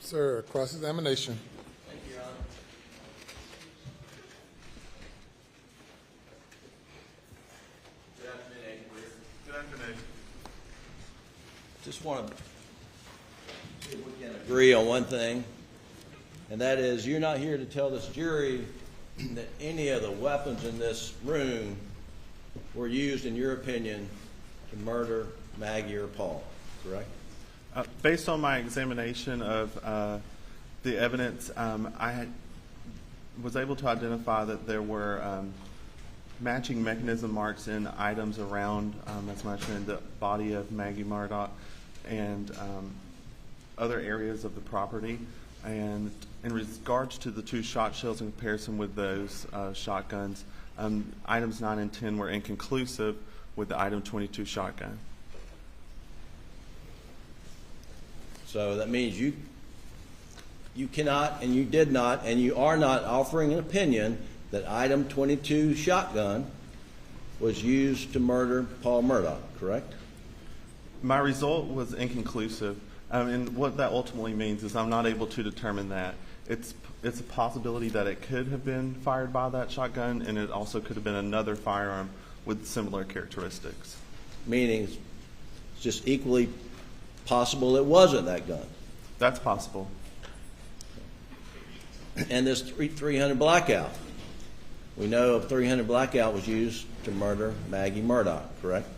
Sir, cross-examination. Thank you, Your Honor. Good afternoon, Agent Reese. Good afternoon. Just want to see if we can agree on one thing, and that is you're not here to tell this jury that any of the weapons in this room were used, in your opinion, to murder Maggie or Paul, correct? Based on my examination of the evidence, I was able to identify that there were matching mechanism marks in items around, as mentioned, the body of Maggie Murdaugh and other areas of the property. And in regards to the two shot shells in comparison with those shotguns, items 9 and 10 were inconclusive with the item 22 shotgun. So that means you cannot, and you did not, and you are not offering an opinion that item 22 shotgun was used to murder Paul Murdaugh, correct? My result was inconclusive, and what that ultimately means is I'm not able to determine that. It's a possibility that it could have been fired by that shotgun, and it also could have been another firearm with similar characteristics. Meaning it's just equally possible it wasn't that gun. That's possible. And this 300 blackout. We know a 300 blackout was used to murder Maggie Murdaugh, correct?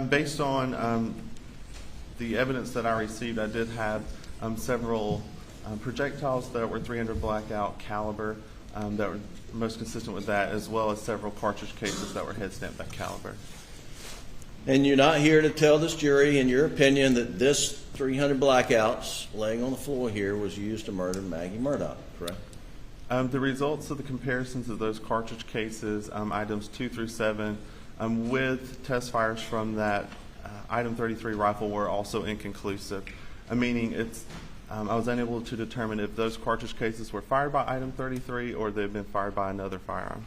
Based on the evidence that I received, I did have several projectiles that were 300 blackout caliber that were most consistent with that, as well as several cartridge cases that were head stamped that caliber. And you're not here to tell this jury, in your opinion, that this 300 blackouts laying on the floor here was used to murder Maggie Murdaugh, correct? The results of the comparisons of those cartridge cases, items 2 through 7, with test fires from that item 33 rifle were also inconclusive, meaning I was unable to determine if those cartridge cases were fired by item 33 or they've been fired by another firearm.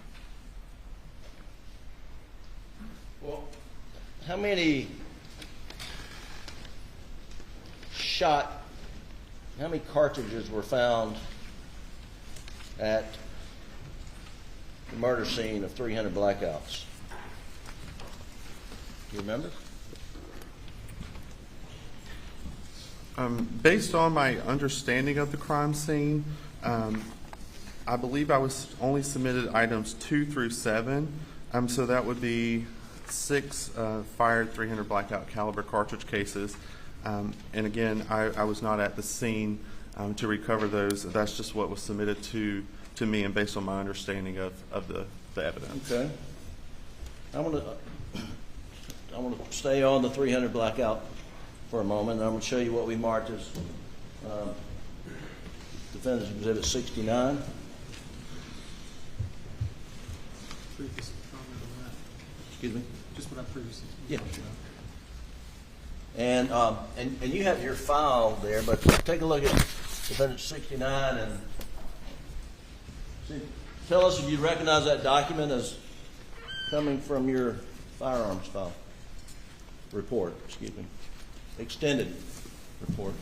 Well, how many cartridges were found at the murder scene of 300 blackouts? Do you remember? Based on my understanding of the crime scene, I believe I was only submitted items 2 through 7, so that would be 6 fired 300 blackout caliber cartridge cases. And again, I was not at the scene to recover those. That's just what was submitted to me and based on my understanding of the evidence. Okay. I want to stay on the 300 blackout for a moment, and I'm going to show you what we marked as Defendant's Exhibit 69. Previous comment on that. Excuse me? Just what I previously. Yeah. And you have your file there, but take a look at Defendant 69 and tell us if you recognize that document as coming from your firearms file report, excuse me, extended report.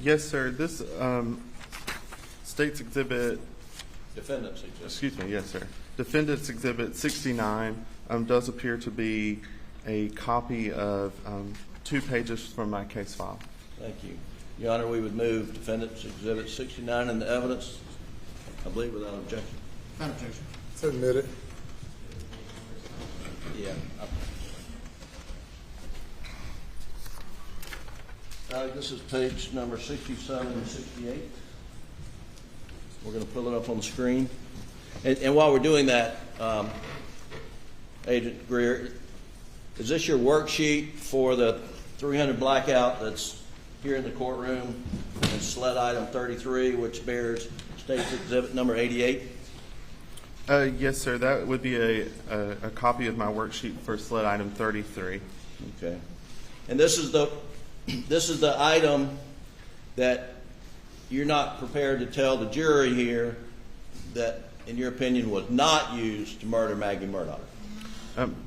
Yes, sir. This State's Exhibit. Defendant's Exhibit. Excuse me. Yes, sir. Defendant's Exhibit 69 does appear to be a copy of 2 pages from my case file. Thank you. Your Honor, we would move Defendant's Exhibit 69 into evidence, I believe, without objection. Without objection. Submit it. Yeah. This is page number 67 and 68. We're going to pull it up on the screen. And while we're doing that, Agent Greer, is this your worksheet for the 300 blackout that's here in the courtroom and sled item 33, which bears State's Exhibit number 88? Yes, sir. That would be a copy of my worksheet for sled item 33. Okay. And this is the item that you're not prepared to tell the jury here that, in your opinion, was not used to murder Maggie Murdaugh.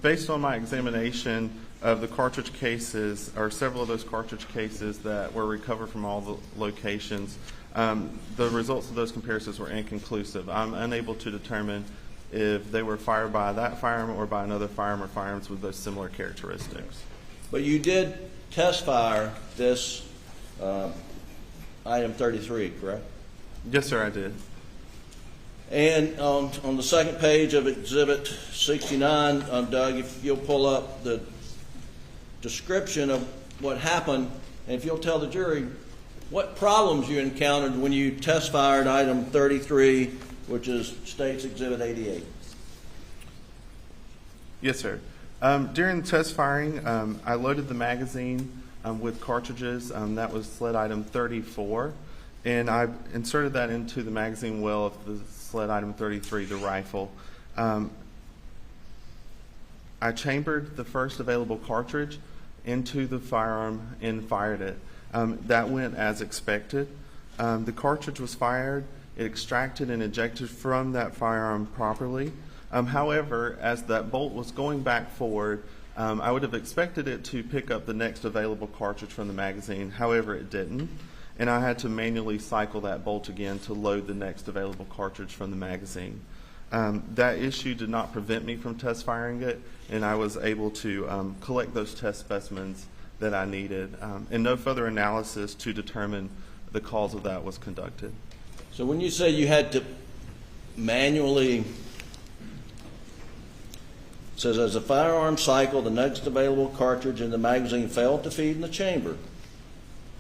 Based on my examination of the cartridge cases, or several of those cartridge cases that were recovered from all the locations, the results of those comparisons were inconclusive. I'm unable to determine if they were fired by that firearm or by another firearm or firearms with those similar characteristics. But you did test fire this item 33, correct? Yes, sir, I did. And on the second page of Exhibit 69, Doug, if you'll pull up the description of what happened, and if you'll tell the jury what problems you encountered when you test fired item 33, which is State's Exhibit 88. Yes, sir. During the test firing, I loaded the magazine with cartridges. That was sled item 34. And I inserted that into the magazine well of the sled item 33, the rifle. I chambered the first available cartridge into the firearm and fired it. That went as expected. The cartridge was fired. It extracted and ejected from that firearm properly. However, as that bolt was going back forward, I would have expected it to pick up the next available cartridge from the magazine. However, it didn't. And I had to manually cycle that bolt again to load the next available cartridge from the magazine. That issue did not prevent me from test firing it, and I was able to collect those test specimens that I needed. And no further analysis to determine the cause of that was conducted. So when you say you had to manually, it says as a firearm cycle, the next available cartridge in the magazine failed to feed in the chamber.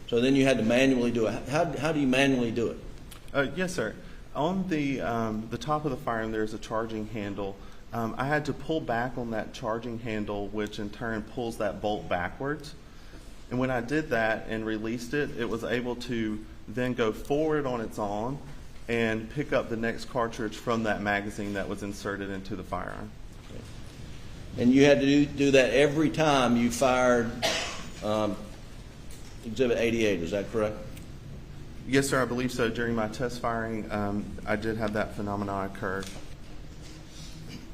So then you had to manually do it. How do you manually do it? Yes, sir. On the top of the firearm, there's a charging handle. I had to pull back on that charging handle, which in turn pulls that bolt backwards. And when I did that and released it, it was able to then go forward on its own and pick up the next cartridge from that magazine that was inserted into the firearm. And you had to do that every time you fired Exhibit 88, is that correct? Yes, sir, I believe so. During my test firing, I did have that phenomenon occur.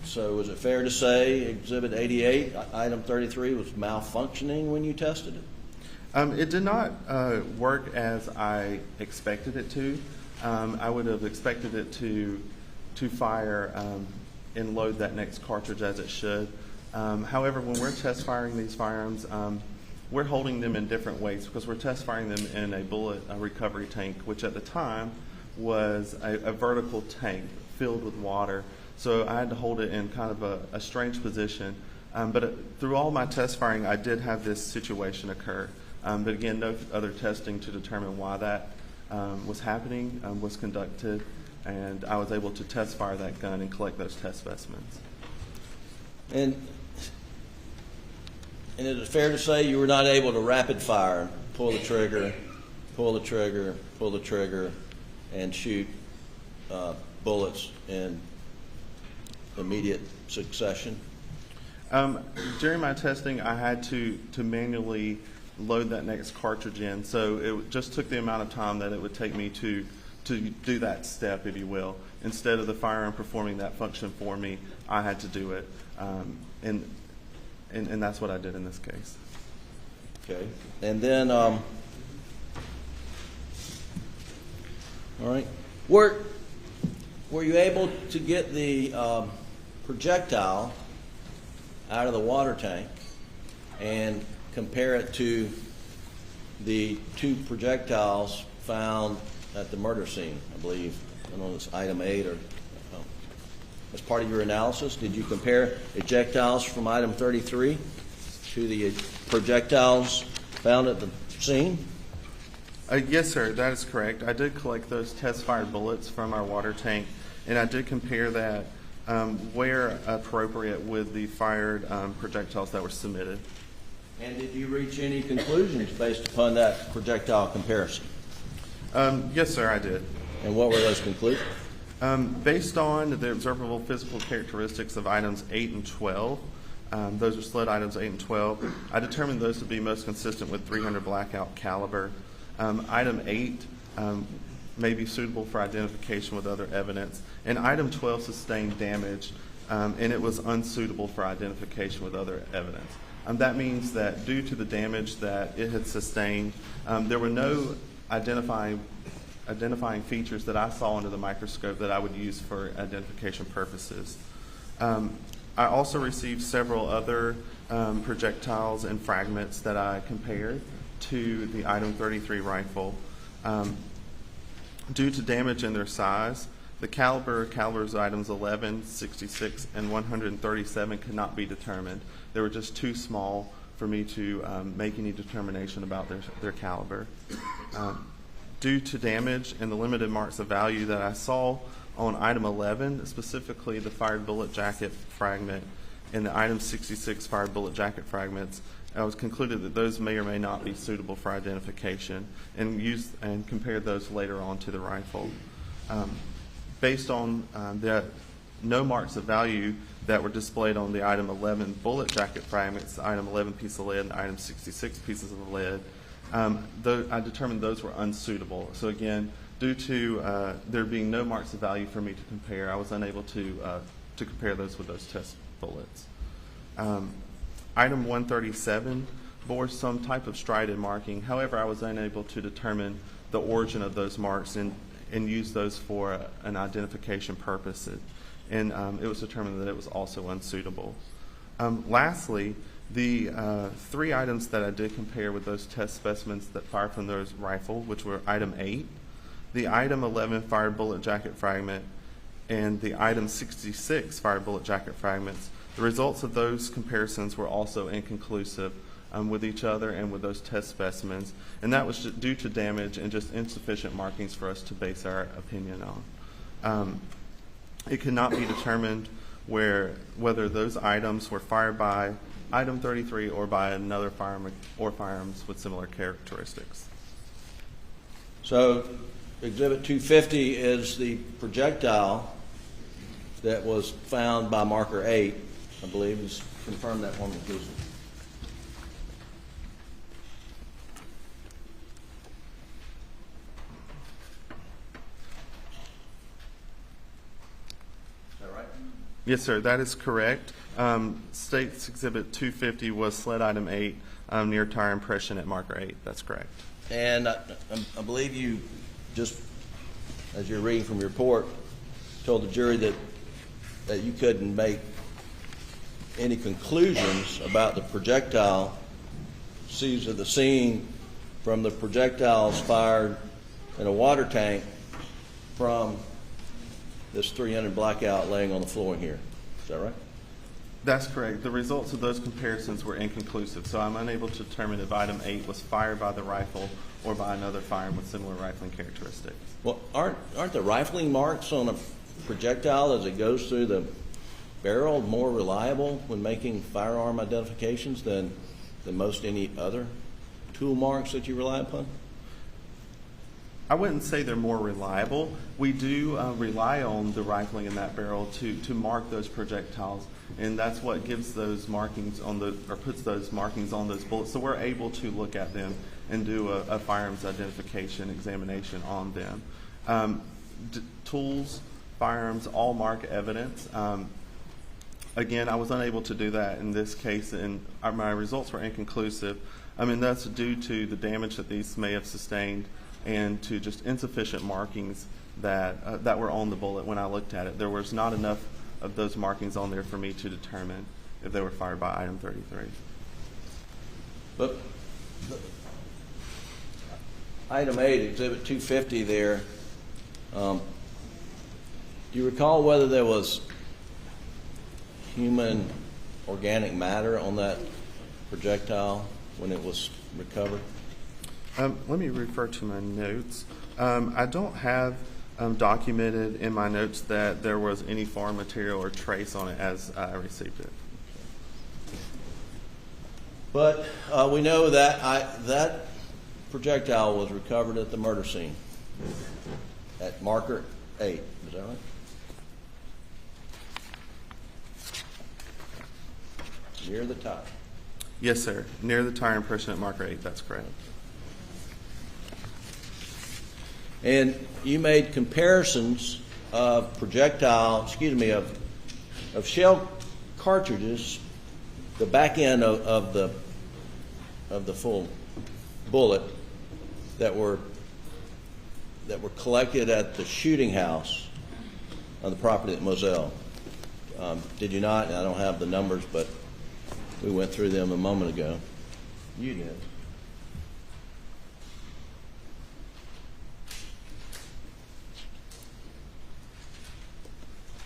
So is it fair to say Exhibit 88, item 33, was malfunctioning when you tested it? It did not work as I expected it to. I would have expected it to fire and load that next cartridge as it should. However, when we're test firing these firearms, we're holding them in different ways because we're test firing them in a bullet recovery tank, which at the time was a vertical tank filled with water. So I had to hold it in kind of a strange position. But through all my test firing, I did have this situation occur. But again, no other testing to determine why that was happening was conducted. and I was able to test fire that gun and collect those test specimens. And is it fair to say you were not able to rapid fire, pull the trigger, pull the trigger, pull the trigger, and shoot bullets in immediate succession? During my testing, I had to manually load that next cartridge in, so it just took the amount of time that it would take me to do that step, if you will. Instead of the firearm performing that function for me, I had to do it, and that's what I did in this case. Okay, and then, all right, were you able to get the projectile out of the water tank and compare it to the two projectiles found at the murder scene, I believe? I don't know if it's item 8 or as part of your analysis, did you compare ejectiles from item 33 to the projectiles found at the scene? Yes, sir, that is correct. I did collect those test-fired bullets from our water tank, and I did compare that where appropriate with the fired projectiles that were submitted. And did you reach any conclusions based upon that projectile comparison? Yes, sir, I did. And what were those conclusions? Based on the observable physical characteristics of items 8 and 12, those are sled items 8 and 12, I determined those to be most consistent with .300 blackout caliber. Item 8 may be suitable for identification with other evidence, and item 12 sustained damage, and it was unsuitable for identification with other evidence. That means that due to the damage that it had sustained, there were no identifying features that I saw under the microscope that I would use for identification purposes. I also received several other projectiles and fragments that I compared to the item 33 rifle. Due to damage in their size, the calibers items 11, 66, and 137 could not be determined. They were just too small for me to make any determination about their caliber. Due to damage and the limited marks of value that I saw on item 11, specifically the fired bullet jacket fragment and the item 66 fired bullet jacket fragments, I was concluded that those may or may not be suitable for identification, and compared those later on to the rifle. Based on the no marks of value that were displayed on the item 11 bullet jacket fragments, the item 11 piece of lead, and item 66 pieces of lead, I determined those were unsuitable. So again, due to there being no marks of value for me to compare, I was unable to compare those with those test bullets. Item 137 bore some type of strided marking. However, I was unable to determine the origin of those marks and use those for an identification purpose. And it was determined that it was also unsuitable. Lastly, the 3 items that I did compare with those test specimens that fired from those rifle, which were item 8, the item 11 fired bullet jacket fragment, and the item 66 fired bullet jacket fragments, the results of those comparisons were also inconclusive with each other and with those test specimens, and that was due to damage and just insufficient markings for us to base our opinion on. It could not be determined whether those items were fired by item 33 or by another firearm or firearms with similar characteristics. So Exhibit 250 is the projectile that was found by marker 8, I believe. Just confirm that for me, please. Is that right? Yes, sir, that is correct. State's Exhibit 250 was sled item 8 near tire impression at marker 8. That's correct. And I believe you just, as you're reading from your report, told the jury that you couldn't make any conclusions about the projectile seized at the scene from the projectiles fired in a water tank from this .300 blackout laying on the floor here. Is that right? That's correct. The results of those comparisons were inconclusive, so I'm unable to determine if item 8 was fired by the rifle or by another firearm with similar rifling characteristics. Well, aren't the rifling marks on a projectile as it goes through the barrel more reliable when making firearm identifications than most any other tool marks that you rely upon? I wouldn't say they're more reliable. We do rely on the rifling in that barrel to mark those projectiles, and that's what gives those markings on puts those markings on those bullets. So we're able to look at them and do a firearms identification examination on them. Tools, firearms, all mark evidence. Again, I was unable to do that in this case, and my results were inconclusive. I mean, that's due to the damage that these may have sustained and to just insufficient markings that were on the bullet when I looked at it. There was not enough of those markings on there for me to determine if they were fired by item 33. But item 8, Exhibit 250 there, do you recall whether there was human organic matter on that projectile when it was recovered? Let me refer to my notes. I don't have documented in my notes that there was any foreign material or trace on it as I received it. But we know that that projectile was recovered at the murder scene at marker 8. Is that right? Near the tire. Yes, sir. Near the tire impression at marker 8. That's correct. And you made comparisons of of shell cartridges, the back end of the full bullet that were collected at the shooting house on the property at Moselle. Did you not? And I don't have the numbers, but we went through them a moment ago. You did.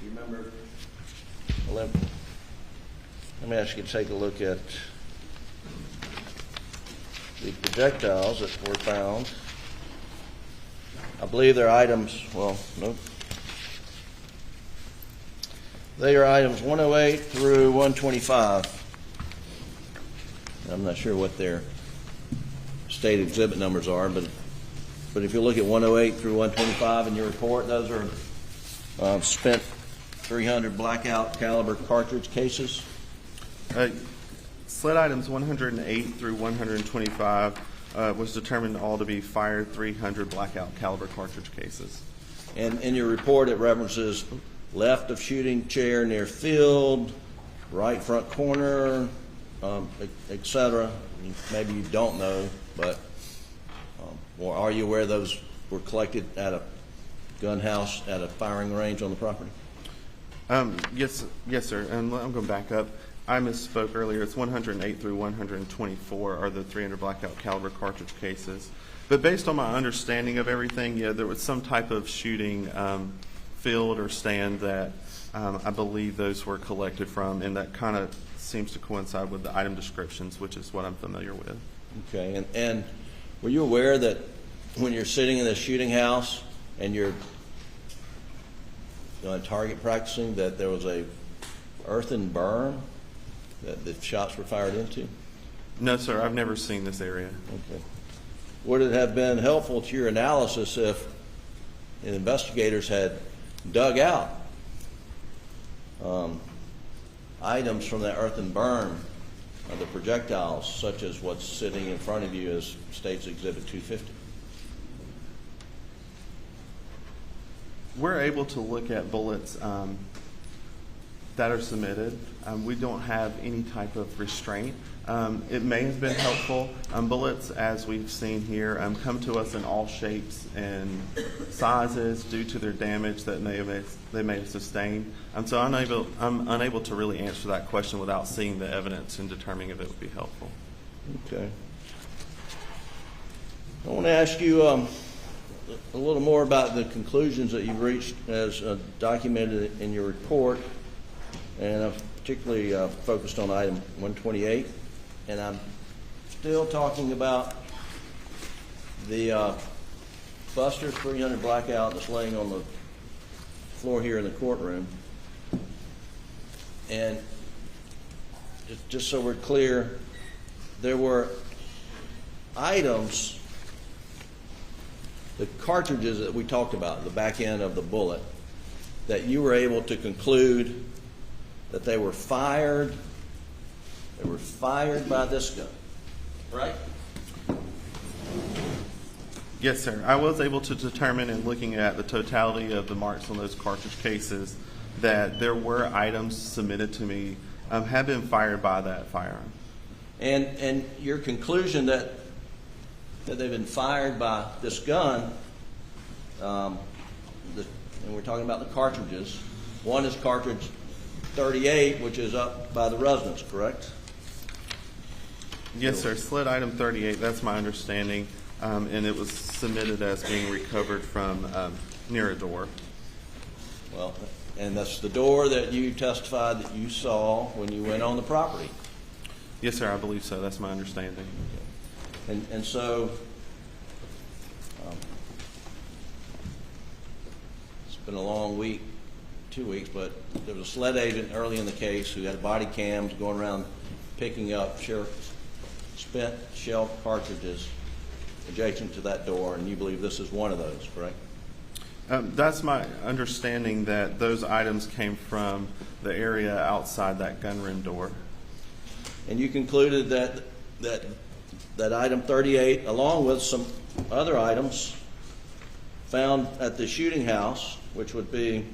You remember? Let me ask you to take a look at the projectiles that were found. I believe they're items, well, nope. They are items 108 through 125. I'm not sure what their state exhibit numbers are, but if you look at 108 through 125 in your report, those are spent .300 blackout caliber cartridge cases. Sled items 108 through 125 was determined all to be fired .300 blackout caliber cartridge cases. And in your report, it references left of shooting chair near field, right front corner, etc. Maybe you don't know, but or are you aware those were collected at a gun house at a firing range on the property? Yes, sir. And I'm going to back up. I misspoke earlier. It's 108 through 124 are the .300 blackout caliber cartridge cases. But based on my understanding of everything, yeah, there was some type of shooting field or stand that I believe those were collected from, and that kind of seems to coincide with the item descriptions, which is what I'm familiar with. Okay, and were you aware that when you're sitting in a shooting house and you're target practicing, that there was a earthen berm that the shots were fired into? No, sir. I've never seen this area. Okay. Would it have been helpful to your analysis if investigators had dug out items from that earthen berm of the projectiles, such as what's sitting in front of you as State's Exhibit 250? We're able to look at bullets that are submitted. We don't have any type of restraint. It may have been helpful. Bullets, as we've seen here, come to us in all shapes and sizes due to their damage that they may have sustained. So I'm unable to really answer that question without seeing the evidence and determining if it would be helpful. Okay. I want to ask you a little more about the conclusions that you've reached as documented in your report. And I've particularly focused on item 128, and I'm still talking about the Buster's 300 blackout that's laying on the floor here in the courtroom. And just so we're clear, there were items, the cartridges that we talked about, the back end of the bullet, that you were able to conclude that they were fired by this gun, right? Yes, sir. I was able to determine in looking at the totality of the marks on those cartridge cases that there were items submitted to me have been fired by that firearm. And your conclusion that they've been fired by this gun, and we're talking about the cartridges. One is cartridge 38, which is up by the residence, correct? Yes, sir. Sled item 38, that's my understanding, and it was submitted as being recovered from near a door. Well, and that's the door that you testified that you saw when you went on the property. Yes, sir, I believe so. That's my understanding. And so it's been a long week, 2 weeks, but there was a sled agent early in the case who had body cams going around picking up spent shell cartridges adjacent to that door, and you believe this is one of those, correct? That's my understanding, that those items came from the area outside that gunroom door. And you concluded that item 38, along with some other items found at the shooting house, which would be,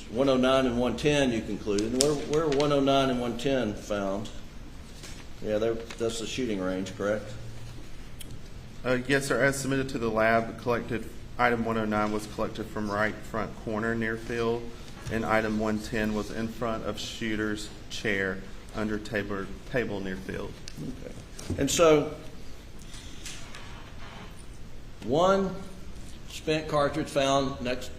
109 and 110, you concluded. Where are 109 and 110 found? Yeah, that's the shooting range, correct? Yes, sir. As submitted to the lab, item 109 was collected from right front corner near field, and item 110 was in front of shooter's chair under table near field. Okay. And so, one spent cartridge found next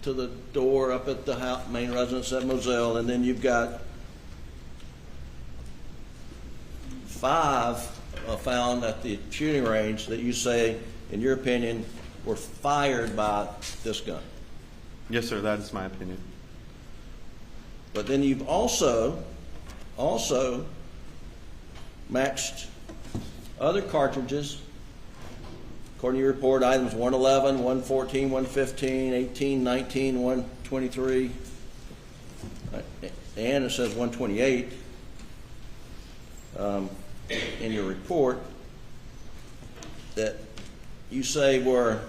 to the door up at the main residence at Moselle, and then you've got 5 found at the shooting range that you say, in your opinion, were fired by this gun. Yes, sir, that is my opinion. But then you've also matched other cartridges, according to your report, items 111, 114, 115, 18, 19, 123, and it says 128 in your report, that you say were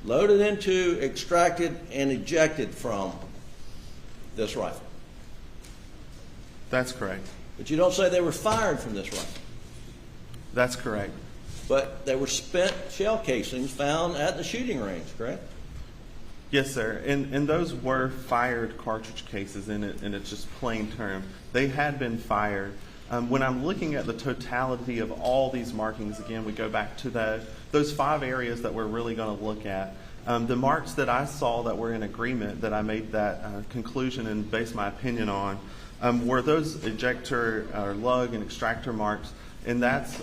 loaded into, extracted, and ejected from this rifle. That's correct. But you don't say they were fired from this rifle. That's correct. But they were spent shell casings found at the shooting range, correct? Yes, sir. And those were fired cartridge cases in its just plain term. They had been fired. When I'm looking at the totality of all these markings, again, we go back to those 5 areas that we're really going to look at. The marks that I saw that were in agreement, that I made that conclusion and based my opinion on, were those ejector or lug and extractor marks, and that's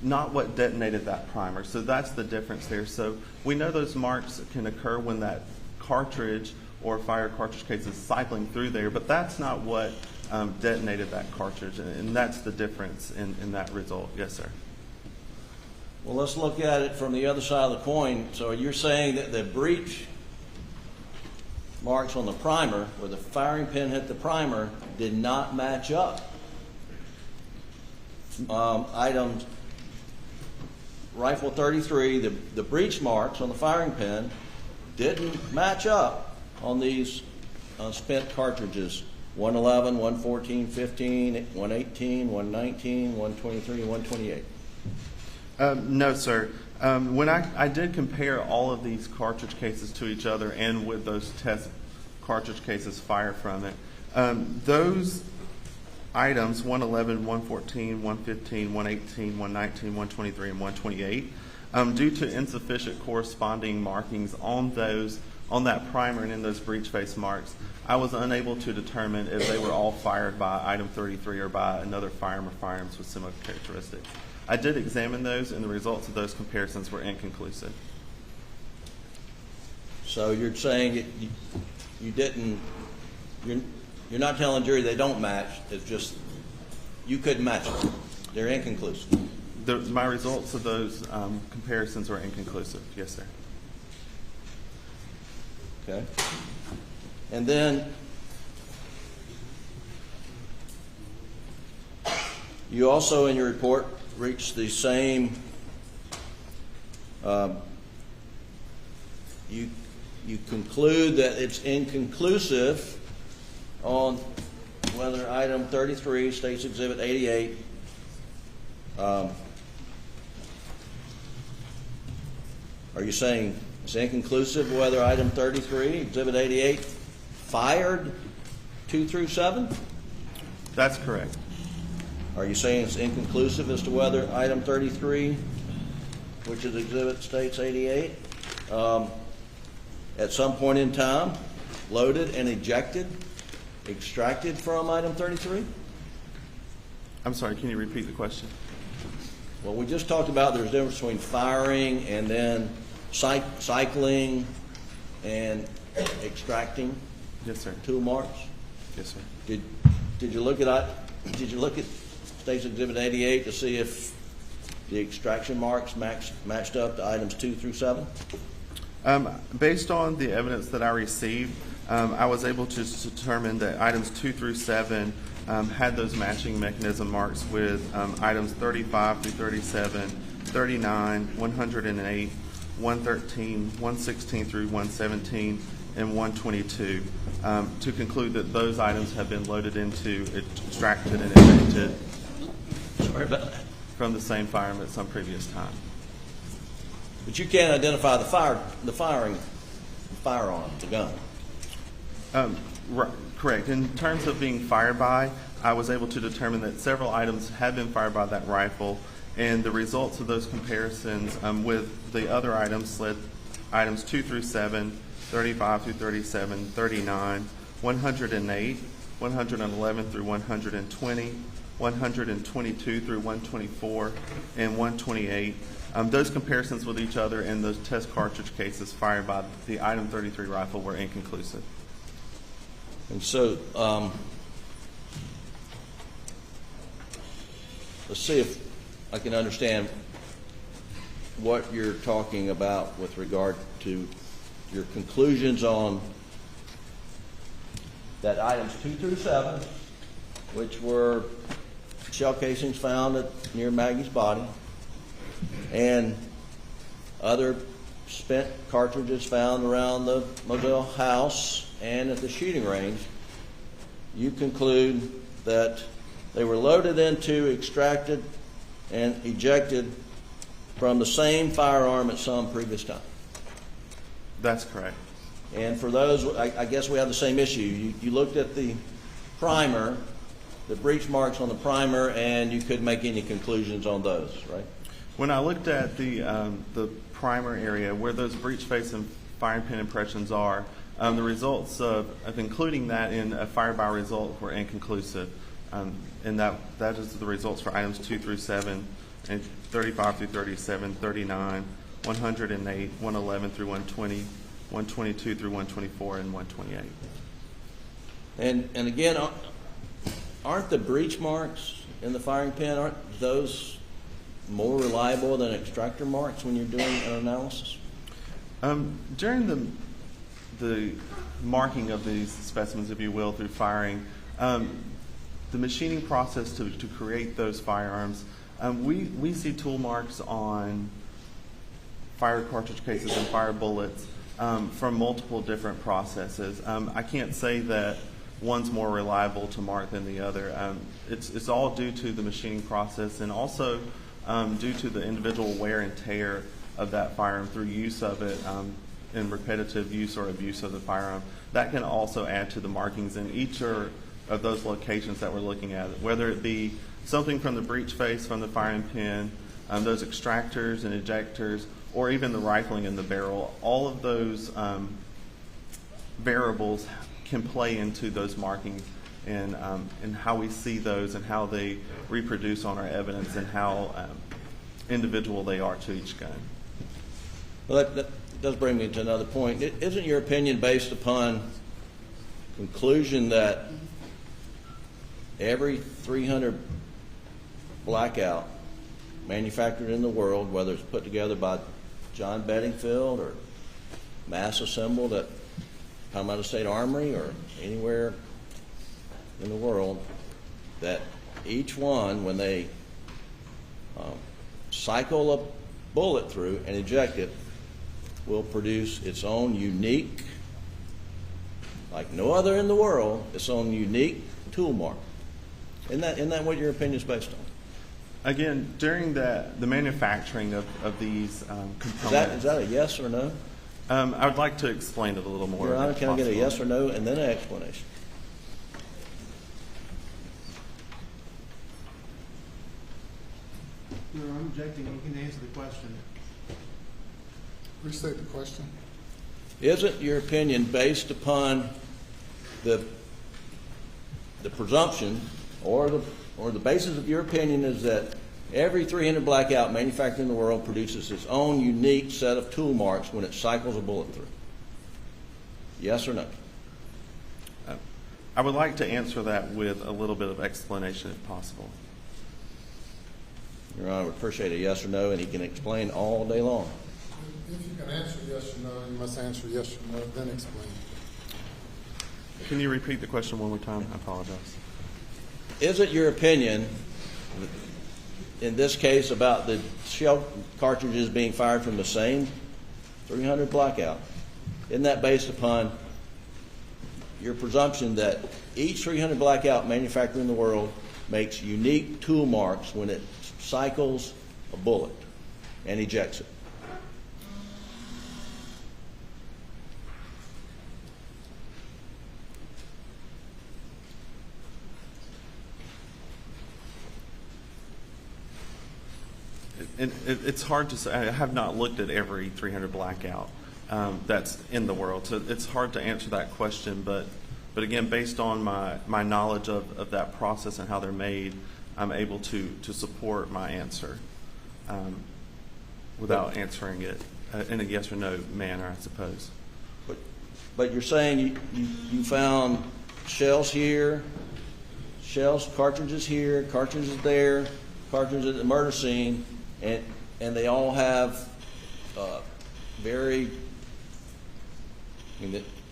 not what detonated that primer. So that's the difference there. So we know those marks can occur when that cartridge or fire cartridge case is cycling through there, but that's not what detonated that cartridge, and that's the difference in that result. Yes, sir. Well, let's look at it from the other side of the coin. So you're saying that the breech marks on the primer, where the firing pin hit the primer, did not match up. Item rifle 33, the breech marks on the firing pin didn't match up on these spent cartridges. 111, 114, 15, 118, 119, 123, 128. No, sir. When I did compare all of these cartridge cases to each other and with those test cartridge cases fired from it, those items, 111, 114, 115, 118, 119, 123, and 128, due to insufficient corresponding markings on those on that primer and in those breech face marks, I was unable to determine if they were all fired by item 33 or by another firearm or firearms with similar characteristics. I did examine those, and the results of those comparisons were inconclusive. So you're saying you didn't, you're not telling the jury they don't match, it's just you couldn't match them. They're inconclusive. My results of those comparisons were inconclusive, yes, sir. Okay. And then you also in your report reached the same, you conclude that it's inconclusive on whether item 33, State's Exhibit 88, are you saying it's inconclusive whether item 33, Exhibit 88, fired 2 through 7? That's correct. Are you saying it's inconclusive as to whether item 33, which is Exhibit States 88, at some point in time loaded and ejected, extracted from item 33? I'm sorry, can you repeat the question? Well, we just talked about there's a difference between firing and then cycling and extracting. Yes, sir. Tool marks. Yes, sir. Did you look at State's Exhibit 88 to see if the extraction marks matched up to items 2 through 7? Based on the evidence that I received, I was able to determine that items 2 through 7 had those matching mechanism marks with items 35 through 37, 39, 108, 113, 116 through 117, and 122, to conclude that those items have been loaded into, extracted, and ejected from the same firearm at some previous time. But you can't identify the firearm, the gun. Right, correct. In terms of being fired by, I was able to determine that several items had been fired by that rifle, and the results of those comparisons with the other items led items 2 through 7, 35 through 37, 39, 108, 111 through 120, 122 through 124, and 128. Those comparisons with each other and those test cartridge cases fired by the item 33 rifle were inconclusive. And so, let's see if I can understand what you're talking about with regard to your conclusions on that items 2 through 7, which were shell casings found near Maggie's body, and other spent cartridges found around the Moselle house and at the shooting range. You conclude that they were loaded into, extracted, and ejected from the same firearm at some previous time. That's correct. And for those, I guess we have the same issue. You looked at the primer, the breech marks on the primer, and you couldn't make any conclusions on those, right? When I looked at the primer area where those breech face and firing pin impressions are, the results of including that in a fire-by result were inconclusive. And that is the results for items 2 through 7, and 35 through 37, 39, 108, 111 through 120, 122 through 124, and 128. And again, aren't the breech marks in the firing pin, aren't those more reliable than extractor marks when you're doing an analysis? During the marking of these specimens, if you will, through firing, the machining process to create those firearms, we see tool marks on fire cartridge cases and fire bullets from multiple different processes. I can't say that one's more reliable to mark than the other. It's all due to the machining process, and also due to the individual wear and tear of that firearm through use of it in repetitive use or abuse of the firearm. That can also add to the markings in each of those locations that we're looking at, whether it be something from the breech face, from the firing pin, those extractors and ejectors, or even the rifling in the barrel. All of those variables can play into those markings and how we see those and how they reproduce on our evidence and how individual they are to each gun. Well, that does bring me to another point. Isn't your opinion based upon conclusion that every 300 blackout manufactured in the world, whether it's put together by John Bedingfield or mass assembled at Palmetto State Armory or anywhere in the world, that each one, when they cycle a bullet through and eject it, will produce its own unique, like no other in the world, its own unique tool mark? Isn't that what your opinion is based on? Again, during the manufacturing of these components. Is that a yes or no? I would like to explain it a little more. Your Honor, can I get a yes or no and then an explanation? Your Honor, I'm objecting. You can answer the question. Restate the question. Isn't your opinion based upon the presumption or the basis of your opinion is that every 300 blackout manufactured in the world produces its own unique set of tool marks when it cycles a bullet through? Yes or no? I would like to answer that with a little bit of explanation if possible. Your Honor, I would appreciate a yes or no, and he can explain all day long. If you can answer yes or no, you must answer yes or no, then explain. Can you repeat the question one more time? I apologize. Is it your opinion, in this case, about the shell cartridges being fired from the same 300 blackout? Isn't that based upon your presumption that each 300 blackout manufactured in the world makes unique tool marks when it cycles a bullet and ejects it? It's hard to say. I have not looked at every 300 blackout that's in the world, so it's hard to answer that question. But again, based on my knowledge of that process and how they're made, I'm able to support my answer without answering it in a yes or no manner, I suppose. But you're saying you found shells here, cartridges here, cartridges there, cartridges at the murder scene, and they all have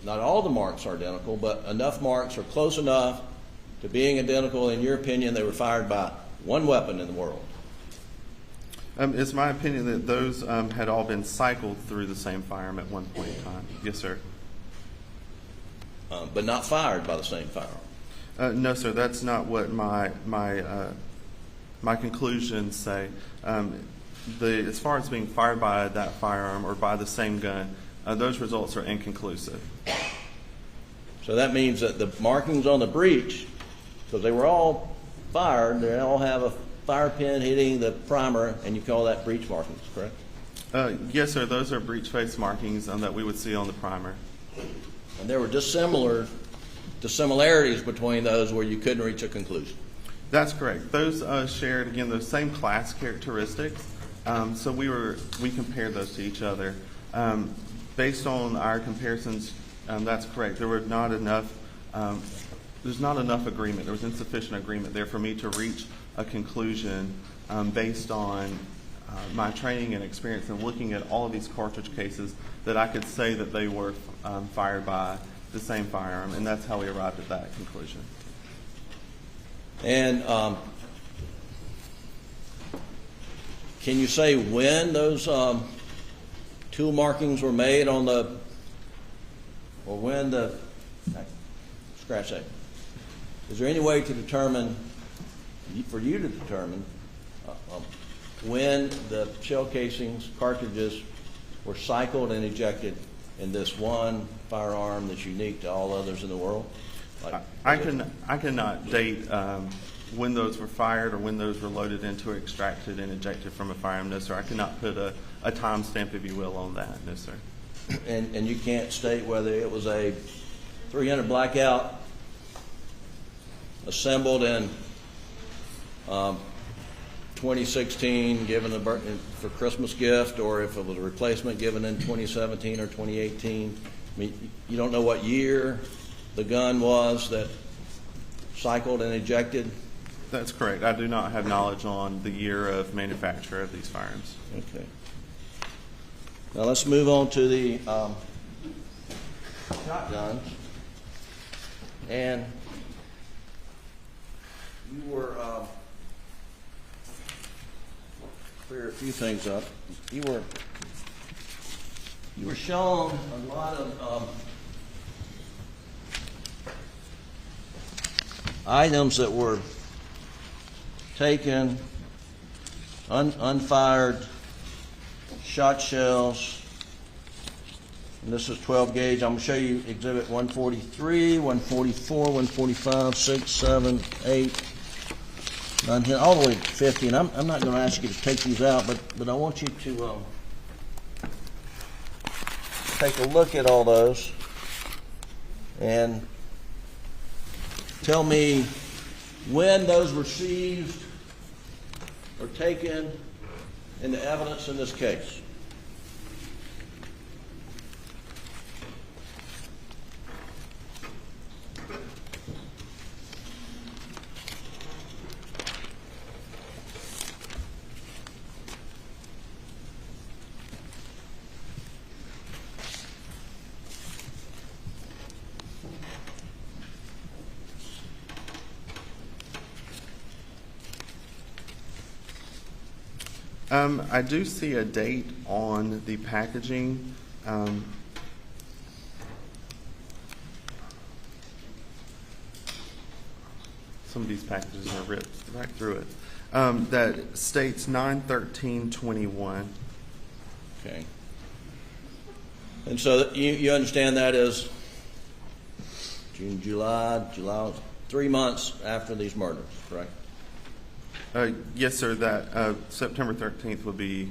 not all the marks are identical, but enough marks are close enough to being identical. In your opinion, they were fired by one weapon in the world. It's my opinion that those had all been cycled through the same firearm at one point in time. Yes, sir. But not fired by the same firearm. No, sir. That's not what my conclusions say. As far as being fired by that firearm or by the same gun, those results are inconclusive. So that means that the markings on the breech, because they were all fired, they all have a fire pin hitting the primer, and you call that breech markings, correct? Yes, sir. Those are breech face markings that we would see on the primer. And there were dissimilarities between those where you couldn't reach a conclusion. That's correct. Those shared, again, those same class characteristics. So we compared those to each other. Based on our comparisons, that's correct. There were not enough. There's not enough agreement. There was insufficient agreement there for me to reach a conclusion based on my training and experience and looking at all of these cartridge cases that I could say that they were fired by the same firearm, and that's how we arrived at that conclusion. And can you say when those tool markings were made on the, or when the, scratch that. Is there any way to determine, for you to determine, when the shell casings, cartridges were cycled and ejected in this one firearm that's unique to all others in the world? I cannot date when those were fired or when those were loaded into or extracted and ejected from a firearm, no, sir. I cannot put a time stamp, if you will, on that, no, sir. and you can't state whether it was a 300 blackout assembled in 2016 given for Christmas gift, or if it was a replacement given in 2017 or 2018. I mean, you don't know what year the gun was that cycled and ejected? That's correct. I do not have knowledge on the year of manufacture of these firearms. Okay. Now let's move on to the shotguns. And you were, clear a few things up. You were shown a lot of items that were taken, unfired shot shells. And this is 12 gauge. I'm going to show you Exhibit 143, 144, 145, 6, 7, 8, 9, 10, all the way to 50. And I'm not going to ask you to take these out, but I want you to take a look at all those and tell me when those were seized or taken into evidence in this case. I do see a date on the packaging. Some of these packages are ripped right through it. That states 9/13/21. Okay. And so you understand that is June, July, 3 months after these murders, correct? Yes, sir. That September 13th will be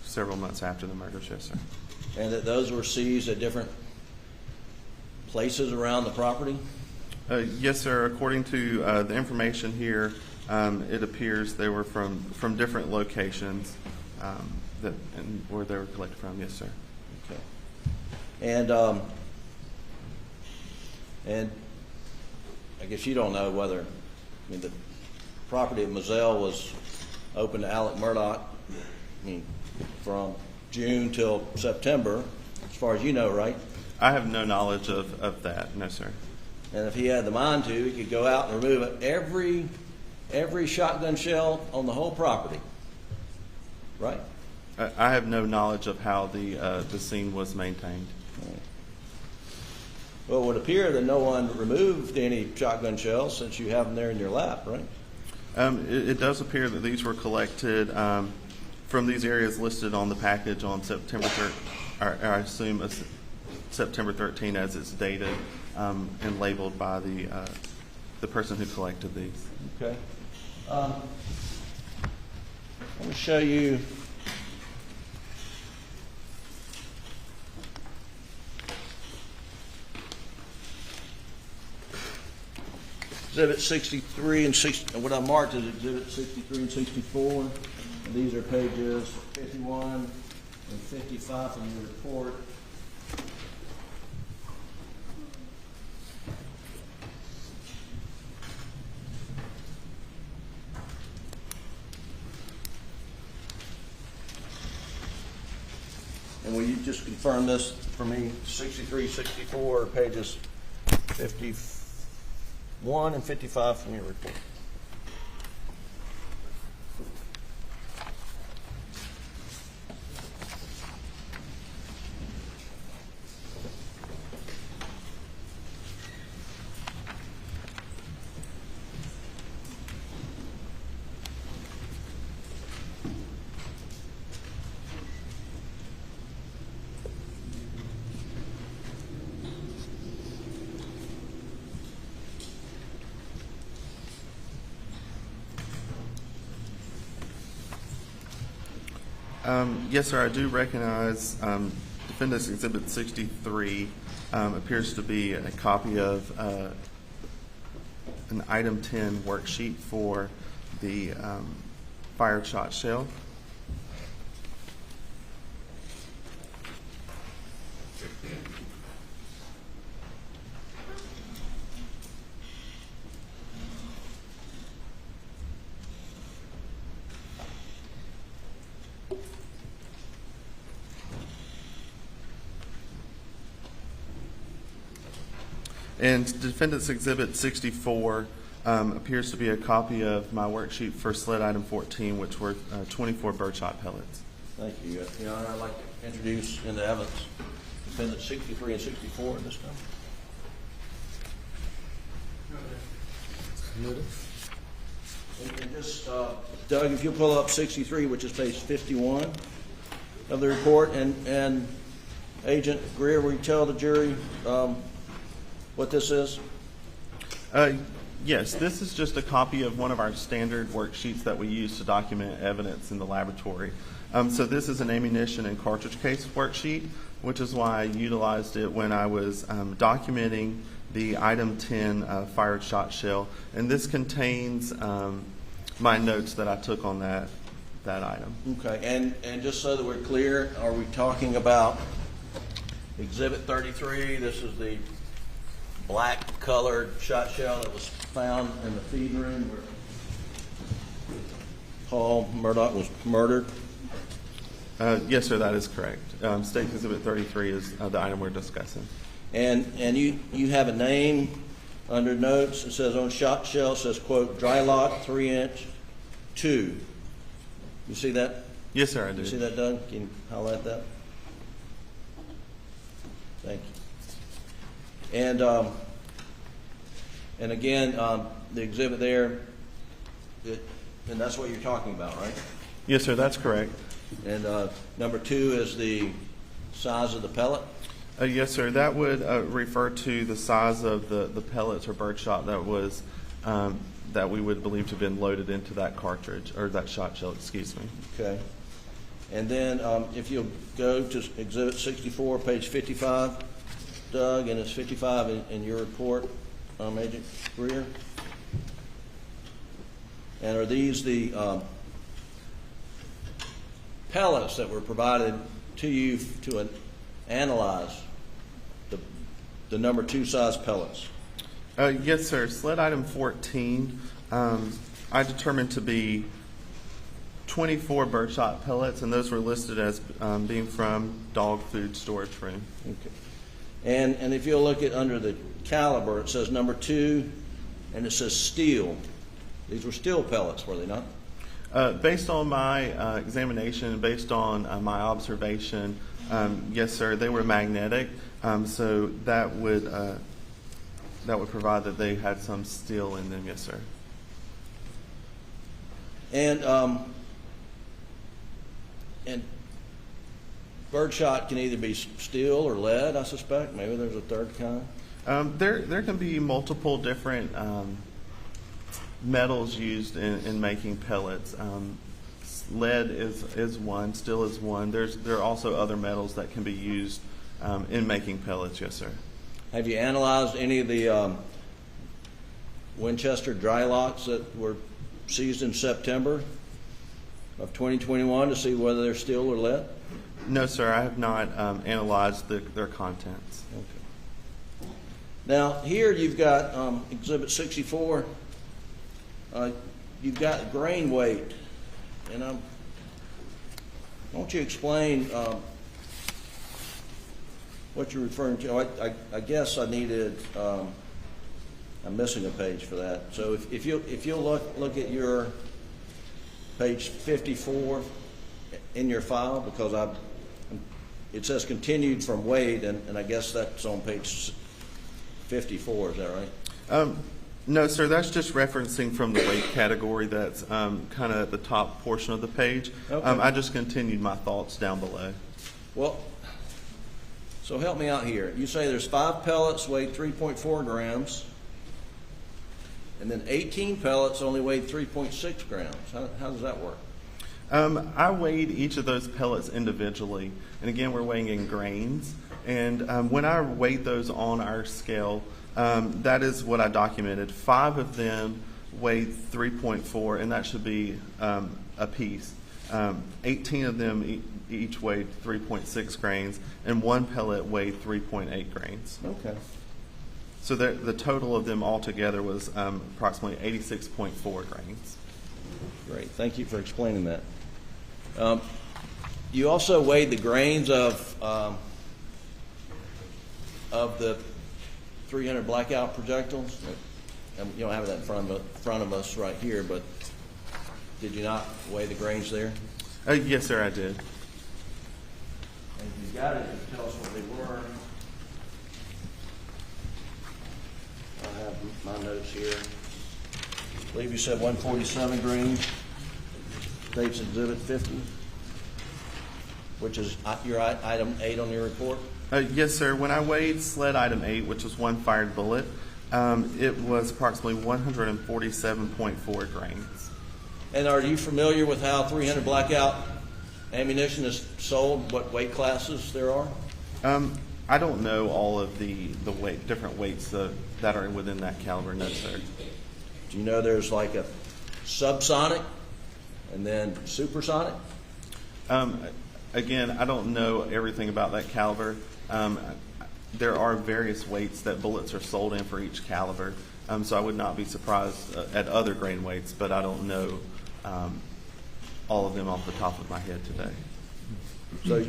several months after the murders, yes, sir. And that those were seized at different places around the property? Yes, sir. According to the information here, it appears they were from different locations where they were collected from. Yes, sir. Okay. And I guess you don't know whether, I mean, the property of Moselle was open to Alex Murdaugh, I mean, from June till September, as far as you know, right? I have no knowledge of that, no, sir. And if he had the mind to, he could go out and remove it, every shotgun shell on the whole property, right? I have no knowledge of how the scene was maintained. Right. Well, it would appear that no one removed any shotgun shells since you have them there in your lap, right? It does appear that these were collected from these areas listed on the package on September 13th, or I assume September 13th as it's dated and labeled by the person who collected these. Okay. Let me show you Exhibit 63 and 60. What I marked is Exhibit 63 and 64. And these are pages 51 and 55 from your report. And will you just confirm this for me? 63, 64, pages 51 and 55 from your report. Yes, sir. I do recognize Defendant's Exhibit 63 appears to be a copy of an Item 10 worksheet for the fired shot shell. And Defendant's Exhibit 64 appears to be a copy of my worksheet for sled item 14, which were 24 birdshot pellets. Thank you. Your Honor, I'd like to introduce into evidence Defendants 63 and 64 at this time. And just, Doug, if you'll pull up 63, which is page 51 of the report, and Agent Greer, will you tell the jury what this is? Yes, this is just a copy of one of our standard worksheets that we use to document evidence in the laboratory. So this is an ammunition and cartridge case worksheet, which is why I utilized it when I was documenting the Item 10 fired shot shell. And this contains my notes that I took on that item. Okay, and just so that we're clear, are we talking about Exhibit 33? This is the black colored shot shell that was found in the feed room where Paul Murdaugh was murdered? Yes, sir, that is correct. State Exhibit 33 is the item we're discussing. And you have a name under notes. It says on shot shell, it says, quote, dry lock 3-inch 2. You see that? Yes, sir, I do. You see that, Doug? Can you highlight that? Thank you. And again, the exhibit there, and that's what you're talking about, right? Yes, sir, that's correct. And number 2 is the size of the pellet? Yes, sir. That would refer to the size of the pellets or birdshot that was that we would believe to have been loaded into that cartridge or that shot shell. Excuse me. Okay. And then if you'll go to Exhibit 64, page 55, Doug, and it's 55 in your report, Agent Greer. And are these the pellets that were provided to you to analyze the number 2 size pellets? Yes, sir. Sled item 14, I determined to be 24 birdshot pellets, and those were listed as being from dog food storage room. Okay. And if you'll look at under the caliber, it says number 2, and it says steel. These were steel pellets, were they not? Based on my examination, based on my observation, yes, sir, they were magnetic. So that would provide that they had some steel in them, yes, sir. And birdshot can either be steel or lead, I suspect. Maybe there's a third kind. There can be multiple different metals used in making pellets. Lead is one, steel is one. There are also other metals that can be used in making pellets, yes, sir. Have you analyzed any of the Winchester dry locks that were seized in September of 2021 to see whether they're steel or lead? No, sir, I have not analyzed their contents. Okay. Now, here you've got Exhibit 64. You've got grain weight. And won't you explain what you're referring to? I guess I needed, I'm missing a page for that. So if you'll look at your page 54 in your file, because it says continued from Wade, and I guess that's on page 54, is that right? No, sir, that's just referencing from the weight category that's kind of at the top portion of the page. Okay. I just continued my thoughts down below. Well, so help me out here. You say there's 5 pellets weighed 3.4 grams, and then 18 pellets only weighed 3.6 grams. How does that work? I weighed each of those pellets individually, and again, we're weighing in grains. And when I weighed those on our scale, that is what I documented. 5 of them weighed 3.4, and that should be a piece. 18 of them each weighed 3.6 grains, and 1 pellet weighed 3.8 grains. Okay. So the total of them altogether was approximately 86.4 grains. Great. Thank you for explaining that. You also weighed the grains of the 300 blackout projectiles. You don't have that in front of us right here, but did you not weigh the grains there? Yes, sir, I did. And if you got it, tell us what they were. I have my notes here. I believe you said 147 grains. State's Exhibit 50, which is your item 8 on your report. Yes, sir. When I weighed sled item 8, which was 1 fired bullet, it was approximately 147.4 grains. And are you familiar with how 300 blackout ammunition is sold? What weight classes there are? I don't know all of the different weights that are within that caliber, no, sir. Do you know there's like a subsonic and then supersonic? Again, I don't know everything about that caliber. There are various weights that bullets are sold in for each caliber, so I would not be surprised at other grain weights, but I don't know all of them off the top of my head today. So,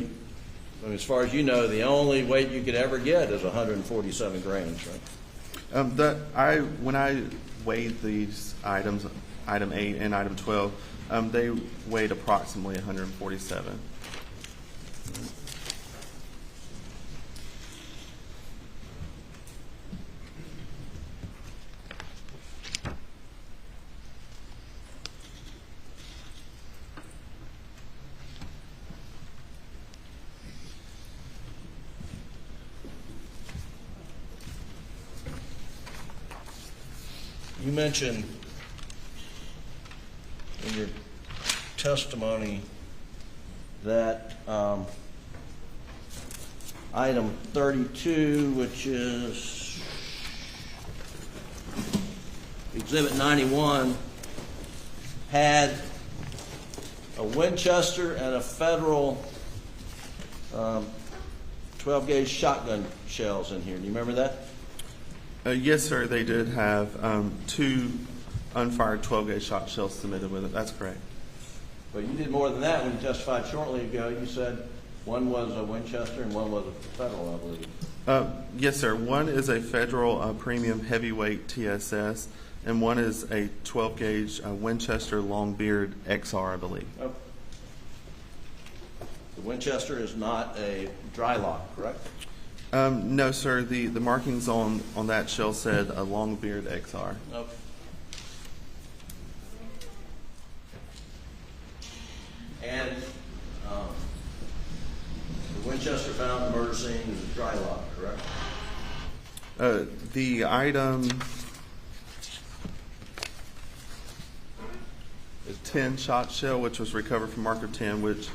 as far as you know, the only weight you could ever get is 147 grains, right? When I weighed these items, item 8 and item 12, they weighed approximately 147. You mentioned in your testimony that item 32, which is Exhibit 91, had a Winchester and a Federal 12-gauge shotgun shells in here. Do you remember that? Yes, sir. They did have 2 unfired 12-gauge shot shells submitted with it. That's correct. But you did more than that when you testified shortly ago. You said one was a Winchester and one was a Federal, I believe. Yes, sir. One is a Federal premium heavyweight TSS, and one is a 12-gauge Winchester Longbeard XR, I believe. Oh. The Winchester is not a dry lock, correct? No, sir. The markings on that shell said a Longbeard XR. Okay. And the Winchester found in the murder scene is a dry lock, correct? The item is 10 shot shell, which was recovered from Marker 10, which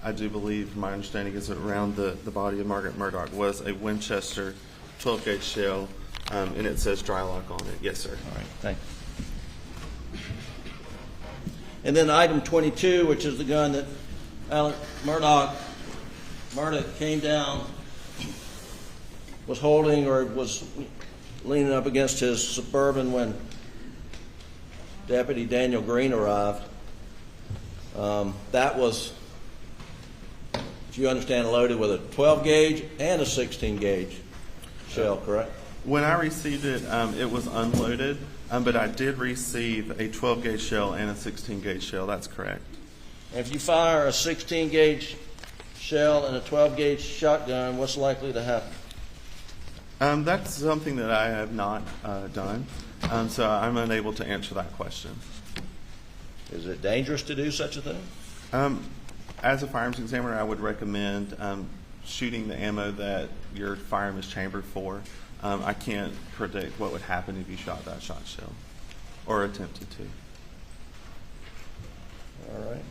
I do believe, from my understanding, is around the body of Margaret Murdaugh, was a Winchester 12-gauge shell, and it says dry lock on it. Yes, sir. All right, thank you. And then item 22, which is the gun that Alex Murdaugh came down, was holding or was leaning up against his Suburban when Deputy Daniel Green arrived. That was, if you understand, loaded with a 12-gauge and a 16-gauge shell, correct? When I received it, it was unloaded, but I did receive a 12-gauge shell and a 16-gauge shell. That's correct. And if you fire a 16-gauge shell and a 12-gauge shotgun, what's likely to happen? That's something that I have not done, so I'm unable to answer that question. Is it dangerous to do such a thing? As a firearms examiner, I would recommend shooting the ammo that your firearm is chambered for. I can't predict what would happen if you shot that shot shell or attempted to. All right.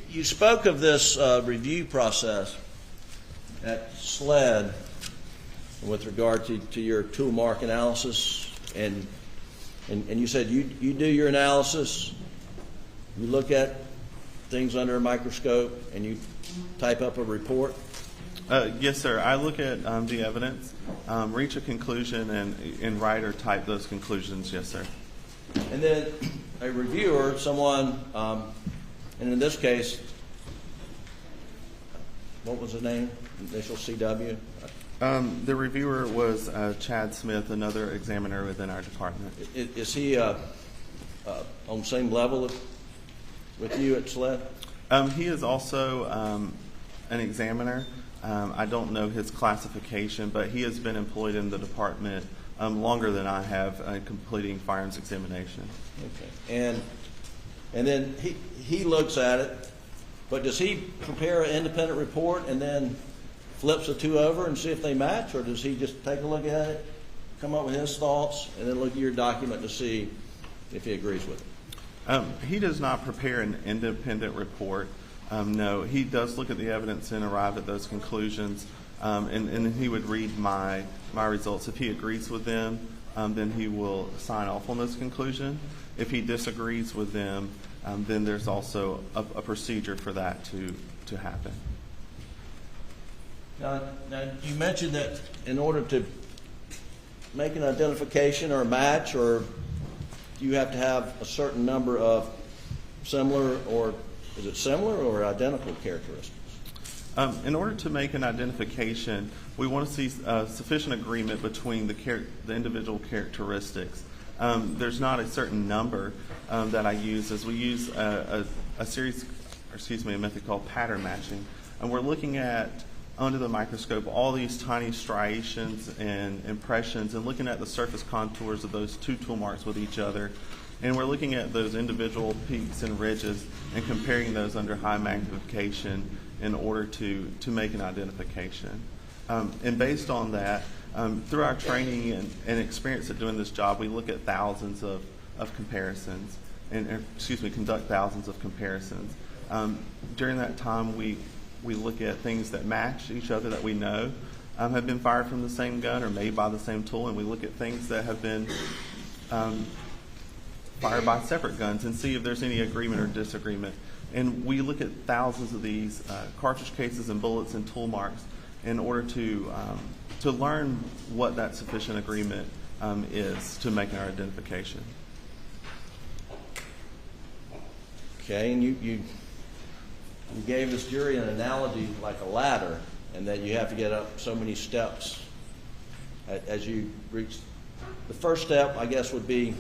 You spoke of this review process at SLED with regard to your tool mark analysis, and you said you do your analysis, you look at things under a microscope, and you type up a report? Yes, sir. I look at the evidence, reach a conclusion, and write or type those conclusions. Yes, sir. And then a reviewer, someone, and in this case, what was the name? Initial CW? The reviewer was Chad Smith, another examiner within our department. Is he on the same level with you at SLED? He is also an examiner. I don't know his classification, but he has been employed in the department longer than I have completing firearms examination. Okay. And then he looks at it, but does he prepare an independent report and then flips the two over and see if they match, or does he just take a look at it, come up with his thoughts, and then look at your document to see if he agrees with it? He does not prepare an independent report. No, he does look at the evidence and arrive at those conclusions, and he would read my results. If he agrees with them, then he will sign off on those conclusions. If he disagrees with them, then there's also a procedure for that to happen. Now, you mentioned that in order to make an identification or a match, or you have to have a certain number of similar, or is it similar or identical characteristics? In order to make an identification, we want to see sufficient agreement between the individual characteristics. There's not a certain number that I use, as we use a method called pattern matching, and we're looking at under the microscope all these tiny striations and impressions, and looking at the surface contours of those two tool marks with each other. And we're looking at those individual peaks and ridges and comparing those under high magnification in order to make an identification. And based on that, through our training and experience at doing this job, we look at thousands of comparisons, conduct thousands of comparisons. During that time, we look at things that match each other that we know have been fired from the same gun or made by the same tool, and we look at things that have been fired by separate guns and see if there's any agreement or disagreement. And we look at thousands of these cartridge cases and bullets and tool marks in order to learn what that sufficient agreement is to make our identification. Okay, and you gave this jury an analogy like a ladder, and that you have to get up so many steps as you reach. The first step, I guess, would be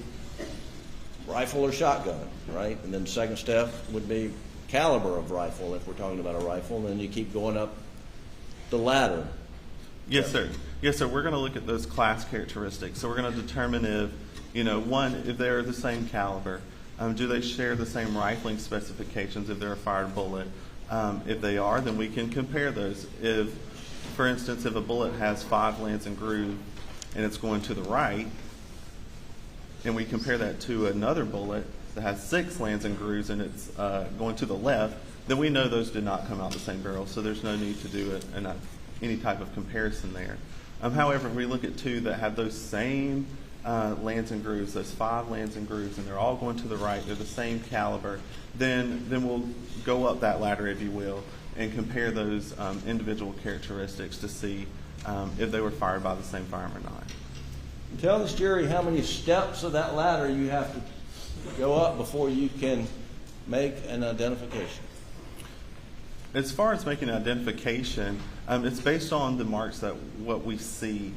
rifle or shotgun, right? And then the second step would be caliber of rifle, if we're talking about a rifle, and then you keep going up the ladder. Yes, sir. Yes, sir. We're going to look at those class characteristics. So we're going to determine if, if they're the same caliber, do they share the same rifling specifications if they're a fired bullet? If they are, then we can compare those. If, for instance, if a bullet has 5 lands and groove and it's going to the right, and we compare that to another bullet that has 6 lands and grooves and it's going to the left, then we know those did not come out the same barrel, so there's no need to do any type of comparison there. However, if we look at 2 that have those same lands and grooves, those 5 lands and grooves, and they're all going to the right, they're the same caliber, then we'll go up that ladder, if you will, and compare those individual characteristics to see if they were fired by the same firearm or not. Tell this jury how many steps of that ladder you have to go up before you can make an identification. As far as making an identification, it's based on the marks that what we see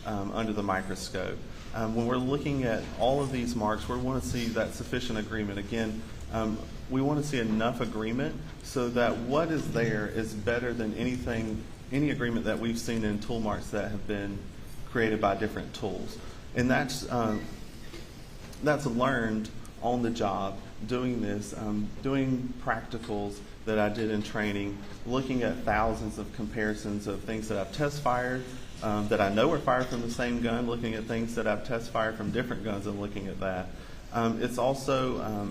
under the microscope. When we're looking at all of these marks, we want to see that sufficient agreement. Again, we want to see enough agreement so that what is there is better than any agreement that we've seen in tool marks that have been created by different tools. And that's learned on the job, doing this, doing practicals that I did in training, looking at thousands of comparisons of things that I've test fired, that I know were fired from the same gun, looking at things that I've test fired from different guns and looking at that. It's also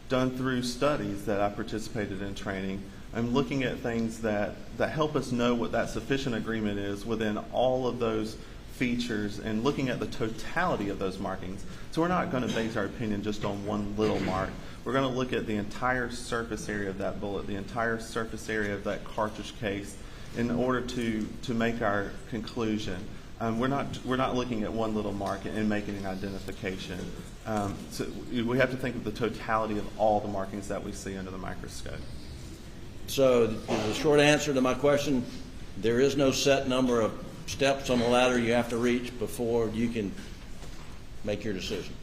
done through studies that I participated in training. I'm looking at things that help us know what that sufficient agreement is within all of those features and looking at the totality of those markings. So we're not going to base our opinion just on one little mark. We're going to look at the entire surface area of that bullet, the entire surface area of that cartridge case in order to make our conclusion. We're not looking at one little mark and making an identification. So we have to think of the totality of all the markings that we see under the microscope. So the short answer to my question, there is no set number of steps on the ladder you have to reach before you can make your decision.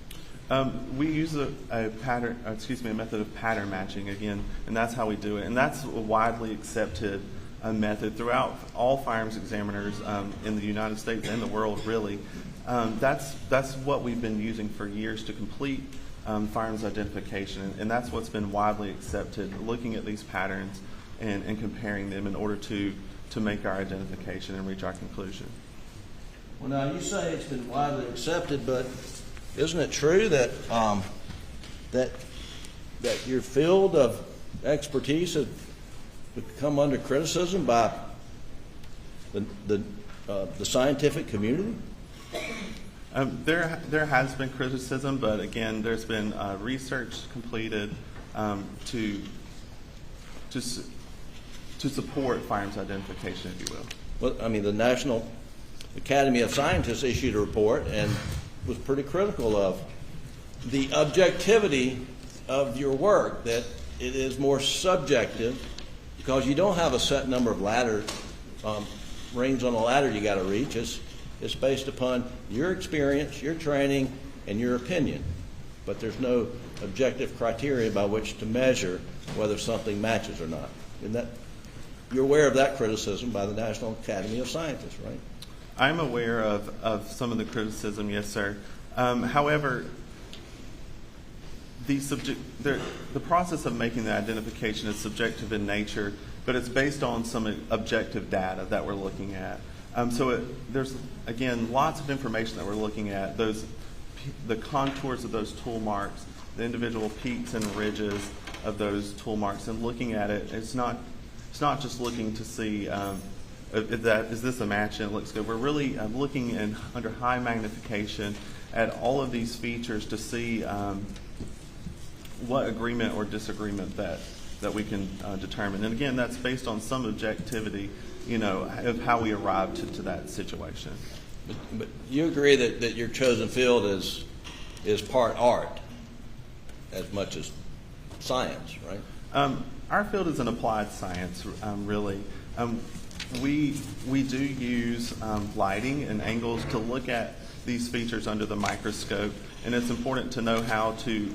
We use a method of pattern matching again, and that's how we do it. And that's a widely accepted method throughout all firearms examiners in the United States and the world, really. That's what we've been using for years to complete firearms identification, and that's what's been widely accepted, looking at these patterns and comparing them in order to make our identification and reach our conclusion. Well, now you say it's been widely accepted, but isn't it true that that your field of expertise has come under criticism by the scientific community? There has been criticism, but again, there's been research completed to support firearms identification, if you will. Well, I mean, the National Academy of Scientists issued a report and was pretty critical of the objectivity of your work, that it is more subjective because you don't have a set number of rings on a ladder you got to reach. It's based upon your experience, your training, and your opinion. But there's no objective criteria by which to measure whether something matches or not. You're aware of that criticism by the National Academy of Scientists, right? I'm aware of some of the criticism, yes, sir. However, the process of making the identification is subjective in nature, but it's based on some objective data that we're looking at. There's, again, lots of information that we're looking at, the contours of those tool marks, the individual peaks and ridges of those tool marks, and looking at it. It's not just looking to see is this a match and it looks good. We're really looking under high magnification at all of these features to see what agreement or disagreement that we can determine. And again, that's based on some objectivity, of how we arrived to that situation. But you agree that your chosen field is part art as much as science, right? Our field is an applied science, really. We do use lighting and angles to look at these features under the microscope, and it's important to know how to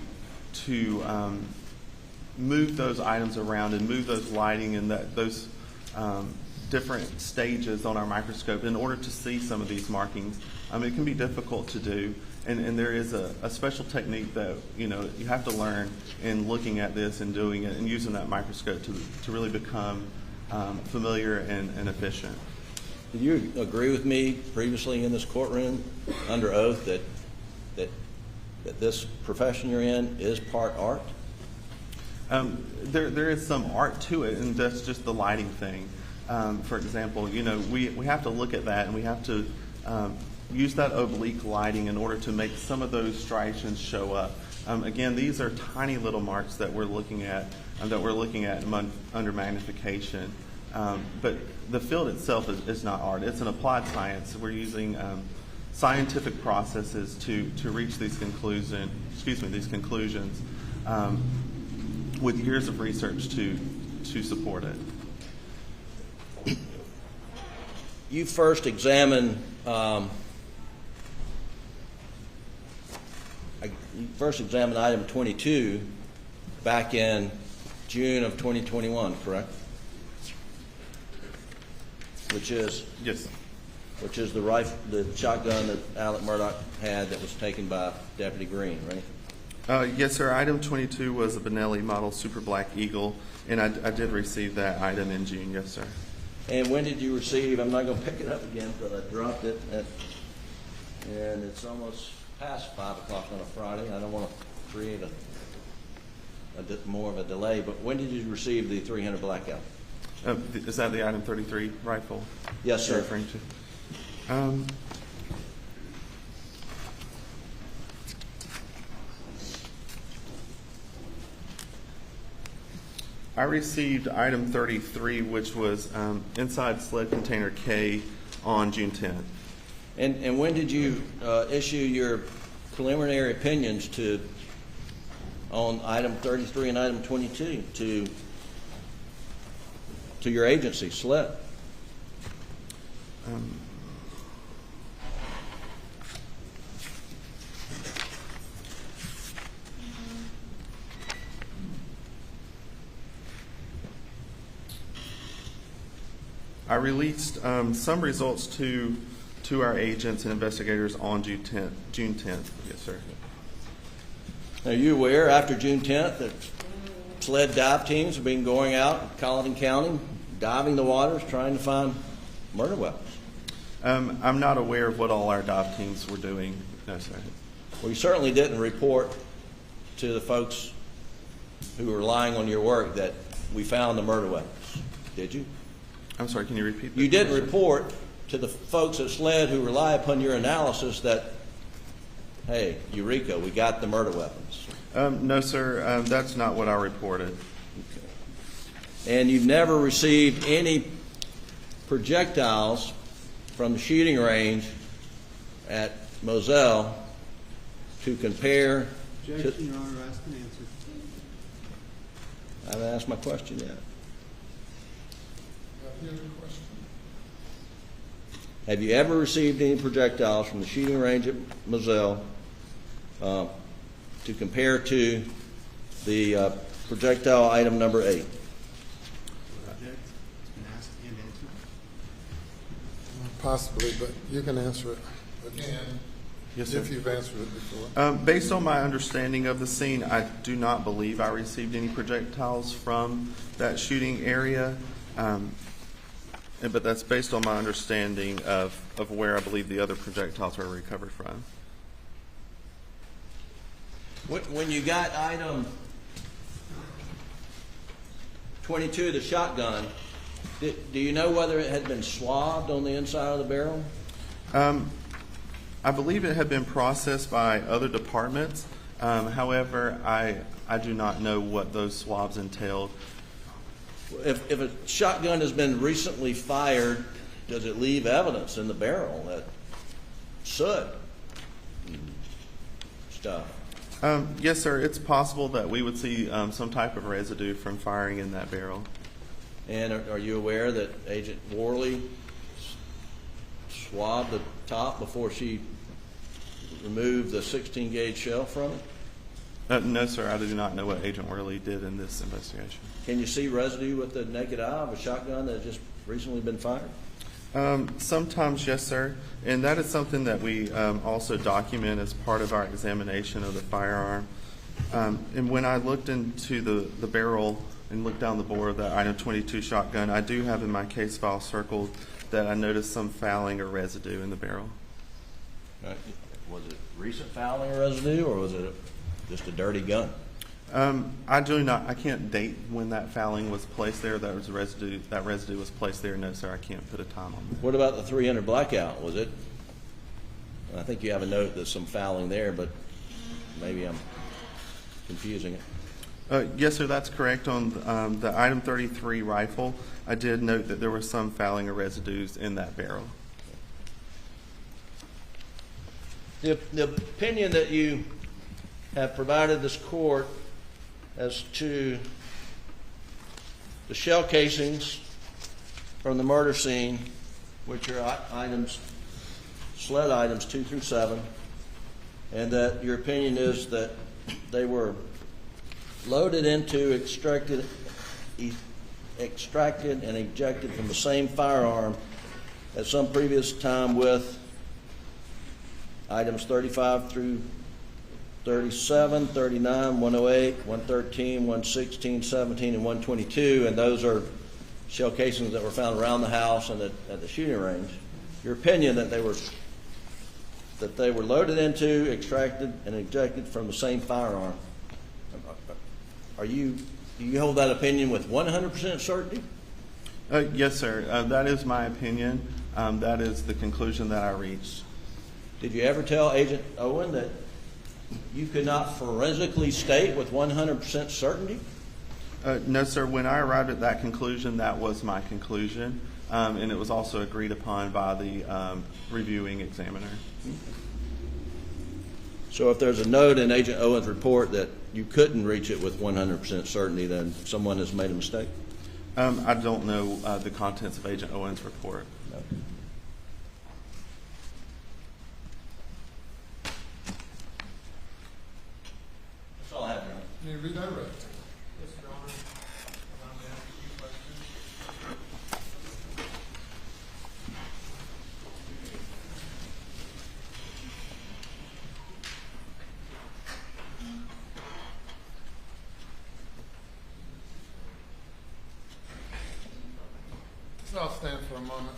move those items around and move those lighting and those different stages on our microscope in order to see some of these markings. It can be difficult to do, and there is a special technique that you have to learn in looking at this and doing it and using that microscope to really become familiar and efficient. Do you agree with me previously in this courtroom under oath that this profession you're in is part art? There is some art to it, and that's just the lighting thing. For example, we have to look at that, and we have to use that oblique lighting in order to make some of those striations show up. Again, these are tiny little marks that we're looking at under magnification. But the field itself is not art. It's an applied science. We're using scientific processes to reach these conclusions with years of research to support it. You first examined item 22 back in June of 2021, correct? Which is the shotgun that Alex Murdaugh had that was taken by Deputy Green, right? Yes, sir. Item 22 was a Benelli Model Super Black Eagle, and I did receive that item in June, yes, sir. And when did you receive? I'm not going to pick it up again because I dropped it, and it's almost past 5 o'clock on a Friday. I don't want to create more of a delay, but when did you receive the 300 blackout? Is that the item 33 rifle? Yes, sir. You're referring to? I received item 33, which was inside sled container K on June 10th. And when did you issue your preliminary opinions on item 33 and item 22 to your agency, SLED? I released some results to our agents and investigators on June 10th. Yes, sir. Are you aware after June 10th that SLED dive teams have been going out in Colleton County, diving the waters, trying to find murder weapons? I'm not aware of what all our dive teams were doing. No, sir. Well, you certainly didn't report to the folks who were relying on your work that we found the murder weapons, did you? I'm sorry, can you repeat that? You didn't report to the folks at SLED who rely upon your analysis that, hey, Eureka, we got the murder weapons. No, sir. That's not what I reported. Okay. And you've never received any projectiles from the shooting range at Moselle to compare Objection, Your Honor, asked and answered. I haven't asked my question yet. Have you ever received any projectiles from the shooting range at Moselle to compare to the projectile item number 8? Object. It's been asked and answered. Possibly, but you can answer it again. Yes, sir. If you've answered it before. Based on my understanding of the scene, I do not believe I received any projectiles from that shooting area. But that's based on my understanding of where I believe the other projectiles were recovered from. When you got item 22, the shotgun, do you know whether it had been swabbed on the inside of the barrel? I believe it had been processed by other departments. However, I do not know what those swabs entailed. If a shotgun has been recently fired, does it leave evidence in the barrel, that soot stuff? Yes, sir. It's possible that we would see some type of residue from firing in that barrel. And are you aware that Agent Worley swabbed the top before she removed the 16-gauge shell from it? No, sir. I do not know what Agent Worley did in this investigation. Can you see residue with the naked eye of a shotgun that has just recently been fired? Sometimes, yes, sir. And that is something that we also document as part of our examination of the firearm. And when I looked into the barrel and looked down the bore of that item 22 shotgun, I do have in my case file circled that I noticed some fouling or residue in the barrel. Was it recent fouling or residue, or was it just a dirty gun? I do not. I can't date when that fouling was placed there. That residue was placed there. No, sir. I can't put a time on that. What about the 300 blackout? Was it? I think you have a note there's some fouling there, but maybe I'm confusing it. Yes, sir. That's correct. On the item 33 rifle, I did note that there was some fouling or residues in that barrel. The opinion that you have provided this court as to the shell casings from the murder scene, which are items, SLED items 2 through 7, and that your opinion is that they were loaded into, extracted and ejected from the same firearm at some previous time with items 35 through 37, 39, 108, 113, 116, 17, and 122, and those are shell casings that were found around the house and at the shooting range. Your opinion that they were loaded into, extracted, and ejected from the same firearm. do you hold that opinion with 100% certainty? Yes, sir. That is my opinion. That is the conclusion that I reached. Did you ever tell Agent Owen that you could not forensically state with 100% certainty? No, sir. When I arrived at that conclusion, that was my conclusion, and it was also agreed upon by the reviewing examiner. So if there's a note in Agent Owen's report that you couldn't reach it with 100% certainty, then someone has made a mistake? I don't know the contents of Agent Owen's report. No. That's all I have, Your Honor. May you redirect? Yes, Your Honor. Allow me to ask a few questions. I'll stand for a moment.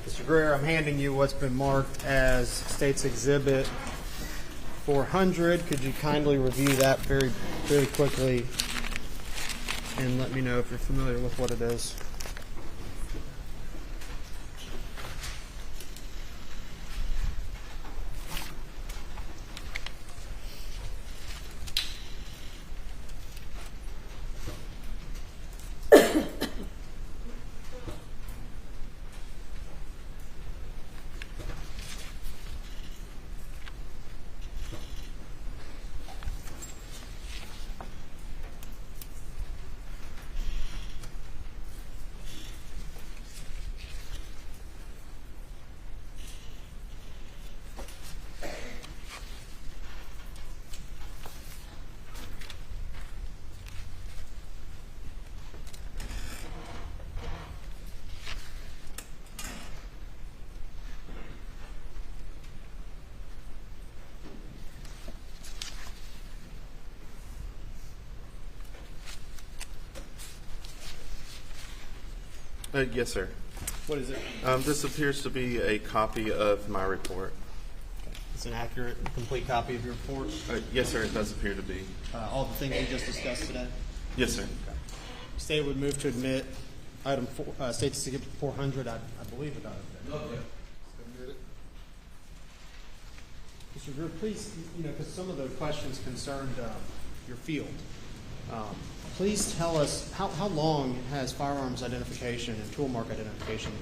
Mr. Greer, I'm handing you what's been marked as State's Exhibit 400. Could you kindly review that very, very quickly and let me know if you're familiar with what it is? Yes, sir. What is it? This appears to be a copy of my report. It's an accurate, complete copy of your report? Yes, sir, it does appear to be. All the things we just discussed today? Yes, sir. State would move to admit item State's Exhibit 400. I believe about it. Okay. Mr. Greer, please, because some of the questions concerned your field. Please tell us how long has firearms identification and tool mark identification,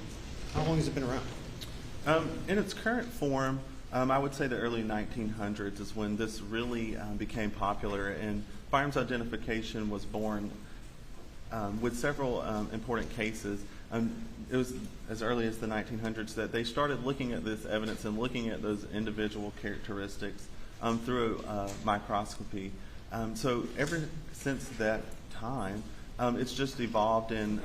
how long has it been around? In its current form, I would say the early 1900s is when this really became popular, and firearms identification was born with several important cases. It was as early as the 1900s that they started looking at this evidence and looking at those individual characteristics through microscopy. So ever since that time, it's just evolved and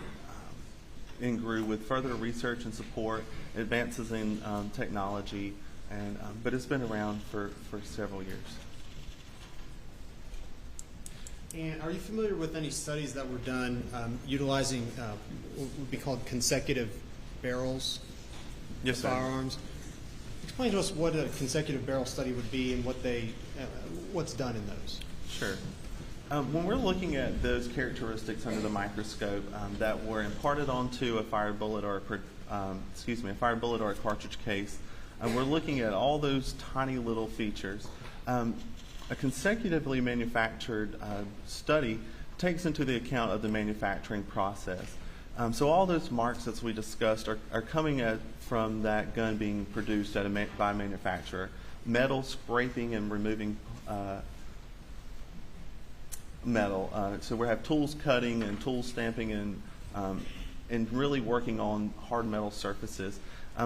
grew with further research and support, advances in technology, and but it's been around for several years. And are you familiar with any studies that were done utilizing what would be called consecutive barrels Yes, of sir. firearms? Explain to us what a consecutive barrel study would be and what's done in those. Sure. When we're looking at those characteristics under the microscope that were imparted onto a fired bullet or a cartridge case, we're looking at all those tiny little features. A consecutively manufactured study takes into the account of the manufacturing process. So all those marks that we discussed are coming from that gun being produced by a manufacturer. Metal scraping and removing metal. So we have tools cutting and tools stamping and and really working on hard metal surfaces.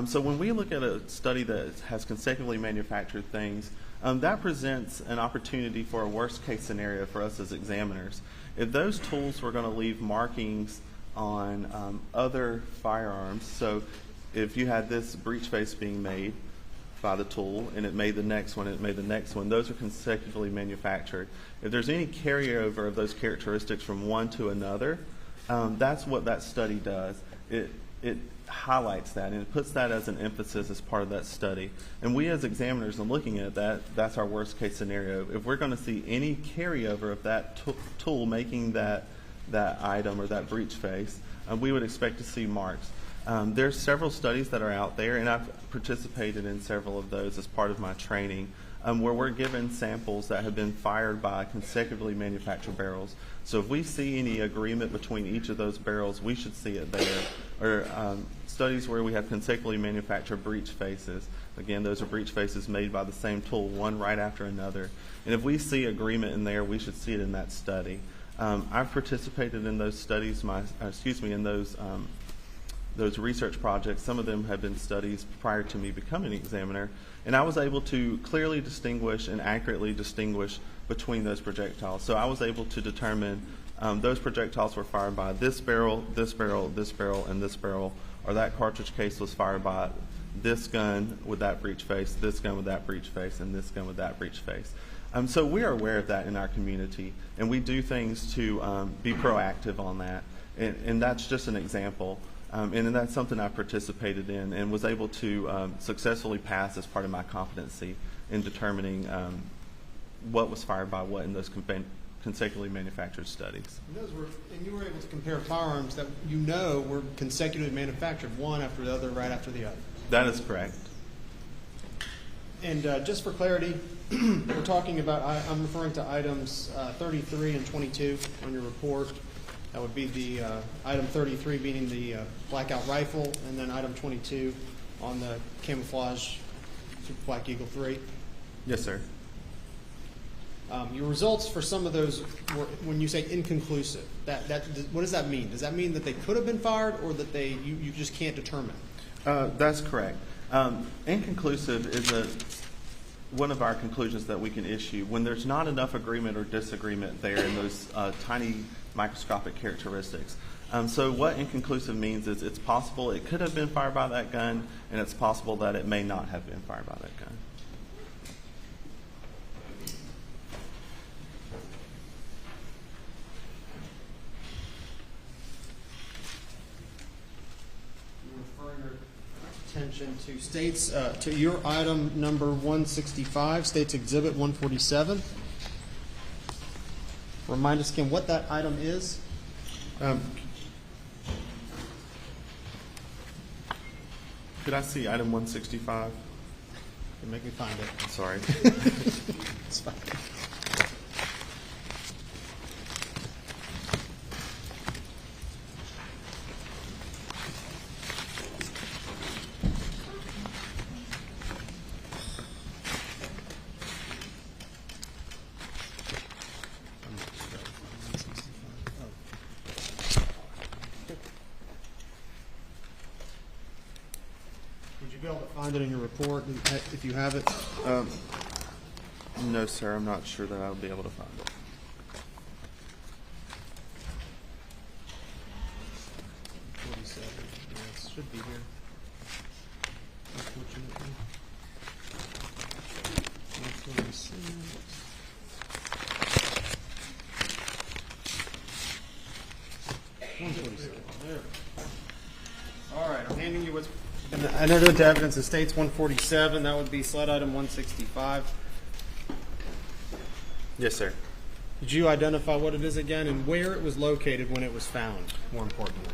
So when we look at a study that has consecutively manufactured things, that presents an opportunity for a worst case scenario for us as examiners. If those tools were going to leave markings on other firearms, so if you had this breech face being made by the tool and it made the next one, and it made the next one, those are consecutively manufactured. If there's any carryover of those characteristics from one to another, that's what that study does. It highlights that, and it puts that as an emphasis as part of that study. And we as examiners, in looking at that, that's our worst case scenario. If we're going to see any carryover of that tool making that item or that breech face, we would expect to see marks. There's several studies that are out there, and I've participated in several of those as part of my training, where we're given samples that have been fired by consecutively manufactured barrels. So if we see any agreement between each of those barrels, we should see it there. Or studies where we have consecutively manufactured breech faces. Again, those are breech faces made by the same tool, one right after another. And if we see agreement in there, we should see it in that study. I've participated in those studies, in those research projects. Some of them have been studies prior to me becoming an examiner, and I was able to clearly distinguish and accurately distinguish between those projectiles. So I was able to determine those projectiles were fired by this barrel, this barrel, this barrel, and this barrel, or that cartridge case was fired by this gun with that breech face, this gun with that breech face, and this gun with that breech face. So we are aware of that in our community, and we do things to be proactive on that. And that's just an example. And that's something I participated in and was able to successfully pass as part of my competency in determining what was fired by what in those consecutively manufactured studies. And you were able to compare firearms that you know were consecutively manufactured, one after the other, right after the other. That is correct. And just for clarity, we're talking about, I'm referring to items 33 and 22 on your report. That would be the item 33 being the blackout rifle, and then item 22 on the camouflage Super Black Eagle 3. Yes, sir. Your results for some of those were, when you say inconclusive, what does that mean? Does that mean that they could have been fired, or that you just can't determine? That's correct. Inconclusive is one of our conclusions that we can issue when there's not enough agreement or disagreement there in those tiny microscopic characteristics. So what inconclusive means is it's possible it could have been fired by that gun, and it's possible that it may not have been fired by that gun. Attention to states, to your item number 165, States Exhibit 147. Remind us again what that item is. Could I see item 165? You make me find it. I'm sorry. It's fine. Be able to find it in your report if you have it? No, sir. I'm not sure that I'll be able to find it. It should be here. Unfortunately. 147. There. All right. I'm handing you what's. I know to evidence of States 147. That would be sled item 165. Yes, sir. Did you identify what it is again and where it was located when it was found, more importantly?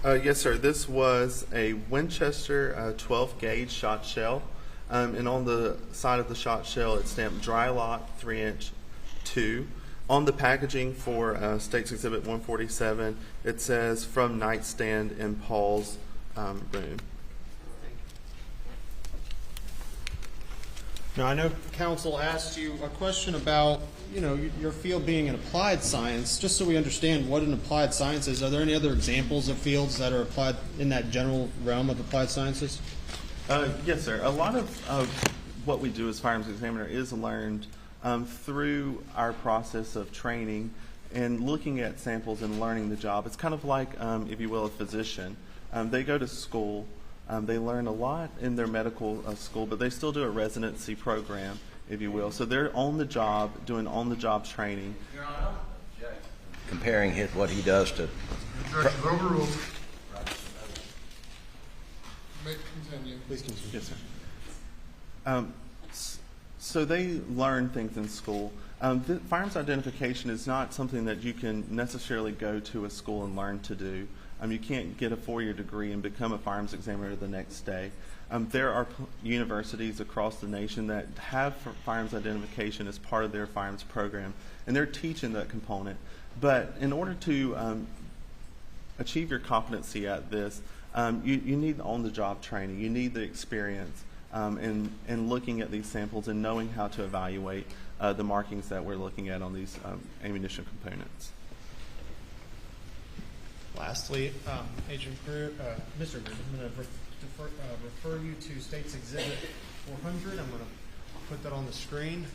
Yes, sir. This was a Winchester 12-gauge shot shell. And on the side of the shot shell, it's stamped dry lock 3-inch 2. On the packaging for States Exhibit 147, it says from nightstand in Paul's room. Now, I know counsel asked you a question about, your field being an applied science. Just so we understand what an applied science is, are there any other examples of fields that are applied in that general realm of applied sciences? Yes, sir. A lot of what we do as firearms examiner is learned through our process of training and looking at samples and learning the job. It's kind of like, if you will, a physician. They go to school. They learn a lot in their medical school, but they still do a residency program, if you will. So they're on the job, doing on-the-job training. Comparing what he does to... Objection overruled. May continue. Please continue. Yes, sir. So they learn things in school. Firearms identification is not something that you can necessarily go to a school and learn to do. You can't get a 4-year degree and become a firearms examiner the next day. There are universities across the nation that have firearms identification as part of their firearms program, and they're teaching that component. But in order to achieve your competency at this, you need on-the-job training. You need the experience in looking at these samples and knowing how to evaluate the markings that we're looking at on these ammunition components. Lastly, Agent Greer, Mr. Greer, I'm going to refer you to State's Exhibit 400. I'm going to put that on the screen.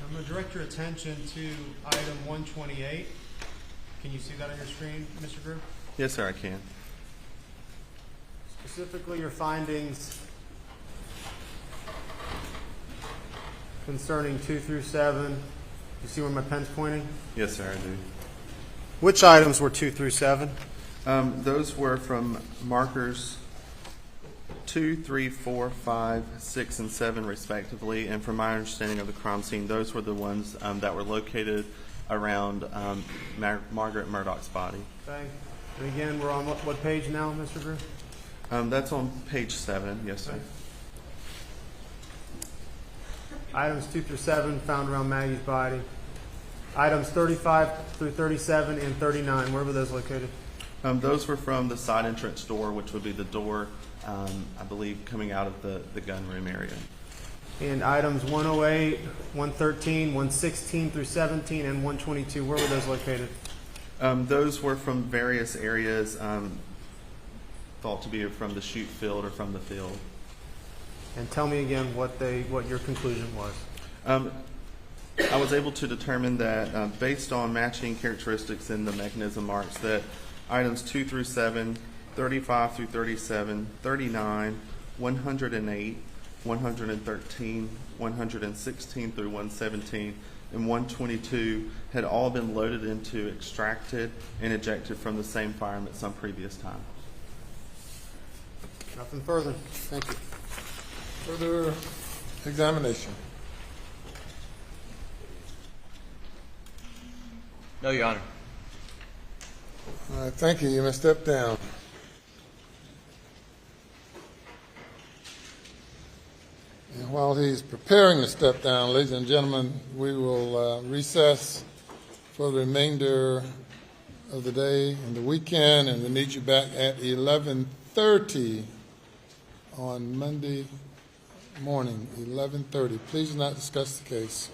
I'm going to direct your attention to item 128. Can you see that on your screen, Mr. Greer? Yes, sir, I can. Specifically, your findings concerning 2 through 7. You see where my pen's pointing? Yes, sir, I do. Which items were 2 through 7? Those were from markers 2, 3, 4, 5, 6, and 7, respectively. And from my understanding of the crime scene, those were the ones that were located around Margaret Murdaugh's body. Okay. And again, we're on what page now, Mr. Greer? That's on page 7, yes, sir. Items 2 through 7 found around Maggie's body. Items 35 through 37 and 39, where were those located? Those were from the side entrance door, which would be the door, I believe, coming out of the gun room area. And items 108, 113, 116 through 17, and 122, where were those located? Those were from various areas, thought to be from the shoot field or from the field. And tell me again what your conclusion was. I was able to determine that based on matching characteristics in the mechanism marks that items 2 through 7, 35 through 37, 39, 108, 113, 116 through 117, and 122 had all been loaded into, extracted, and ejected from the same firearm at some previous time. Nothing further. Thank you. Further examination. No, Your Honor. All right, thank you. You may step down. And while he's preparing to step down, ladies and gentlemen, we will recess for the remainder of the day and the weekend, and we'll need you back at 11:30 on Monday morning, 11:30. Please do not discuss the case.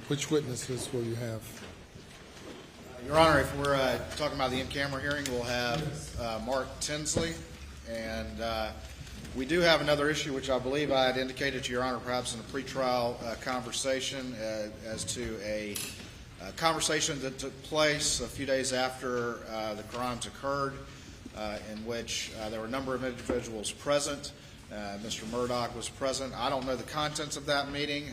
Which witnesses will you have? Your Honor, if we're talking about the in-camera hearing, we'll have Mark Tinsley, and we do have another issue which I believe I had indicated to Your Honor perhaps in a pretrial conversation as to a A conversation that took place a few days after the crimes occurred, in which there were a number of individuals present. Mr. Murdaugh was present. I don't know the contents of that meeting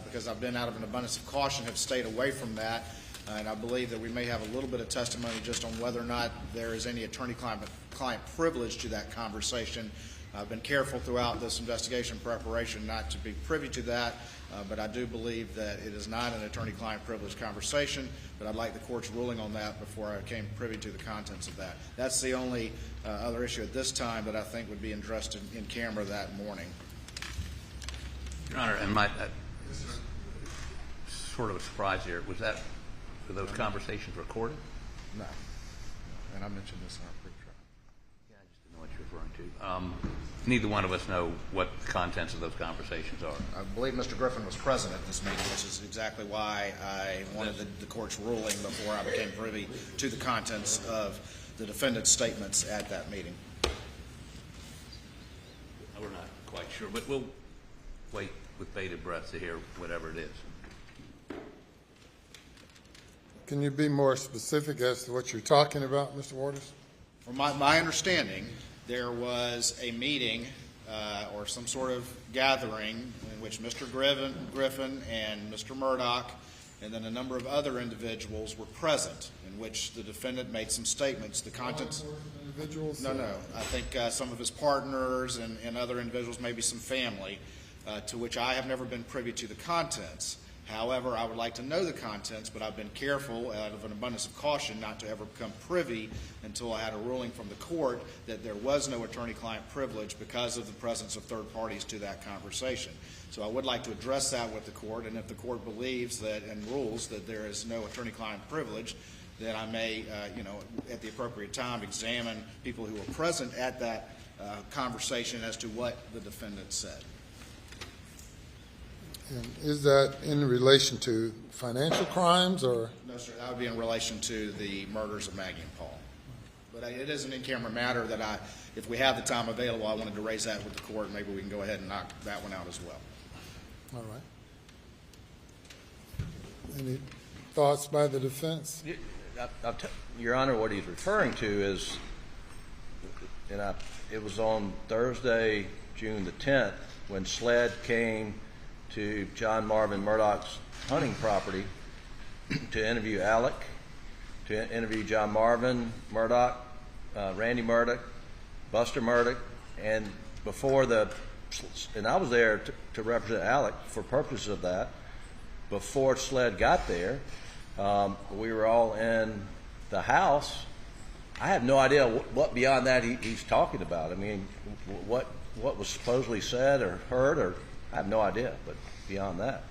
because I've been out of an abundance of caution, have stayed away from that, and I believe that we may have a little bit of testimony just on whether or not there is any attorney-client privilege to that conversation. I've been careful throughout this investigation preparation not to be privy to that, but I do believe that it is not an attorney-client privilege conversation, but I'd like the court's ruling on that before I became privy to the contents of that. That's the only other issue at this time that I think would be addressed in camera that morning. Your Honor, and sort of a surprise here, were those conversations recorded? No. And I mentioned this in our pre-trial. Yeah, I just didn't know what you're referring to. Neither one of us know what the contents of those conversations are. I believe Mr. Griffin was present at this meeting, which is exactly why I wanted the court's ruling before I became privy to the contents of the defendant's statements at that meeting. We're not quite sure, but we'll wait with bated breath to hear whatever it is. Can you be more specific as to what you're talking about, Mr. Waters? From my understanding, there was a meeting or some sort of gathering in which Mr. Griffin and Mr. Murdaugh and then a number of other individuals were present, in which the defendant made some statements. The contents. Individuals? No. I think some of his partners and other individuals, maybe some family, to which I have never been privy to the contents. However, I would like to know the contents, but I've been careful out of an abundance of caution not to ever become privy until I had a ruling from the court that there was no attorney-client privilege because of the presence of third parties to that conversation. So I would like to address that with the court, and if the court believes that and rules that there is no attorney-client privilege, then I may, at the appropriate time, examine people who were present at that conversation as to what the defendant said. And is that in relation to financial crimes or? No, sir. That would be in relation to the murders of Maggie and Paul. But it is an in-camera matter that if we have the time available, I wanted to raise that with the court. Maybe we can go ahead and knock that one out as well. All right. Any thoughts by the defense? Your Honor, what he's referring to is, it was on Thursday, June the 10th, when SLED came to John Marvin Murdaugh's hunting property to interview Alec, to interview John Marvin Murdaugh, Randy Murdaugh, Buster Murdaugh, and I was there to represent Alec for purposes of that. Before SLED got there, we were all in the house. I have no idea what beyond that he's talking about. I mean, what was supposedly said or heard, or I have no idea, but beyond that.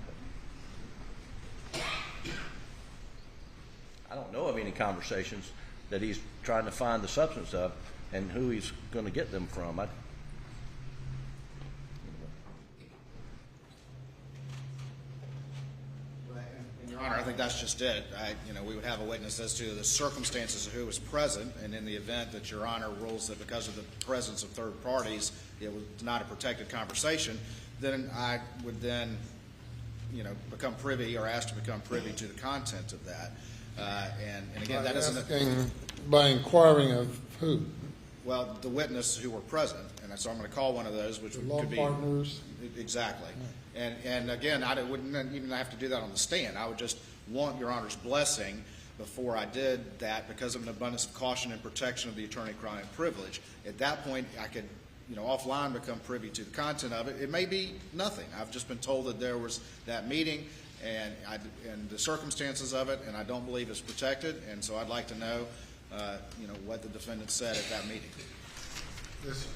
I don't know of any conversations that he's trying to find the substance of and who he's going to get them from. Your Honor, I think that's just it. We would have a witness as to the circumstances of who was present, and in the event that Your Honor rules that because of the presence of third parties, it was not a protected conversation, then I would then, become privy or asked to become privy to the content of that. And again, that isn't by inquiring of who? Well, the witness who were present, and so I'm going to call one of those, which could be partners. Exactly. And again, I wouldn't even have to do that on the stand. I would just want Your Honor's blessing before I did that because of an abundance of caution and protection of the attorney-client privilege. At that point, I could, offline become privy to the content of it. It may be nothing. I've just been told that there was that meeting and the circumstances of it, and I don't believe it's protected, and so I'd like to know, what the defendant said at that meeting. Yes, sir.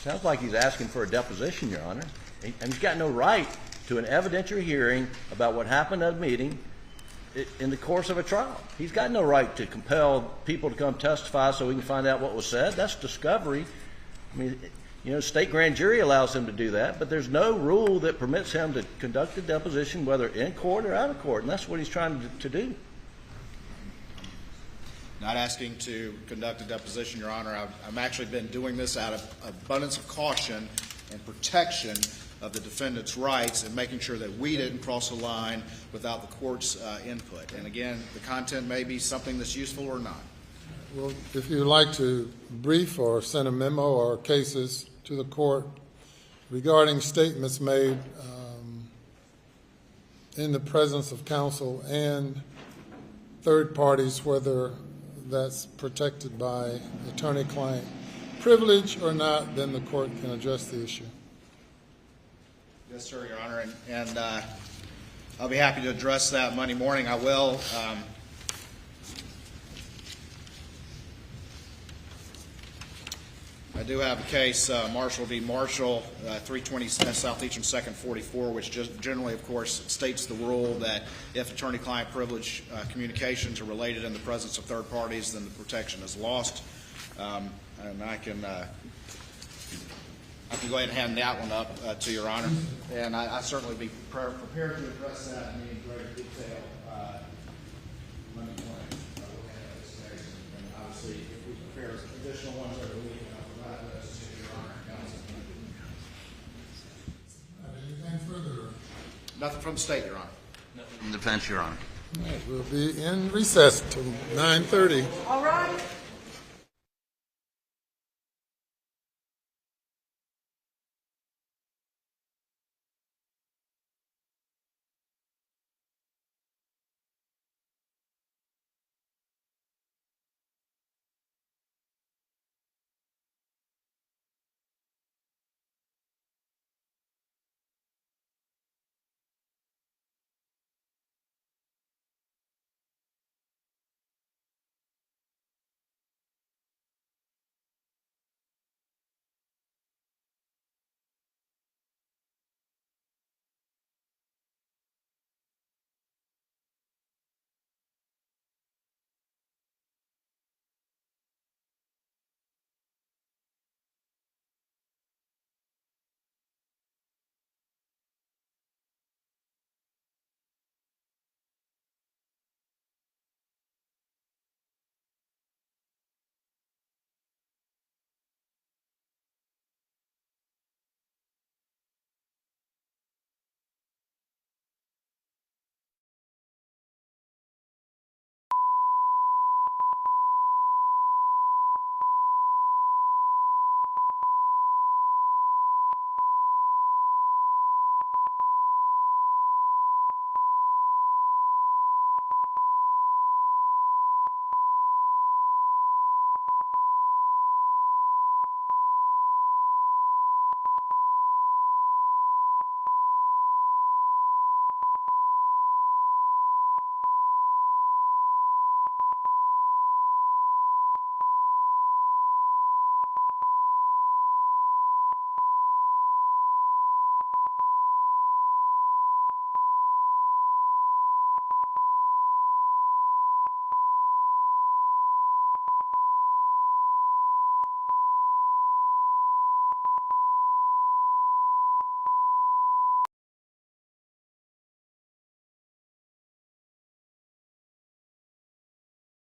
Sounds like he's asking for a deposition, Your Honor. And he's got no right to an evidentiary hearing about what happened at a meeting in the course of a trial. He's got no right to compel people to come testify so we can find out what was said. That's discovery. I mean, state grand jury allows him to do that, but there's no rule that permits him to conduct a deposition, whether in court or out of court, and that's what he's trying to do. Not asking to conduct a deposition, Your Honor. I've actually been doing this out of abundance of caution and protection of the defendant's rights and making sure that we didn't cross the line without the court's input. And again, the content may be something that's useful or not. Well, if you'd like to brief or send a memo or cases to the court regarding statements made in the presence of counsel and third parties, whether that's protected by attorney-client privilege or not, then the court can address the issue. Yes, sir, Your Honor, and I'll be happy to address that Monday morning. I will. I do have a case, Marshall v. Marshall, 320 Southeastern 2nd 44, which just generally, of course, states the rule that if attorney-client privilege communications are related in the presence of third parties, then the protection is lost. And I can go ahead and hand that one up to Your Honor, and I certainly be prepared to address that in greater detail Monday morning. We'll have this case, and obviously, if we prepare additional ones over the week, I'll provide those to Your Honor and counsel. Anything further? Nothing from the state, Your Honor. Defense, Your Honor. All right, we'll be in recess till 9:30. All right.